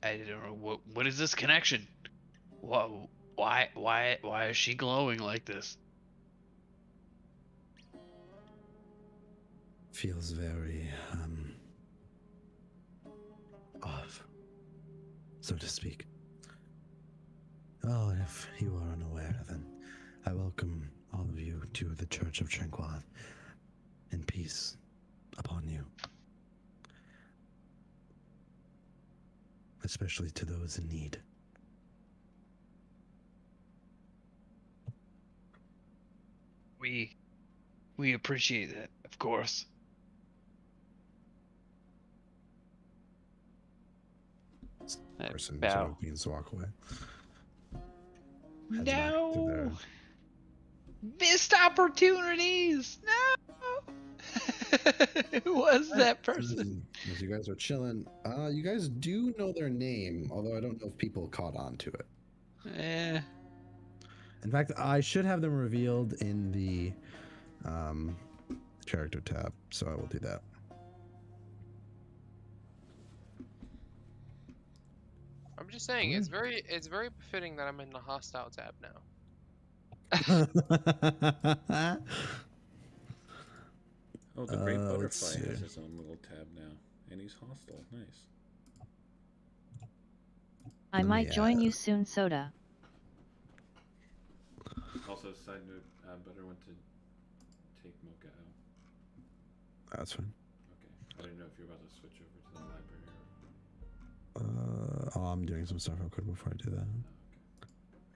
don't know what is this connection? Why is she glowing like this? Feels very off, so to speak. Oh, if you are unaware, then I welcome all of you to the Church of Tranquil, and peace upon you. Especially to those in need. We appreciate that, of course. Person bow. sort of begins to walk away. Heads back to No! their- Missed opportunities! No! Who was that person? As you guys are chilling, you guys do know their name, although I don't know if people caught on to it. Eh. In fact, I should have them revealed in the character tab, so I will do that. I'm just saying, it's very befitting that I'm in the hostile tab now. Oh, the great let's butterfly has see. his own little tab now, and he's hostile. Nice. I might join you soon, Soda. Also, side note, Butter went to take Mocha out. That's fine. Okay. I didn't know if you were about to switch over to the library. Or... I'm doing some stuff real quick before I do that.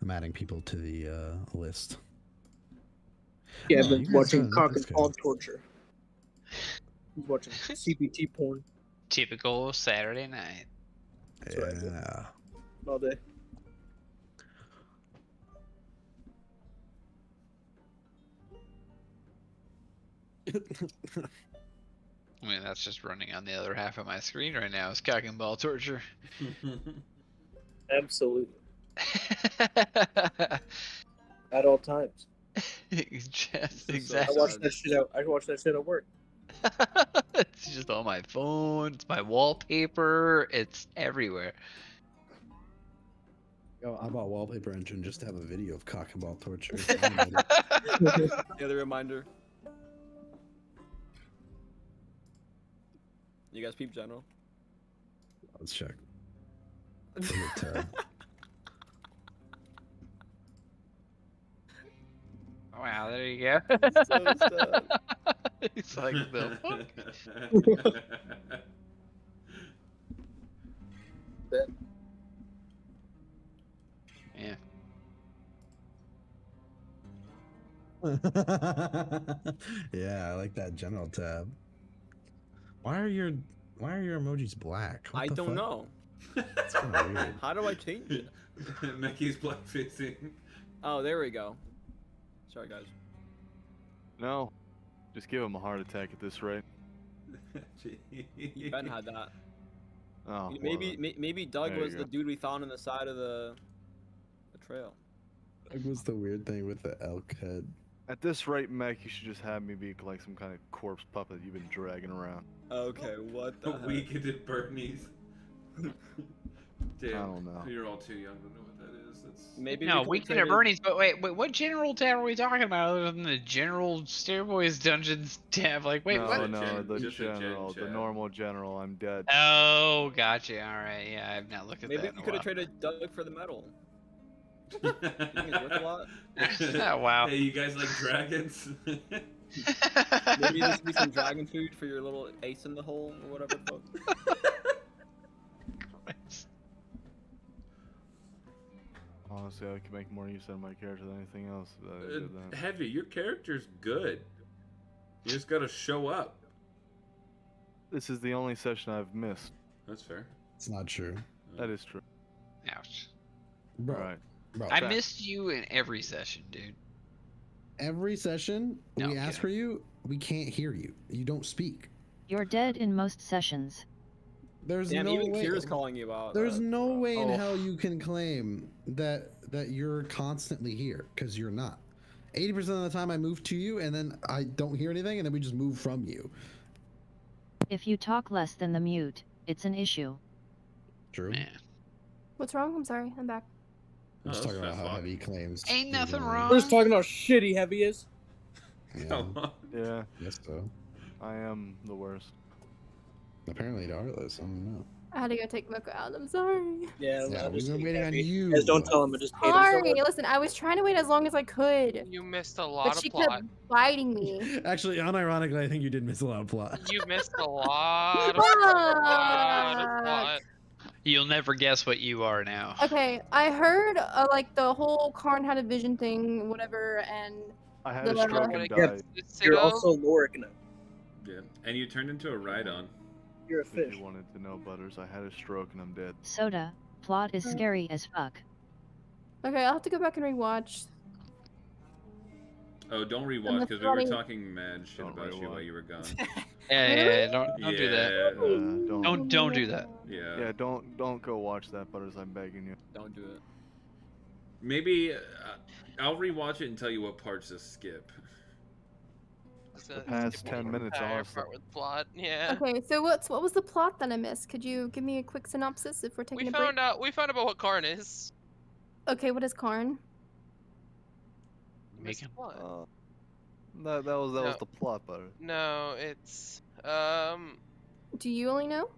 I'm adding people to the list. Yeah, Oh, I've been you guys watching done. cock That's and good. ball torture. He's watching CPT porn Typical Saturday night. Yeah. all day. I mean, that's just running on the other half of my screen right now. Is cock and ball torture. Absolutely. At all times. Just So exactly. I watch that shit out. I watch that shit at work. It's just on my phone. It's my wallpaper. It's everywhere. Yo, I bought Wallpaper Engine just to have a video of cock and ball torture. The other reminder. You guys peep general? Let's check. Wow, there you go. He's like, the fuck? Yeah. Yeah, I like that general tab. Why are your emojis black? What I the don't fuck? know. That's kind of weird. How do I change it? Mickey's blackfacing. Oh, there we go. Sorry, guys. No. Just give him a heart attack at this rate. Ben had that. Oh, Maybe Doug there you was the go. dude we found on the side of the trail. Doug was the weird thing with the elk head. At this rate, Mac, you should just have me be like some kind of corpse puppet you've been dragging around. Okay, what the heck? Weekend at Bernie's. Damn, I don't know. You're all too young to know what that is. That's... Maybe No, we Weekend at Bernie's, but wait, what general tab are we talking about other than the general Stairboys Dungeons tab? Like, wait, no, what? No, the just a gen general, the chat. normal general, I'm dead. Oh, gotcha. Alright, yeah, I've not looked at Maybe that we in a could have while. traded Doug for the medal. You think it's worth a lot? Oh, wow. Hey, you guys like dragons? Maybe this be some dragon food for your little ace in the hole or whatever the fuck. Honestly, I could make more use out of my character than anything else. If I did that. Heavy, your character's good. You just gotta show up. This is the only session I've missed. That's fair. It's not true. That is true. Ouch. Bro, Alright. bro. I missed you in every session, dude. Every session No, we I'm ask for you, we can't hear you. You don't speak. You're dead in most sessions. There's Damn, no even way. Kira's calling you out. There's no way in Oh. hell you can claim that you're constantly here, because you're not. 80% of the time I move to you, and then I don't hear anything, and then we just move from you. If you talk less than the mute, it's an issue. True. Man. What's wrong? I'm sorry. I'm back. I'm just Oh, talking that's about how fat heavy he claims. Ain't he's nothing only- wrong. We're just talking about shitty heavy is. Yeah, Come on. Yeah, yes, so. I am the worst. Apparently, Dartless. I don't know. I had to go take Moko out. I'm sorry. Yeah, Yeah, I we've just been hate waiting on heavy. you. Guys, don't tell him. I just hate him so Sorry. much. Listen, I was trying to wait as long as I could, You missed a but lot she of plot. kept biting me. Actually, unironically, I think you did miss a lot of plot. You missed a lot of plot. You'll never guess what you are now. Okay, I heard like the whole Karn had a vision thing, whatever, and I had a The- stroke Yeah, and Yeah, died. you're Cito, also Lorik now. Yeah. And you turned into a ride-on. You're a If fish. you wanted to know, Butters, I had a stroke and I'm dead. Soda, plot is scary as fuck. okay, I'll have to go back and rewatch. Oh, don't And rewatch the because we were flooding- talking mad shit Don't about you rewatch. while you were gone. Yeah, don't do that. Don't do that. Yeah. Yeah, don't go watch that, Butters. I'm begging you. Don't do it. Maybe I'll rewatch it and tell you what parts to skip. to past skip 10 the minutes, entire honestly. part with plot. Yeah. Okay, so what was the plot that I missed? Could you give me a quick synopsis if we're taking We a break? found out about what Karn is. Okay, what is Karn? Missed the plot. That was the plot, but No, it's Do you only know?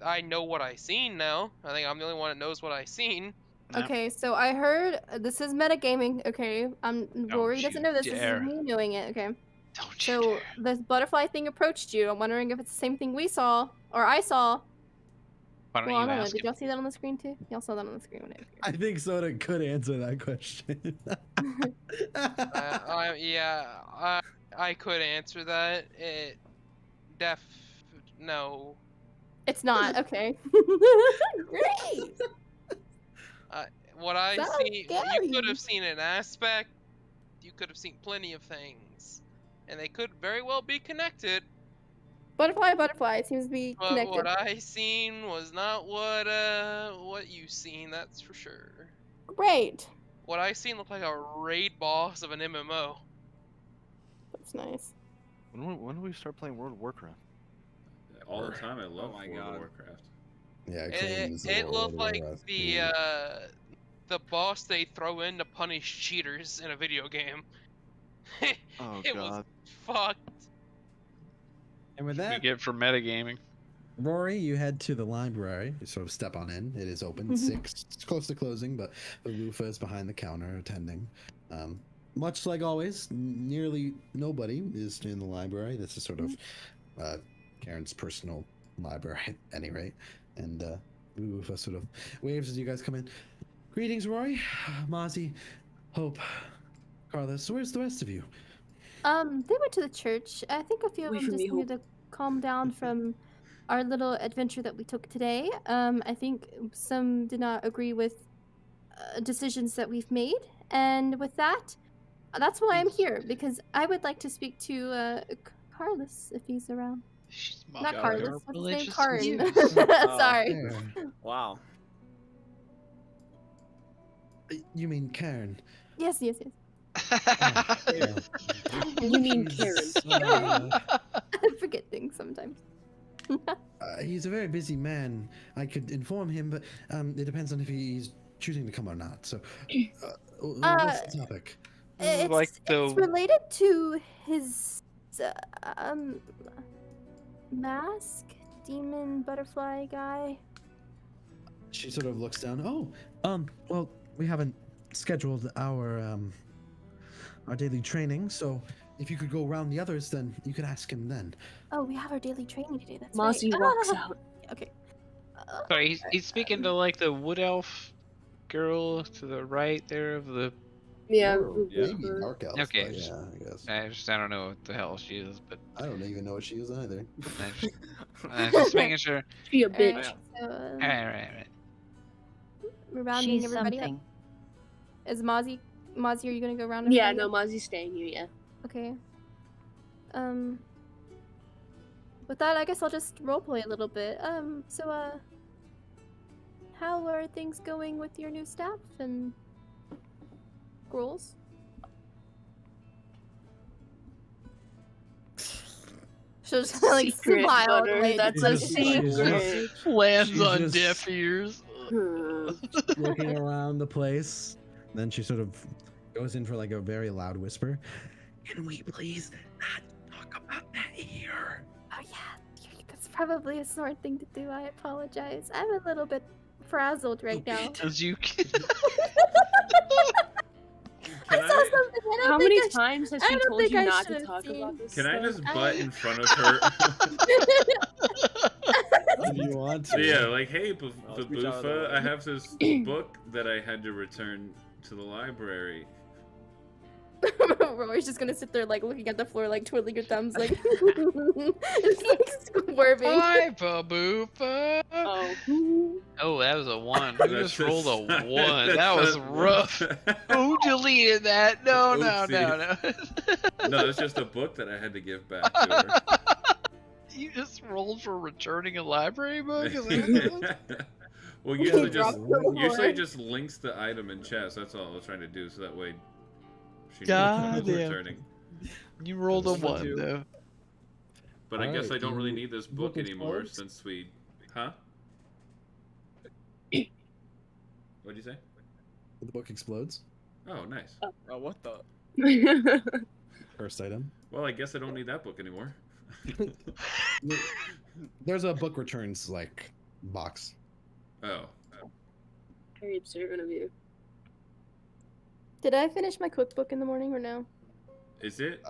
I know what I seen now. I think I'm the only one that knows what I seen. Okay, so I heard this is metagaming. Okay, Rory doesn't know this. This is dare. me knowing it. Okay. Don't you So dare. this butterfly thing approached you. I'm wondering if it's the same thing we saw or I saw. Why don't Well, I you don't know. ask Did him? y'all see that on the screen too? Y'all saw that on the screen when it I think Soda could answer that question. I could answer that. No. It's not. Okay. Great. What I Sounds see, scary. you could have seen an aspect. You could have seen plenty of things, and they could very well be connected. Butterfly. It seems to be But connected. what I seen was not what you seen. That's for sure. Great. What I seen looked like a raid boss of an MMO. That's nice. when do we start playing World of Warcraft? All the time. I love Oh my World of God. Warcraft. Yeah, It looked like the boss they throw in to punish cheaters in a video game. Oh It was God. fucked. And with We that, get for metagaming. Rory, you head to the library. You sort of step on in. It is open. It's close to closing, but Lufa is behind the counter attending. Much like always, nearly nobody is in the library. This is sort of Karen's personal library at any rate. And Lufa sort of waves as you guys come in. Greetings, Rory, Mozzie, Hope, Carlos. Where's the rest of you? They went to the church. I think a few of Wait them for just me, needed to calm down from our little adventure that we took today. I think some did not agree with decisions that we've made, and with that, that's why I'm here, because I would like to speak to Carlos if he's around. She's Not mocking Carlos. our What's his name? religious Karin. views. Sorry. Wow. You mean Karen? Yes. You mean Karen? I forget things sometimes. He's a very busy man. I could inform him, but it depends on if he's choosing to come or not. So, what's the topic? It's related to his mask, demon butterfly guy. She sort of looks down. Oh, well, we haven't scheduled our daily training, so if you could go around the others, then you could ask him then. Oh, we have our daily training today. That's Mozzie right. walks out. Okay. Sorry, he's speaking to like the wood elf girl to the right there of the. Yeah. Or maybe dark elf. Okay. But yeah, I guess. I don't know what the hell she is, but I don't even know what she is either. just making sure. She a bitch. Alright, so, Right. we're rounding She's everybody something. up. Is Mozzie, are you gonna go round? Yeah, everybody no, up? Mozzie's staying here. Yeah. Okay. With that, I guess I'll just roleplay a little bit. How are things going with your new staff and roles? She'll just like Secret, smile. Butter, like, that's a secret. Lands She's on just- deaf ears. Looking around the place. Then she sort of goes in for like a very loud whisper. Can we please not talk about that here? Oh yeah, that's probably a smart thing to do. I apologize. I'm a little bit frazzled right now. Because you. I saw something. I don't How think many I times has I she don't told think you I not to should've talk seen. about this? Can I stuff? just butt in front of her? If you want to. Yeah, like, hey, Let's reach out of the Babufa, way. I have this book that I had to return to the library. Rory's just gonna sit there like looking at the floor, like twiddling your thumbs, like just like squirming. Hi, Baboofa. Oh. Oh, that was a 1. Who That's just rolled a that's 1? That was not- rough. Who deleted that? No. No, it's just a book that I had to give back to her. You just rolled for returning a library book? Is that Well, He usually dropped the usually book. just links the item in chest. That's all I was trying to do, so that way she knows when I God was damn. returning. You rolled a That's what I 1 do. though. But I guess Alright, I don't really you need this book book anymore explodes? since we. Huh? What'd you say? The book explodes. Oh, nice. Oh, what the? First item. Well, I guess I don't need that book anymore. There's a book returns like box. Oh. Very observant of you. Did I finish my cookbook in the morning or no? Is it?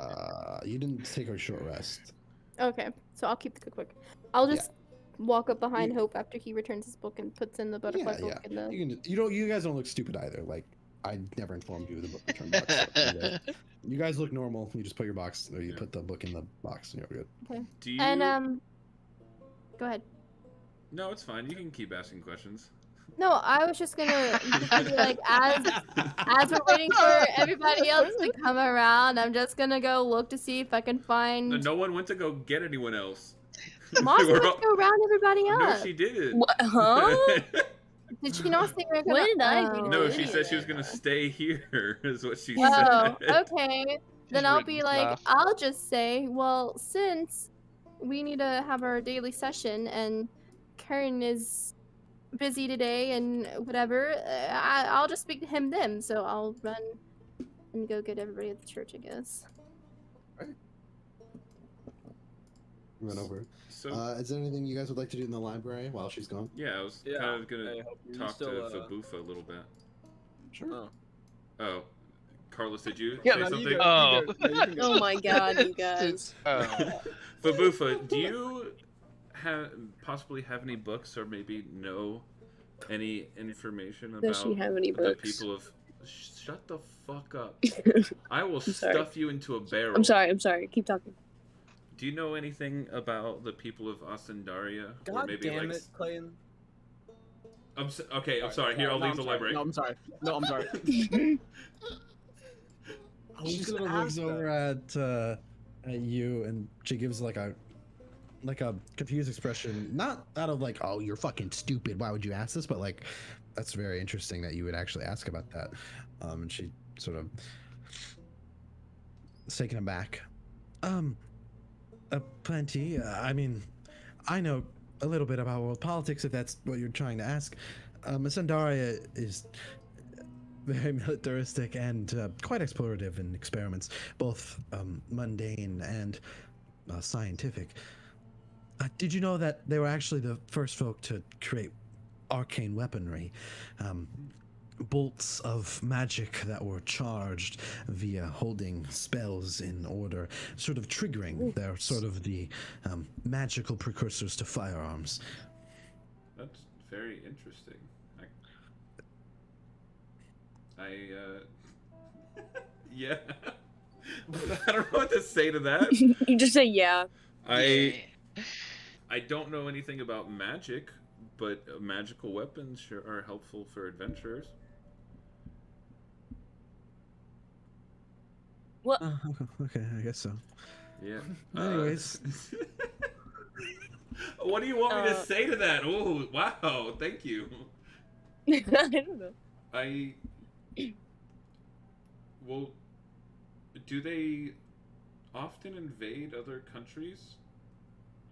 You didn't take a short rest. Okay, so I'll keep the cookbook. I'll just walk up behind Hope after he returns his book and puts in the butterfly book in the. You guys don't look stupid either. Like I never informed you of the book return box. So you guys look normal. You just put your box, or you put the book in the box, and you're good. Okay. Do you? And go ahead. No, it's fine. You can keep asking questions. No, I was just gonna be like, as we're waiting for everybody else to come around, I'm just gonna go look to see if I can find. No one went to go get anyone else. Moss We're went all- to go round everybody No, up. she didn't. What? Huh? Did she not say we're gonna? When did I do No, that? she said she was gonna stay here. Is what she Oh, said. okay. Then I'll be like, I'll just say, well, since we need to have our daily session and Karen is busy today and whatever, I'll just speak to him then. So I'll run and go get everybody at the church, I guess. Run over. So, is there anything you guys would like to do in the library while she's gone? yeah, I was Yeah, kind of gonna I hope you talk still, to Fabufa a little bit. Sure. Oh, Carlos, did you Yeah, say no, something? you go, you can go. Oh my god, you guys. Fabufa, do you possibly have any books or maybe know any information about Does she have any the books? people of? Shut the fuck up! I will sorry. stuff you into a barrel. I'm sorry. Keep talking. Do you know anything about the people of Ascendaria? Or God maybe damn like it, Clayton. Okay, I'm sorry. Here, I'll leave the library. No, I'm sorry. No, I'm sorry. She sort of looks over at you, and she gives like a confused expression, not out of like, oh, you're fucking stupid, why would you ask this, but like, that's very interesting that you would actually ask about that. And she sort of is taken aback. Plenty. I mean, I know a little bit about world politics, if that's what you're trying to ask. Sandaria is very militaristic and quite explorative in experiments, both mundane and scientific. Did you know that they were actually the first folk to create arcane weaponry? Bolts of magic that were charged via holding spells in order, sort of triggering. They're sort of the magical precursors to firearms. That's very interesting. Yeah. I don't know what to say to that. You just say yeah. I don't know anything about magic, but magical weapons sure are helpful for adventurers. What? Okay, I guess so. Yeah. Anyways. What do you want me to say to that? Oh, wow. Thank you. I don't know. Well, do they often invade other countries?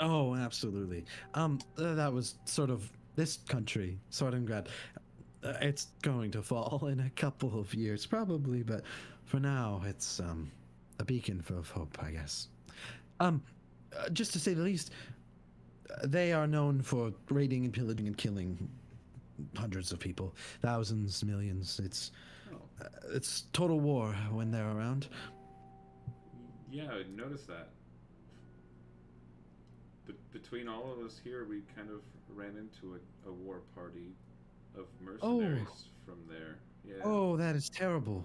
Oh, absolutely. That was sort of this country, Sordengrad. It's going to fall in a couple of years, probably, but for now, it's a beacon of hope, I guess. Just to say the least, they are known for raiding and pillaging and killing hundreds of people, thousands, millions. It's total war when they're around. Yeah, I noticed that. Between all of us here, we kind of ran into a war party of mercenaries from there. Yeah. Oh, that is terrible.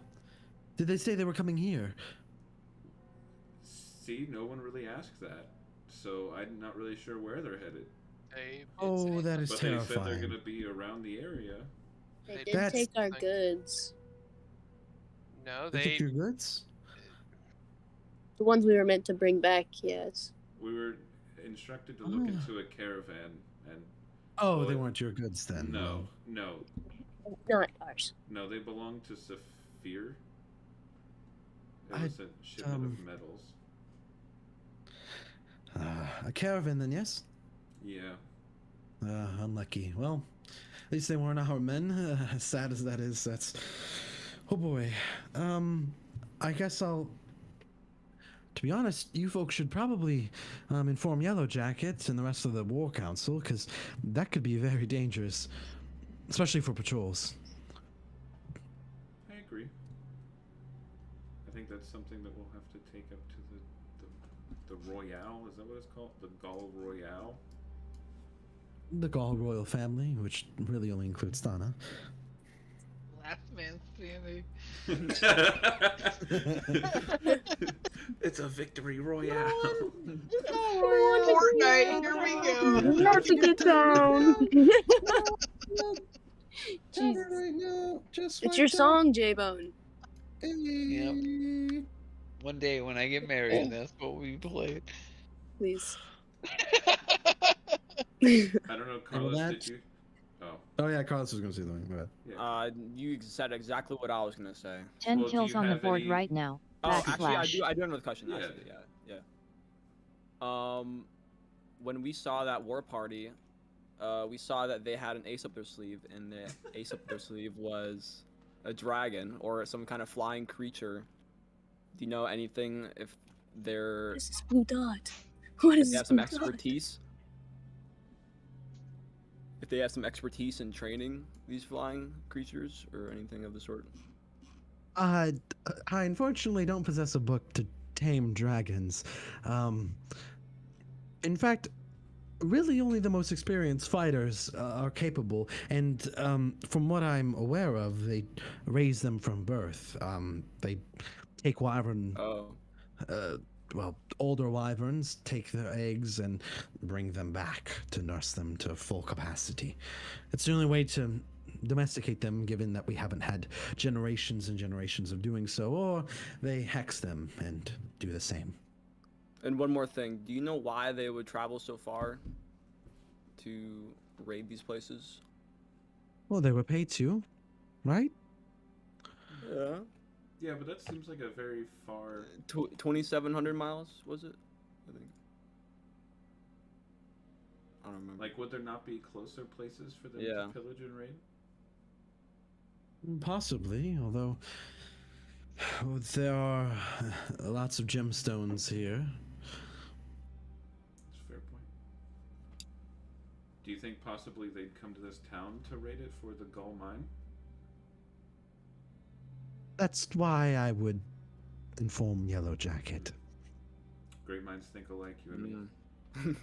Did they say they were coming here? See, no one really asked that, so I'm not really sure where they're headed. Oh, that is but terrifying. they said they're going to be around the area. They did take our goods. No, They took your goods? The ones we were meant to bring back, yes. We were instructed to look into a caravan, and Oh, they weren't your goods then. no, Not ours. no, they belong to Saphir. I was a shipment of metals. A caravan then, yes? Yeah. Unlucky. Well, at least they weren't our men. As sad as that is, that's... Oh boy. I guess I'll... To be honest, you folks should probably inform Yellow Jackets and the rest of the War Council, because that could be very dangerous, especially for patrols. I agree. I think that's something that we'll have to take up to the Royale. Is that what it's called? The Gaul Royale? The Gaul royal family, which really only includes Dana. Last man standing. It's a victory royale. Fortnite, here we go. Not to get down. Jesus. Right now, just It's your song, J-Bone. Yep. One day when I get married, that's what we played. Please. I don't know, Carlos, did you? Oh yeah, Carlos was going to say something. Go ahead. Yeah. You said exactly what I was gonna say. 10 kills on the board right now. Oh, actually, I Backslash. do have another question. Yeah. Actually, yeah. When we saw that war party, we saw that they had an ace up their sleeve, and the ace up their sleeve was a dragon or some kind of flying creature. Do you know anything if they're? What is this blue dot? What is They this have some blue dot? expertise. If they have some expertise in training these flying creatures or anything of the sort. I unfortunately don't possess a book to tame dragons. In fact, really only the most experienced fighters are capable, and from what I'm aware of, they raise them from birth. They take wyvern, older wyverns, take their eggs and bring them back to nurse them to full capacity. It's the only way to domesticate them, given that we haven't had generations and generations of doing so, or they hex them and do the same. And one more thing, do you know why they would travel so far to raid these places? Well, they were paid to, right? Yeah. Yeah, but that seems like a very far... 2,700 miles, was it? I think. I don't remember. Like, would there not be closer places for them Yeah. to pillage and raid? Possibly, although there are lots of gemstones here. That's a fair point. Do you think possibly they'd come to this town to raid it for the Gull mine? That's why I would inform Yellow Jacket. Great minds think alike, you and me.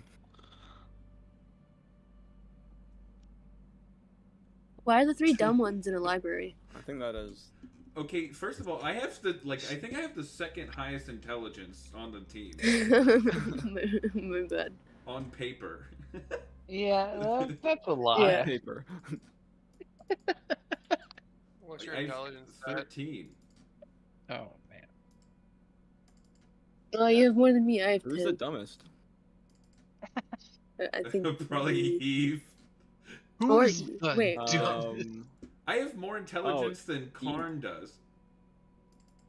Why are the three dumb ones in a library? I think that is. Okay, first of all, I have I think I have the second highest intelligence on the team. My bad. On paper. Yeah, that's a lie. Yeah. Paper. What's your I have intelligence? 13. Oh man. Oh, you have more than me. I have Who's 10. the dumbest? I think Probably Eve. Or Who's you. the Wait. I have more intelligence than Karn does.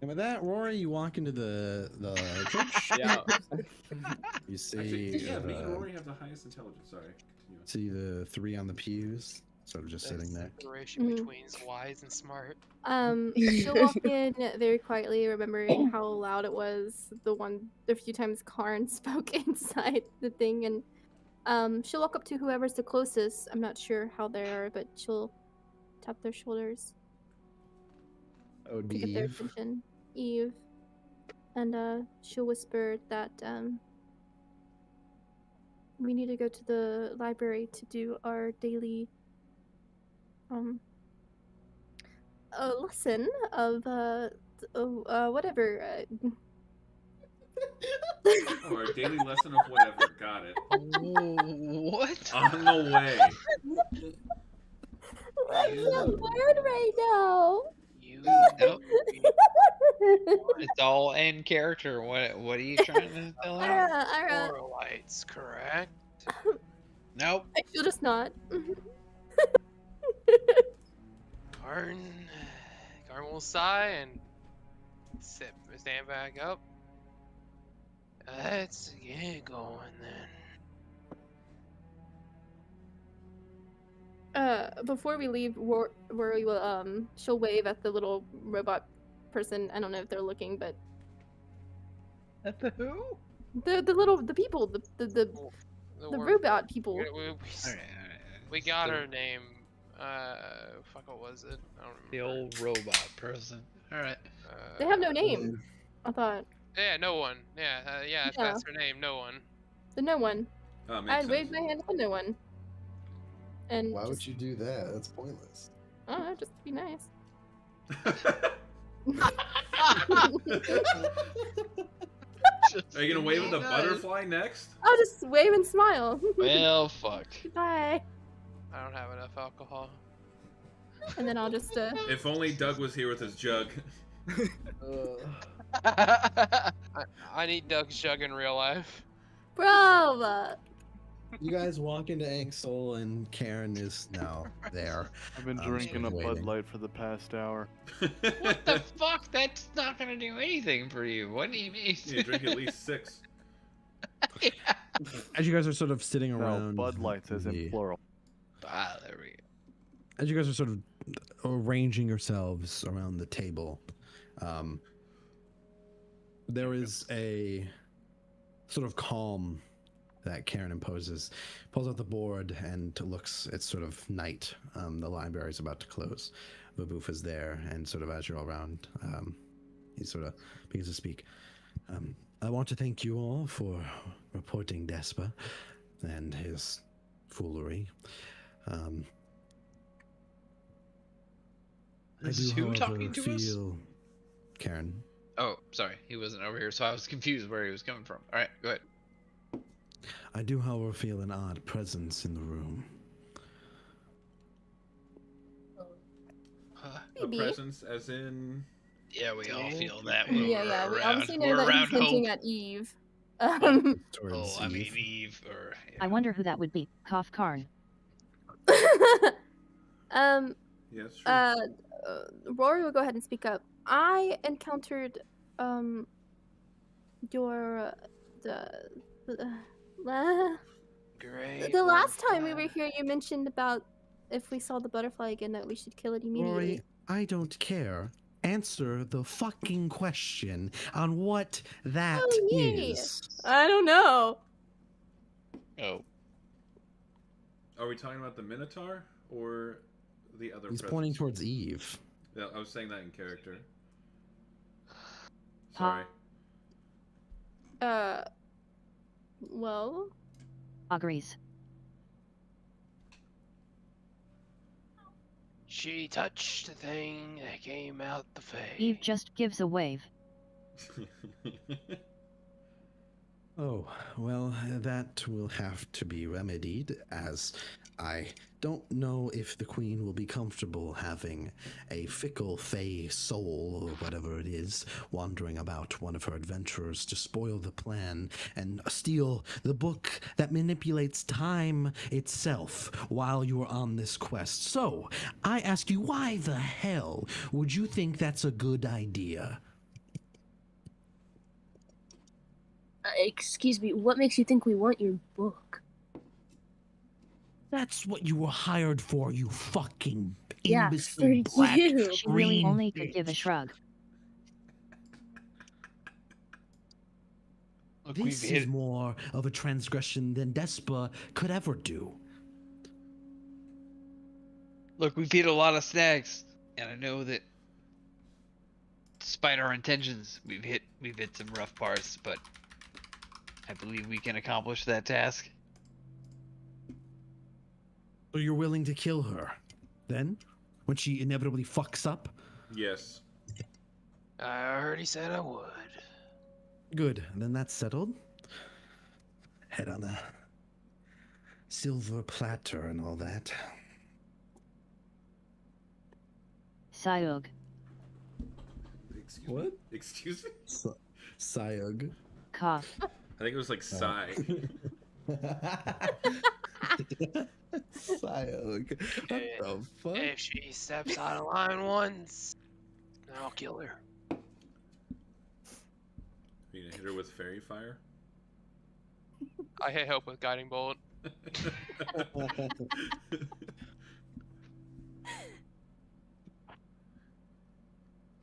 And with that, Rory, you walk into the church. Yeah. You see, Actually, yeah, me and Rory have the highest intelligence. Sorry, continue. see the three on the pews, sort of just sitting there. Separation between wise and smart. She'll walk in very quietly, remembering how loud it was the few times Karn spoke inside the thing, and she'll walk up to whoever's the closest. I'm not sure how they are, but she'll tap their shoulders That would to be get their Eve. attention. Eve. And she'll whisper that we need to go to the library to do our daily a lesson of whatever. Oh, our daily lesson of whatever. Got it. What? On the way. What's the word right now? Nope. It's all in character. What are you trying to tell her? Ara. Coralites, correct? Nope. She'll just not. Karn will sigh and Stand back up. Let's get going then. Before we leave, Rory will she'll wave at the little robot person. I don't know if they're looking, but At the who? the people, the robot people. We got her name. Fuck, what was it? I don't remember. The old robot person. All right. They have no name. I thought. Yeah, no one. Yeah, if that's her name, no one. The no one. Oh, I waved my hand at the no one. And Why just, would you do that? That's pointless. I don't know, just to be nice. Are you gonna wave at the butterfly next? I'll just wave and smile. Well, fuck. Bye. I don't have enough alcohol. And then I'll just If only Doug was here with his jug. I need Doug's jug in real life. Bro! You guys walk into Anxel and Karen is now there. I've been drinking a Bud Light for the past hour. What the fuck? That's not gonna do anything for you. What do you mean? You drink at least 6. Yeah. As you guys are sort of sitting No, around, Bud Lights as in plural. Ah, there we go. as you guys are sort of arranging yourselves around the table, there is a sort of calm that Karen imposes. Pulls out the board and looks. It's sort of night. The library's about to close. Baboof is there, and sort of as you're all around, he sort of begins to speak. I want to thank you all for reporting Despa and his foolery. This I is do, who however, talking to feel... us? Karen. Oh, sorry. He wasn't over here, so I was confused where he was coming from. All right, go ahead. I do, however, feel an odd presence in the room. A presence, as in. Yeah, we all feel that. When Yeah, we're yeah. We around, obviously know we're that around he's hinting Hope. at Eve. Oh, I mean Eve, or. I wonder who that would be. Cough Karn. Yes, sure. Rory will go ahead and speak up. I encountered your Great. the last time we were here. You mentioned about if we saw the butterfly again that we should kill it immediately. Rory, I don't care. Answer the fucking question on what that is. I don't know. Oh. Are we talking about the Minotaur or the other? He's presence? pointing towards Eve. Yeah, I was saying that in character. Sorry. Well. Agrees. She touched the thing that came out the face. Eve just gives a wave. Oh, well, that will have to be remedied, as I don't know if the Queen will be comfortable having a fickle fey soul, or whatever it is, wandering about one of her adventurers to spoil the plan and steal the book that manipulates time itself while you are on this quest. So, I ask you, why the hell would you think that's a good idea? Excuse me, what makes you think we want your book? That's what you were hired for, you fucking Yeah, imbecile for black you. She really green only could give a bitch. shrug. Look, This is more of a transgression than Despa could ever do. Look, we've hit a lot of snags, and I know that despite our intentions, we've hit some rough parts, but I believe we can accomplish that task. So you're willing to kill her, then? When she inevitably fucks up? Yes. I already said I would. Good, then that's settled. Head on a silver platter and all that. Sayug. Excuse What? me? Excuse me? Sayug. Cough. I think it was like Psy. Sayug. What the fuck? If she steps out of line once, I'll kill her. Hit her with fairy fire. I hit Hope with guiding bolt.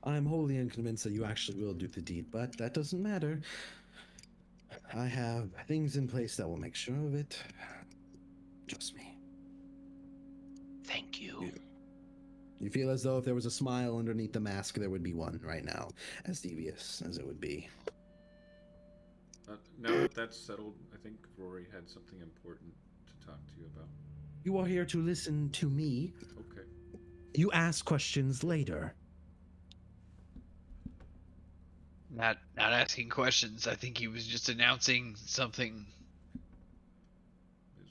I'm wholly unconvinced that you actually will do the deed, but that doesn't matter. I have things in place that will make sure of it. Trust me. Thank you. You feel as though if there was a smile underneath the mask, there would be one right now, as devious as it would be. Now that that's settled, I think Rory had something important to talk to you about. You are here to listen to me. Okay. You ask questions later. Not asking questions. I think he was just announcing something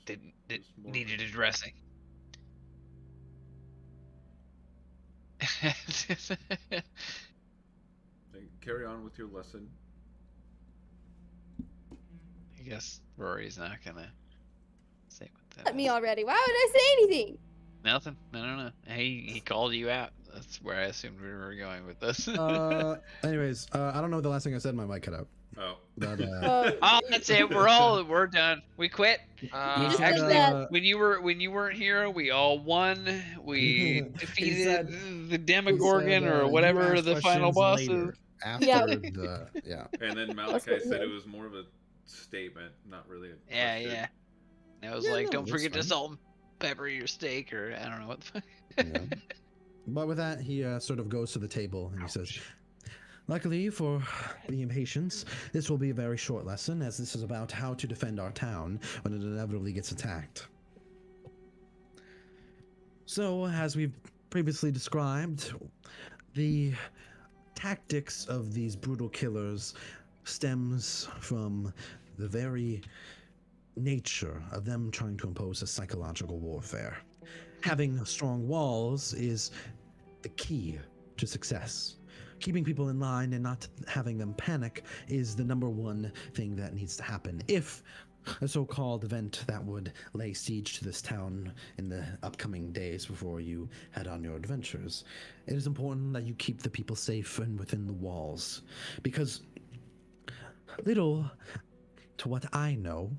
that needed addressing. Carry on with your lesson. I guess Rory's not gonna say what that At me is. already. Why would I say anything? Nothing. I don't know. He called you out. That's where I assumed we were going with this. Anyways, I don't know the last thing I said. My mic cut out. Oh. But, oh, that's it. We're done. We quit. said When you weren't here, we all won. We defeated the Demogorgon or whatever the final boss is. After Yeah. And then Malachi said it was more of a statement, not really a question. Yeah. And I was don't forget to salt and pepper your steak, or I don't know what the fuck. Yeah. But with that, he sort of goes to the table and he says, luckily for the impatience, this will be a very short lesson, as this is about how to defend our town when it inevitably gets attacked. So, as we've previously described, the tactics of these brutal killers stems from the very nature of them trying to impose a psychological warfare. Having strong walls is the key to success. Keeping people in line and not having them panic is the number one thing that needs to happen. If a so-called event that would lay siege to this town in the upcoming days before you head on your adventures, it is important that you keep the people safe and within the walls. Because little to what I know,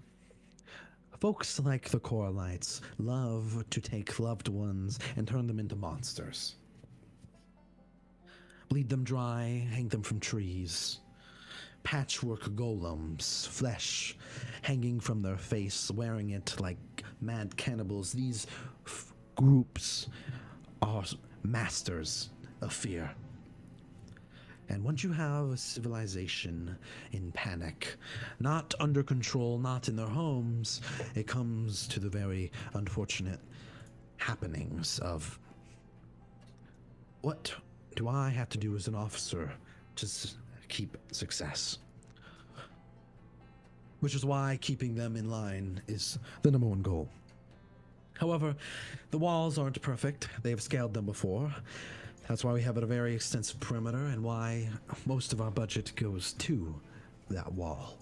folks like the Coralites love to take loved ones and turn them into monsters. Bleed them dry, hang them from trees. Patchwork golems, flesh hanging from their face, wearing it like mad cannibals. These groups are masters of fear. And once you have a civilization in panic, not under control, not in their homes, it comes to the very unfortunate happenings of what do I have to do as an officer to keep success? Which is why keeping them in line is the number one goal. However, the walls aren't perfect. They've scaled them before. That's why we have a very extensive perimeter and why most of our budget goes to that wall.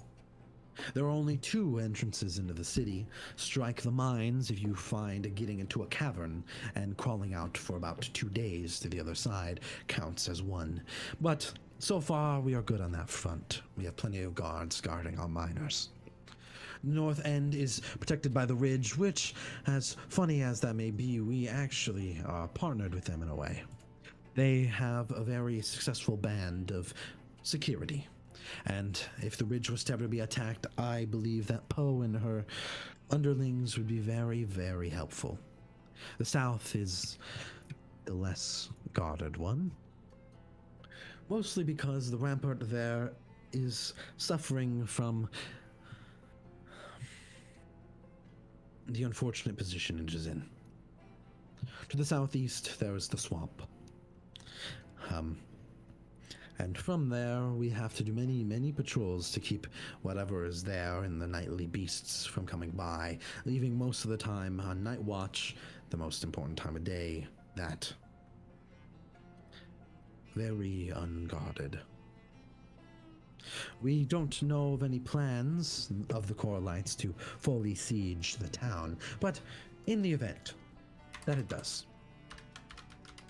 There are only 2 entrances into the city. Strike the mines if you find getting into a cavern, and crawling out for about 2 days to the other side counts as 1. But so far, we are good on that front. We have plenty of guards guarding our miners. The north end is protected by the ridge, which, as funny as that may be, we actually are partnered with them in a way. They have a very successful band of security. And if the ridge was to ever be attacked, I believe that Poe and her underlings would be very, very helpful. The south is the less guarded one. Mostly because the rampart there is suffering from the unfortunate position it is in. To the southeast, there is the swamp. And from there, we have to do many, many patrols to keep whatever is there in the nightly beasts from coming by, leaving most of the time on night watch, the most important time of day, that very unguarded. We don't know of any plans of the Coralites to fully siege the town, but in the event that it does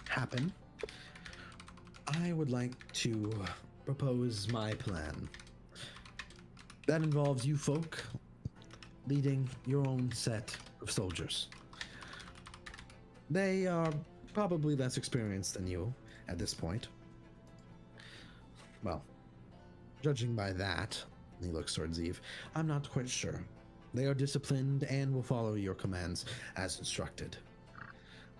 happen, I would like to propose my plan. That involves you folk leading your own set of soldiers. They are probably less experienced than you at this point. Well, judging by that, he looks towards Eve, I'm not quite sure. They are disciplined and will follow your commands as instructed.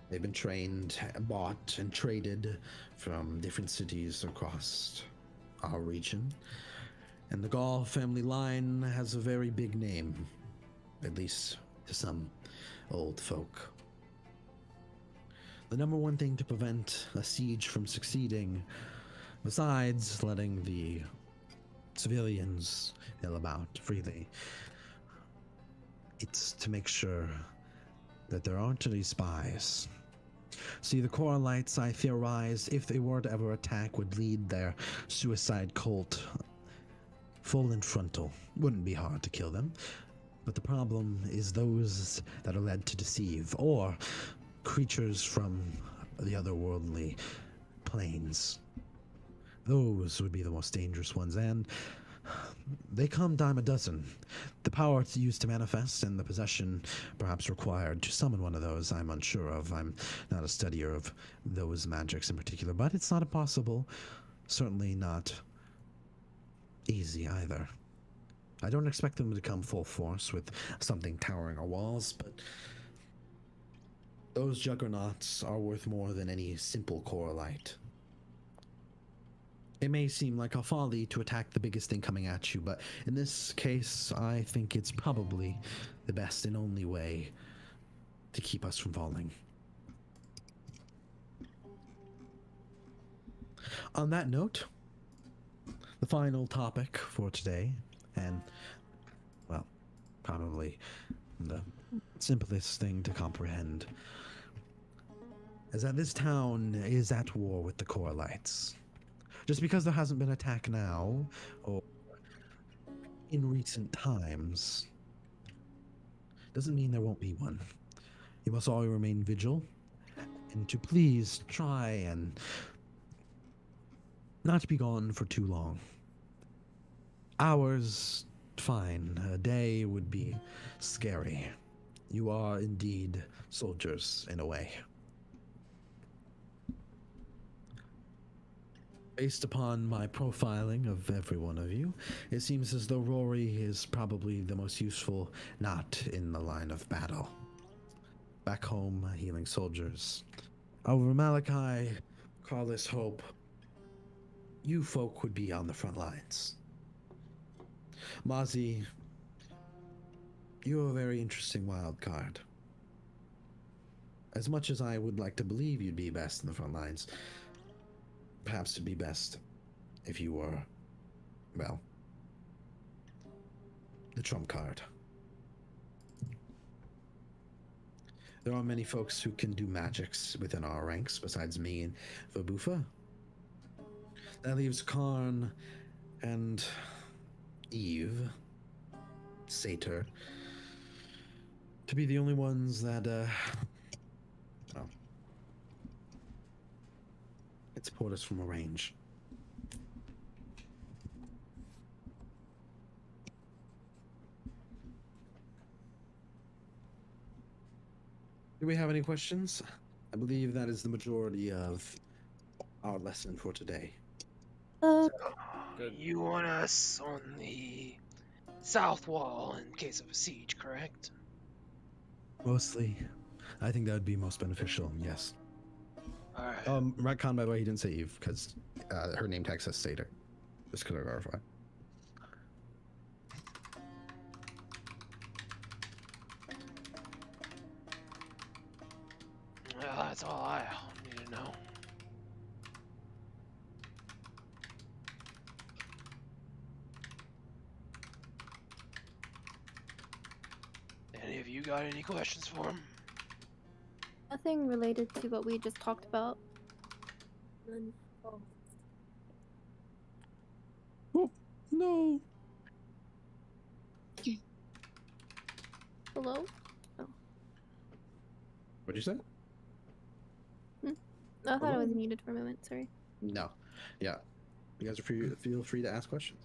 They've been trained, bought, and traded from different cities across our region. And the Gaul family line has a very big name, at least to some old folk. The number one thing to prevent a siege from succeeding, besides letting the civilians mill about freely, it's to make sure that there aren't any spies. See, the Coralites, I theorize, if they were to ever attack, would lead their suicide cult full and frontal. Wouldn't be hard to kill them. But the problem is those that are led to deceive, or creatures from the otherworldly planes. Those would be the most dangerous ones, and they come dime a dozen. The power to use to manifest and the possession perhaps required to summon one of those, I'm unsure of. I'm not a studier of those magics in particular, but it's not impossible. Certainly not easy either. I don't expect them to come full force with something towering our walls, but those juggernauts are worth more than any simple Coralite. It may seem like a folly to attack the biggest thing coming at you, but in this case, I think it's probably the best and only way to keep us from falling. On that note, the final topic for today, and, well, probably the simplest thing to comprehend, is that this town is at war with the Coralites. Just because there hasn't been an attack now, or in recent times, doesn't mean there won't be one. You must all remain vigilant, and to please try and not be gone for too long. Hours, fine. A day would be scary. You are indeed soldiers in a way. Based upon my profiling of every one of you, it seems as though Rory is probably the most useful not in the line of battle. Back home, healing soldiers. Over Malachi, Carlos, Hope, you folk would be on the front lines. Mozzie, you're a very interesting wild card. As much as I would like to believe you'd be best in the front lines, perhaps it'd be best if you were, well, the trump card. There are many folks who can do magics within our ranks besides me and Vabufa. That leaves Karn and Eve, Satyr, to be the only ones that, well, can support us from a range. Do we have any questions? I believe that is the majority of our lesson for today. You want us on the south wall in case of a siege, correct? Mostly. I think that would be most beneficial, yes. Alright. Retcon, by the way, he didn't say Eve, because her name tag says Satyr. Just to clarify. Well, that's all I need to know. Any of you got any questions for him? Nothing related to what we just talked about. Oh, no. Hello? Oh. What'd you say? I thought I was muted for a moment, sorry. No. Yeah. You guys are free, feel free to ask questions.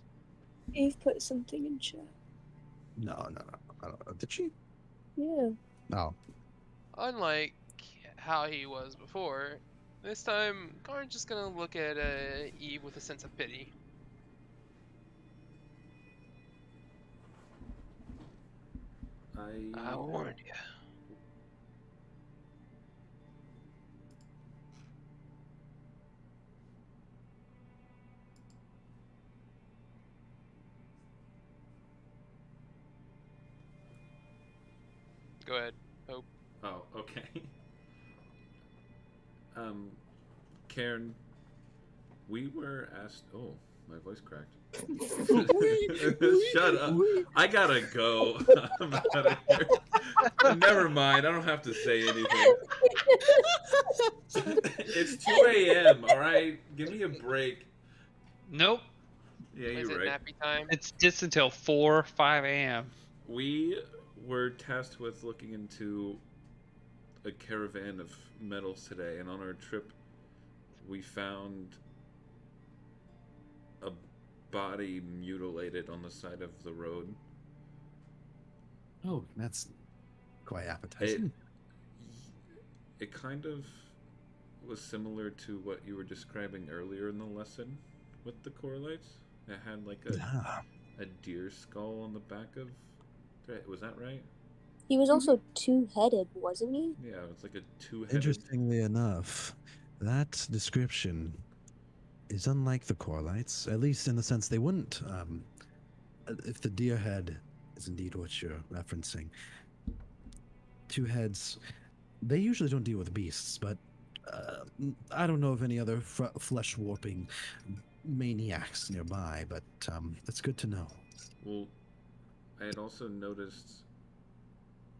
Eve put something in chat. No, I don't know. Did she? Yeah. No. Unlike how he was before, this time Garn's just gonna look at Eve with a sense of pity. I warned you. Go ahead, Hope. Oh, okay. Karen, we were asked. Oh, my voice cracked. Shut up. I gotta go. I'm out of here. Never mind. I don't have to say anything. It's 2 a.m. All right, give me a break. Nope. Yeah, Is you're it right. nappy time? It's just until 4, 5 a.m. We were tasked with looking into a caravan of metals today, and on our trip, we found a body mutilated on the side of the road. Oh, that's quite appetizing. It kind of was similar to what you were describing earlier in the lesson with the correlates. It had like a deer skull on the back of. Was that right? He was also two-headed, wasn't he? Yeah, it's like a two-headed. Interestingly enough, that description is unlike the correlites, at least in the sense they wouldn't. If the deer head is indeed what you're referencing, two heads, they usually don't deal with beasts, but I don't know of any other flesh warping maniacs nearby, but that's good to know. Well, I had also noticed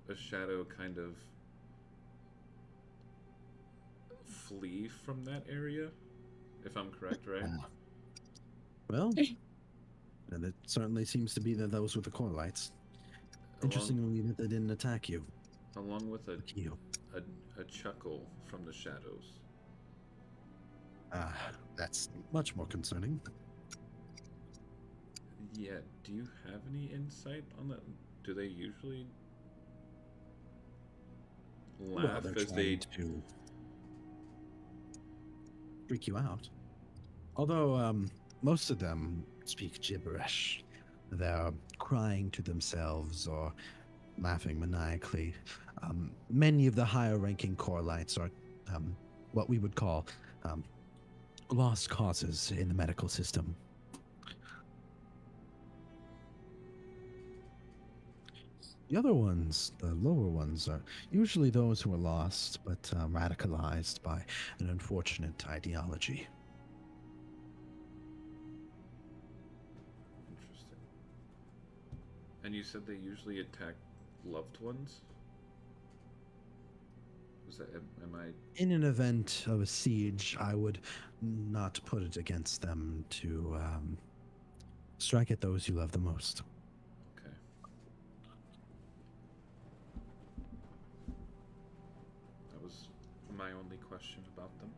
a shadow kind of flee from that area, if I'm correct, right? Well, and it certainly seems to be that those were the correlites. Interestingly, that they didn't attack you. Along with a chuckle from the shadows. That's much more concerning. Yeah, do you have any insight on that? Do they usually laugh they're as they to freak you out. Although most of them speak gibberish. They're crying to themselves or laughing maniacally. Many of the higher-ranking correlites are what we would call lost causes in the medical system. The other ones, the lower ones, are usually those who are lost but radicalized by an unfortunate ideology. Interesting. And you said they usually attack loved ones? Was that, am I... In an event of a siege, I would not put it against them to strike at those you love the most. Okay. That was my only question about them.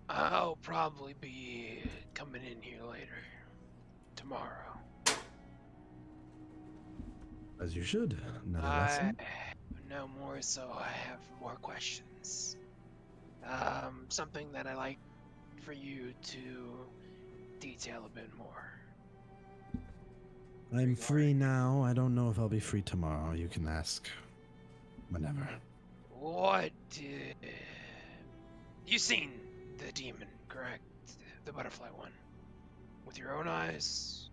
I'll probably be coming in here later. Tomorrow. As you should. Another lesson. No more, so I have more questions. Something that I like for you to detail a bit more. I'm free now. I don't know if I'll be free tomorrow. You can ask whenever. What? You seen the demon, correct? The butterfly one. With your own eyes?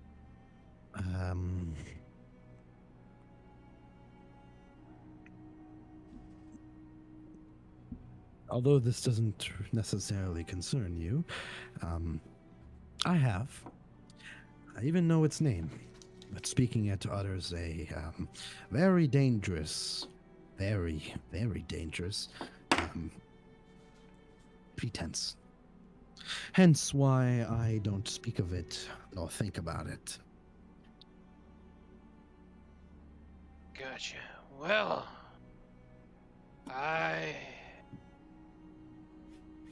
Although this doesn't necessarily concern you, I have. I even know its name. But speaking it utters a very dangerous, very, very dangerous pretense. Hence why I don't speak of it nor think about it. Gotcha. Well, I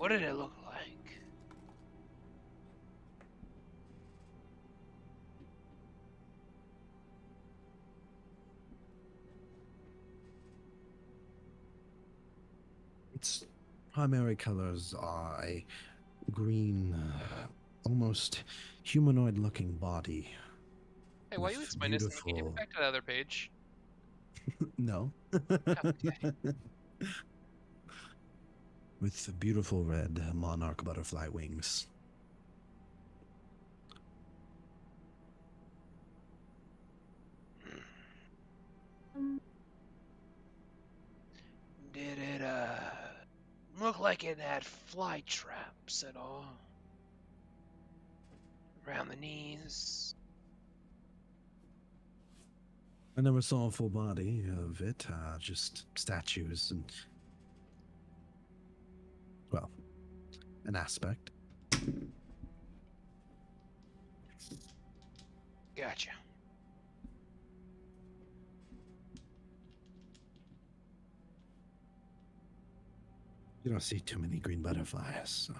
What did it look like? Its primary colors are a green, almost humanoid-looking body. Hey, while you with explain this to me, can you move back to the other page? No. With beautiful red monarch butterfly wings. Did it look like it had fly traps at all? Around the knees? I never saw a full body of it, just statues and, well, an aspect. Gotcha. You don't see too many green butterflies, so.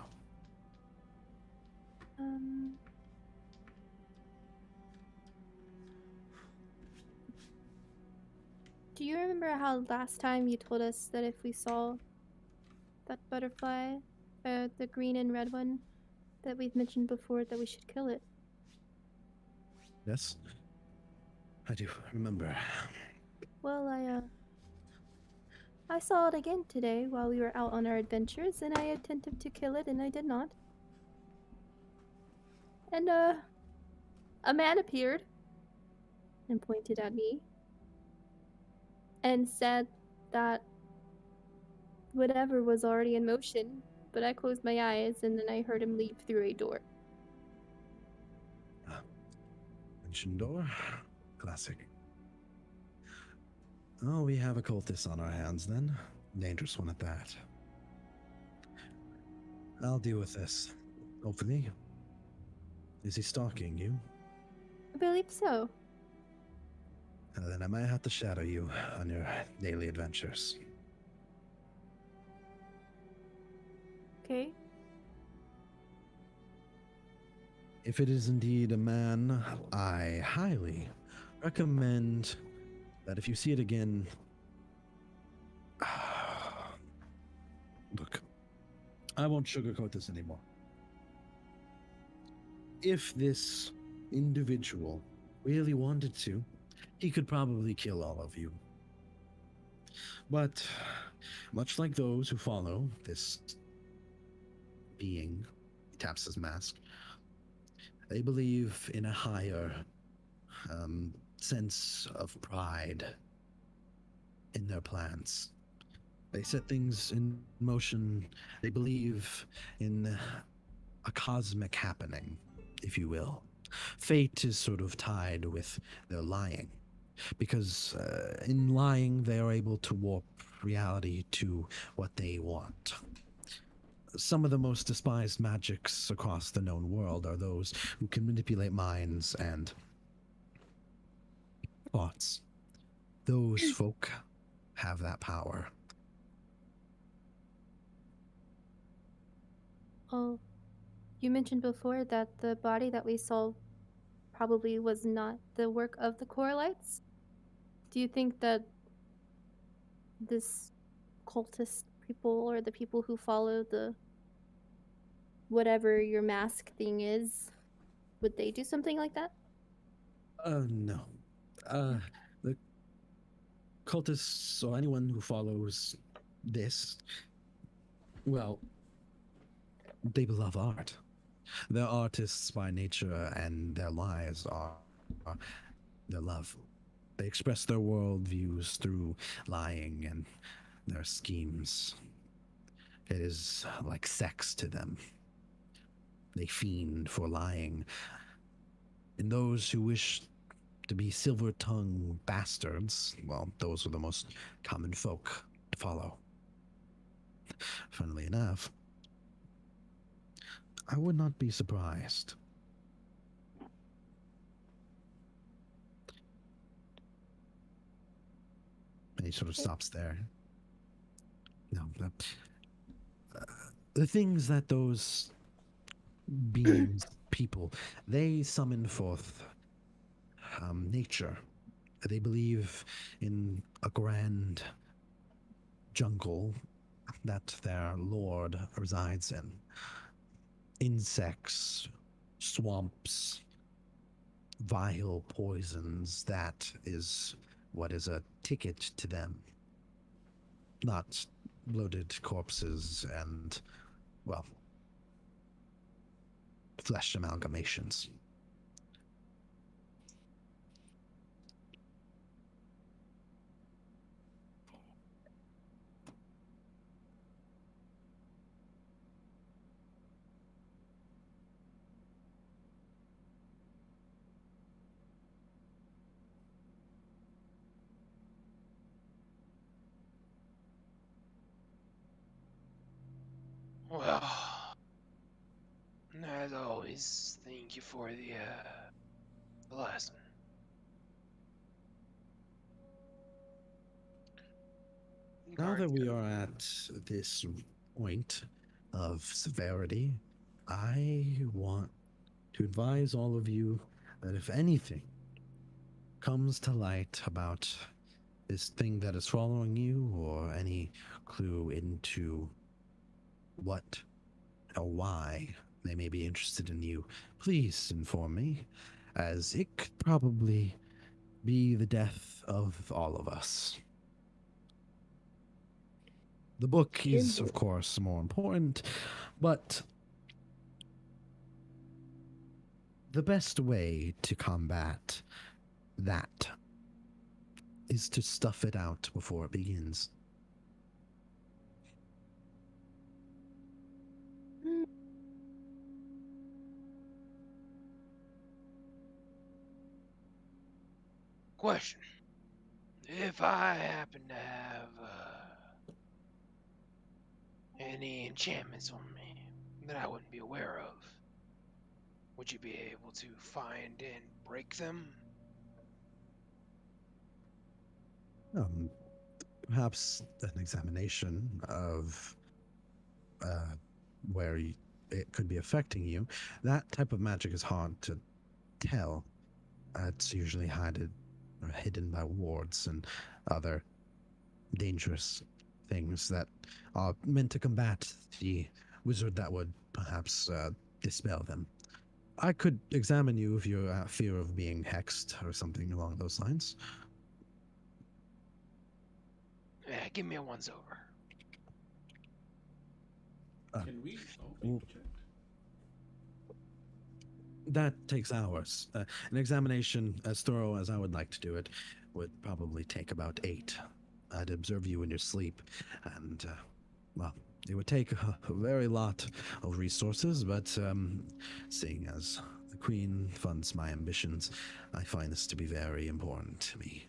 Do you remember how last time you told us that if we saw that butterfly, the green and red one that we've mentioned before, that we should kill it? Yes, I do remember. Well, I saw it again today while we were out on our adventures, and I attempted to kill it, and I did not. And, a man appeared and pointed at me and said that whatever was already in motion, but I closed my eyes and then I heard him leave through a door. Mention door. Classic. Oh, we have a cultist on our hands then. Dangerous one at that. I'll deal with this. Hopefully. Is he stalking you? I believe so. Then I might have to shadow you on your daily adventures. Okay. If it is indeed a man, I highly recommend that if you see it again... Look, I won't sugarcoat this anymore. If this individual really wanted to, he could probably kill all of you. But, much like those who follow this being, he taps his mask, they believe in a higher sense of pride in their plans. They set things in motion. They believe in a cosmic happening, if you will. Fate is sort of tied with their lying, because in lying they are able to warp reality to what they want. Some of the most despised magics across the known world are those who can manipulate minds and thoughts. Those folk have that power. Oh, you mentioned before that the body that we saw probably was not the work of the Coralites. Do you think that this cultist people, or the people who follow the whatever your mask thing is, would they do something like that? No. The cultists or anyone who follows this, well, they love art. They're artists by nature, and their lives are their love. They express their worldviews through lying and their schemes. It is like sex to them. They fiend for lying. And those who wish to be silver-tongued bastards, well, those are the most common folk to follow. Funnily enough, I would not be surprised. And he sort of stops there. No, the things that those beings, people, they summon forth nature. They believe in a grand jungle that their lord resides in. Insects, swamps, vile poisons, that is what is a ticket to them. Not bloated corpses and, well, flesh amalgamations. Well, as always, thank you for the lesson. Now that we are at this point of severity, I want to advise all of you that if anything comes to light about this thing that is following you, or any clue into what or why they may be interested in you, please inform me, as it could probably be the death of all of us. The book is, of course, more important, but the best way to combat that is to stuff it out before it begins. Question. If I happen to have any enchantments on me that I wouldn't be aware of, would you be able to find and break them? Perhaps an examination of where it could be affecting you. That type of magic is hard to tell. It's usually hidden by wards and other dangerous things that are meant to combat the wizard that would perhaps dispel them. I could examine you if you're at fear of being hexed or something along those lines. Yeah, give me a once over. Can we? Oh, check. That takes hours. An examination as thorough as I would like to do it would probably take about 8. I'd observe you in your sleep, and, well, it would take a very lot of resources, but seeing as the Queen funds my ambitions, I find this to be very important to me.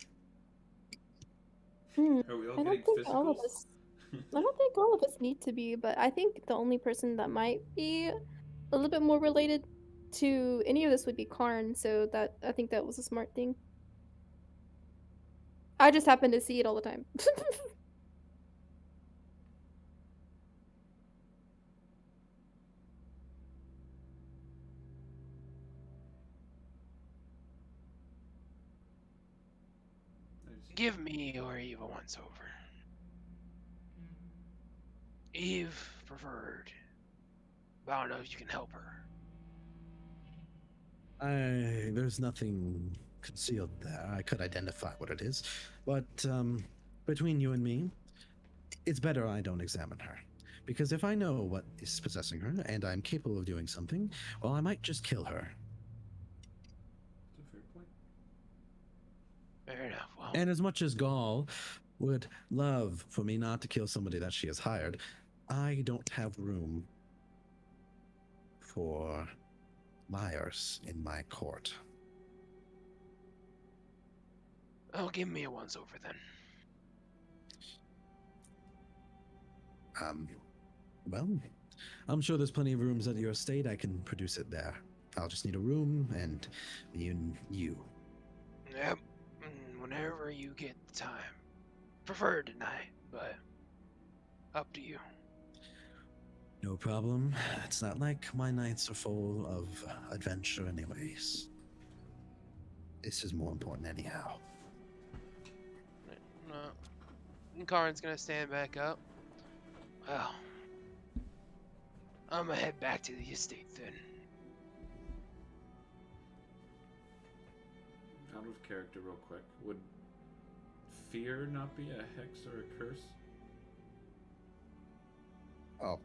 Are we all I don't getting think all of physicals? us. I don't think all of us need to be, but I think the only person that might be a little bit more related to any of this would be Karn. So that I think that was a smart thing. I just happen to see it all the time. Give me your Eva once over. Eve preferred, but I don't know if you can help her. There's nothing concealed there. I could identify what it is, but between you and me, it's better I don't examine her. Because if I know what is possessing her and I'm capable of doing something, well, I might just kill her. That's a fair point. Fair enough. Well, And as much as Gaul would love for me not to kill somebody that she has hired, I don't have room for liars in my court. oh, give me a once over then. Well, I'm sure there's plenty of rooms at your estate. I can produce it there. I'll just need a room and you. Yep. Whenever you get the time. Prefer tonight, but up to you. No problem. It's not like my nights are full of adventure, anyways. This is more important, anyhow. No. Karin's gonna stand back up. Well, I'm gonna head back to the estate then. Out of character, real quick. Would fear not be a hex or a curse? Oh.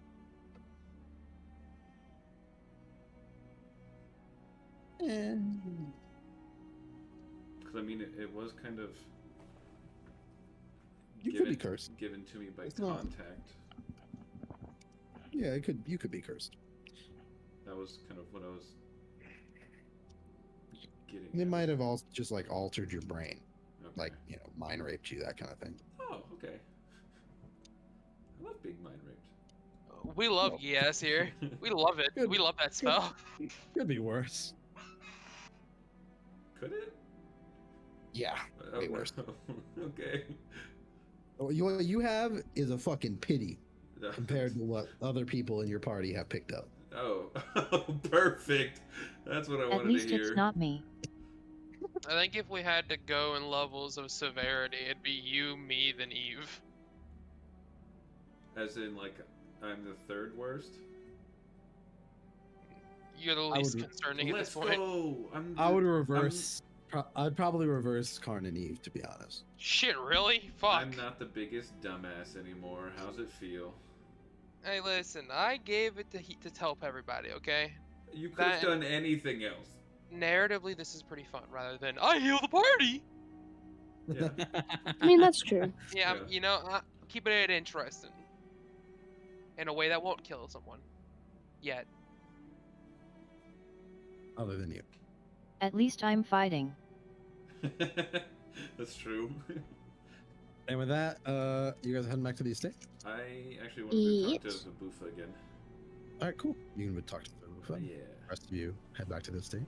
Because I mean, it was kind of You could be cursed. given to me by It's not- contact. Yeah, it could. You could be cursed. That was kind of what I was getting. It at. might have also just like altered your brain, Okay. like mind raped you, that kind of thing. Oh, okay. I love being mind raped. We love Yes here. We love it. Good. We love that spell. Could be worse. Could it? Yeah, way Oh, worse. no. Okay. What you have is a fucking pity compared to what other people in your party have picked up. Oh, perfect. That's what I At wanted least to hear. it's not me. I think if we had to go in levels of severity, it'd be you, me, then Eve. As in, like, I'm the third worst. You're the I least would- concerning at Let's this point. go. I would reverse. I'd probably reverse Karn and Eve, to be honest. Shit, really? Fuck. I'm not the biggest dumbass anymore. How's it feel? Hey, listen, I gave it to help everybody, okay? You could have That- done anything else. Narratively, this is pretty fun, rather than I heal the party. Yeah. I mean, that's true. Yeah, Yeah. you know, keeping it interesting. In a way that won't kill someone. Yet. Other than you. At least I'm fighting. That's true. And with that, you guys are heading back to the estate? I actually wanted to talk Yes. to Vabufa again. All right, cool. You can talk to the Yeah. rest of you head back to the estate.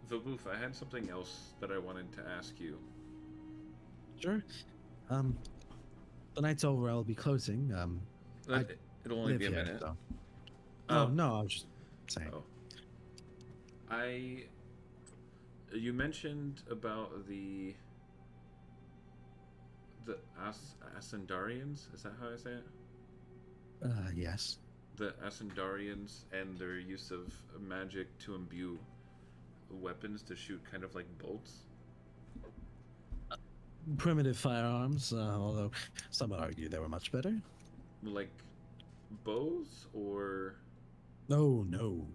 Vabufa, I had something else that I wanted to ask you. Sure. The night's over. I'll be closing. It'll only live be a here, minute. so- Oh. Oh no, I was just saying. Oh. You mentioned about the Ascendarians. Is that how I say it? Yes. The Ascendarians and their use of magic to imbue weapons to shoot kind of like bolts. Primitive firearms, although some would argue they were much better. Like bows or No.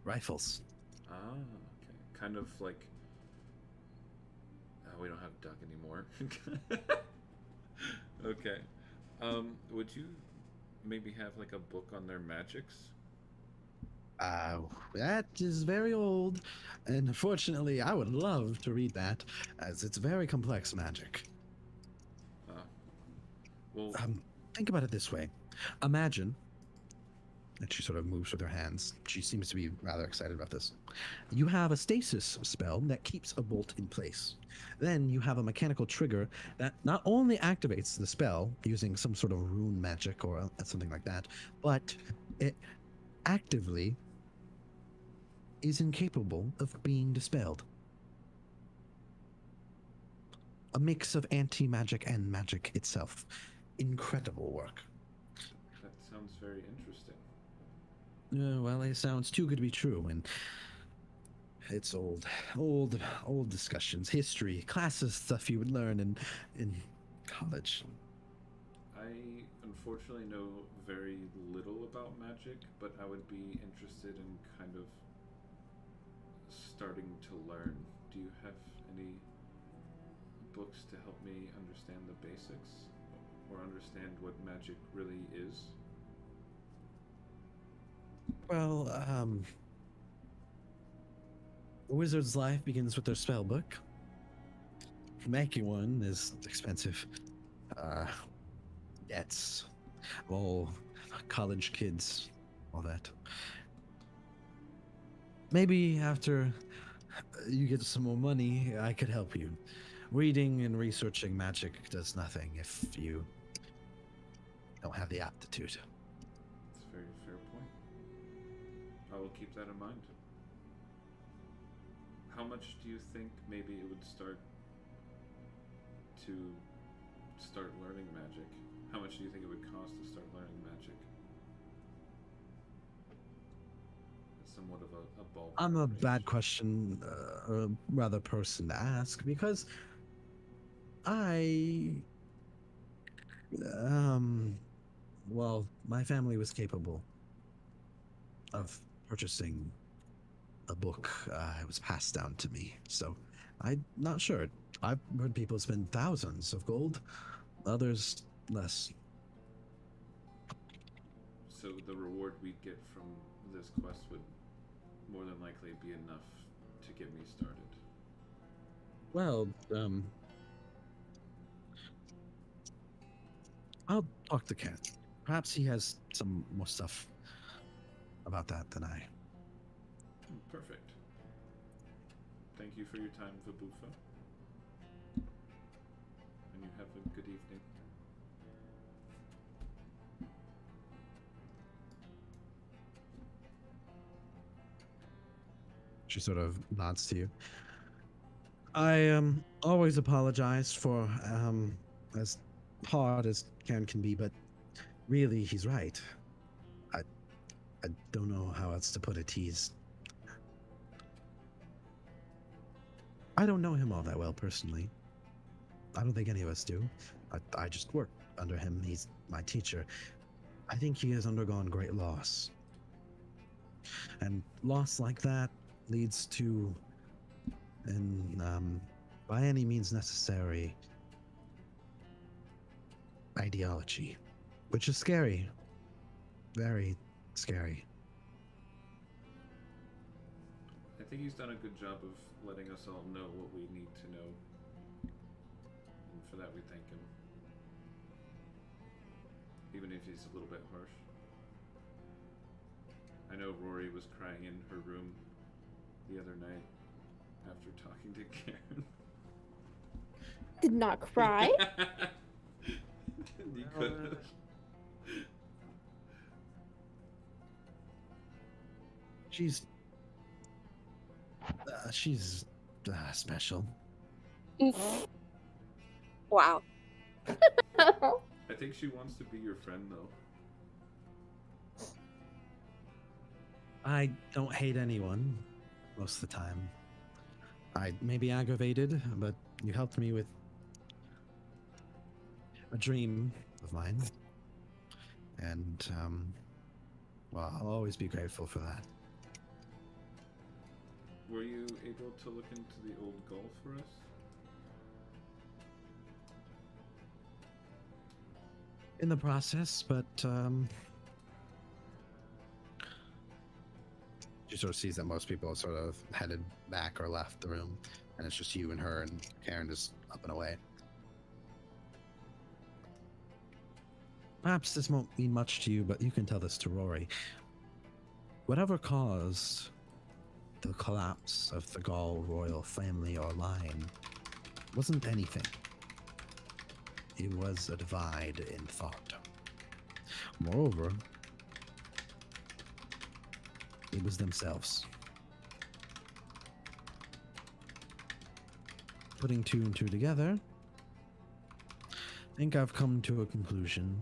Rifles. okay, kind of like. We don't have duck anymore. Okay. Would you maybe have like a book on their magics? That is very old, and unfortunately, I would love to read that, as it's very complex magic. Well, think about it this way. Imagine that she sort of moves with her hands. She seems to be rather excited about this. You have a stasis spell that keeps a bolt in place. Then you have a mechanical trigger that not only activates the spell using some sort of rune magic or something like that, but it actively is incapable of being dispelled. A mix of anti-magic and magic itself. Incredible work. that sounds very interesting. Well, it sounds too good to be true, and it's old discussions, history, classes, stuff you would learn in college. I unfortunately know very little about magic, but I would be interested in kind of starting to learn. Do you have any books to help me understand the basics or understand what magic really is? Well, a wizard's life begins with their spell book. Making one is expensive. Debts, all college kids, all that. Maybe after you get some more money, I could help you. Reading and researching magic does nothing if you don't have the aptitude. That's a very fair point. I will keep that in mind. How much do you think maybe it would start learning magic? How much do you think it would cost to start learning magic? It's somewhat of a ballpark. I'm a bad question, or rather person to ask, because well, my family was capable of purchasing a book. It was passed down to me, so I'm not sure. I've heard people spend thousands of gold, others less. So the reward we get from this quest would more than likely be enough to get me started. Well, I'll talk to Cat. Perhaps he has some more stuff about that than I. Perfect. Thank you for your time, Vabufa. And you have a good evening. She sort of nods to you. I always apologize for as hard as Karen can be, but really he's right. I don't know how else to put it. I don't know him all that well personally. I don't think any of us do. I just work under him. He's my teacher. I think he has undergone great loss. And loss like that leads to, and by any means necessary, ideology, which is scary. Very scary. I think he's done a good job of letting us all know what we need to know. And for that we thank him. Even if he's a little bit harsh. I know Rory was crying in her room the other night after talking to Karen. Did not cry. You could. She's special. Wow. I think she wants to be your friend, though. I don't hate anyone most of the time. I may be aggravated, but you helped me with a dream of mine. And, well, I'll always be grateful for that. Were you able to look into the old Gull for us? In the process, but, she sort of sees that most people are sort of headed back or left the room, and it's just you and her, and Karen is up and away. Perhaps this won't mean much to you, but you can tell this to Rory. Whatever caused the collapse of the Gaul royal family or line wasn't anything. It was a divide in thought. Moreover, it was themselves. Putting two and two together, I think I've come to a conclusion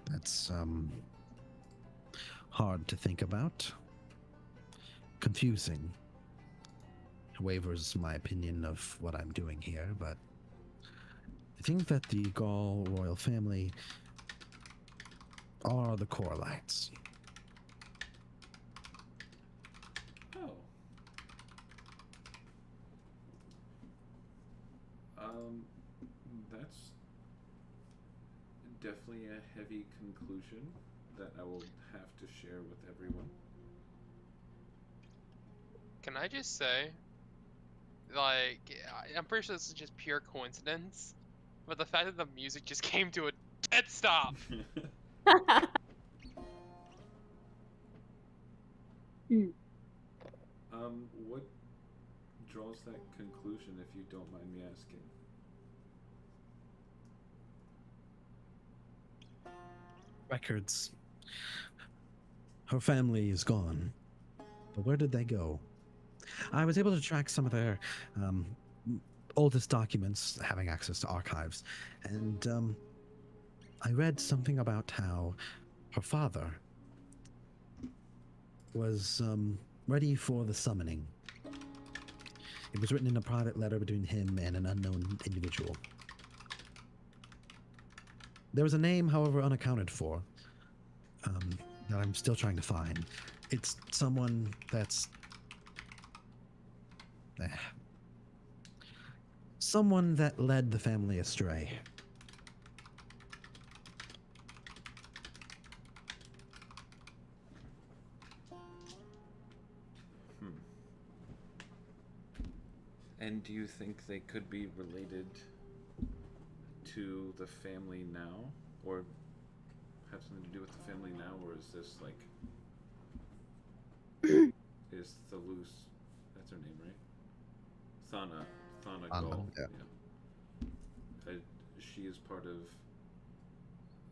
that's hard to think about. Confusing. Wavers my opinion of what I'm doing here, but I think that the Gaul royal family are the Coralites. Oh. That's definitely a heavy conclusion that I will have to share with everyone. Can I just say, like, I'm pretty sure this is just pure coincidence, but the fact that the music just came to a dead stop. What draws that conclusion, if you don't mind me asking? records. Her family is gone. But where did they go? I was able to track some of their oldest documents, having access to archives, and I read something about how her father was ready for the summoning. It was written in a private letter between him and an unknown individual. There was a name, however, unaccounted for, that I'm still trying to find. It's someone that's... someone that led the family astray. And do you think they could be related to the family now? Or have something to do with the family now? Or is this like... is the loose... That's her name, right? Thana Gull. Yeah. She is part of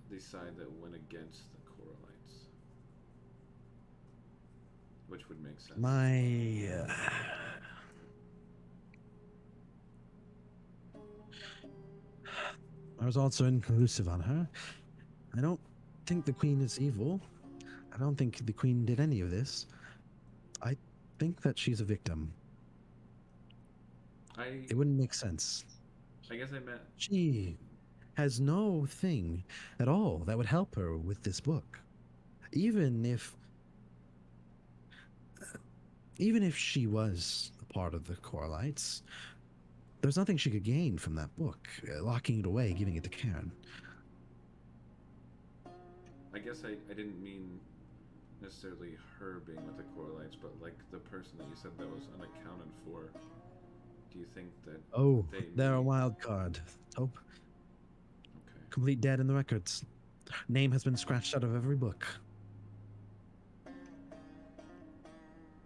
the side that went against the Coralites. Which would make sense. I was also inconclusive on her. I don't think the Queen is evil. I don't think the Queen did any of this. I think that she's a victim. It wouldn't make sense. I guess I meant... She has no thing at all that would help her with this book. Even if she was a part of the Coralites, there's nothing she could gain from that book, locking it away, giving it to Karen. I guess I didn't mean necessarily her being with the Coralites, but like the person that you said that was unaccounted for. Do you think that... Oh, they're a wild card. Hope. Okay. Complete dead in the records. Name has been scratched out of every book.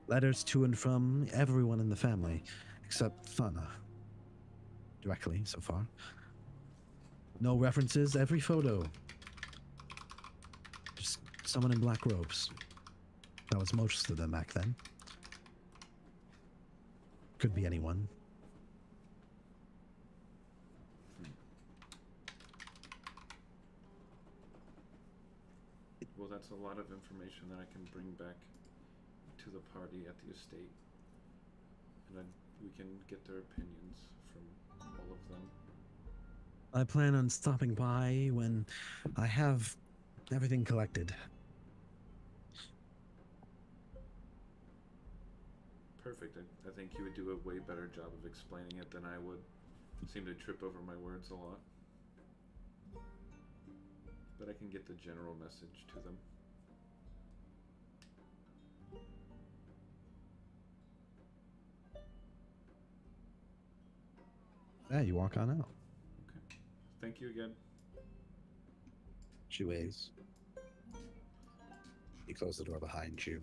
Letters to and from everyone in the family, except Thana. Directly, so far. No references, every photo. Just someone in black robes. That was most of them back then. Could be anyone. Well, that's a lot of information that I can bring back to the party at the estate. And then we can get their opinions from all of them. I plan on stopping by when I have everything collected. Perfect. I think you would do a way better job of explaining it than I would. Seem to trip over my words a lot. But I can get the general message to them. Yeah, you walk on out. Okay. Thank you again. She waves. You close the door behind you.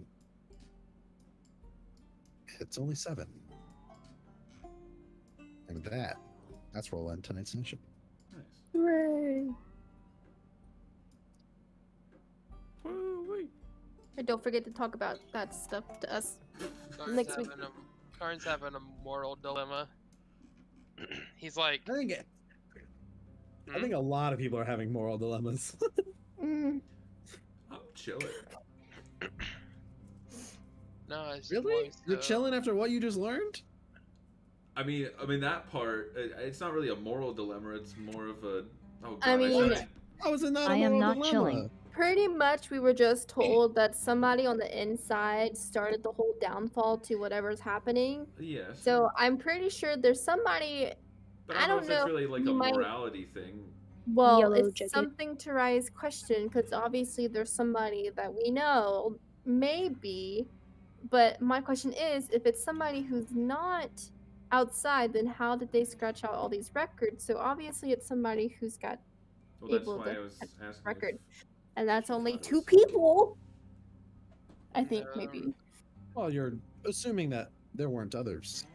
It's only 7. And with that's where we'll end tonight's session. Nice. Hooray! And don't forget to talk about that stuff to us next week. Karn's having a moral dilemma. He's like... I think a lot of people are having moral dilemmas. I'm chilling. No, it's really? You're chilling after what you just learned? I mean that part. It's not really a moral dilemma. It's more of a. Oh God! I mean, how is it not I a moral am not dilemma? chilling. Pretty much, we were just told that somebody on the inside started the whole downfall to whatever's happening. Yes. So I'm pretty sure there's somebody. But I don't know if it's really like a morality thing. Well, Yellow it's jacket. something to raise question because obviously there's somebody that we know, maybe. But my question is, if it's somebody who's not outside, then how did they scratch out all these records? So obviously it's somebody who's got able to record, and that's only 2 people. I think maybe. Well, you're assuming that there weren't others.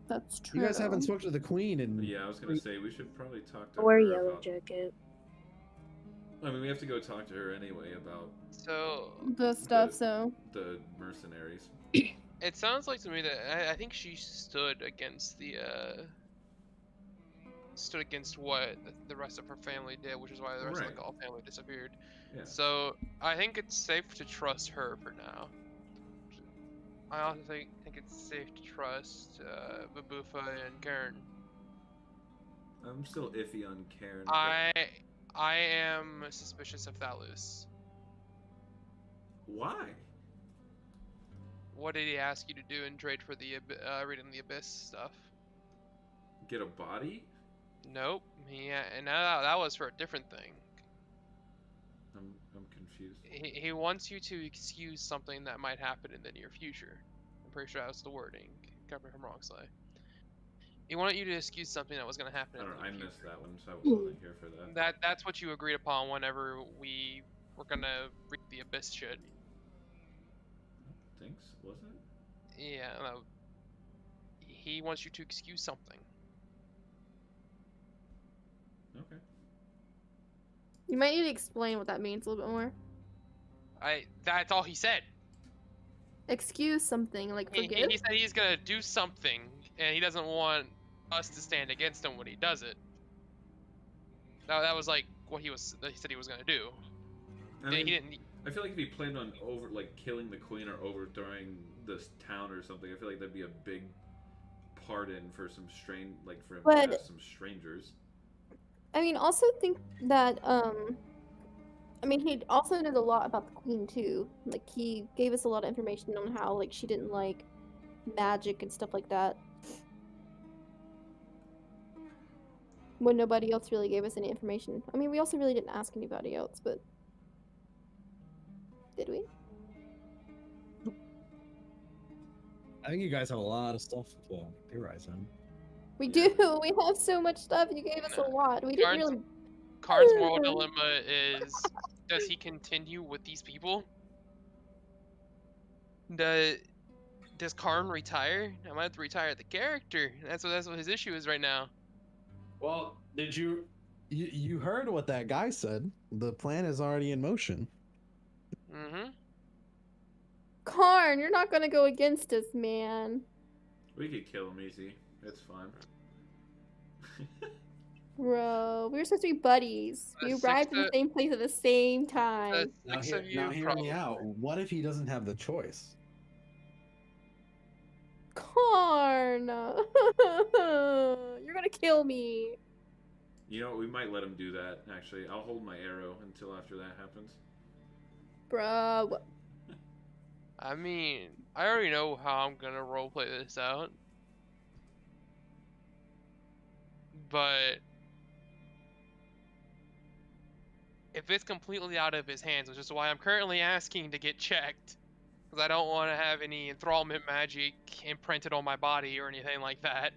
That's true. You guys haven't spoken to the Queen, and Yeah, I was gonna say we should probably talk to Or her Yellow about Jacket. I mean, we have to go talk to her anyway about So The stuff, so. the mercenaries. it sounds like to me that I think she stood against what the rest of her family did, which is why the rest of the Right. Gall family disappeared. Yeah. So I think it's safe to trust her for now. I also think it's safe to trust Babufa and Karen. I'm still iffy on Karen. but- I am suspicious of Thalus. Why? What did he ask you to do in trade for the reading the Abyss stuff? Get a body? Nope. And that was for a different thing. I'm confused. He wants you to excuse something that might happen in the near future. I'm pretty sure that was the wording. Correct me if I'm wrong, Sly. He wanted you to excuse something that was going to happen I in don't the know. I near missed future. that one, so I wasn't here for that. That's what you agreed upon whenever we were going to read the Abyss shit. Thanks, wasn't it? Yeah, no. He wants you to excuse something. Okay. You might need to explain what that means a little bit more. That's all he said. Excuse something, like forgive? He said he's gonna do something, and he doesn't want us to stand against him when he does it. That was like what he said he was gonna do. I mean, He didn't. I feel like if he planned on killing the queen or overthrowing this town or something, I feel like that'd be a big pardon for some for him to But- have some strangers. I mean, also think that, I mean, he also knows a lot about the queen, too. Like, he gave us a lot of information on how, like, she didn't like magic and stuff like that. When nobody else really gave us any information. I mean, we also really didn't ask anybody else, but... Did we? I think you guys have a lot of stuff to theorize on. We do! We have so much stuff! You gave us a lot! We didn't Karn's- really... Karn's moral dilemma is: does he continue with these people? Does Karn retire? I might have to retire the character. That's what his issue is right now. Well, did you? You heard what that guy said. The plan is already in motion. Mm-hmm. Karn, you're not gonna go against us, man. We could kill him easy. It's fine. Bro, we were supposed to be buddies. We arrived in the same place at the same time. Now hear me out. What if he doesn't have the choice? Karn! You're gonna kill me. You know what? We might let him do that, actually. I'll hold my arrow until after that happens. Bro. I mean, I already know how I'm gonna roleplay this out. But if it's completely out of his hands, which is why I'm currently asking to get checked, because I don't want to have any enthrallment magic imprinted on my body or anything like that.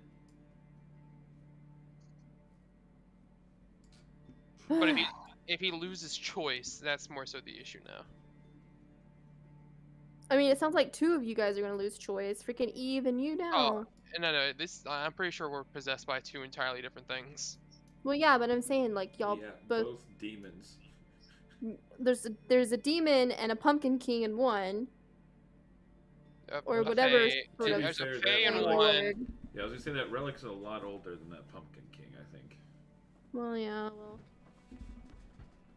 But if he loses choice, that's more so the issue now. I mean, it sounds like two of you guys are gonna lose choice. Freaking Eve and you now. Oh, no, I'm pretty sure we're possessed by two entirely different things. Well, yeah, but I'm saying like y'all Yeah, both. demons. There's a demon and a pumpkin king in one. Or A whatever fae- sort of There's a fair, fae that in relic- one. Yeah, I was gonna say that relic's a lot older than that pumpkin king, I think. Well, yeah, well.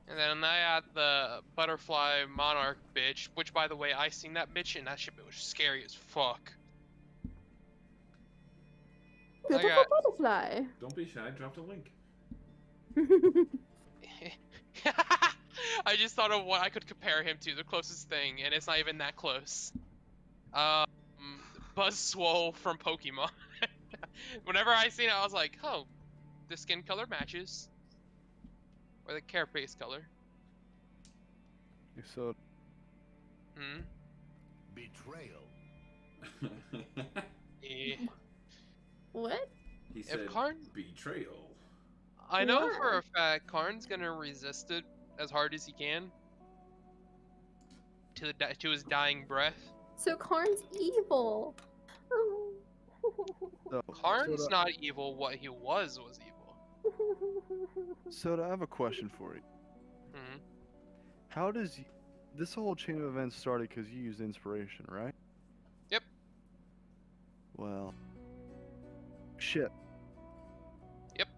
And then I had the butterfly monarch bitch, which by the way, I seen that bitch and that shit was scary as fuck. Beautiful butterfly. Don't be shy. I dropped a link. I just thought of what I could compare him to, the closest thing, and it's not even that close. Buzzswole from Pokemon. Whenever I seen it, I was like, oh, the skin color matches. Or the carapace color. So. Hmm? Betrayal. Yeah. What? He said Karn... betrayal. I know for a fact Karn's gonna resist it as hard as he can. To his dying breath. So Karn's evil. Oh. Karn's not evil. What he was evil. So I have a question for you. Mhm. How does this whole chain of events started because you used inspiration, right? Yep. Well, shit. Yep.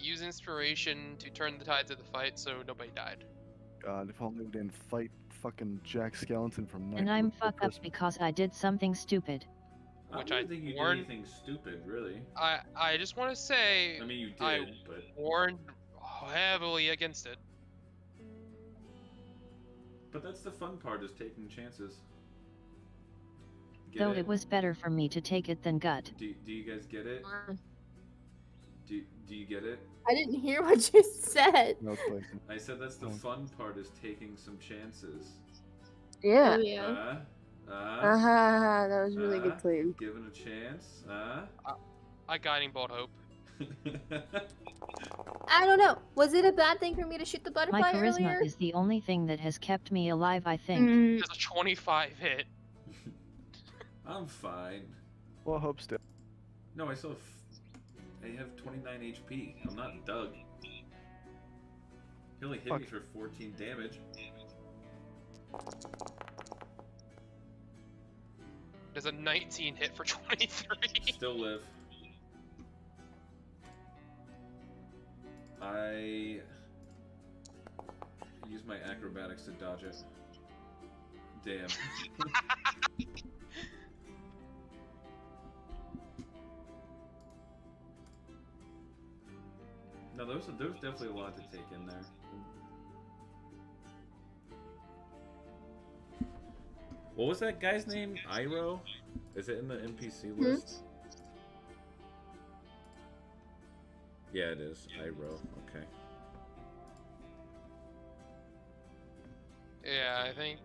Use inspiration to turn the tides of the fight so nobody died. God, if only we didn't fight fucking Jack Skellington from And Nightmare I'm Before fucked up Christmas. because I did something stupid. Which I I don't think you did warned. anything stupid, really. I just want to say I mean, you I did, but warned heavily against it. that's the fun part, is taking chances. Get Though it was better for me to take it than gut. Do you guys get it? Do you get it? I didn't hear what you said. No, Clayton. I said that's the fun part, is taking some chances. Yeah. Oh, yeah. That was really good, Clayton. Given a chance, I guiding bolt hope. I don't know. Was it a bad thing for me to shoot the My butterfly charisma earlier? is the only thing that has kept me alive, I think. There's a 25 hit. I'm fine. Well, hope still. No, I still have, I have 29 HP. I'm not Doug. He only hit me for 14 damage. There's a 19 hit for 23. Still live. I use my acrobatics to dodge it. Damn. No, there's definitely a lot to take in there. What was that guy's name? Iroh? Is it in the NPC list? Yeah, it is. Iroh. Okay. Yeah, I think